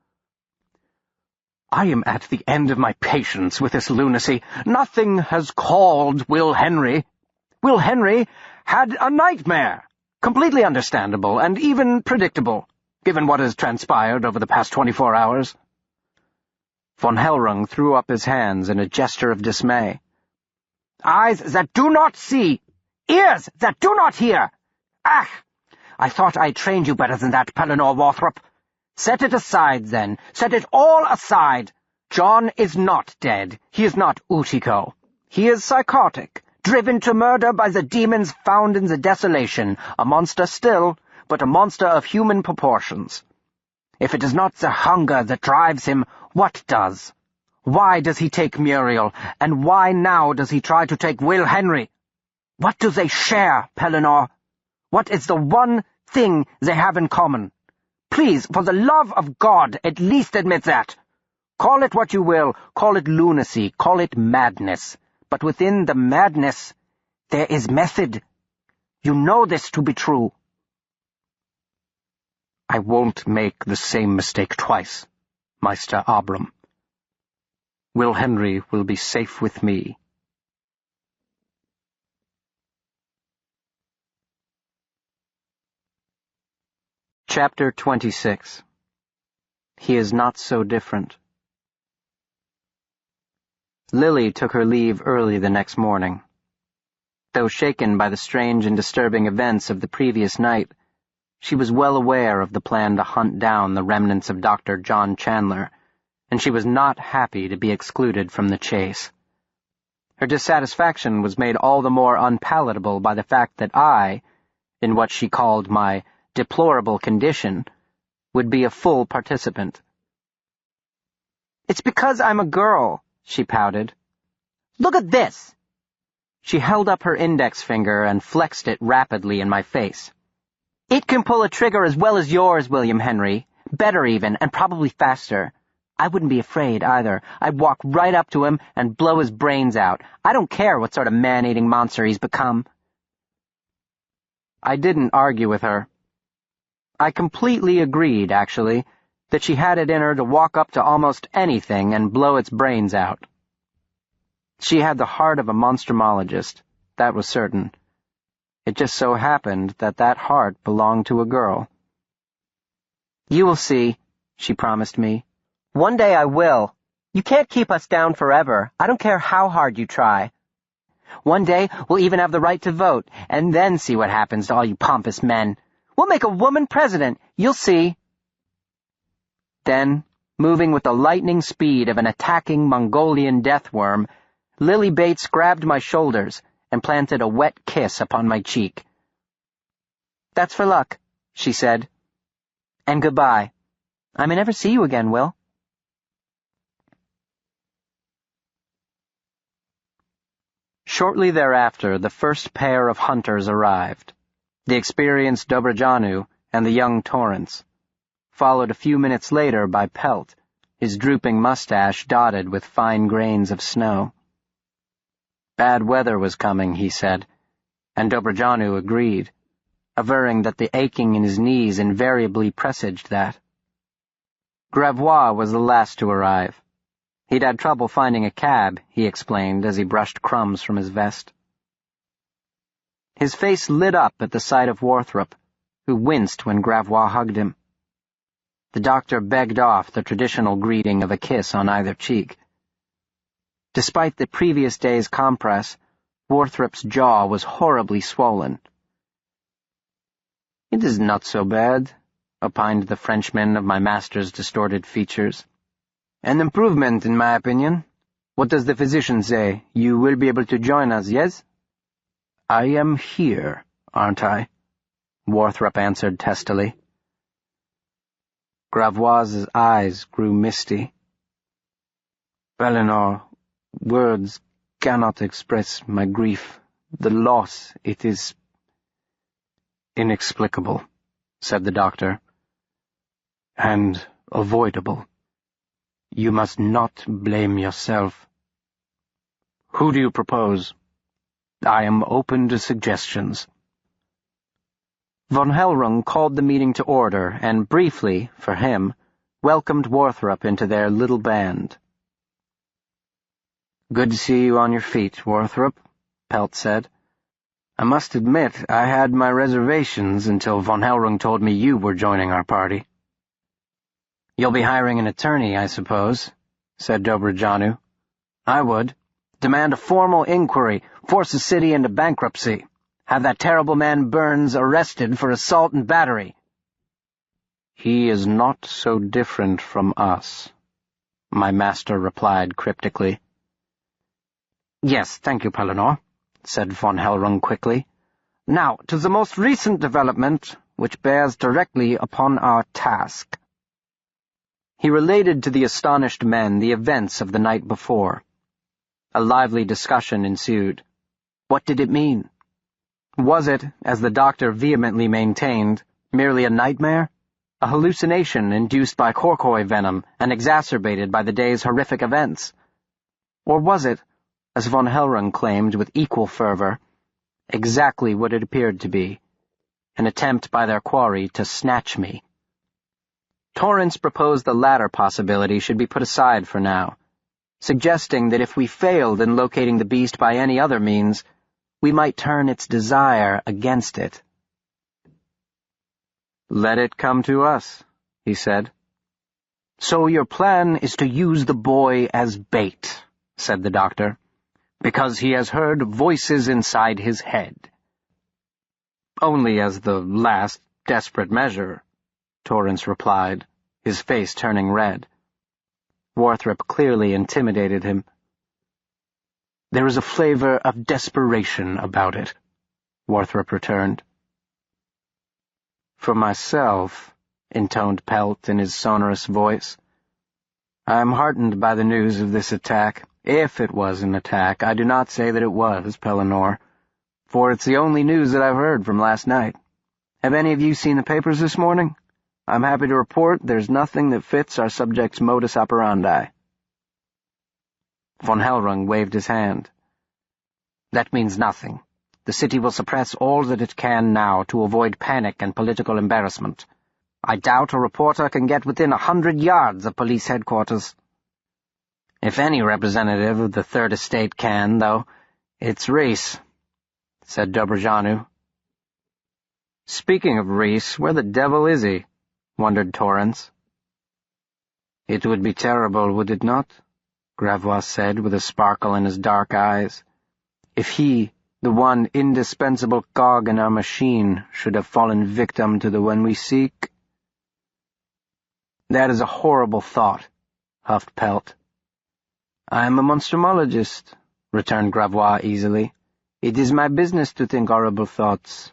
"I am at the end of my patience with this lunacy. Nothing has called Will Henry. Will Henry had a nightmare. Completely understandable and even predictable, given what has transpired over the past 24 hours. Von Hellrung threw up his hands in a gesture of dismay. "Eyes that do not see! Ears that do not hear! Ah! I thought I trained you better than that, Pellinore Warthrop. Set it aside, then. Set it all aside. John is not dead. He is not Utiko. He is psychotic, driven to murder by the demons found in the desolation, a monster still, but a monster of human proportions. If it is not the hunger that drives him, what does? Why does he take Muriel, and why now does he try to take Will Henry? What do they share, Pellinore? What is the one thing they have in common? Please, for the love of God, at least admit that. Call it what you will, call it lunacy, call it madness. But within the madness, there is method. You know this to be true." "I won't make the same mistake twice, Meister Abram. Will Henry will be safe with me." Chapter 26. He is not so different. Lily took her leave early the next morning. Though shaken by the strange and disturbing events of the previous night, she was well aware of the plan to hunt down the remnants of Dr. John Chandler, and she was not happy to be excluded from the chase. Her dissatisfaction was made all the more unpalatable by the fact that I, in what she called my deplorable condition, would be a full participant. "It's because I'm a girl," she pouted. "Look at this!" She held up her index finger and flexed it rapidly in my face. "It can pull a trigger as well as yours, William Henry. Better even, and probably faster. I wouldn't be afraid, either. I'd walk right up to him and blow his brains out. I don't care what sort of man-eating monster he's become." I didn't argue with her. I completely agreed, actually, that she had it in her to walk up to almost anything and blow its brains out. She had the heart of a monstrumologist, that was certain. It just so happened that that heart belonged to a girl. "You will see," she promised me. "One day I will. You can't keep us down forever. I don't care how hard you try." One day we'll even have the right to vote, and then see what happens to all you pompous men. We'll make a woman president, you'll see." Then, moving with the lightning speed of an attacking Mongolian deathworm, Lily Bates grabbed my shoulders and planted a wet kiss upon my cheek. "That's for luck," she said. "And goodbye. I may never see you again, Will." Shortly thereafter, the first pair of hunters arrived, the experienced Dobrajanu and the young Torrance, followed a few minutes later by Pelt, his drooping mustache dotted with fine grains of snow. Bad weather was coming, he said, and Dobrajanu agreed, averring that the aching in his knees invariably presaged that. Gravois was the last to arrive. He'd had trouble finding a cab, he explained as he brushed crumbs from his vest. His face lit up at the sight of Warthrop, who winced when Gravois hugged him. The doctor begged off the traditional greeting of a kiss on either cheek. Despite the previous day's compress, Warthrop's jaw was horribly swollen. "It is not so bad," opined the Frenchman of my master's distorted features. "An improvement, in my opinion. What does the physician say? You will be able to join us, yes?" "I am here, aren't I?" Warthrop answered testily. Gravois's eyes grew misty. "Eleanor, words cannot express my grief. The loss, it is inexplicable," said the doctor. "And avoidable. You must not blame yourself." "Who do you propose?" "I am open to suggestions." Von Hellrung called the meeting to order and briefly, for him, welcomed Warthrop into their little band. "Good to see you on your feet, Warthrop," Pelt said. "I must admit I had my reservations until Von Hellrung told me you were joining our party." "You'll be hiring an attorney, I suppose," said Dobrajanu. "I would. Demand a formal inquiry, force the city into bankruptcy, have that terrible man Burns arrested for assault and battery." "He is not so different from us," my master replied cryptically. "Yes, thank you, Pellinor," said Von Hellrung quickly. "Now, to the most recent development, which bears directly upon our task." He related to the astonished men the events of the night before. A lively discussion ensued. What did it mean? Was it, as the doctor vehemently maintained, merely a nightmare? A hallucination induced by Korkoi venom and exacerbated by the day's horrific events? Or was it, as Von Hellrung claimed with equal fervor, exactly what it appeared to be, an attempt by their quarry to snatch me? Torrance proposed the latter possibility should be put aside for now, suggesting that if we failed in locating the beast by any other means, we might turn its desire against it. "Let it come to us," he said. "So your plan is to use the boy as bait," said the doctor, "because he has heard voices inside his head." "Only as the last desperate measure," Torrance replied, his face turning red. Warthrop clearly intimidated him. "There is a flavor of desperation about it," Warthrop returned. "For myself," intoned Pelt in his sonorous voice, "I am heartened by the news of this attack. If it was an attack, I do not say that it was, Pellinor, for it's the only news that I've heard from last night. Have any of you seen the papers this morning? I'm happy to report there's nothing that fits our subject's modus operandi." Von Hellrung waved his hand. "That means nothing. The city will suppress all that it can now to avoid panic and political embarrassment. I doubt a reporter can get within 100 yards of police headquarters. If any representative of the Third Estate can, though, it's Reese," said Dobrajanu. "Speaking of Reese, where the devil is he?" wondered Torrance. "It would be terrible, would it not?" Gravois said with a sparkle in his dark eyes. If he, the one indispensable cog in our machine, should have fallen victim to the one we seek? That is a horrible thought, huffed Pelt. I am a monstrumologist, returned Gravois easily. It is my business to think horrible thoughts.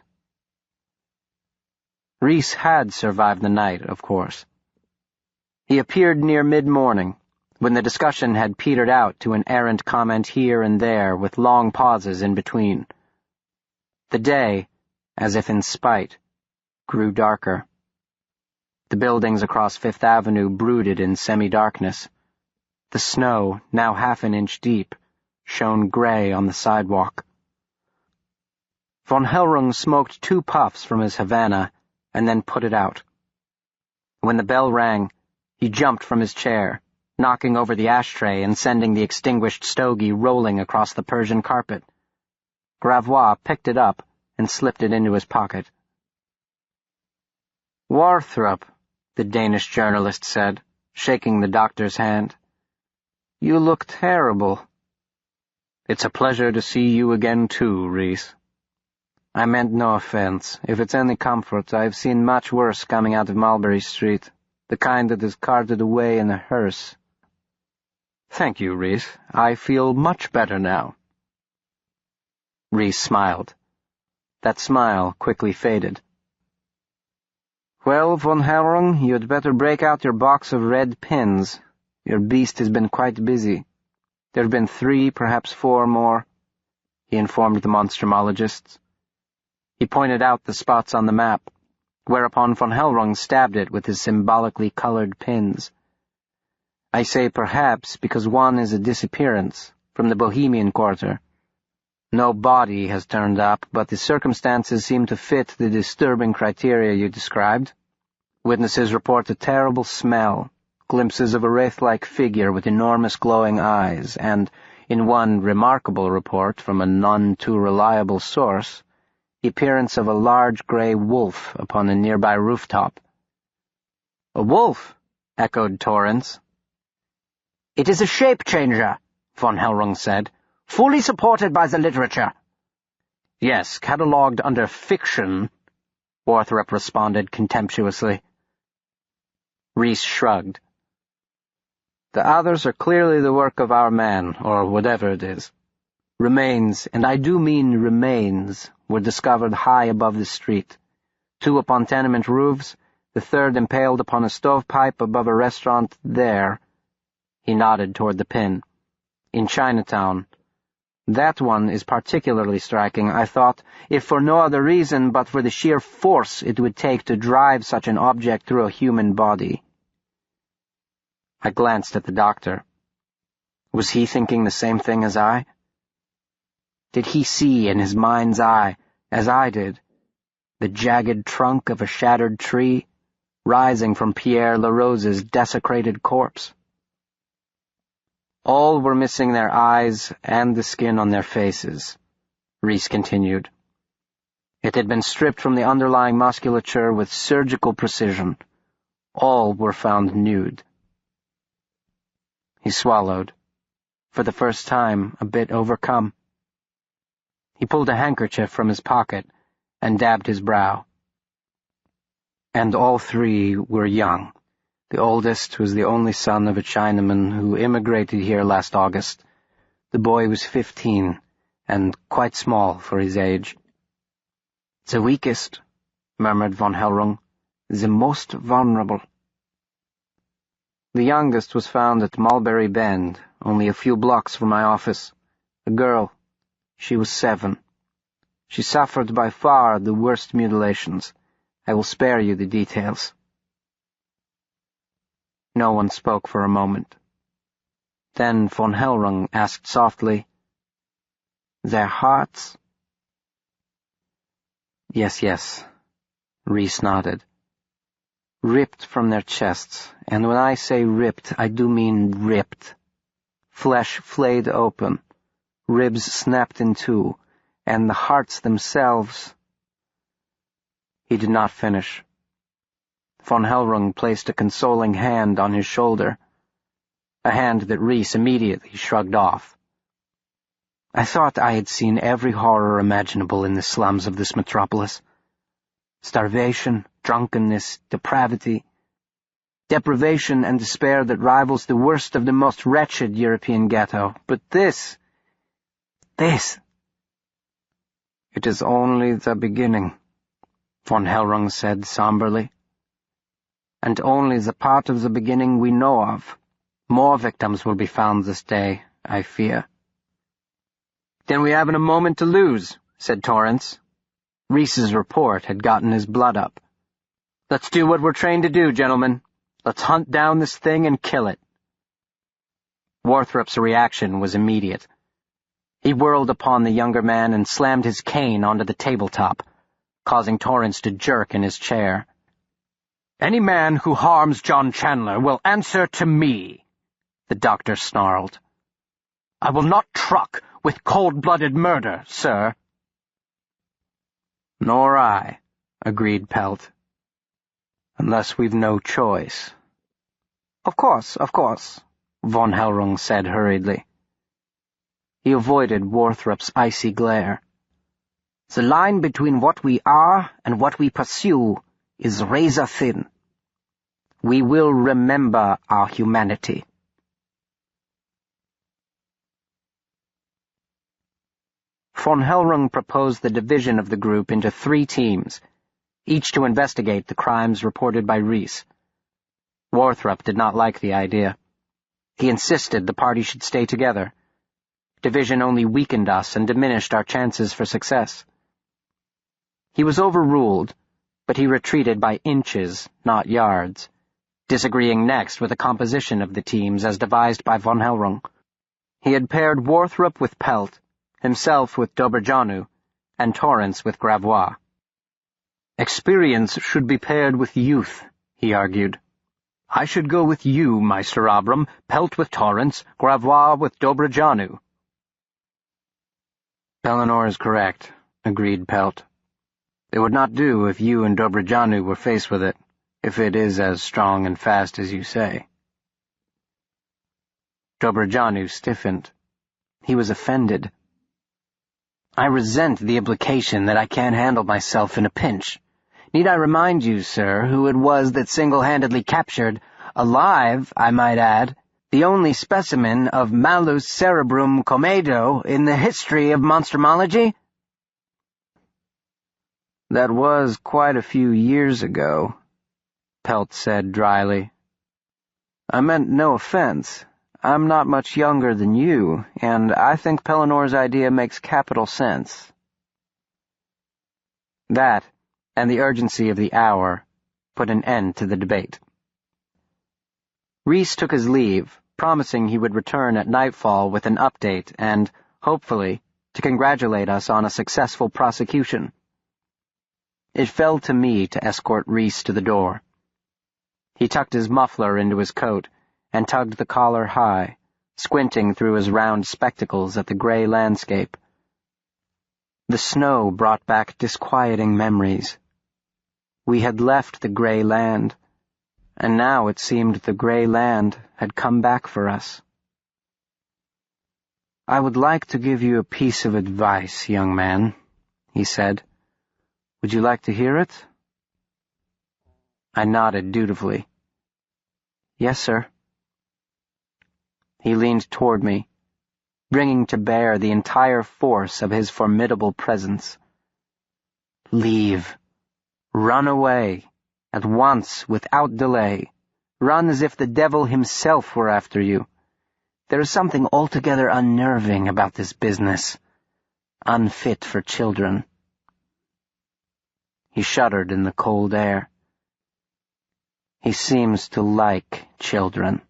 Reese had survived the night, of course. He appeared near mid-morning, when the discussion had petered out to an errant comment here and there, with long pauses in between. The day, as if in spite, grew darker. The buildings across Fifth Avenue brooded in semi-darkness. The snow, now half an inch deep, shone gray on the sidewalk. Von Hellrung smoked 2 puffs from his Havana and then put it out. When the bell rang, he jumped from his chair, knocking over the ashtray and sending the extinguished stogie rolling across the Persian carpet. Gravois picked it up and slipped it into his pocket. "Warthrop," the Danish journalist said, shaking the doctor's hand. "You look terrible." "It's a pleasure to see you again, too, Reese." "I meant no offense. If it's any comfort, I've seen much worse coming out of Mulberry Street, the kind that is carted away in a hearse." "Thank you, Reese. I feel much better now." Reese smiled. That smile quickly faded. "Well, Von Hellrung, you'd better break out your box of red pins. Your beast has been quite busy. There have been 3, perhaps 4 more," he informed the monstrumologists. He pointed out the spots on the map, whereupon Von Hellrung stabbed it with his symbolically colored pins. "I say perhaps because one is a disappearance from the Bohemian Quarter. No body has turned up, but the circumstances seem to fit the disturbing criteria you described. Witnesses report a terrible smell, glimpses of a wraith-like figure with enormous glowing eyes, and, in one remarkable report from a none-too-reliable source, the appearance of a large gray wolf upon a nearby rooftop." "A wolf?" echoed Torrance. "It is a shape-changer," Von Hellrung said, "fully supported by the literature." "Yes, catalogued under fiction," Warthrop responded contemptuously. Reese shrugged. "The others are clearly the work of our man, or whatever it is. Remains, and I do mean remains, were discovered high above the street. 2 upon tenement roofs, the 3rd impaled upon a stovepipe above a restaurant there." He nodded toward the pin. "In Chinatown. That one is particularly striking, I thought, if for no other reason but for the sheer force it would take to drive such an object through a human body." I glanced at the doctor. Was he thinking the same thing as I? Did he see in his mind's eye, as I did, the jagged trunk of a shattered tree rising from Pierre Larose's desecrated corpse? "All were missing their eyes and the skin on their faces," Reese continued. "It had been stripped from the underlying musculature with surgical precision. All were found nude." He swallowed, for the first time a bit overcome. He pulled a handkerchief from his pocket and dabbed his brow. "And all 3 were young. The oldest was the only son of a Chinaman who immigrated here last August. The boy was 15, and quite small for his age." "The weakest," murmured Von Hellrung. "The most vulnerable." "The youngest was found at Mulberry Bend, only a few blocks from my office. A girl. She was 7. She suffered by far the worst mutilations. I will spare you the details." No one spoke for a moment. Then Von Hellrung asked softly, "Their hearts?" Yes, Reese nodded. "Ripped from their chests, and when I say ripped, I do mean ripped. Flesh flayed open, ribs snapped in 2, and the hearts themselves—" He did not finish. Von Hellrung placed a consoling hand on his shoulder, a hand that Reese immediately shrugged off. I thought I had seen every horror imaginable in the slums of this metropolis. Starvation, drunkenness, depravity, deprivation and despair that rivals the worst of the most wretched European ghetto. But this... It is only the beginning, von Hellrung said somberly. And only the part of the beginning we know of. More victims will be found this day, I fear. Then we haven't a moment to lose, said Torrance. Reese's report had gotten his blood up. Let's do what we're trained to do, gentlemen. Let's hunt down this thing and kill it. Warthrop's reaction was immediate. He whirled upon the younger man and slammed his cane onto the tabletop, causing Torrance to jerk in his chair. Any man who harms John Chandler will answer to me, the doctor snarled. I will not truck with cold-blooded murder, sir. Nor I, agreed Pelt. Unless we've no choice. Of course, von Hellrung said hurriedly. He avoided Warthrop's icy glare. The line between what we are and what we pursue is razor thin. We will remember our humanity. Von Hellrung proposed the division of the group into 3 teams, each to investigate the crimes reported by Reese. Warthrop did not like the idea. He insisted the party should stay together. Division only weakened us and diminished our chances for success. He was overruled, but he retreated by inches, not yards, disagreeing next with the composition of the teams as devised by von Hellrung. He had paired Warthrop with Pelt, himself with Dobrajanu, and Torrance with Gravois. Experience should be paired with youth, he argued. I should go with you, Meister Abram, Pelt with Torrance, Gravois with Dobrajanu. Eleanor is correct, agreed Pelt. It would not do if you and Dobrajanu were faced with it, if it is as strong and fast as you say. Dobrajanu stiffened. He was offended. I resent the implication that I can't handle myself in a pinch. Need I remind you, sir, who it was that single-handedly captured, alive, I might add, the only specimen of Malus cerebrum comedo in the history of monstrumology? That was quite a few years ago, Pelt said dryly. I meant no offense. I'm not much younger than you, and I think Pellinor's idea makes capital sense. That, and the urgency of the hour, put an end to the debate. Reese took his leave, promising he would return at nightfall with an update and, hopefully, to congratulate us on a successful prosecution. It fell to me to escort Reese to the door. He tucked his muffler into his coat and tugged the collar high, squinting through his round spectacles at the gray landscape. The snow brought back disquieting memories. We had left the gray land, and now it seemed the gray land had come back for us. I would like to give you a piece of advice, young man, he said. Would you like to hear it? I nodded dutifully. Yes, sir. He leaned toward me, bringing to bear the entire force of his formidable presence. Leave. Run away. At once, without delay. Run as if the devil himself were after you. There is something altogether unnerving about this business. Unfit for children. He shuddered in the cold air. He seems to like children.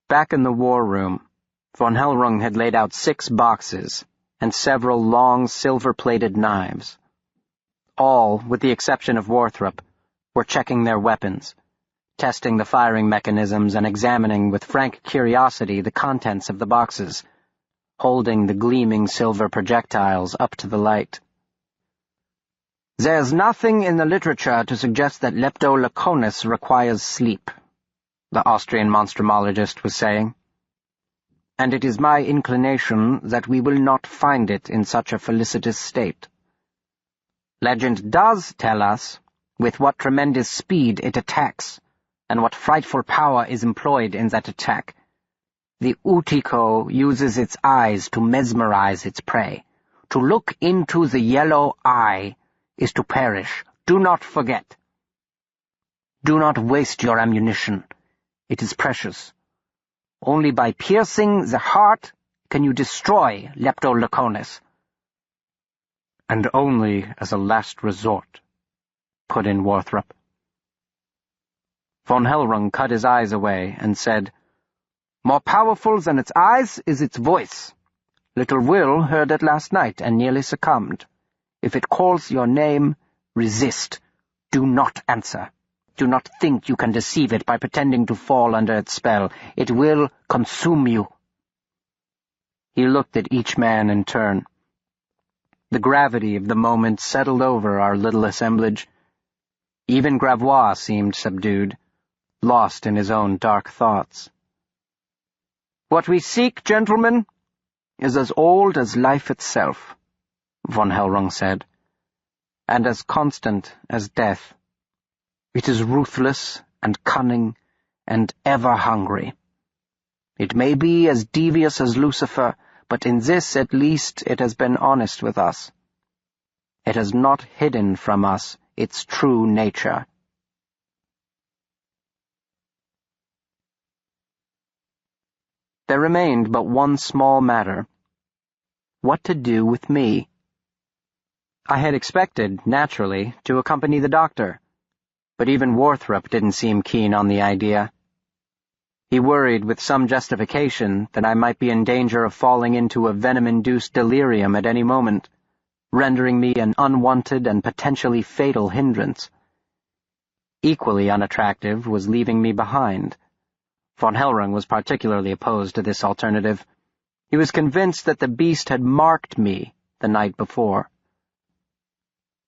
Back in the war room, von Hellrung had laid out 6 boxes and several long silver-plated knives. All, with the exception of Warthrop, were checking their weapons, testing the firing mechanisms and examining with frank curiosity the contents of the boxes, holding the gleaming silver projectiles up to the light. There's nothing in the literature to suggest that leptolaconis requires sleep, the Austrian monstrumologist was saying. And it is my inclination that we will not find it in such a felicitous state. Legend does tell us with what tremendous speed it attacks, and what frightful power is employed in that attack. The Utico uses its eyes to mesmerize its prey. To look into the yellow eye is to perish. Do not forget. Do not waste your ammunition. It is precious. Only by piercing the heart can you destroy leptolaconis. And only as a last resort, put in Warthrop. Von Hellrung cut his eyes away and said, More powerful than its eyes is its voice. Little Will heard it last night and nearly succumbed. If it calls your name, resist. Do not answer. Do not think you can deceive it by pretending to fall under its spell. It will consume you. He looked at each man in turn. The gravity of the moment settled over our little assemblage. Even Gravois seemed subdued, lost in his own dark thoughts. What we seek, gentlemen, is as old as life itself, von Hellrung said, and as constant as death. It is ruthless and cunning and ever hungry. It may be as devious as Lucifer, but in this at least it has been honest with us. It has not hidden from us its true nature. There remained but one small matter. What to do with me? I had expected, naturally, to accompany the doctor, but even Warthrop didn't seem keen on the idea. He worried with some justification that I might be in danger of falling into a venom-induced delirium at any moment, rendering me an unwanted and potentially fatal hindrance. Equally unattractive was leaving me behind. Von Hellrung was particularly opposed to this alternative. He was convinced that the beast had marked me the night before.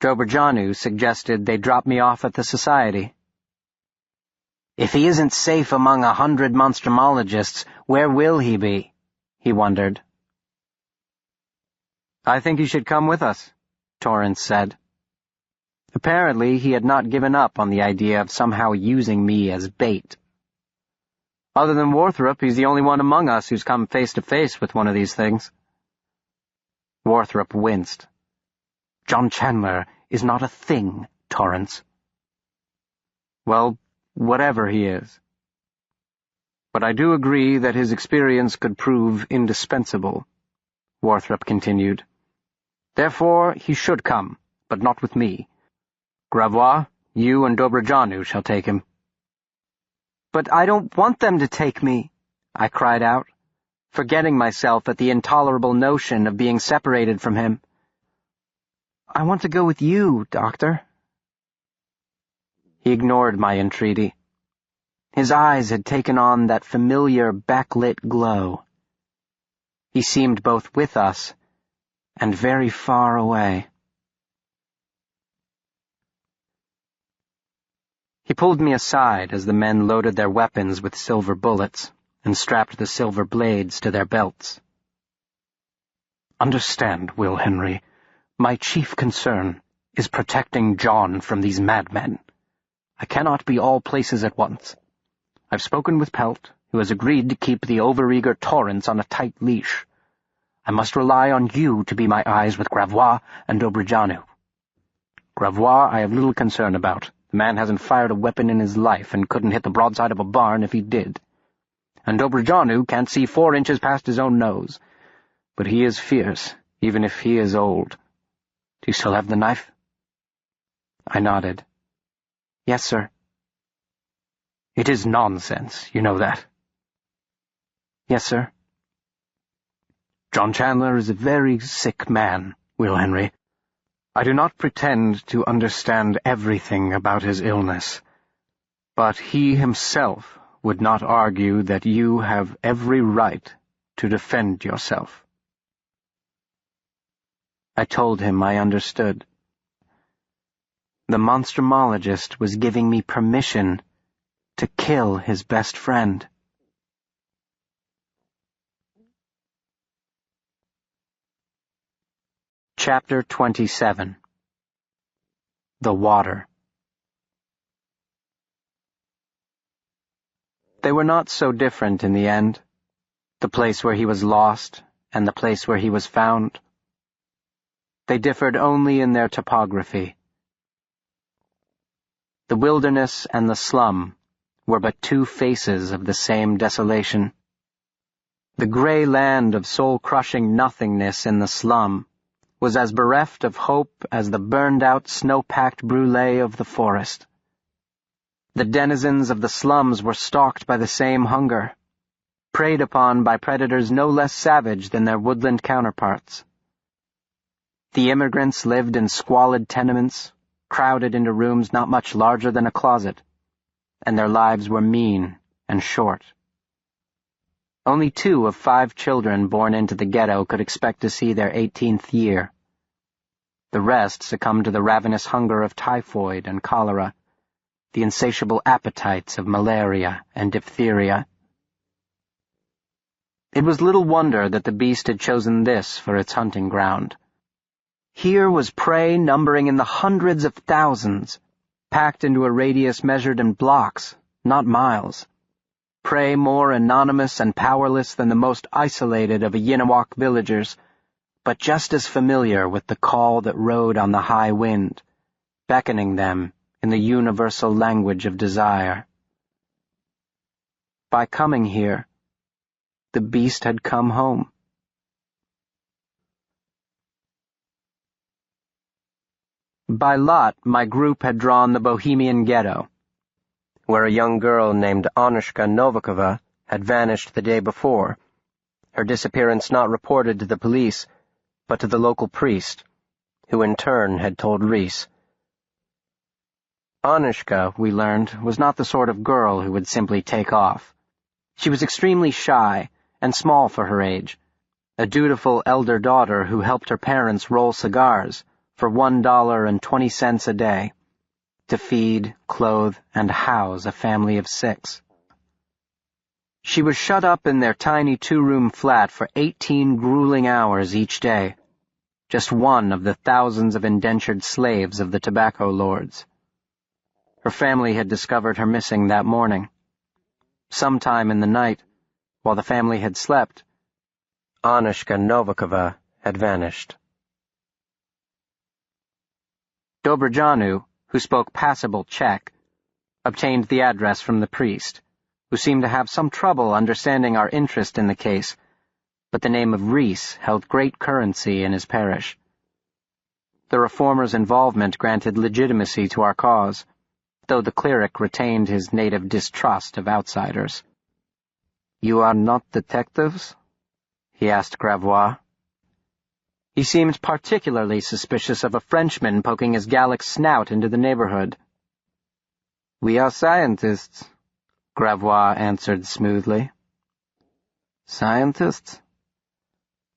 Dobrajanu suggested they drop me off at the society. If he isn't safe among 100 monstrumologists, where will he be? He wondered. I think you should come with us, Torrance said. Apparently he had not given up on the idea of somehow using me as bait. Other than Warthrop, he's the only one among us who's come face to face with one of these things. Warthrop winced. John Chandler is not a thing, Torrance. Well, whatever he is. But I do agree that his experience could prove indispensable, Warthrop continued. Therefore, he should come, but not with me. Gravois, you and Dobrajanu shall take him. But I don't want them to take me, I cried out, forgetting myself at the intolerable notion of being separated from him. I want to go with you, Doctor. He ignored my entreaty. His eyes had taken on that familiar backlit glow. He seemed both with us and very far away. He pulled me aside as the men loaded their weapons with silver bullets and strapped the silver blades to their belts. Understand, Will Henry, my chief concern is protecting John from these madmen. I cannot be all places at once. I've spoken with Pelt, who has agreed to keep the overeager Torrance on a tight leash. I must rely on you to be my eyes with Gravois and Dobrajanu. Gravois I have little concern about. The man hasn't fired a weapon in his life and couldn't hit the broadside of a barn if he did. And Dobrajanu can't see 4 inches past his own nose. But he is fierce, even if he is old. Do you still have the knife? I nodded. Yes, sir. It is nonsense, you know that. Yes, sir. John Chandler is a very sick man, Will Henry. I do not pretend to understand everything about his illness, but he himself would not argue that you have every right to defend yourself. I told him I understood. The Monstrumologist was giving me permission to kill his best friend. Chapter 27. The Water. They were not so different in the end, the place where he was lost and the place where he was found. They differed only in their topography. The wilderness and the slum were but two faces of the same desolation. The gray land of soul-crushing nothingness in the slum was as bereft of hope as the burned-out, snow-packed brûlée of the forest. The denizens of the slums were stalked by the same hunger, preyed upon by predators no less savage than their woodland counterparts. The immigrants lived in squalid tenements, crowded into rooms not much larger than a closet, and their lives were mean and short. Only 2 of 5 children born into the ghetto could expect to see their 18th year. The rest succumbed to the ravenous hunger of typhoid and cholera, the insatiable appetites of malaria and diphtheria. It was little wonder that the beast had chosen this for its hunting ground. Here was prey numbering in the hundreds of thousands, packed into a radius measured in blocks, not miles. Prey more anonymous and powerless than the most isolated of Yinawak villagers, but just as familiar with the call that rode on the high wind, beckoning them in the universal language of desire. By coming here, the beast had come home. By lot, my group had drawn the Bohemian ghetto, where a young girl named Anushka Novikova had vanished the day before, her disappearance not reported to the police, but to the local priest, who in turn had told Reese. Anushka, we learned, was not the sort of girl who would simply take off. She was extremely shy and small for her age, a dutiful elder daughter who helped her parents roll cigars for $1.20 a day, to feed, clothe, and house a family of 6. She was shut up in their tiny 2-room flat for 18 grueling hours each day, just one of the thousands of indentured slaves of the tobacco lords. Her family had discovered her missing that morning. Sometime in the night, while the family had slept, Anushka Novikova had vanished. Dobrajanu, who spoke passable Czech, obtained the address from the priest, who seemed to have some trouble understanding our interest in the case, but the name of Reese held great currency in his parish. The reformer's involvement granted legitimacy to our cause, though the cleric retained his native distrust of outsiders. "You are not detectives?" he asked Gravois. He seemed particularly suspicious of a Frenchman poking his Gallic snout into the neighborhood. "We are scientists," Gravois answered smoothly. "Scientists?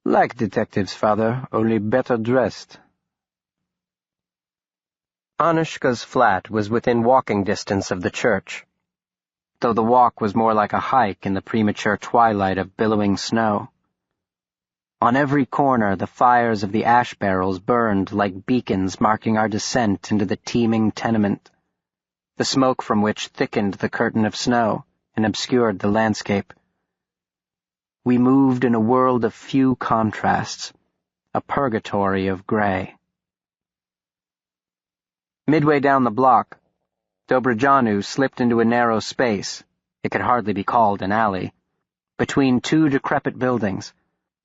Like detectives, father, only better dressed." Anushka's flat was within walking distance of the church, though the walk was more like a hike in the premature twilight of billowing snow. On every corner the fires of the ash barrels burned like beacons marking our descent into the teeming tenement, the smoke from which thickened the curtain of snow and obscured the landscape. We moved in a world of few contrasts, a purgatory of gray. Midway down the block, Dobrajanu slipped into a narrow space, it could hardly be called an alley, between 2 decrepit buildings,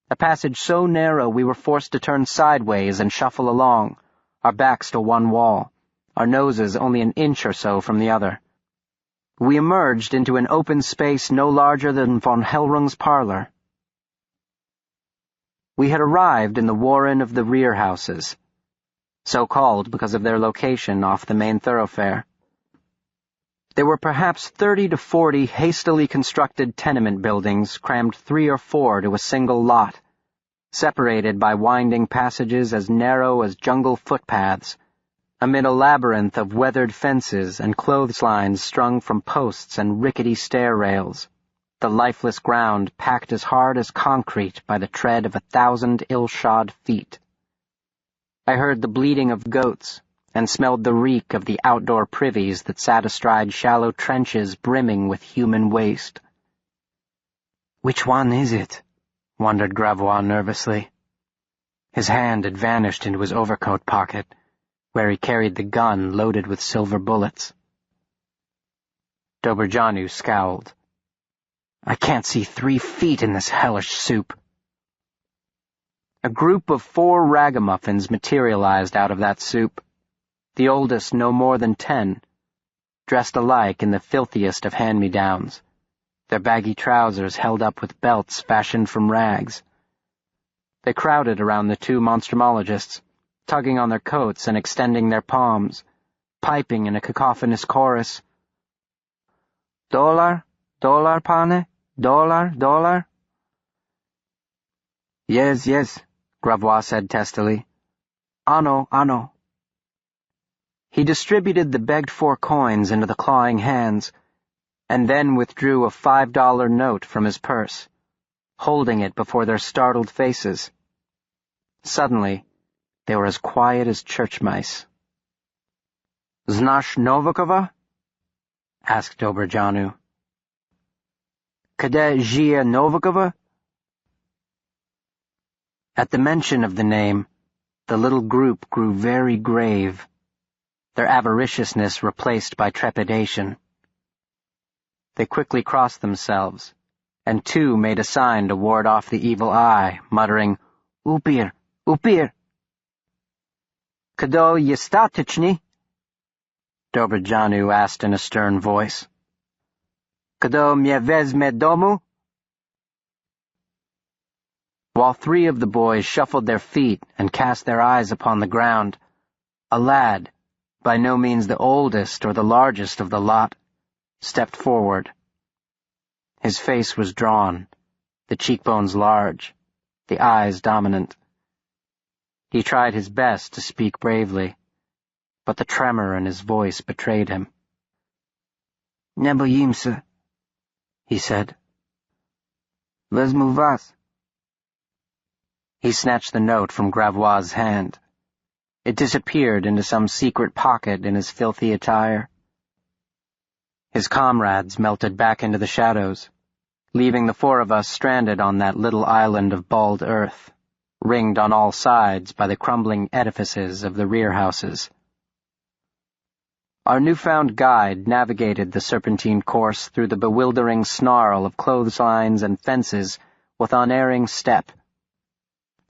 a passage so narrow we were forced to turn sideways and shuffle along, our backs to one wall, our noses only an inch or so from the other. We emerged into an open space no larger than von Hellrung's parlor. We had arrived in the warren of the rear houses, so called because of their location off the main thoroughfare. There were perhaps 30 to 40 hastily constructed tenement buildings crammed 3 or 4 to a single lot, separated by winding passages as narrow as jungle footpaths, amid a labyrinth of weathered fences and clotheslines strung from posts and rickety stair rails, the lifeless ground packed as hard as concrete by the tread of 1,000 ill-shod feet. I heard the bleating of goats and smelled the reek of the outdoor privies that sat astride shallow trenches brimming with human waste. "Which one is it?" wondered Gravois nervously. His hand had vanished into his overcoat pocket, where he carried the gun loaded with silver bullets. Dobrjanu scowled. "I can't see 3 feet in this hellish soup." A group of 4 ragamuffins materialized out of that soup, the oldest no more than 10, dressed alike in the filthiest of hand-me-downs, their baggy trousers held up with belts fashioned from rags. They crowded around the 2 monstrumologists, tugging on their coats and extending their palms, piping in a cacophonous chorus. "Dollar, dollar, pane, dollar, dollar." "Yes, yes," Gravois said testily. "Anno, anno." He distributed the begged-for coins into the clawing hands, and then withdrew a $5 note from his purse, holding it before their startled faces. Suddenly, they were as quiet as church mice. "Znash Novikova?" asked Dobrjanu. "Kde žije Novikova?" At the mention of the name, the little group grew very grave, their avariciousness replaced by trepidation. They quickly crossed themselves, and 2 made a sign to ward off the evil eye, muttering, "Upir, upir." "Kdo je statični?" Dobrjanu asked in a stern voice. "Kdo mě vezme domu?" While 3 of the boys shuffled their feet and cast their eyes upon the ground, a lad, by no means the oldest or the largest of the lot, stepped forward. His face was drawn, the cheekbones large, the eyes dominant. He tried his best to speak bravely, but the tremor in his voice betrayed him. "Ne bojím se," he said. "Vezmu vás." He snatched the note from Gravois' hand. It disappeared into some secret pocket in his filthy attire. His comrades melted back into the shadows, leaving the 4 of us stranded on that little island of bald earth, ringed on all sides by the crumbling edifices of the rear houses. Our newfound guide navigated the serpentine course through the bewildering snarl of clotheslines and fences with unerring step.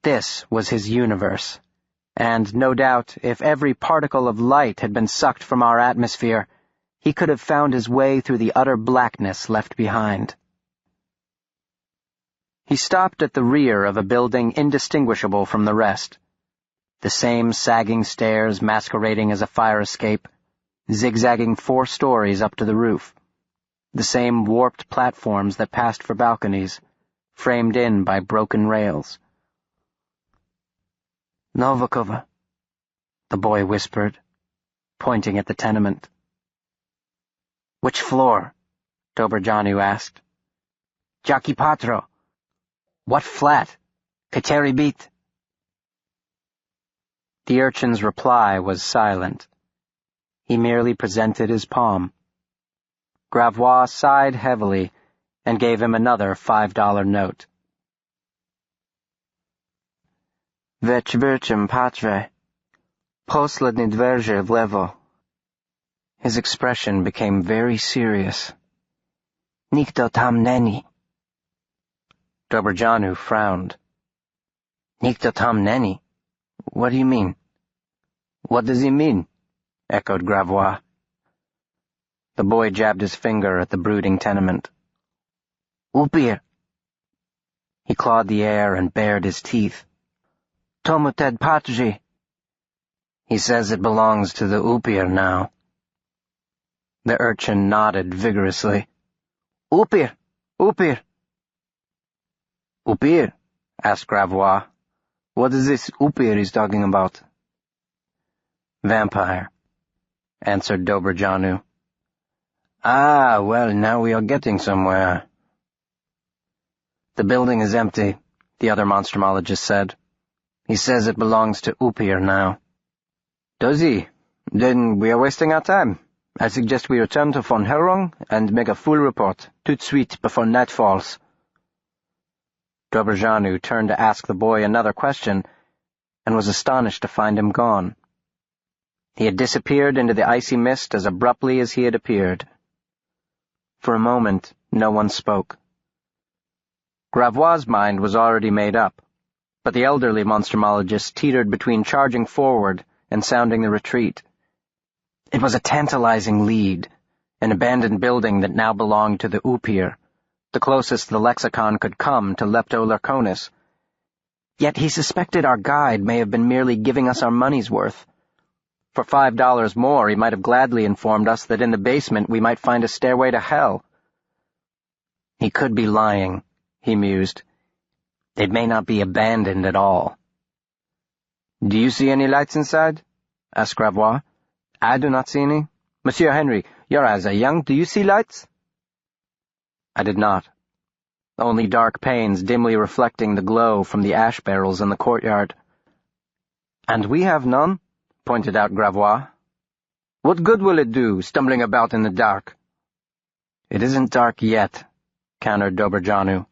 This was his universe, and no doubt if every particle of light had been sucked from our atmosphere, he could have found his way through the utter blackness left behind. He stopped at the rear of a building indistinguishable from the rest, the same sagging stairs masquerading as a fire escape, zigzagging 4 stories up to the roof, the same warped platforms that passed for balconies, framed in by broken rails. "Novikova," the boy whispered, pointing at the tenement. "Which floor?" Dobrjanu asked. "Jaki Patro." "What flat? Kateri bit?" The urchin's reply was silent. He merely presented his palm. Gravois sighed heavily and gave him another $5 note. "Večverčem patre, poslední dverže vlevo." His expression became very serious. "Nikto tam není." Dobrjanu frowned. "Nikto tam není? What do you mean?" "What does he mean?" echoed Gravois. The boy jabbed his finger at the brooding tenement. "Upir." He clawed the air and bared his teeth. "Tomuted patji." He says it belongs to the Upir now. The urchin nodded vigorously. "Upir! Upir!" "Upir?" asked Gravois. "What is this Upir he's talking about?" "Vampire," answered Dobrajanu. "Ah, well, now we are getting somewhere." "The building is empty," the other monstrumologist said. "He says it belongs to Upir now." "Does he? Then we are wasting our time. I suggest we return to Von Herrung and make a full report, tout de suite, before night falls." Dobrajanu turned to ask the boy another question, and was astonished to find him gone. He had disappeared into the icy mist as abruptly as he had appeared. For a moment, no one spoke. Gravois' mind was already made up, but the elderly monstrumologist teetered between charging forward and sounding the retreat. It was a tantalizing lead, an abandoned building that now belonged to the Upir, the closest the lexicon could come to Leptolurconis. Yet he suspected our guide may have been merely giving us our money's worth. For $5 more, he might have gladly informed us that in the basement we might find a stairway to hell. He could be lying, he mused. It may not be abandoned at all. "Do you see any lights inside?" asked Gravois. "I do not see any. Monsieur Henry, your eyes are young. Do you see lights?" I did not. Only dark panes dimly reflecting the glow from the ash barrels in the courtyard. "And we have none," pointed out Gravois. "What good will it do, stumbling about in the dark?" "It isn't dark yet," countered Dobrajanu.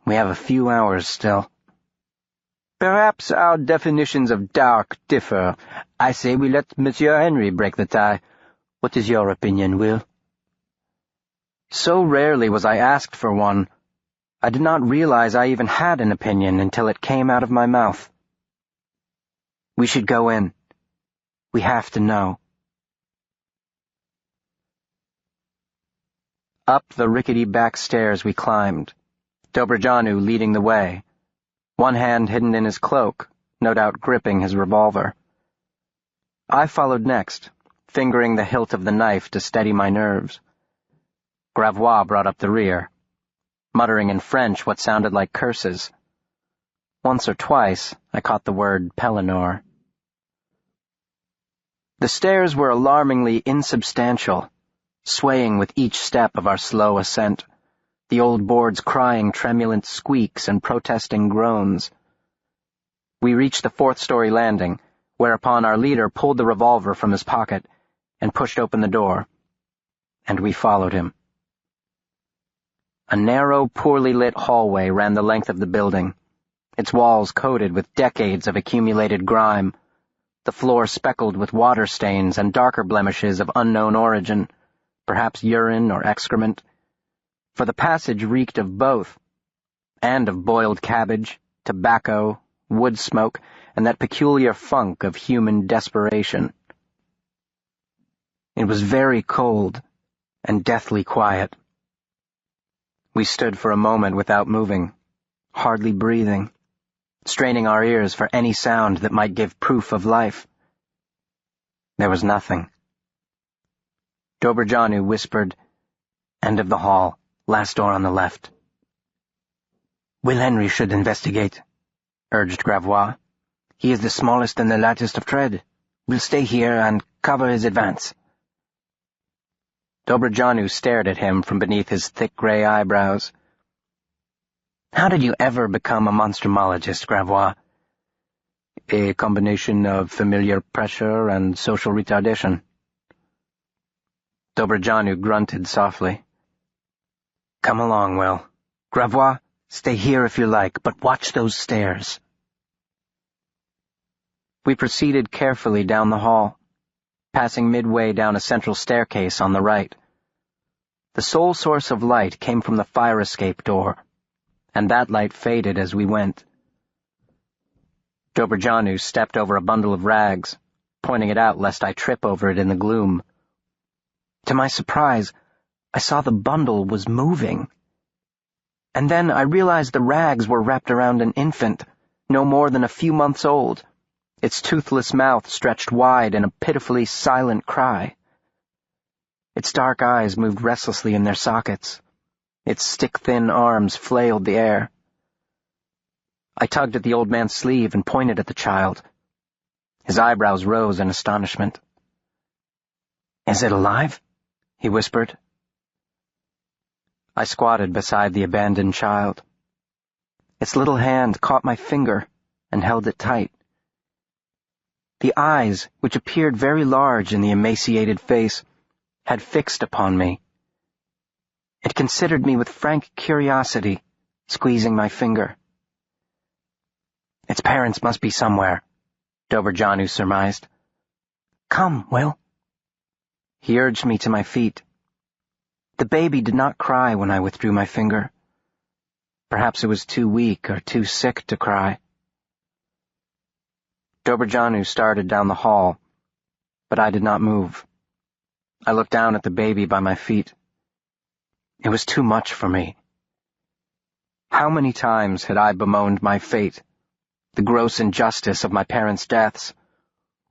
"We have a few hours still." "Perhaps our definitions of dark differ. I say we let Monsieur Henry break the tie. What is your opinion, Will?" So rarely was I asked for one, I did not realize I even had an opinion until it came out of my mouth. "We should go in. We have to know." Up the rickety back stairs we climbed, Dobrajanu leading the way, one hand hidden in his cloak, no doubt gripping his revolver. I followed next, fingering the hilt of the knife to steady my nerves. Gravois brought up the rear, muttering in French what sounded like curses. Once or twice I caught the word Pellinor. The stairs were alarmingly insubstantial, swaying with each step of our slow ascent, the old boards crying tremulant squeaks and protesting groans. We reached the fourth-story landing, whereupon our leader pulled the revolver from his pocket and pushed open the door, and we followed him. A narrow, poorly lit hallway ran the length of the building, its walls coated with decades of accumulated grime, the floor speckled with water stains and darker blemishes of unknown origin, perhaps urine or excrement, for the passage reeked of both, and of boiled cabbage, tobacco, wood smoke, and that peculiar funk of human desperation. It was very cold and deathly quiet. We stood for a moment without moving, hardly breathing, straining our ears for any sound that might give proof of life. There was nothing. Dobrajanu whispered, "End of the hall, last door on the left." "Will Henry should investigate," urged Gravois. "He is the smallest and the lightest of tread. We'll stay here and cover his advance." Dobrajanu stared at him from beneath his thick gray eyebrows. "How did you ever become a monstrumologist, Gravois?" "A combination of familiar pressure and social retardation." Dobrajanu grunted softly. "Come along, Will. Gravois, stay here if you like, but watch those stairs." We proceeded carefully down the hall, passing midway down a central staircase on the right. The sole source of light came from the fire escape door, and that light faded as we went. Dobrajanu stepped over a bundle of rags, pointing it out lest I trip over it in the gloom. To my surprise, I saw the bundle was moving. And then I realized the rags were wrapped around an infant, no more than a few months old, its toothless mouth stretched wide in a pitifully silent cry. Its dark eyes moved restlessly in their sockets. Its stick-thin arms flailed the air. I tugged at the old man's sleeve and pointed at the child. His eyebrows rose in astonishment. "Is it alive?" he whispered. I squatted beside the abandoned child. Its little hand caught my finger and held it tight. The eyes, which appeared very large in the emaciated face, had fixed upon me. It considered me with frank curiosity, squeezing my finger. "Its parents must be somewhere," Dobberjanu surmised. "Come, Will." He urged me to my feet. The baby did not cry when I withdrew my finger. Perhaps it was too weak or too sick to cry. Dobberjanu started down the hall, but I did not move. I looked down at the baby by my feet. It was too much for me. How many times had I bemoaned my fate, the gross injustice of my parents' deaths,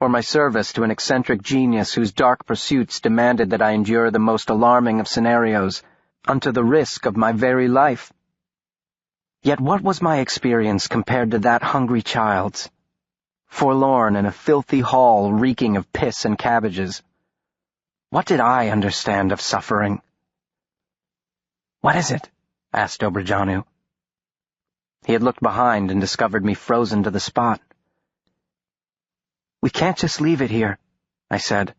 or my service to an eccentric genius whose dark pursuits demanded that I endure the most alarming of scenarios, unto the risk of my very life. Yet what was my experience compared to that hungry child's? Forlorn in a filthy hall reeking of piss and cabbages. What did I understand of suffering? "What is it?" asked Dobberjanu. He had looked behind and discovered me frozen to the spot. "We can't just leave it here," I said.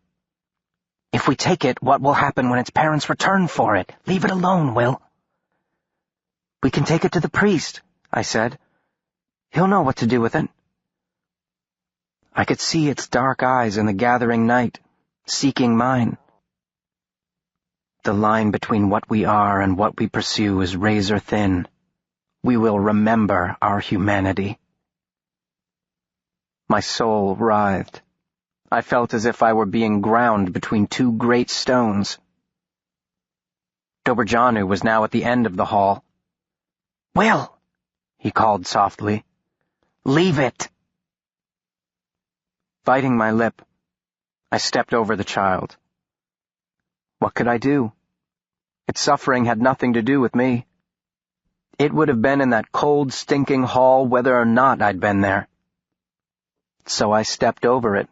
"If we take it, what will happen when its parents return for it? Leave it alone, Will." "We can take it to the priest," I said. "He'll know what to do with it." I could see its dark eyes in the gathering night, seeking mine. The line between what we are and what we pursue is razor thin. We will remember our humanity. My soul writhed. I felt as if I were being ground between two great stones. Dobberjanu was now at the end of the hall. "Will," he called softly, "leave it." Biting my lip, I stepped over the child. What could I do? Its suffering had nothing to do with me. It would have been in that cold, stinking hall whether or not I'd been there. So I stepped over it.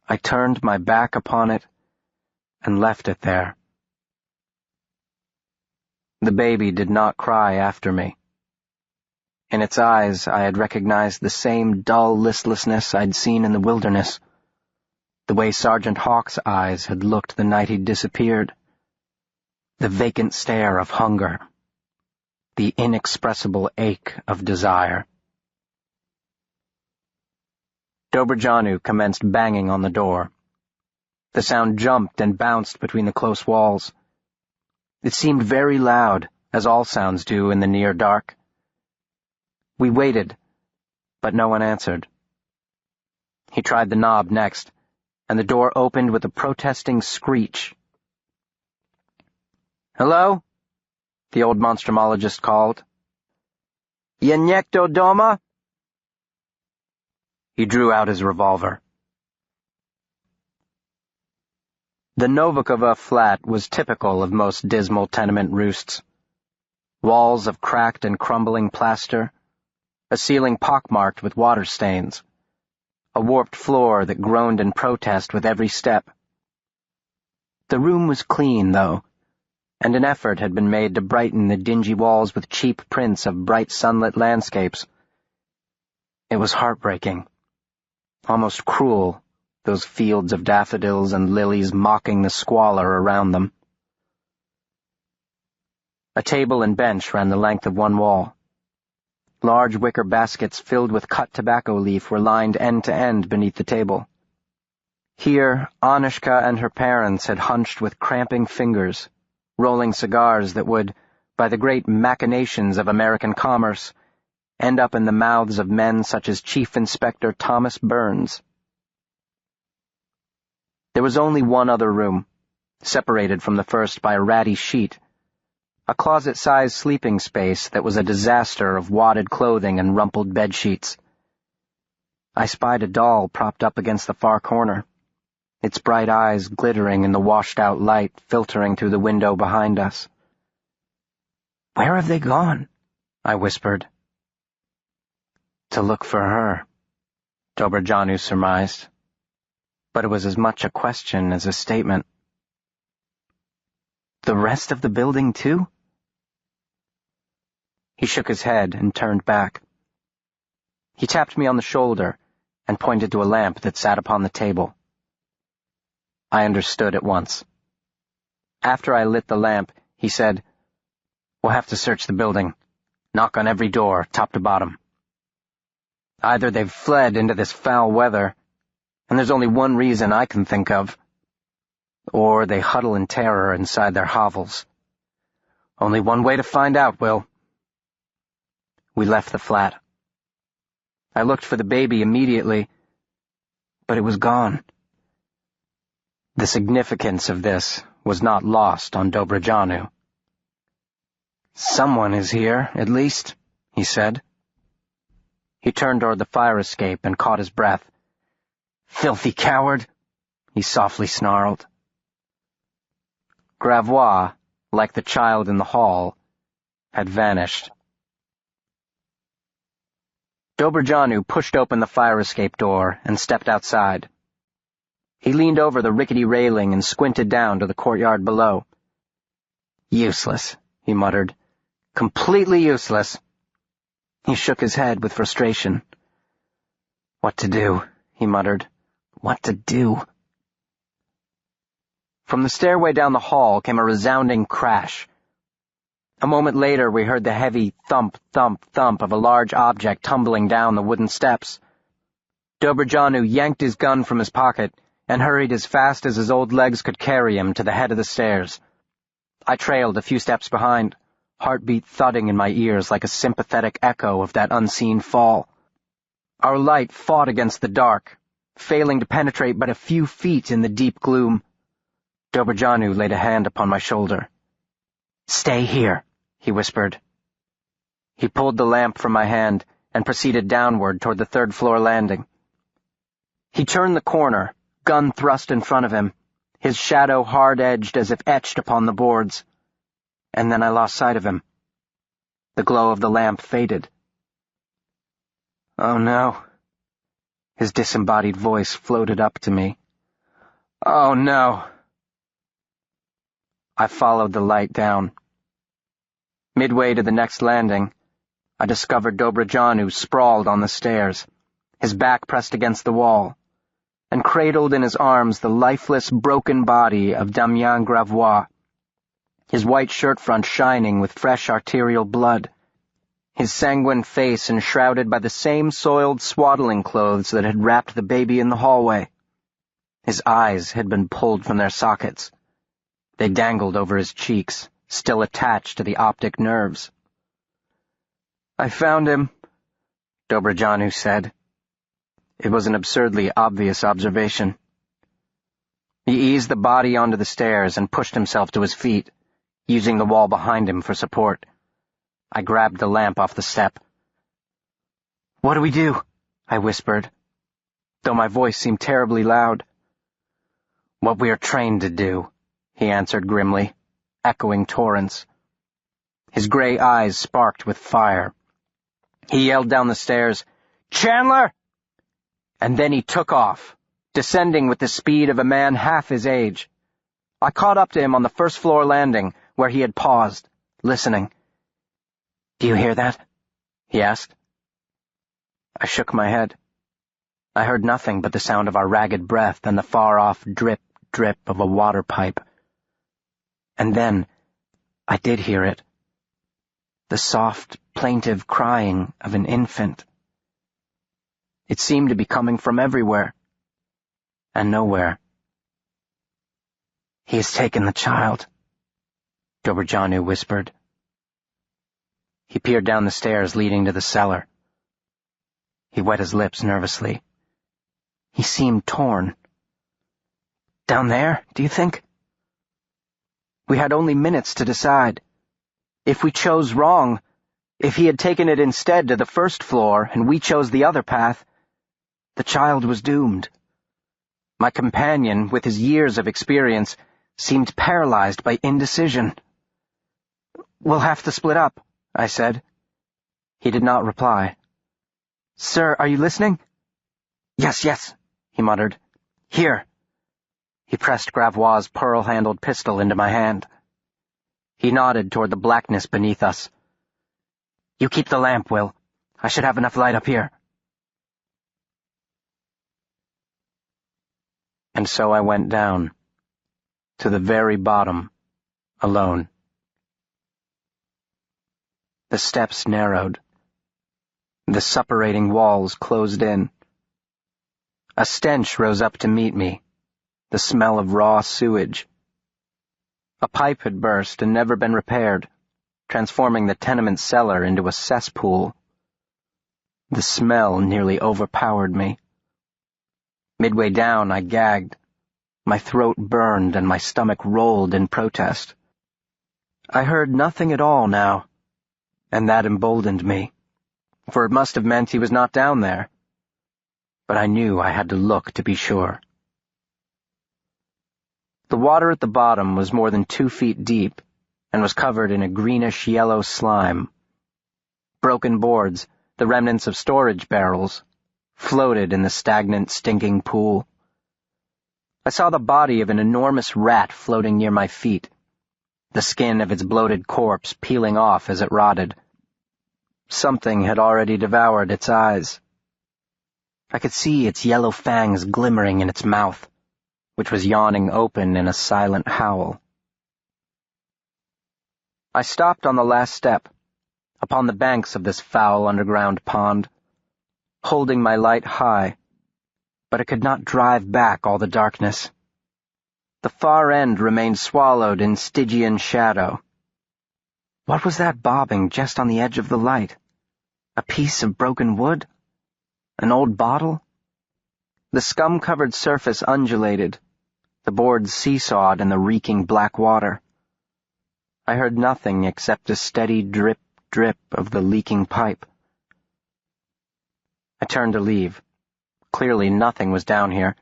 I turned my back upon it and left it there. The baby did not cry after me. In its eyes I had recognized the same dull listlessness I'd seen in the wilderness, the way Sergeant Hawk's eyes had looked the night he'd disappeared, the vacant stare of hunger, the inexpressible ache of desire. Dobberjanu commenced banging on the door. The sound jumped and bounced between the close walls. It seemed very loud, as all sounds do in the near dark. We waited, but no one answered. He tried the knob next, and the door opened with a protesting screech. "Hello?" the old monstrumologist called. "Yenyekto doma?" He drew out his revolver. The Novikova flat was typical of most dismal tenement roosts. Walls of cracked and crumbling plaster, a ceiling pockmarked with water stains, a warped floor that groaned in protest with every step. The room was clean, though, and an effort had been made to brighten the dingy walls with cheap prints of bright sunlit landscapes. It was heartbreaking, almost cruel, those fields of daffodils and lilies mocking the squalor around them. A table and bench ran the length of one wall. Large wicker baskets filled with cut tobacco leaf were lined end to end beneath the table. Here, Anushka and her parents had hunched with cramping fingers, rolling cigars that would, by the great machinations of American commerce, end up in the mouths of men such as Chief Inspector Thomas Burns. There was only one other room, separated from the first by a ratty sheet, a closet-sized sleeping space that was a disaster of wadded clothing and rumpled bedsheets. I spied a doll propped up against the far corner, its bright eyes glittering in the washed-out light filtering through the window behind us. "Where have they gone?" I whispered. "To look for her," Dobrajanu surmised, but it was as much a question as a statement. The rest of the building, too? He shook his head and turned back. He tapped me on the shoulder and pointed to a lamp that sat upon the table. I understood at once. After I lit the lamp, he said, "We'll have to search the building. Knock on every door, top to bottom. Either they've fled into this foul weather, and there's only one reason I can think of, or they huddle in terror inside their hovels. Only one way to find out, Will." We left the flat. I looked for the baby immediately, but it was gone. The significance of this was not lost on Dobrajanu. "Someone is here, at least," he said. He turned toward the fire escape and caught his breath. "Filthy coward," he softly snarled. Gravois, like the child in the hall, had vanished. Dobrajanu pushed open the fire escape door and stepped outside. He leaned over the rickety railing and squinted down to the courtyard below. "Useless," he muttered. "Completely useless." He shook his head with frustration. "What to do?" he muttered. "What to do?" From the stairway down the hall came a resounding crash. A moment later we heard the heavy thump, thump, thump of a large object tumbling down the wooden steps. Dobrajanu yanked his gun from his pocket and hurried as fast as his old legs could carry him to the head of the stairs. I trailed a few steps behind, heartbeat thudding in my ears like a sympathetic echo of that unseen fall. Our light fought against the dark, failing to penetrate but a few feet in the deep gloom. Dobrajanu laid a hand upon my shoulder. "Stay here," he whispered. He pulled the lamp from my hand and proceeded downward toward the third-floor landing. He turned the corner, gun thrust in front of him, his shadow hard-edged as if etched upon the boards. And then I lost sight of him. The glow of the lamp faded. "Oh, no." His disembodied voice floated up to me. "Oh, no." I followed the light down. Midway to the next landing, I discovered Dobrajanu sprawled on the stairs, his back pressed against the wall, and cradled in his arms the lifeless, broken body of Damien Gravois, his white shirt front shining with fresh arterial blood, his sanguine face enshrouded by the same soiled swaddling clothes that had wrapped the baby in the hallway. His eyes had been pulled from their sockets. They dangled over his cheeks, still attached to the optic nerves. "I found him," Dobrajanu said. It was an absurdly obvious observation. He eased the body onto the stairs and pushed himself to his feet, using the wall behind him for support. I grabbed the lamp off the step. "What do we do?" I whispered, though my voice seemed terribly loud. "What we are trained to do," he answered grimly, echoing Torrance. His gray eyes sparked with fire. He yelled down the stairs, "Chandler!" And then he took off, descending with the speed of a man half his age. I caught up to him on the first-floor landing, where he had paused, listening. "Do you hear that?" he asked. I shook my head. I heard nothing but the sound of our ragged breath and the far-off drip, drip of a water pipe. And then I did hear it. The soft, plaintive crying of an infant. It seemed to be coming from everywhere, and nowhere. "He has taken the child," Dobrajanu whispered. He peered down the stairs leading to the cellar. He wet his lips nervously. He seemed torn. "Down there, do you think?" We had only minutes to decide. If we chose wrong, if he had taken it instead to the first floor and we chose the other path, the child was doomed. My companion, with his years of experience, seemed paralyzed by indecision. "We'll have to split up," I said. He did not reply. "Sir, are you listening?" Yes, yes, he muttered. Here. He pressed Gravois' pearl-handled pistol into my hand. He nodded toward the blackness beneath us. You keep the lamp, Will. I should have enough light up here. And so I went down, to the very bottom, alone. The steps narrowed. The suppurating walls closed in. A stench rose up to meet me, the smell of raw sewage. A pipe had burst and never been repaired, transforming the tenement cellar into a cesspool. The smell nearly overpowered me. Midway down, I gagged. My throat burned and my stomach rolled in protest. I heard nothing at all now, and that emboldened me, for it must have meant he was not down there. But I knew I had to look to be sure. The water at the bottom was more than 2 feet deep and was covered in a greenish-yellow slime. Broken boards, the remnants of storage barrels, floated in the stagnant, stinking pool. I saw the body of an enormous rat floating near my feet, the skin of its bloated corpse peeling off as it rotted. Something had already devoured its eyes. I could see its yellow fangs glimmering in its mouth, which was yawning open in a silent howl. I stopped on the last step, upon the banks of this foul underground pond, holding my light high, but it could not drive back all the darkness. The far end remained swallowed in Stygian shadow. What was that bobbing just on the edge of the light? A piece of broken wood? An old bottle? The scum-covered surface undulated. The boards seesawed in the reeking black water. I heard nothing except a steady drip, drip of the leaking pipe. I turned to leave. Clearly nothing was down here,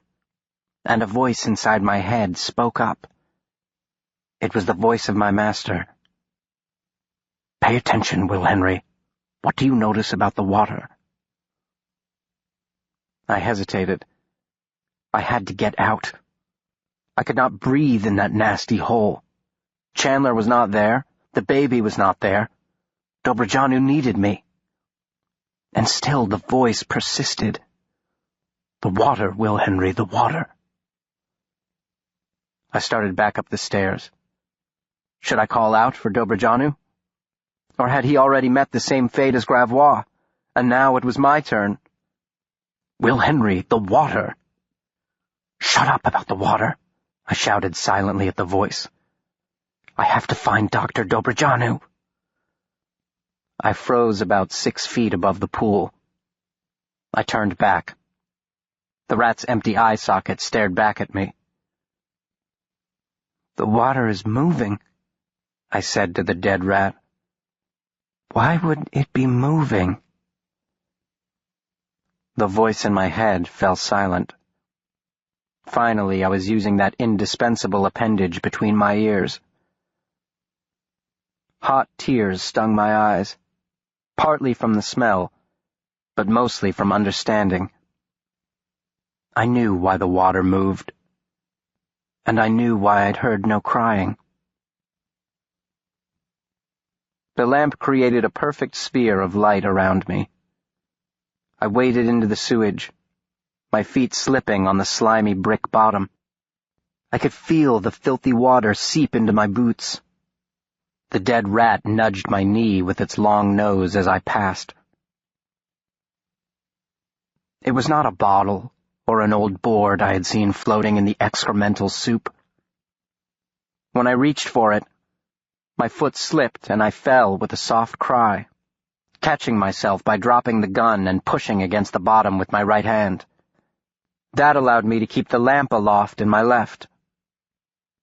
and a voice inside my head spoke up. It was the voice of my master. "Pay attention, Will Henry. What do you notice about the water?" I hesitated. I had to get out. I could not breathe in that nasty hole. Chandler was not there. The baby was not there. Dobrajanu needed me. And still the voice persisted. "The water, Will Henry, the water." I started back up the stairs. Should I call out for Dobrajanu? Or had he already met the same fate as Gravois, and now it was my turn? "Will Henry, the water." "Shut up about the water," I shouted silently at the voice. "I have to find Dr. Dobrajanu." I froze about 6 feet above the pool. I turned back. The rat's empty eye socket stared back at me. "The water is moving," I said to the dead rat. "Why would it be moving?" The voice in my head fell silent. Finally, I was using that indispensable appendage between my ears. Hot tears stung my eyes, partly from the smell, but mostly from understanding. I knew why the water moved, and I knew why I'd heard no crying. The lamp created a perfect sphere of light around me. I waded into the sewage, my feet slipping on the slimy brick bottom. I could feel the filthy water seep into my boots. The dead rat nudged my knee with its long nose as I passed. It was not a bottle or an old board I had seen floating in the excremental soup. When I reached for it, my foot slipped and I fell with a soft cry, catching myself by dropping the gun and pushing against the bottom with my right hand. That allowed me to keep the lamp aloft in my left.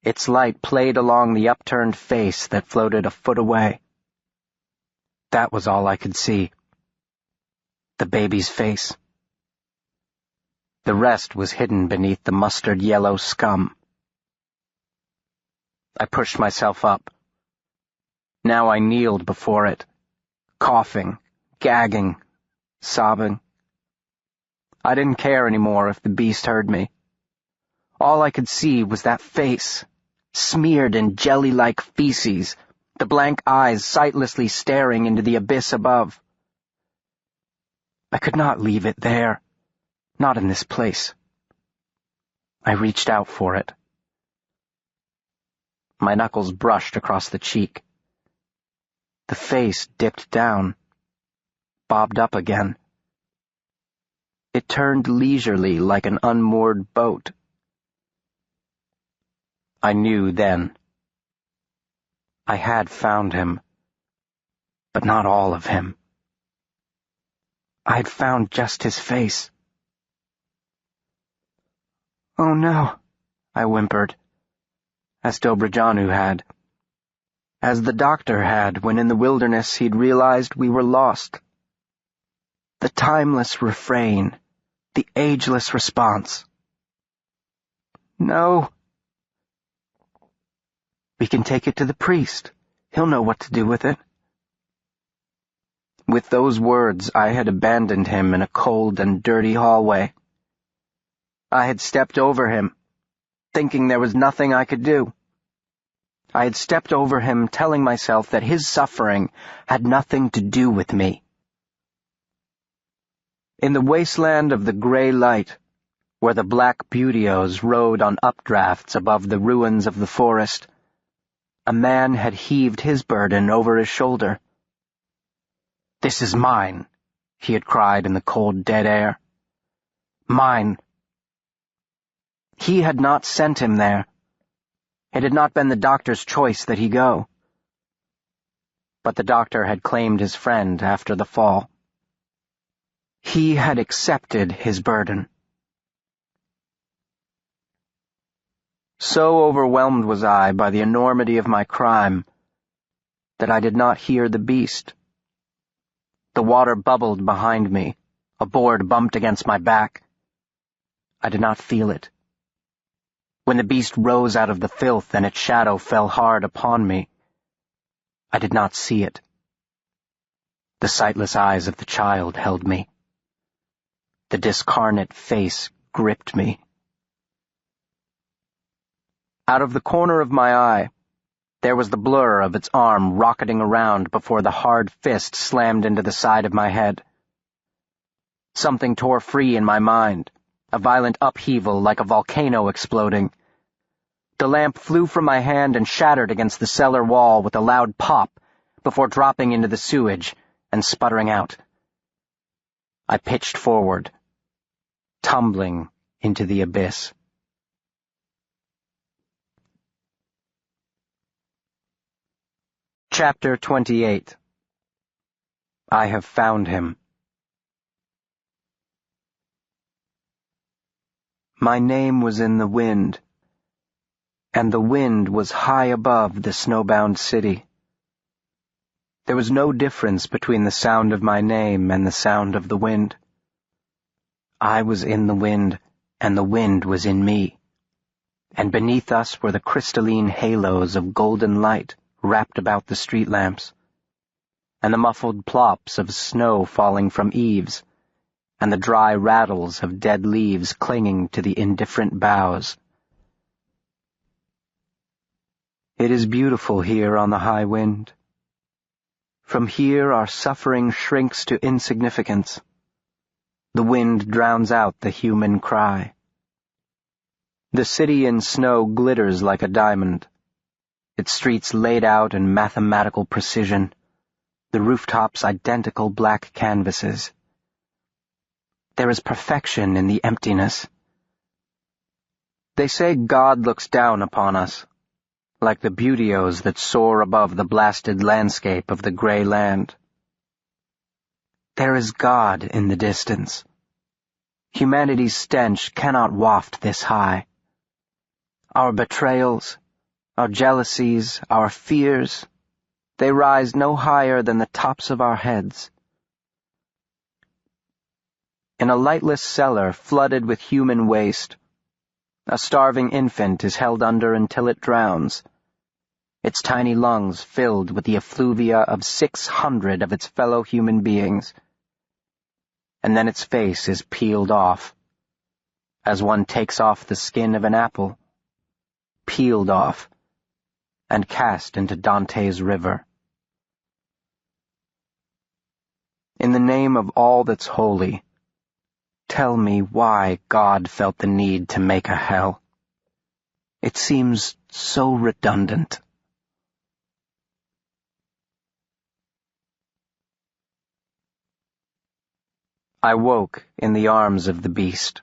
Its light played along the upturned face that floated a foot away. That was all I could see. The baby's face. The rest was hidden beneath the mustard-yellow scum. I pushed myself up. Now I kneeled before it, coughing, gagging, sobbing. I didn't care anymore if the beast heard me. All I could see was that face, smeared in jelly-like feces, the blank eyes sightlessly staring into the abyss above. I could not leave it there, not in this place. I reached out for it. My knuckles brushed across the cheek. The face dipped down, bobbed up again. It turned leisurely like an unmoored boat. I knew then. I had found him, but not all of him. I had found just his face. "Oh no," I whimpered, as Dobrajanu had. As the doctor had when in the wilderness he'd realized we were lost. The timeless refrain, the ageless response. "No." "We can take it to the priest. He'll know what to do with it." With those words, I had abandoned him in a cold and dirty hallway. I had stepped over him, thinking there was nothing I could do. I had stepped over him, telling myself that his suffering had nothing to do with me. In the wasteland of the gray light, where the black buteos rode on updrafts above the ruins of the forest, a man had heaved his burden over his shoulder. "This is mine," he had cried in the cold, dead air. "Mine." He had not sent him there. It had not been the doctor's choice that he go. But the doctor had claimed his friend after the fall. He had accepted his burden. So overwhelmed was I by the enormity of my crime that I did not hear the beast. The water bubbled behind me. A board bumped against my back. I did not feel it. When the beast rose out of the filth and its shadow fell hard upon me, I did not see it. The sightless eyes of the child held me. The discarnate face gripped me. Out of the corner of my eye, there was the blur of its arm rocketing around before the hard fist slammed into the side of my head. Something tore free in my mind, a violent upheaval like a volcano exploding. The lamp flew from my hand and shattered against the cellar wall with a loud pop before dropping into the sewage and sputtering out. I pitched forward, tumbling into the abyss. Chapter 28. I have found him. My name was in the wind, and the wind was high above the snowbound city. There was no difference between the sound of my name and the sound of the wind. I was in the wind, and the wind was in me, and beneath us were the crystalline halos of golden light wrapped about the street lamps, and the muffled plops of snow falling from eaves, and the dry rattles of dead leaves clinging to the indifferent boughs. It is beautiful here on the high wind. From here our suffering shrinks to insignificance. The wind drowns out the human cry. The city in snow glitters like a diamond, its streets laid out in mathematical precision, the rooftops identical black canvases. There is perfection in the emptiness. They say God looks down upon us, like the buteos that soar above the blasted landscape of the gray land. There is God in the distance. Humanity's stench cannot waft this high. Our betrayals, our jealousies, our fears, they rise no higher than the tops of our heads. In a lightless cellar flooded with human waste, a starving infant is held under until it drowns, its tiny lungs filled with the effluvia of 600 of its fellow human beings. and then its face is peeled off, as one takes off the skin of an apple, peeled off, and cast into Dante's river. In the name of all that's holy, tell me why God felt the need to make a hell. It seems so redundant. I woke in the arms of the beast.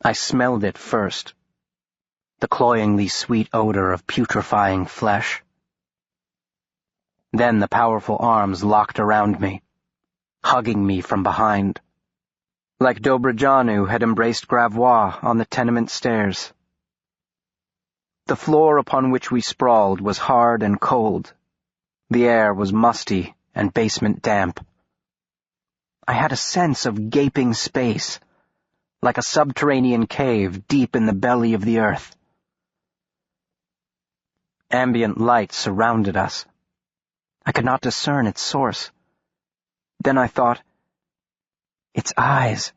I smelled it first, the cloyingly sweet odor of putrefying flesh. Then the powerful arms locked around me, hugging me from behind, like Dobrajanu had embraced Gravois on the tenement stairs. The floor upon which we sprawled was hard and cold. The air was musty and basement damp. I had a sense of gaping space, like a subterranean cave deep in the belly of the earth. Ambient light surrounded us. I could not discern its source. Then I thought, its eyes.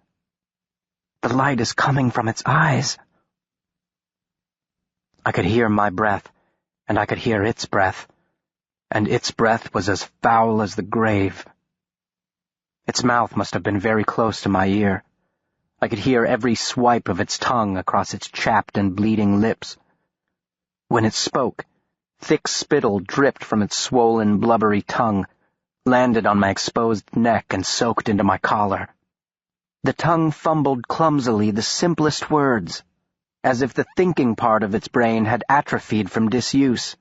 The light is coming from its eyes. I could hear my breath, and I could hear its breath, and its breath was as foul as the grave. Its mouth must have been very close to my ear. I could hear every swipe of its tongue across its chapped and bleeding lips. When it spoke, thick spittle dripped from its swollen, blubbery tongue, landed on my exposed neck and soaked into my collar. The tongue fumbled clumsily the simplest words, as if the thinking part of its brain had atrophied from disuse.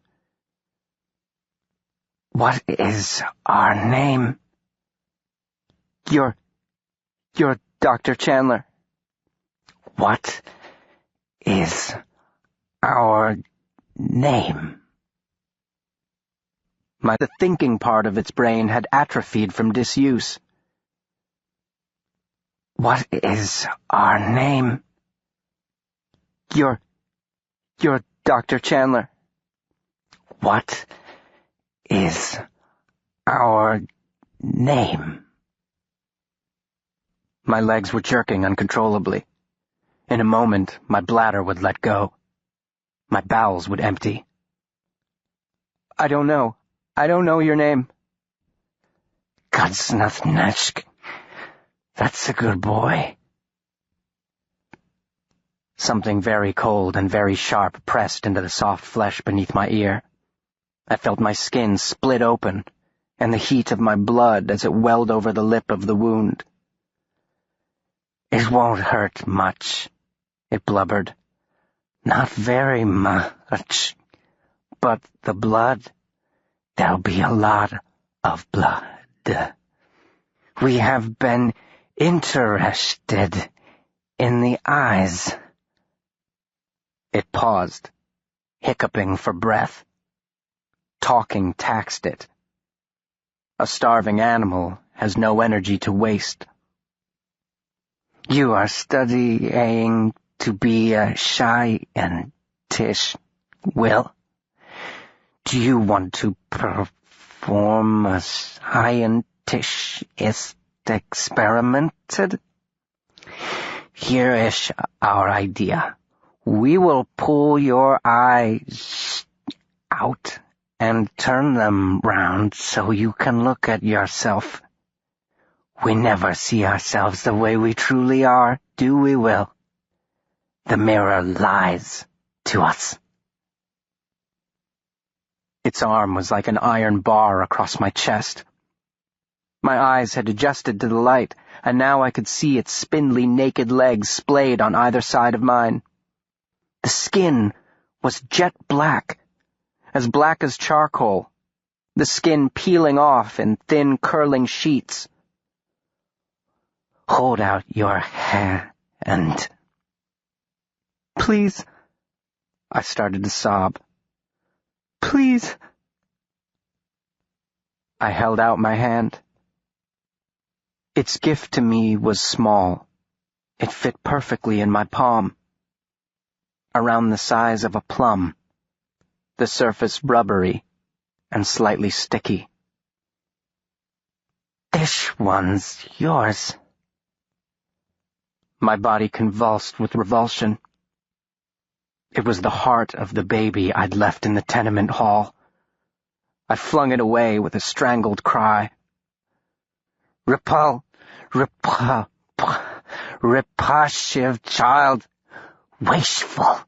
"What is our name?" You're Dr. Chandler." "What is our name?" The thinking part of its brain had atrophied from disuse. "What is our name?" You're Dr. Chandler." "What is our name?" My legs were jerking uncontrollably. In a moment, my bladder would let go. My bowels would empty. I don't know your name." "Snatched. That's a good boy." Something very cold and very sharp pressed into the soft flesh beneath my ear. I felt my skin split open, and the heat of my blood as it welled over the lip of the wound. "It won't hurt much," it blubbered. "Not very much. But the blood, there'll be a lot of blood. We have been interested in the eyes." It paused, hiccuping for breath. Talking taxed it. A starving animal has no energy to waste. "You are studying to be a scientist, Will? Do you want to perform a scientist experiment? Here is our idea. We will pull your eyes out and turn them round so you can look at yourself. We never see ourselves the way we truly are, do we, Will? The mirror lies to us." Its arm was like an iron bar across my chest. My eyes had adjusted to the light, and now I could see its spindly naked legs splayed on either side of mine. The skin was jet black as charcoal, the skin peeling off in thin curling sheets. "Hold out your hand." "Please," I started to sob. "Please." I held out my hand. Its gift to me was small. It fit perfectly in my palm. Around the size of a plum, the surface rubbery and slightly sticky. This one's yours." My body convulsed with revulsion. It was the heart of the baby I'd left in the tenement hall. I flung it away with a strangled cry. Repulsive child. Wasteful."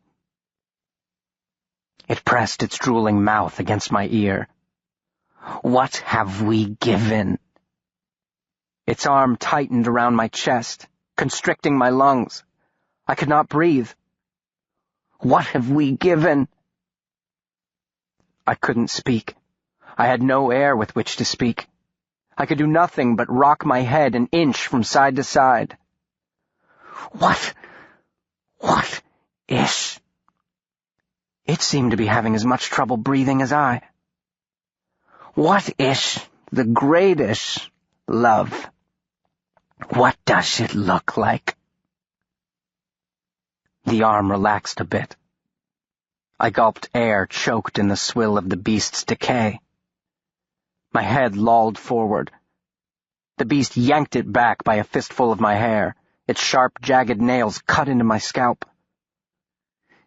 It pressed its drooling mouth against my ear. "What have we given?" Its arm tightened around my chest, constricting my lungs. I could not breathe. "What have we given?" I couldn't speak. I had no air with which to speak. I could do nothing but rock my head an inch from side to side. What is... It seemed to be having as much trouble breathing as I. "What is the greatest love? What does it look like?" The arm relaxed a bit. I gulped air choked in the swill of the beast's decay. My head lolled forward. The beast yanked it back by a fistful of my hair. Its sharp, jagged nails cut into my scalp.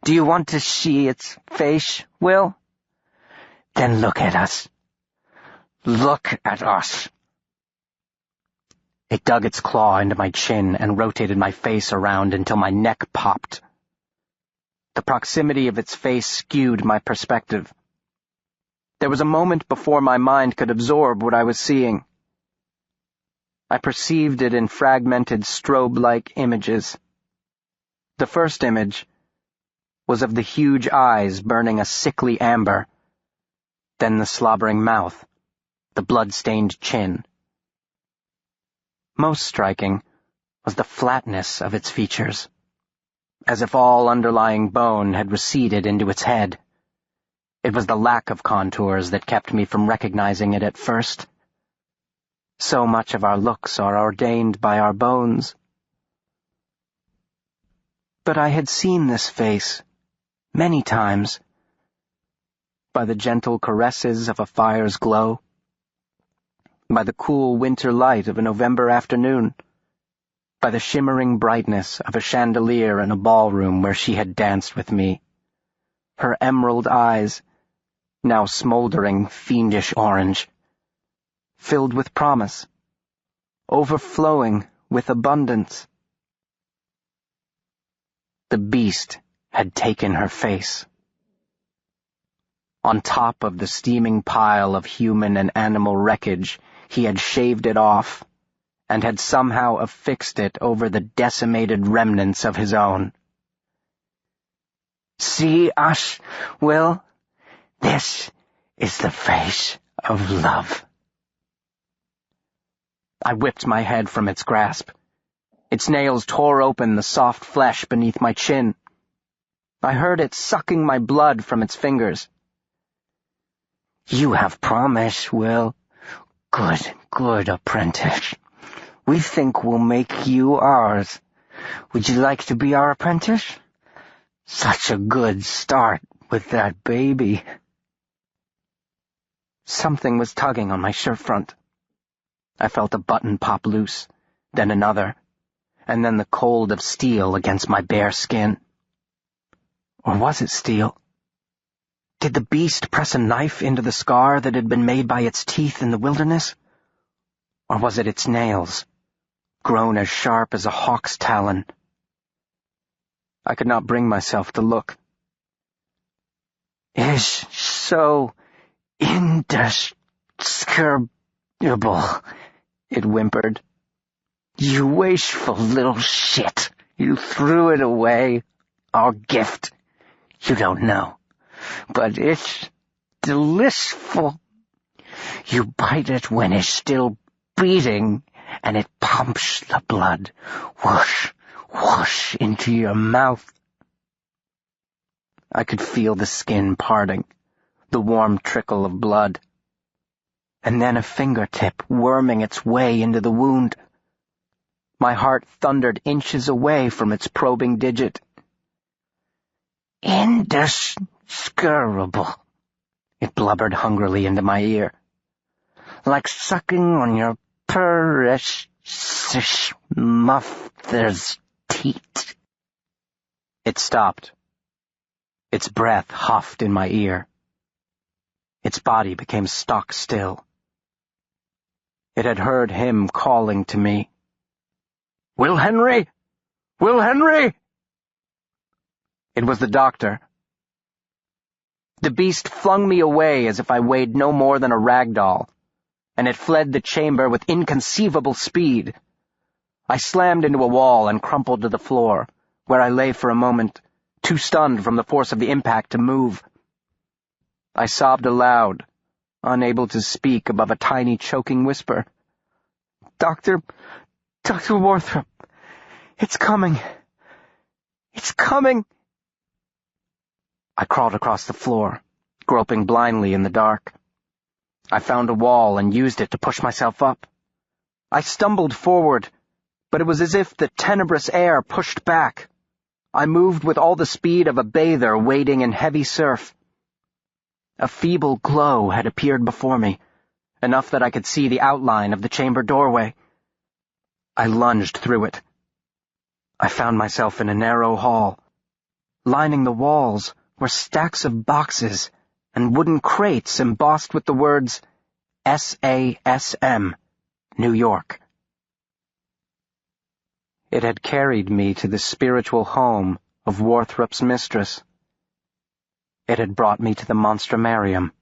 "Do you want to see its face, Will? Then look at us. Look at us." It dug its claw into my chin and rotated my face around until my neck popped. The proximity of its face skewed my perspective. There was a moment before my mind could absorb what I was seeing. I perceived it in fragmented strobe-like images. The first image was of the huge eyes burning a sickly amber, then the slobbering mouth, the blood-stained chin. Most striking was the flatness of its features, as if all underlying bone had receded into its head. It was the lack of contours that kept me from recognizing it at first. So much of our looks are ordained by our bones. But I had seen this face many times, by the gentle caresses of a fire's glow, by the cool winter light of a November afternoon, by the shimmering brightness of a chandelier in a ballroom where she had danced with me. Her emerald eyes, now smoldering fiendish orange, filled with promise, overflowing with abundance. The beast had taken her face. On top of the steaming pile of human and animal wreckage, he had shaved it off, and had somehow affixed it over the decimated remnants of his own. "See us, Will? This is the face of love." I whipped my head from its grasp. Its nails tore open the soft flesh beneath my chin. I heard it sucking my blood from its fingers. "You have promised, Will. Good apprentice. We think we'll make you ours. Would you like to be our apprentice? Such a good start with that baby." Something was tugging on my shirt front. I felt a button pop loose, then another, and then the cold of steel against my bare skin. Or was it steel? Did the beast press a knife into the scar that had been made by its teeth in the wilderness? Or was it its nails, grown as sharp as a hawk's talon? I could not bring myself to look. "Is so indescribable," it whimpered. "You wasteful little shit. You threw it away, our gift. You don't know, but it's deliceful. You bite it when it's still beating, and it pumps the blood, whoosh, whoosh, into your mouth." I could feel the skin parting, the warm trickle of blood, and then a fingertip worming its way into the wound. My heart thundered inches away from its probing digit. "Indescribable," it blubbered hungrily into my ear. "Like sucking on your vampiris mother's teat. It stopped. Its breath huffed in my ear. Its body became stock still. It had heard him calling to me. "Will Henry! Will Henry!" It was the doctor. The beast flung me away as if I weighed no more than a rag doll, and it fled the chamber with inconceivable speed. I slammed into a wall and crumpled to the floor, where I lay for a moment, too stunned from the force of the impact to move. I sobbed aloud, unable to speak above a tiny choking whisper. Dr. Warthrop, it's coming. It's coming." I crawled across the floor, groping blindly in the dark. I found a wall and used it to push myself up. I stumbled forward, but it was as if the tenebrous air pushed back. I moved with all the speed of a bather wading in heavy surf. A feeble glow had appeared before me, enough that I could see the outline of the chamber doorway. I lunged through it. I found myself in a narrow hall. Lining the walls were stacks of boxes and wooden crates embossed with the words SASM, New York. It had carried me to the spiritual home of Warthrop's mistress. It had brought me to the monstrumarium.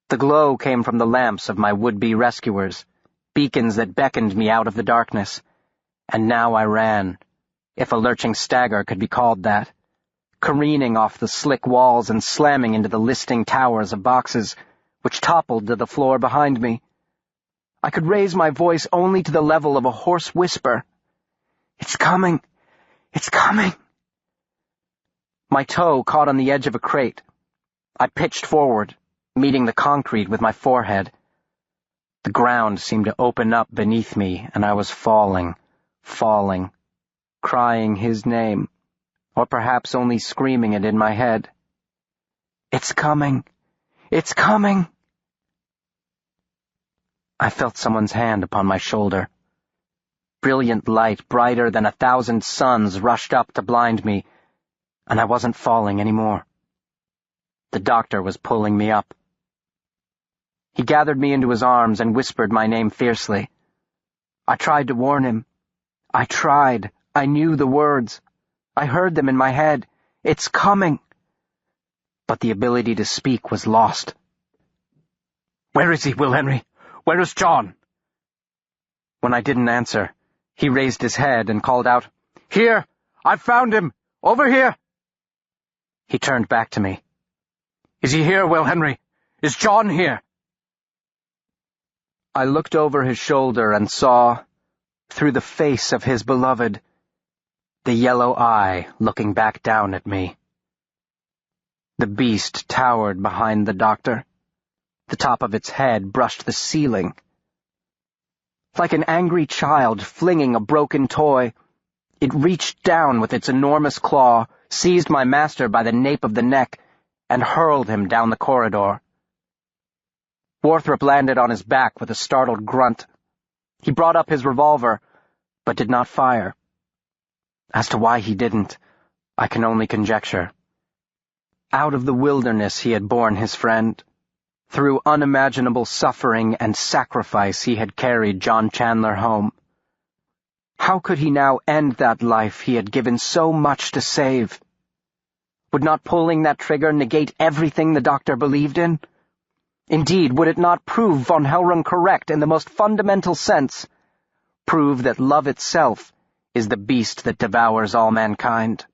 The glow came from the lamps of my would-be rescuers, beacons that beckoned me out of the darkness, and now I ran, if a lurching stagger could be called that, careening off the slick walls and slamming into the listing towers of boxes, which toppled to the floor behind me. I could raise my voice only to the level of a hoarse whisper. "It's coming! It's coming!" My toe caught on the edge of a crate. I pitched forward, meeting the concrete with my forehead. The ground seemed to open up beneath me, and I was falling, crying his name, or perhaps only screaming it in my head. "It's coming! It's coming!" I felt someone's hand upon my shoulder. Brilliant light, brighter than 1,000 suns, rushed up to blind me, and I wasn't falling anymore. The doctor was pulling me up. He gathered me into his arms and whispered my name fiercely. I tried to warn him. I tried. I knew the words. I heard them in my head. "It's coming!" But the ability to speak was lost. "Where is he, Will Henry? Where is John?" When I didn't answer, he raised his head and called out, "Here! I've found him! Over here!" He turned back to me. "Is he here, Will Henry? Is John here?" I looked over his shoulder and saw, through the face of his beloved, the yellow eye looking back down at me. The beast towered behind the doctor. The top of its head brushed the ceiling. Like an angry child flinging a broken toy, it reached down with its enormous claw, seized my master by the nape of the neck, and hurled him down the corridor. Warthrop landed on his back with a startled grunt. He brought up his revolver, but did not fire. As to why he didn't, I can only conjecture. Out of the wilderness he had borne his friend. Through unimaginable suffering and sacrifice he had carried John Chandler home. How could he now end that life he had given so much to save? Would not pulling that trigger negate everything the doctor believed in? Indeed, would it not prove von Hellrun correct in the most fundamental sense? Prove that love itself is the beast that devours all mankind?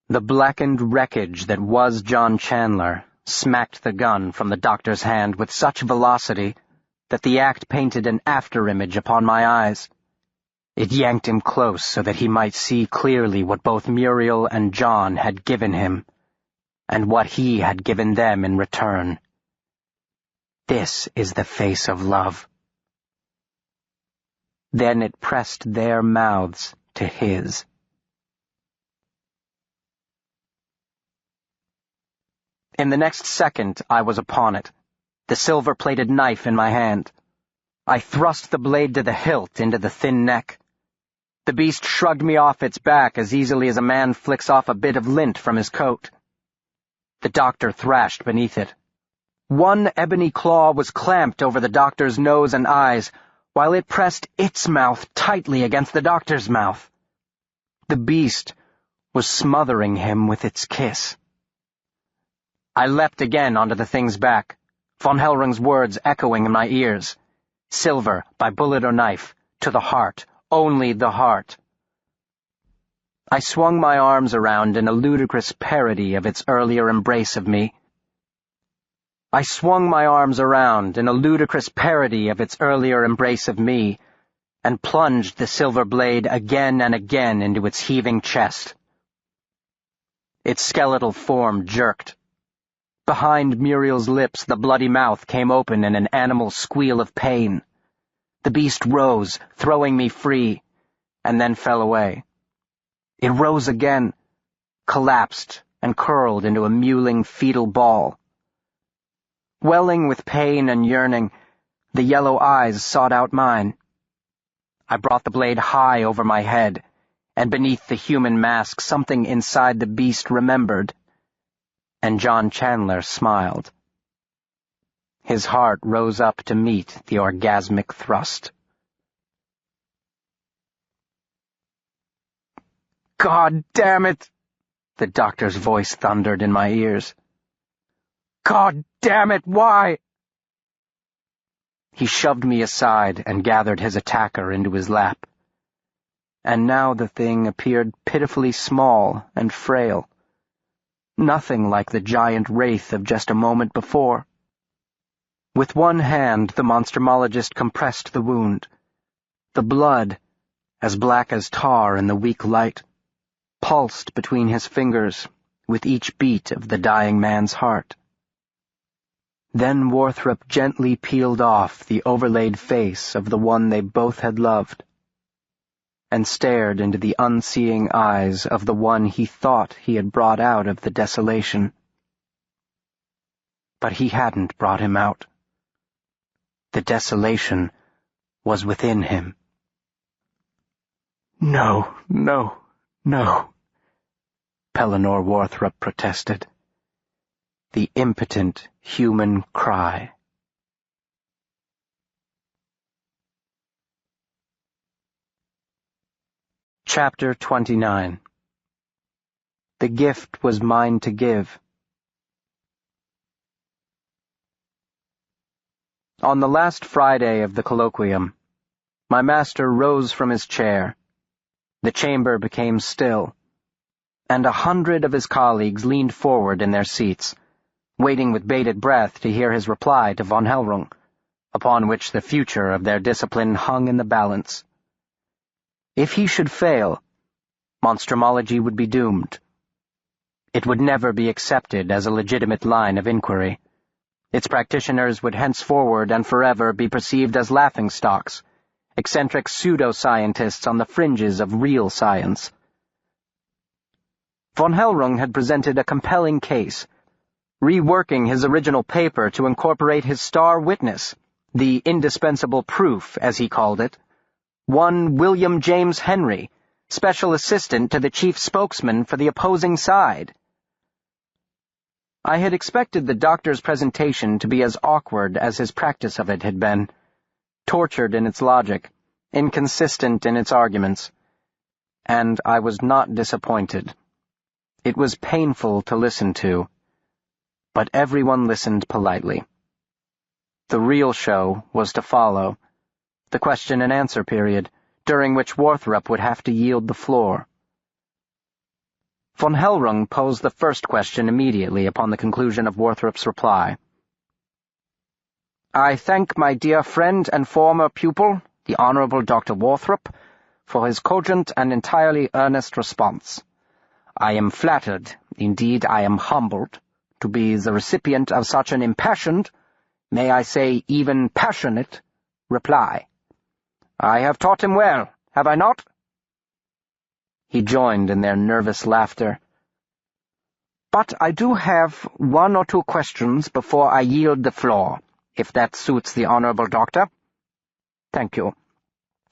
The blackened wreckage that was John Chandler smacked the gun from the doctor's hand with such velocity that the act painted an after-image upon my eyes. It yanked him close so that he might see clearly what both Muriel and John had given him, and what he had given them in return. This is the face of love. Then it pressed their mouths to his. In the next second, I was upon it, the silver-plated knife in my hand. I thrust the blade to the hilt into the thin neck. The beast shrugged me off its back as easily as a man flicks off a bit of lint from his coat. The doctor thrashed beneath it. One ebony claw was clamped over the doctor's nose and eyes, while it pressed its mouth tightly against the doctor's mouth. The beast was smothering him with its kiss. I leapt again onto the thing's back, von Hellrung's words echoing in my ears. Silver, by bullet or knife, to the heart, only the heart. I swung my arms around in a ludicrous parody of its earlier embrace of me. and plunged the silver blade again and again into its heaving chest. Its skeletal form jerked. Behind Muriel's lips, the bloody mouth came open in an animal squeal of pain. The beast rose, throwing me free, and then fell away. It rose again, collapsed, and curled into a mewling fetal ball. Welling with pain and yearning, the yellow eyes sought out mine. I brought the blade high over my head, and beneath the human mask something inside the beast remembered, and John Chandler smiled. His heart rose up to meet the orgasmic thrust. "God damn it!" the doctor's voice thundered in my ears. "God damn it, why?" He shoved me aside and gathered his attacker into his lap. And now the thing appeared pitifully small and frail. Nothing like the giant wraith of just a moment before. With one hand, the monstrumologist compressed the wound. The blood, as black as tar in the weak light, pulsed between his fingers with each beat of the dying man's heart. Then Warthrop gently peeled off the overlaid face of the one they both had loved, and stared into the unseeing eyes of the one he thought he had brought out of the desolation. But he hadn't brought him out. The desolation was within him. "No, no, no," Pellinore Warthrop protested. The impotent human cry. Chapter 29. The gift was mine to give. On the last Friday of the colloquium, my master rose from his chair. The chamber became still, and 100 of his colleagues leaned forward in their seats, waiting with bated breath to hear his reply to von Hellrung, upon which the future of their discipline hung in the balance. If he should fail, monstrumology would be doomed. It would never be accepted as a legitimate line of inquiry. Its practitioners would henceforward and forever be perceived as laughingstocks, eccentric pseudo-scientists on the fringes of real science. Von Hellrung had presented a compelling case, reworking his original paper to incorporate his star witness, the indispensable proof, as he called it, one William James Henry, special assistant to the chief spokesman for the opposing side. I had expected the doctor's presentation to be as awkward as his practice of it had been, tortured in its logic, inconsistent in its arguments, and I was not disappointed. It was painful to listen to, but everyone listened politely. The real show was to follow, the question-and-answer period, during which Warthrop would have to yield the floor. Von Hellrung posed the first question immediately upon the conclusion of Warthrop's reply. "I thank my dear friend and former pupil, the Honorable Dr. Warthrop, for his cogent and entirely earnest response. I am flattered, indeed I am humbled, to be the recipient of such an impassioned, may I say even passionate, reply. I have taught him well, have I not?" He joined in their nervous laughter. "But I do have 1 or 2 questions before I yield the floor," if that suits the Honorable Doctor. Thank you.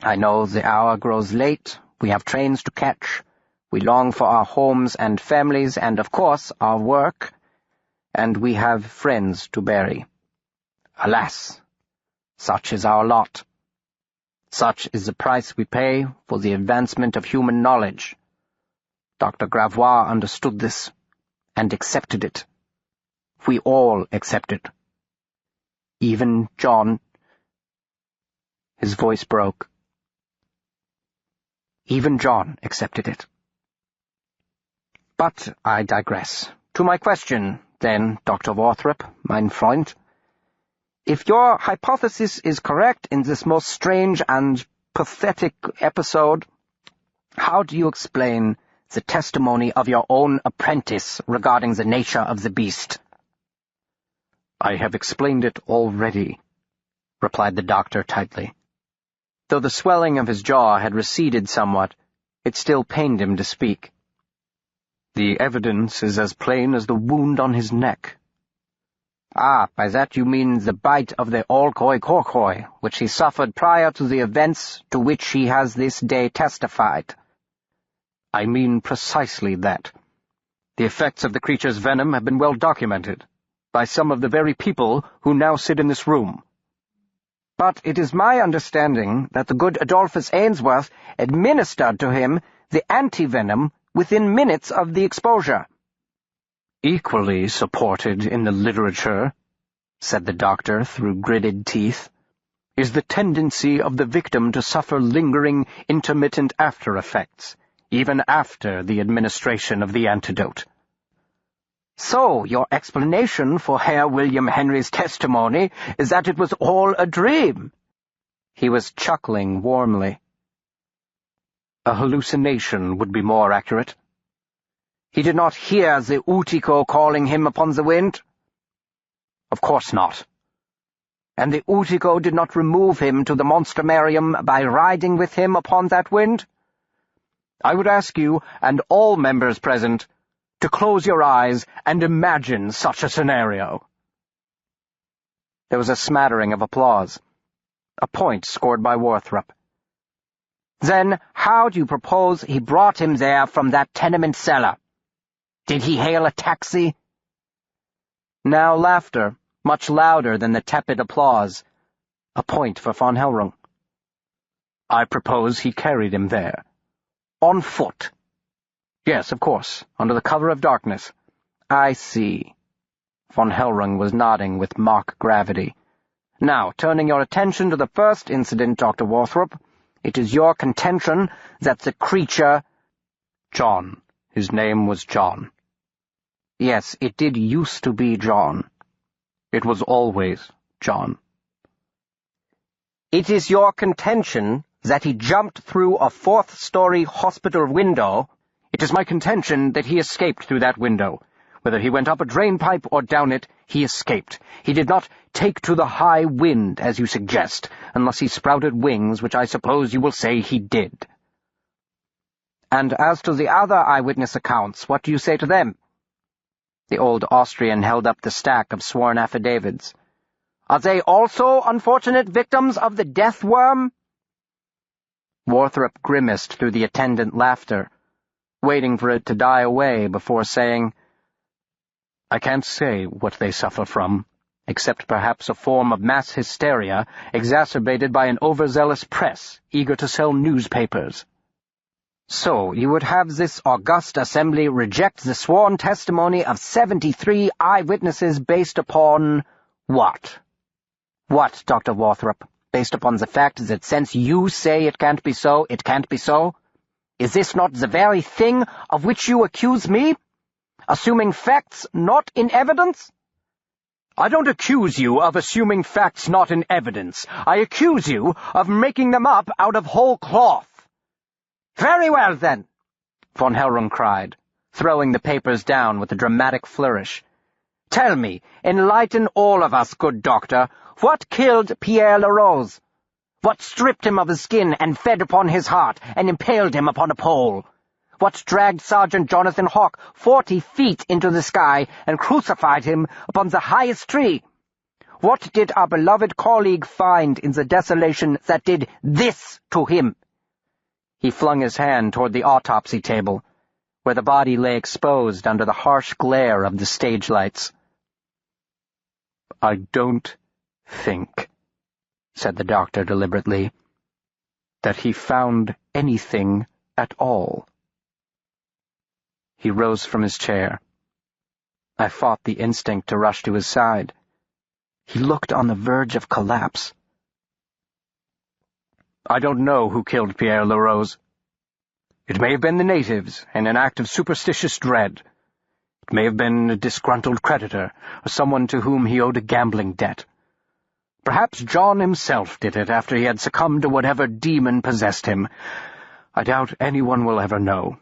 I know the hour grows late. We have trains to catch. We long for our homes and families and, of course, our work. And we have friends to bury. Alas, such is our lot. Such is the price we pay for the advancement of human knowledge. Dr. Gravois understood this and accepted it. We all accept it. Even John. His voice broke. Even John accepted it. But I digress. To my question, then, Dr. Warthrop, mein Freund. If your hypothesis is correct in this most strange and pathetic episode, how do you explain the testimony of your own apprentice regarding the nature of the beast? I have explained it already, replied the doctor tightly. Though the swelling of his jaw had receded somewhat, it still pained him to speak. The evidence is as plain as the wound on his neck. Ah, by that you mean the bite of the Olkhoi-Korkhoi, which he suffered prior to the events to which he has this day testified. I mean precisely that. The effects of the creature's venom have been well documented by some of the very people who now sit in this room. But it is my understanding that the good Adolphus Ainsworth administered to him the antivenom within minutes of the exposure. Equally supported in the literature, said the doctor through gritted teeth, is the tendency of the victim to suffer lingering, intermittent after-effects, even after the administration of the antidote. So, your explanation for Herr William Henry's testimony is that it was all a dream? He was chuckling warmly. A hallucination would be more accurate. He did not hear the Utico calling him upon the wind? Of course not. And the Utico did not remove him to the monstrumarium by riding with him upon that wind? I would ask you, and all members present, to close your eyes and imagine such a scenario. There was a smattering of applause. A point scored by Warthrop. Then how do you propose he brought him there from that tenement cellar? Did he hail a taxi? Now laughter, much louder than the tepid applause. A point for von Hellrung. I propose he carried him there. On foot? Yes, of course, under the cover of darkness. I see. Von Hellrung was nodding with mock gravity. Now, turning your attention to the first incident, Dr. Warthrop, it is your contention that the creature— John. His name was John. Yes, it did used to be John. It was always John. It is your contention that he jumped through a fourth-story hospital window— It is my contention that he escaped through that window. Whether he went up a drain pipe or down it, he escaped. He did not take to the high wind, as you suggest, unless he sprouted wings, which I suppose you will say he did. And as to the other eyewitness accounts, what do you say to them? The old Austrian held up the stack of sworn affidavits. Are they also unfortunate victims of the death worm? Warthrop grimaced through the attendant laughter, waiting for it to die away before saying, I can't say what they suffer from, except perhaps a form of mass hysteria exacerbated by an overzealous press eager to sell newspapers. So you would have this august assembly reject the sworn testimony of 73 eyewitnesses based upon what? What, Dr. Warthrop? Based upon the fact that since you say it can't be so, it can't be so? Is this not the very thing of which you accuse me? Assuming facts not in evidence? I don't accuse you of assuming facts not in evidence. I accuse you of making them up out of whole cloth. Very well, then, von Hellrung cried, throwing the papers down with a dramatic flourish. Tell me, enlighten all of us, good doctor, what killed Pierre Larose? What stripped him of his skin and fed upon his heart and impaled him upon a pole? What dragged Sergeant Jonathan Hawke 40 feet into the sky and crucified him upon the highest tree? What did our beloved colleague find in the desolation that did this to him?" He flung his hand toward the autopsy table, where the body lay exposed under the harsh glare of the stage lights. "I don't think," said the doctor deliberately, "that he found anything at all." He rose from his chair. I fought the instinct to rush to his side. He looked on the verge of collapse. "I don't know who killed Pierre Larose. It may have been the natives, in an act of superstitious dread. It may have been a disgruntled creditor, or someone to whom he owed a gambling debt. Perhaps John himself did it after he had succumbed to whatever demon possessed him. I doubt anyone will ever know.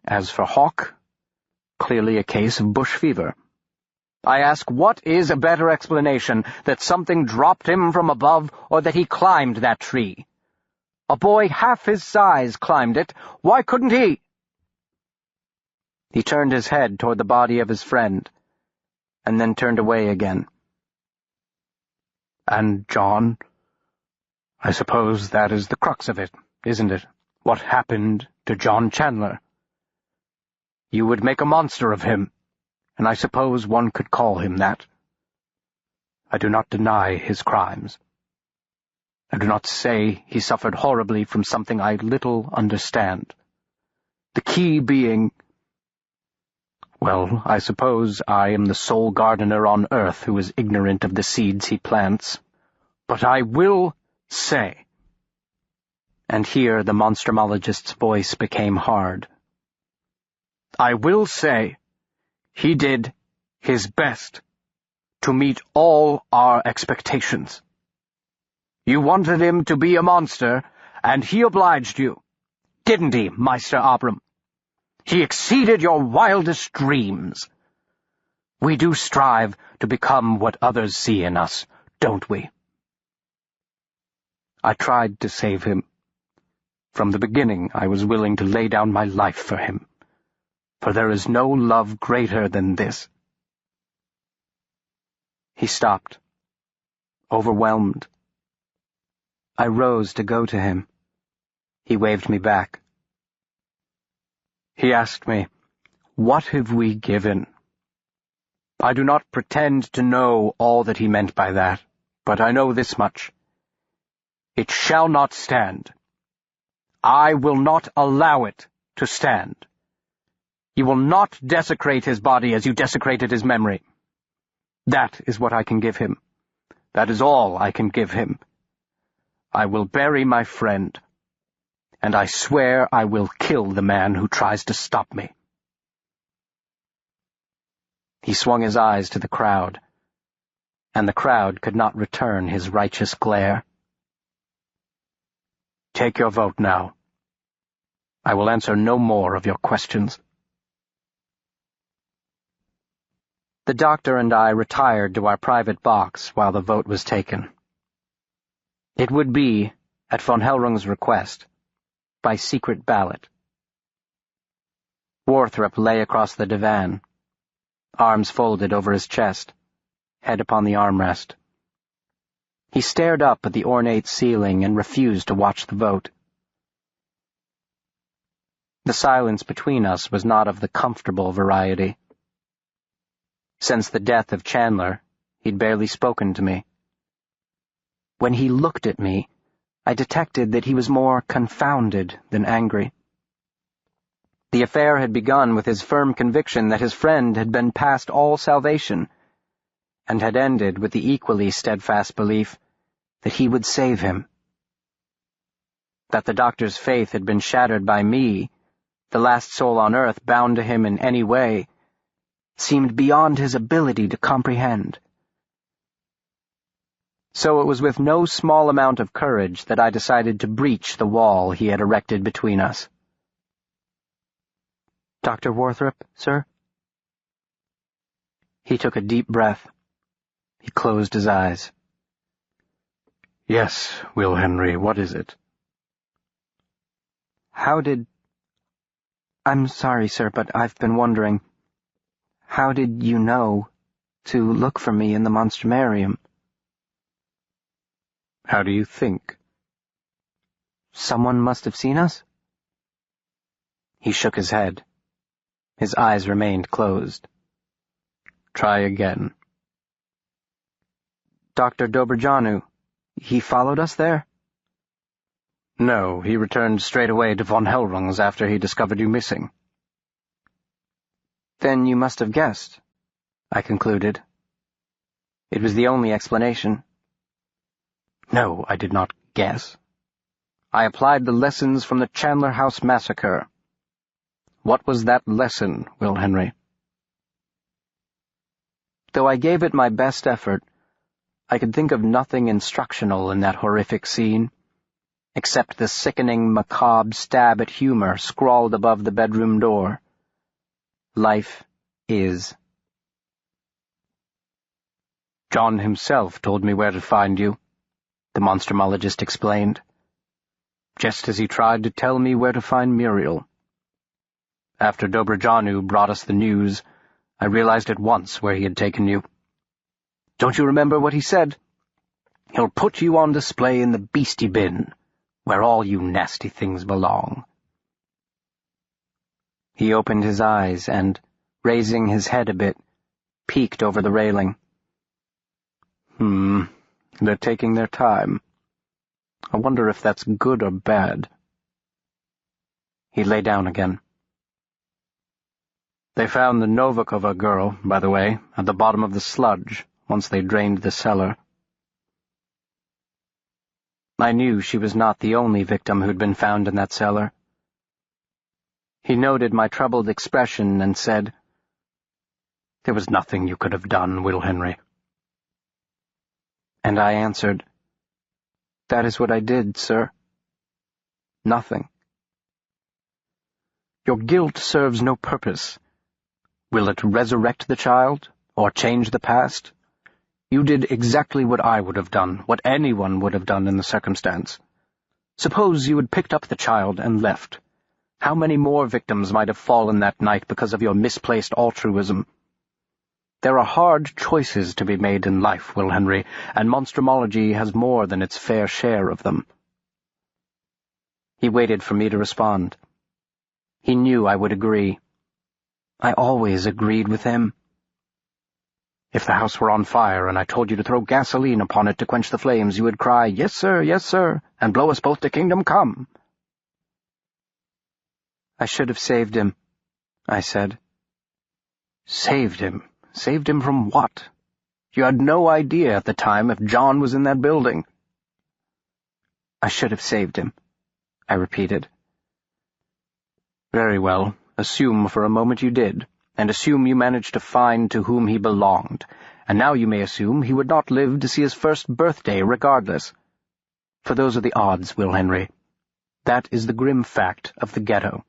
As for Hawk, clearly a case of bush fever. I ask, what is a better explanation, that something dropped him from above, or that he climbed that tree? A boy half his size climbed it. Why couldn't he?" He turned his head toward the body of his friend, and then turned away again. "And John? I suppose that is the crux of it, isn't it? What happened to John Chandler? You would make a monster of him, and I suppose one could call him that. I do not deny his crimes. I do not say he suffered horribly from something I little understand. The key being— well, I suppose I am the sole gardener on earth who is ignorant of the seeds he plants. But I will say—" and here the monstrumologist's voice became hard, "I will say he did his best to meet all our expectations. You wanted him to be a monster, and he obliged you. Didn't he, Meister Abram? He exceeded your wildest dreams. We do strive to become what others see in us, don't we? I tried to save him. From the beginning I was willing to lay down my life for him, for there is no love greater than this." He stopped, overwhelmed. I rose to go to him. He waved me back. He asked me, "What have we given?" I do not pretend to know all that he meant by that, but I know this much. It shall not stand. I will not allow it to stand. You will not desecrate his body as you desecrated his memory. That is what I can give him. That is all I can give him. I will bury my friend, and I swear I will kill the man who tries to stop me." He swung his eyes to the crowd, and the crowd could not return his righteous glare. "Take your vote now. I will answer no more of your questions." The doctor and I retired to our private box while the vote was taken. It would be, at von Hellrung's request, by secret ballot. Warthrop lay across the divan, arms folded over his chest, head upon the armrest. He stared up at the ornate ceiling and refused to watch the vote. The silence between us was not of the comfortable variety. Since the death of Chandler, he'd barely spoken to me. When he looked at me, I detected that he was more confounded than angry. The affair had begun with his firm conviction that his friend had been past all salvation, and had ended with the equally steadfast belief that he would save him. That the doctor's faith had been shattered by me, the last soul on earth bound to him in any way, seemed beyond his ability to comprehend. So it was with no small amount of courage that I decided to breach the wall he had erected between us. "Dr. Warthrop, sir?" He took a deep breath. He closed his eyes. "Yes, Will Henry, what is it?" I'm sorry, sir, but I've been wondering. How did you know to look for me in the monstrumarium?" How do you think? Someone must have seen us? He shook his head. His eyes remained closed. Try again. Dr. Dobrjanu, he followed us there? No, he returned straight away to von Hellrung's after he discovered you missing. Then you must have guessed, I concluded. It was the only explanation. No, I did not guess. I applied the lessons from the Chandler House massacre. What was that lesson, Will Henry? Though I gave it my best effort, I could think of nothing instructional in that horrific scene, except the sickening, macabre stab at humor scrawled above the bedroom door. Life is. John himself told me where to find you, the Monstrumologist explained, just as he tried to tell me where to find Muriel. After Dobrjanu brought us the news, I realized at once where he had taken you. Don't you remember what he said? He'll put you on display in the beastie bin, where all you nasty things belong. He opened his eyes and, raising his head a bit, peeked over the railing. They're taking their time. I wonder if that's good or bad. He lay down again. They found the Novikova girl, by the way, at the bottom of the sludge, once they drained the cellar. I knew she was not the only victim who'd been found in that cellar. He noted my troubled expression and said, There was nothing you could have done, Will Henry. And I answered, That is what I did, sir. Nothing. Your guilt serves no purpose. Will it resurrect the child, or change the past? You did exactly what I would have done, what anyone would have done in the circumstance. Suppose you had picked up the child and left. How many more victims might have fallen that night because of your misplaced altruism? There are hard choices to be made in life, Will Henry, and monstrumology has more than its fair share of them. He waited for me to respond. He knew I would agree. I always agreed with him. If the house were on fire and I told you to throw gasoline upon it to quench the flames, you would cry, yes, sir, and blow us both to kingdom come. I should have saved him, I said. Saved him? Saved him from what? You had no idea at the time if John was in that building. I should have saved him, I repeated. Very well. Assume for a moment you did, and assume you managed to find to whom he belonged, and now you may assume he would not live to see his first birthday regardless. For those are the odds, Will Henry. That is the grim fact of the ghetto.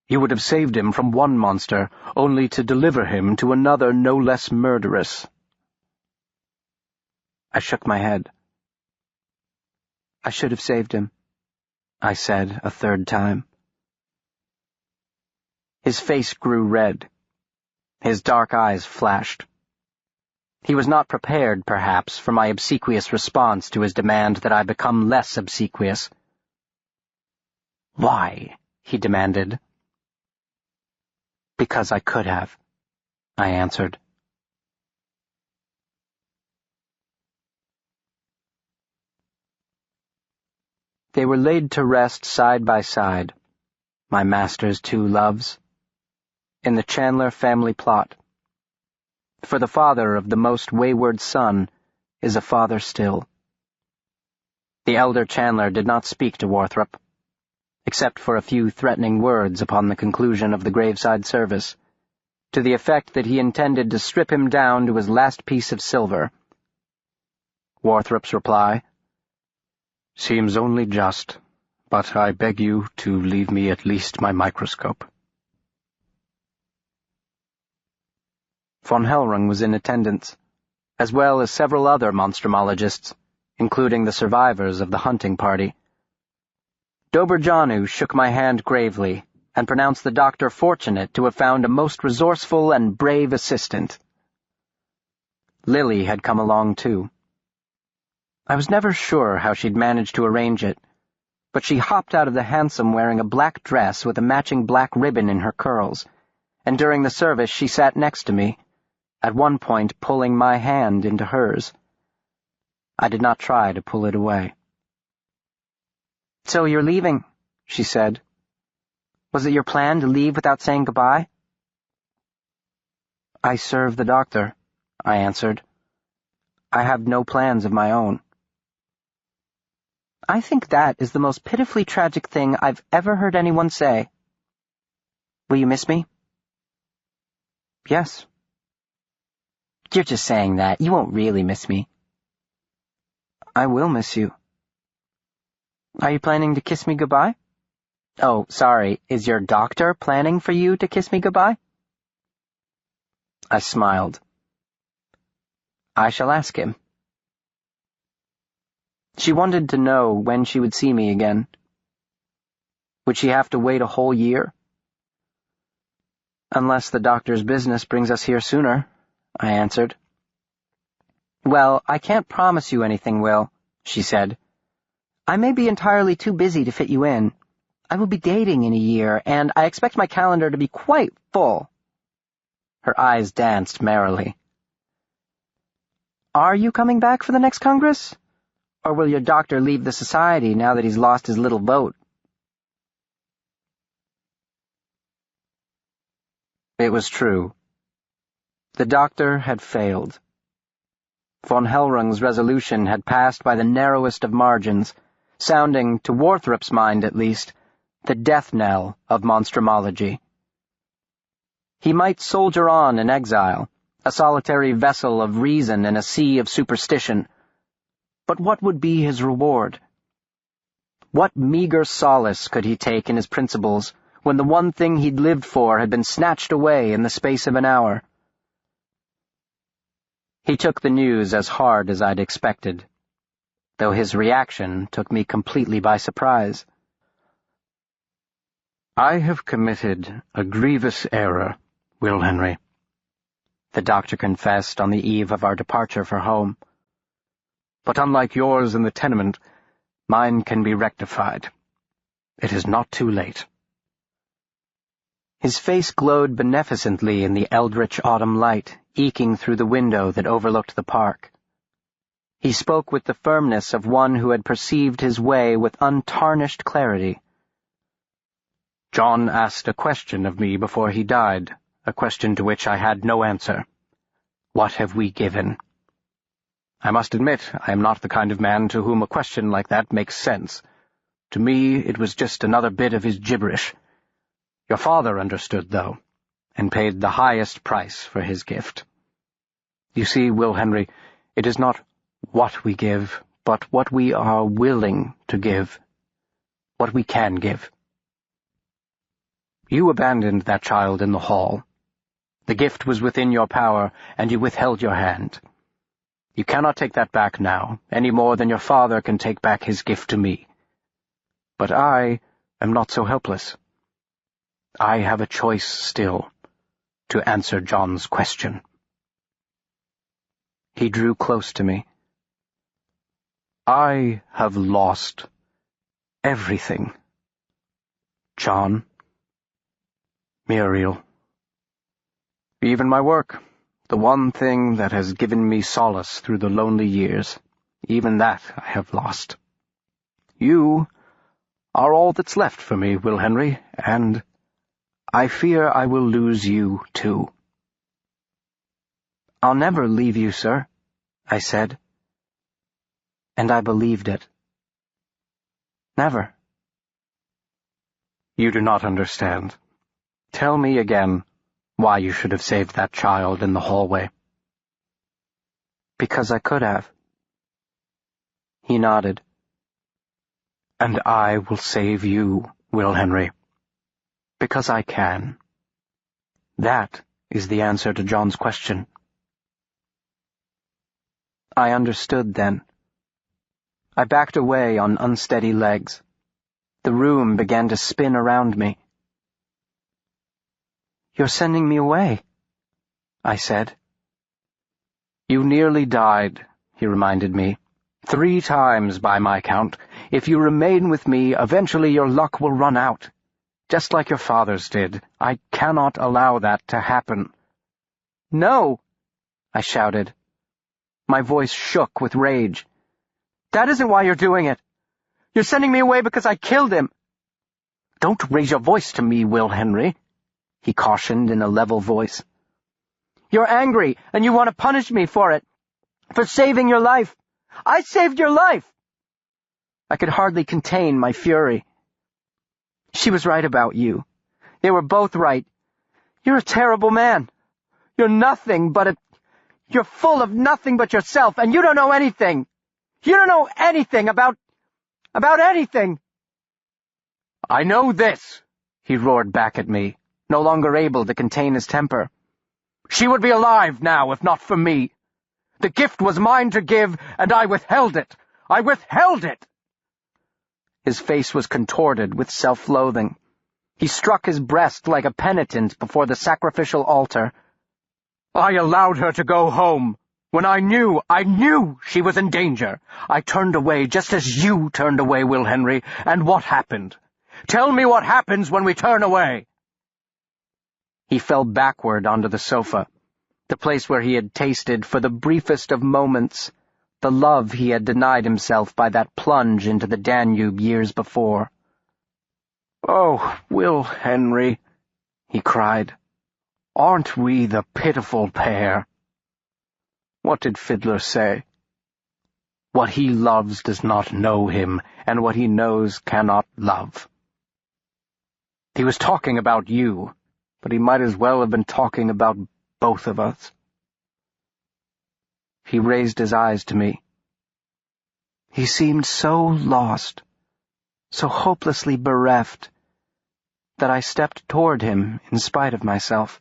You would have saved him from one monster, only to deliver him to another no less murderous. I shook my head. I should have saved him, I said a third time. His face grew red. His dark eyes flashed. He was not prepared, perhaps, for my obsequious response to his demand that I become less obsequious. Why? He demanded. Because I could have, I answered. They were laid to rest side by side, my master's two loves, in the Chandler family plot. For the father of the most wayward son is a father still. The elder Chandler did not speak to Warthrop, except for a few threatening words upon the conclusion of the graveside service, to the effect that he intended to strip him down to his last piece of silver. Warthrop's reply, Seems only just, but I beg you to leave me at least my microscope. Von Hellrung was in attendance, as well as several other monstrumologists, including the survivors of the hunting party. Dobrjanu shook my hand gravely and pronounced the doctor fortunate to have found a most resourceful and brave assistant. Lily had come along too. I was never sure how she'd managed to arrange it, but she hopped out of the hansom wearing a black dress with a matching black ribbon in her curls, and during the service she sat next to me, at one point pulling my hand into hers. I did not try to pull it away. "So you're leaving," she said. "Was it your plan to leave without saying goodbye?" "I serve the doctor," I answered. "I have no plans of my own." I think that is the most pitifully tragic thing I've ever heard anyone say. "Will you miss me?" "Yes." "You're just saying that. You won't really miss me." "I will miss you." "Are you planning to kiss me goodbye?" "Oh, sorry, is your doctor planning for you to kiss me goodbye?" I smiled. "I shall ask him." She wanted to know when she would see me again. Would she have to wait a whole year? "Unless the doctor's business brings us here sooner," I answered. "Well, I can't promise you anything, Will," she said. "I may be entirely too busy to fit you in. I will be dating in a year, and I expect my calendar to be quite full." Her eyes danced merrily. "Are you coming back for the next Congress? Or will your doctor leave the society now that he's lost his little vote?" It was true. The doctor had failed. Von Hellrung's resolution had passed by the narrowest of margins, sounding, to Warthrop's mind at least, the death knell of monstrumology. He might soldier on in exile, a solitary vessel of reason in a sea of superstition, but what would be his reward? What meager solace could he take in his principles when the one thing he'd lived for had been snatched away in the space of an hour? He took the news as hard as I'd expected, though his reaction took me completely by surprise. "I have committed a grievous error, Will Henry," the doctor confessed on the eve of our departure for home. "But unlike yours in the tenement, mine can be rectified. It is not too late." His face glowed beneficently in the eldritch autumn light, eking through the window that overlooked the park. He spoke with the firmness of one who had perceived his way with untarnished clarity. "John asked a question of me before he died, a question to which I had no answer. What have we given? I must admit, I am not the kind of man to whom a question like that makes sense. To me, it was just another bit of his gibberish. Your father understood, though, and paid the highest price for his gift. You see, Will Henry, it is not what we give, but what we are willing to give, what we can give. You abandoned that child in the hall. The gift was within your power, and you withheld your hand. You cannot take that back now, any more than your father can take back his gift to me. But I am not so helpless. I have a choice still, to answer John's question." He drew close to me. "I have lost everything. John, Muriel, even my work, the one thing that has given me solace through the lonely years, even that I have lost. You are all that's left for me, Will Henry, and I fear I will lose you, too." "I'll never leave you, sir," I said. And I believed it. Never. "You do not understand. Tell me again why you should have saved that child in the hallway." "Because I could have." He nodded. "And I will save you, Will Henry. Because I can. That is the answer to John's question." I understood then. I backed away on unsteady legs. The room began to spin around me. "You're sending me away," I said. "You nearly died," he reminded me, 3 times by my count. If you remain with me, eventually your luck will run out. Just like your father's did. I cannot allow that to happen." "No!" I shouted. My voice shook with rage. "That isn't why you're doing it. You're sending me away because I killed him." "Don't raise your voice to me, Will Henry," he cautioned in a level voice. "You're angry, and you want to punish me for it. For saving your life. I saved your life!" I could hardly contain my fury. "She was right about you. They were both right. You're a terrible man. You're nothing but a... You're full of nothing but yourself, and you don't know anything. You don't know anything about anything." "I know this," he roared back at me, no longer able to contain his temper. "She would be alive now if not for me. The gift was mine to give, and I withheld it. I withheld it!" His face was contorted with self-loathing. He struck his breast like a penitent before the sacrificial altar. "I allowed her to go home. When I knew she was in danger. I turned away just as you turned away, Will Henry. And what happened? Tell me what happens when we turn away." He fell backward onto the sofa, the place where he had tasted, for the briefest of moments, the love he had denied himself by that plunge into the Danube years before. "Oh, Will Henry," he cried, "aren't we the pitiful pair?" What did Fiddler say? What he loves does not know him, and what he knows cannot love. He was talking about you, but he might as well have been talking about both of us. He raised his eyes to me. He seemed so lost, so hopelessly bereft, that I stepped toward him in spite of myself.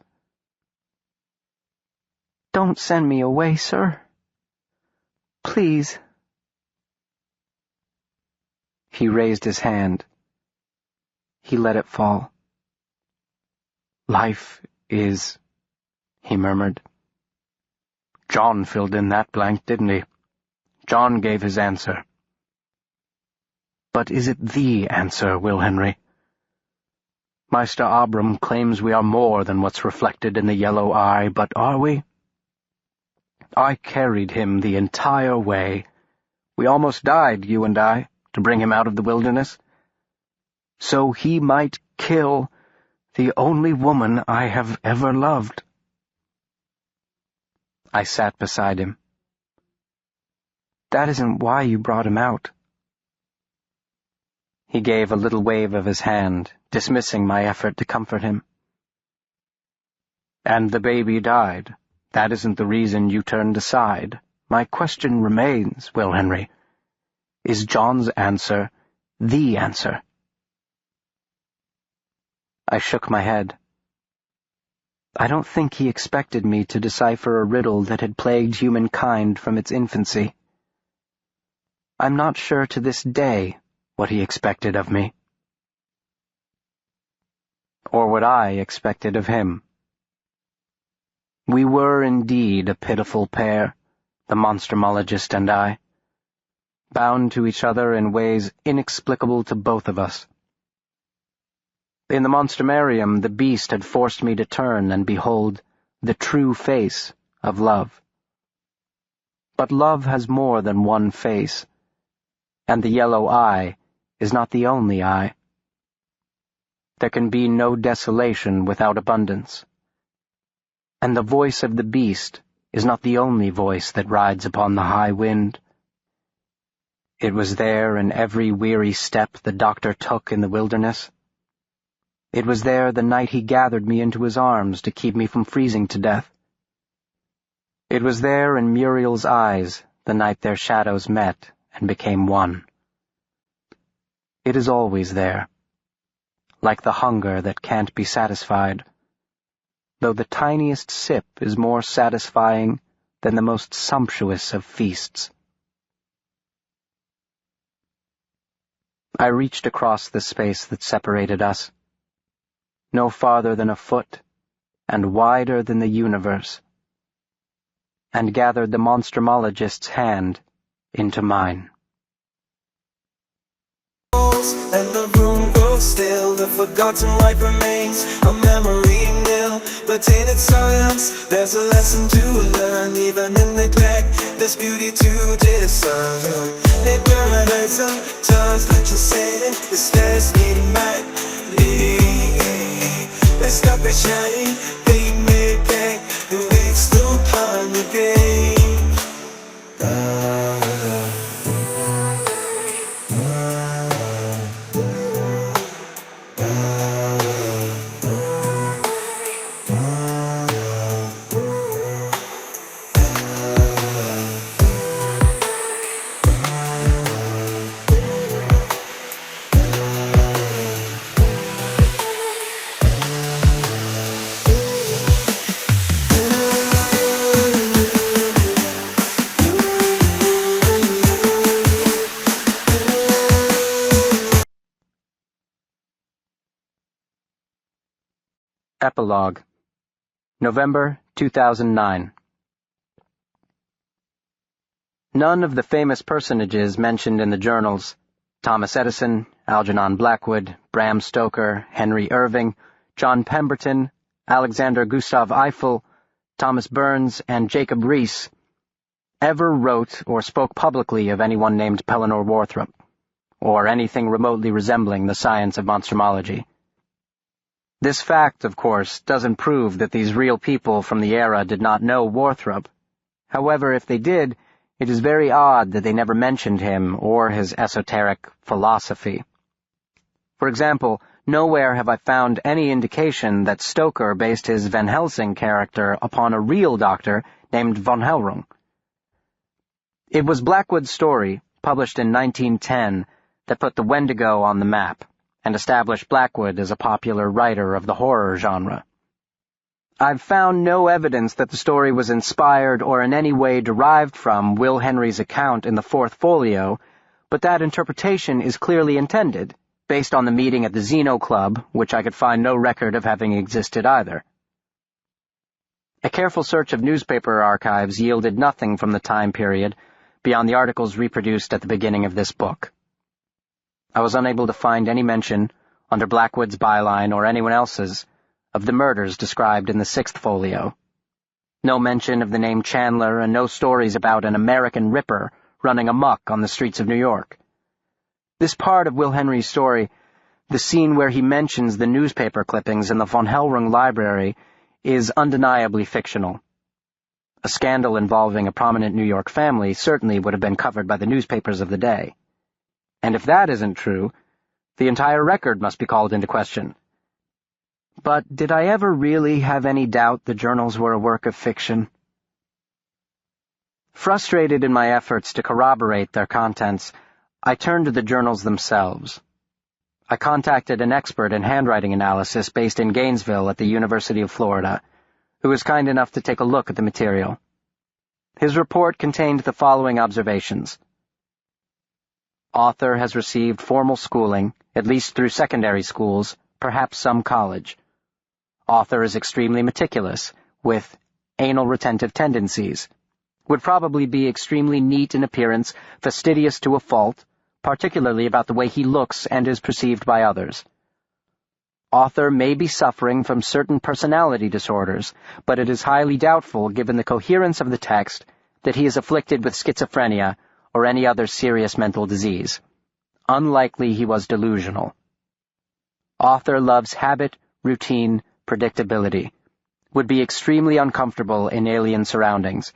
"Don't send me away, sir. Please." He raised his hand. He let it fall. "Life is," he murmured. John filled in that blank, didn't he? John gave his answer. But is it the answer, Will Henry? Meister Abram claims we are more than what's reflected in the yellow eye, but are we? I carried him the entire way. We almost died, you and I, to bring him out of the wilderness. So he might kill the only woman I have ever loved. I sat beside him. That isn't why you brought him out. He gave a little wave of his hand, dismissing my effort to comfort him. And the baby died. That isn't the reason you turned aside. My question remains, Will Henry. Is John's answer the answer? I shook my head. I don't think he expected me to decipher a riddle that had plagued humankind from its infancy. I'm not sure to this day what he expected of me. Or what I expected of him. We were indeed a pitiful pair, the Monstrumologist and I, bound to each other in ways inexplicable to both of us. In the monstrumarium, the beast had forced me to turn and behold the true face of love. But love has more than one face, and the yellow eye is not the only eye. There can be no desolation without abundance. And the voice of the beast is not the only voice that rides upon the high wind. It was there in every weary step the doctor took in the wilderness. It was there the night he gathered me into his arms to keep me from freezing to death. It was there in Muriel's eyes the night their shadows met and became one. It is always there, like the hunger that can't be satisfied, though the tiniest sip is more satisfying than the most sumptuous of feasts. I reached across the space that separated us, no farther than a foot, and wider than the universe, and gathered the Monstrumologist's hand into mine. And the room grows still, the forgotten light remains, a memory nil, but in its silence, there's a lesson to learn. Even in neglect, there's beauty to discern. It burns sometimes, but you say it, the stairs need mad. Let's stop it shining, they may back, the weeks don't climb again. Epilogue, November 2009. None of the famous personages mentioned in the journals, Thomas Edison, Algernon Blackwood, Bram Stoker, Henry Irving, John Pemberton, Alexander Gustav Eiffel, Thomas Burns, and Jacob Riis, ever wrote or spoke publicly of anyone named Pellinor Warthrop, or anything remotely resembling the science of monstrumology. This fact, of course, doesn't prove that these real people from the era did not know Warthrop. However, if they did, it is very odd that they never mentioned him or his esoteric philosophy. For example, nowhere have I found any indication that Stoker based his Van Helsing character upon a real doctor named von Hellrung. It was Blackwood's story, published in 1910, that put the Wendigo on the map and established Blackwood as a popular writer of the horror genre. I've found no evidence that the story was inspired or in any way derived from Will Henry's account in the 4th folio, but that interpretation is clearly intended, based on the meeting at the Zeno Club, which I could find no record of having existed either. A careful search of newspaper archives yielded nothing from the time period beyond the articles reproduced at the beginning of this book. I was unable to find any mention, under Blackwood's byline or anyone else's, of the murders described in the 6th folio. No mention of the name Chandler and no stories about an American Ripper running amok on the streets of New York. This part of Will Henry's story, the scene where he mentions the newspaper clippings in the von Hellrung library, is undeniably fictional. A scandal involving a prominent New York family certainly would have been covered by the newspapers of the day. And if that isn't true, the entire record must be called into question. But did I ever really have any doubt the journals were a work of fiction? Frustrated in my efforts to corroborate their contents, I turned to the journals themselves. I contacted an expert in handwriting analysis based in Gainesville at the University of Florida, who was kind enough to take a look at the material. His report contained the following observations. Author has received formal schooling, at least through secondary schools, perhaps some college. Author is extremely meticulous, with anal retentive tendencies. Would probably be extremely neat in appearance, fastidious to a fault, particularly about the way he looks and is perceived by others. Author may be suffering from certain personality disorders, but it is highly doubtful, given the coherence of the text, that he is afflicted with schizophrenia or any other serious mental disease. Unlikely he was delusional. Author loves habit, routine, predictability. Would be extremely uncomfortable in alien surroundings.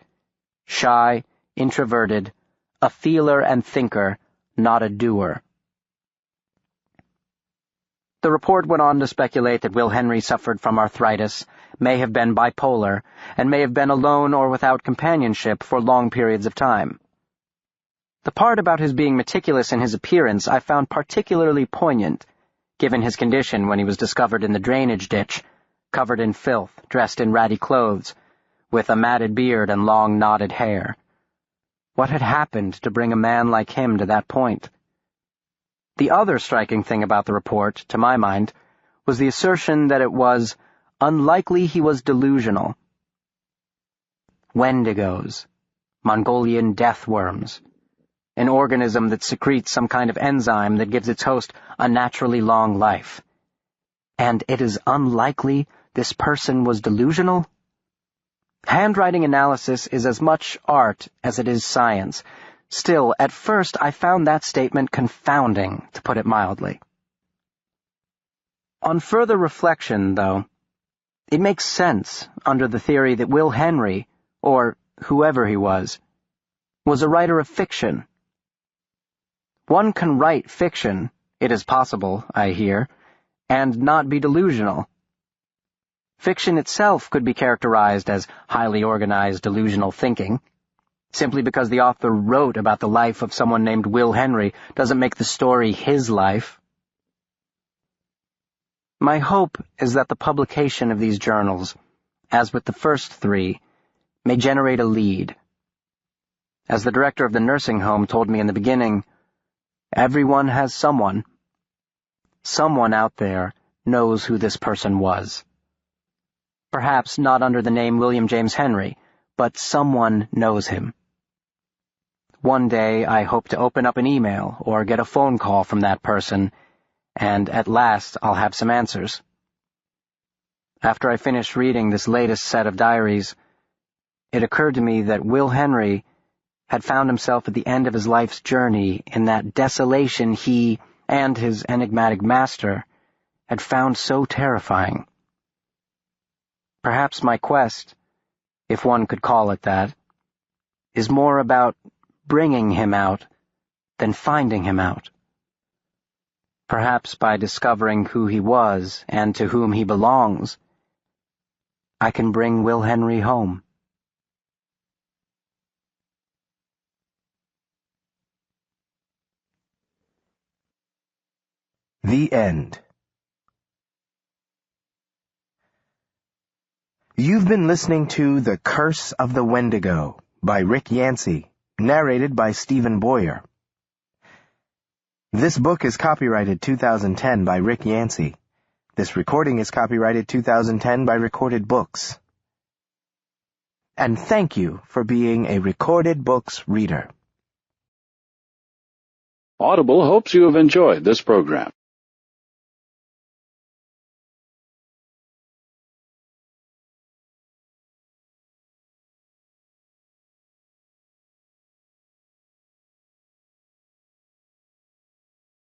Shy, introverted, a feeler and thinker, not a doer. The report went on to speculate that Will Henry suffered from arthritis, may have been bipolar, and may have been alone or without companionship for long periods of time. The part about his being meticulous in his appearance I found particularly poignant, given his condition when he was discovered in the drainage ditch, covered in filth, dressed in ratty clothes, with a matted beard and long knotted hair. What had happened to bring a man like him to that point? The other striking thing about the report, to my mind, was the assertion that it was unlikely he was delusional. Wendigos, Mongolian death worms, an organism that secretes some kind of enzyme that gives its host a naturally long life. And it is unlikely this person was delusional? Handwriting analysis is as much art as it is science. Still, at first I found that statement confounding, to put it mildly. On further reflection, though, it makes sense under the theory that Will Henry, or whoever he was a writer of fiction. One can write fiction, it is possible, I hear, and not be delusional. Fiction itself could be characterized as highly organized delusional thinking. Simply because the author wrote about the life of someone named Will Henry doesn't make the story his life. My hope is that the publication of these journals, as with the first 3, may generate a lead. As the director of the nursing home told me in the beginning, everyone has someone. Someone out there knows who this person was. Perhaps not under the name William James Henry, but someone knows him. One day I hope to open up an email or get a phone call from that person, and at last I'll have some answers. After I finished reading this latest set of diaries, it occurred to me that Will Henry had found himself at the end of his life's journey in that desolation he and his enigmatic master had found so terrifying. Perhaps my quest, if one could call it that, is more about bringing him out than finding him out. Perhaps by discovering who he was and to whom he belongs, I can bring Will Henry home. The End. You've been listening to The Curse of the Wendigo by Rick Yancey, narrated by Stephen Boyer. This book is copyrighted 2010 by Rick Yancey. This recording is copyrighted 2010 by Recorded Books. And thank you for being a Recorded Books reader. Audible hopes you have enjoyed this program.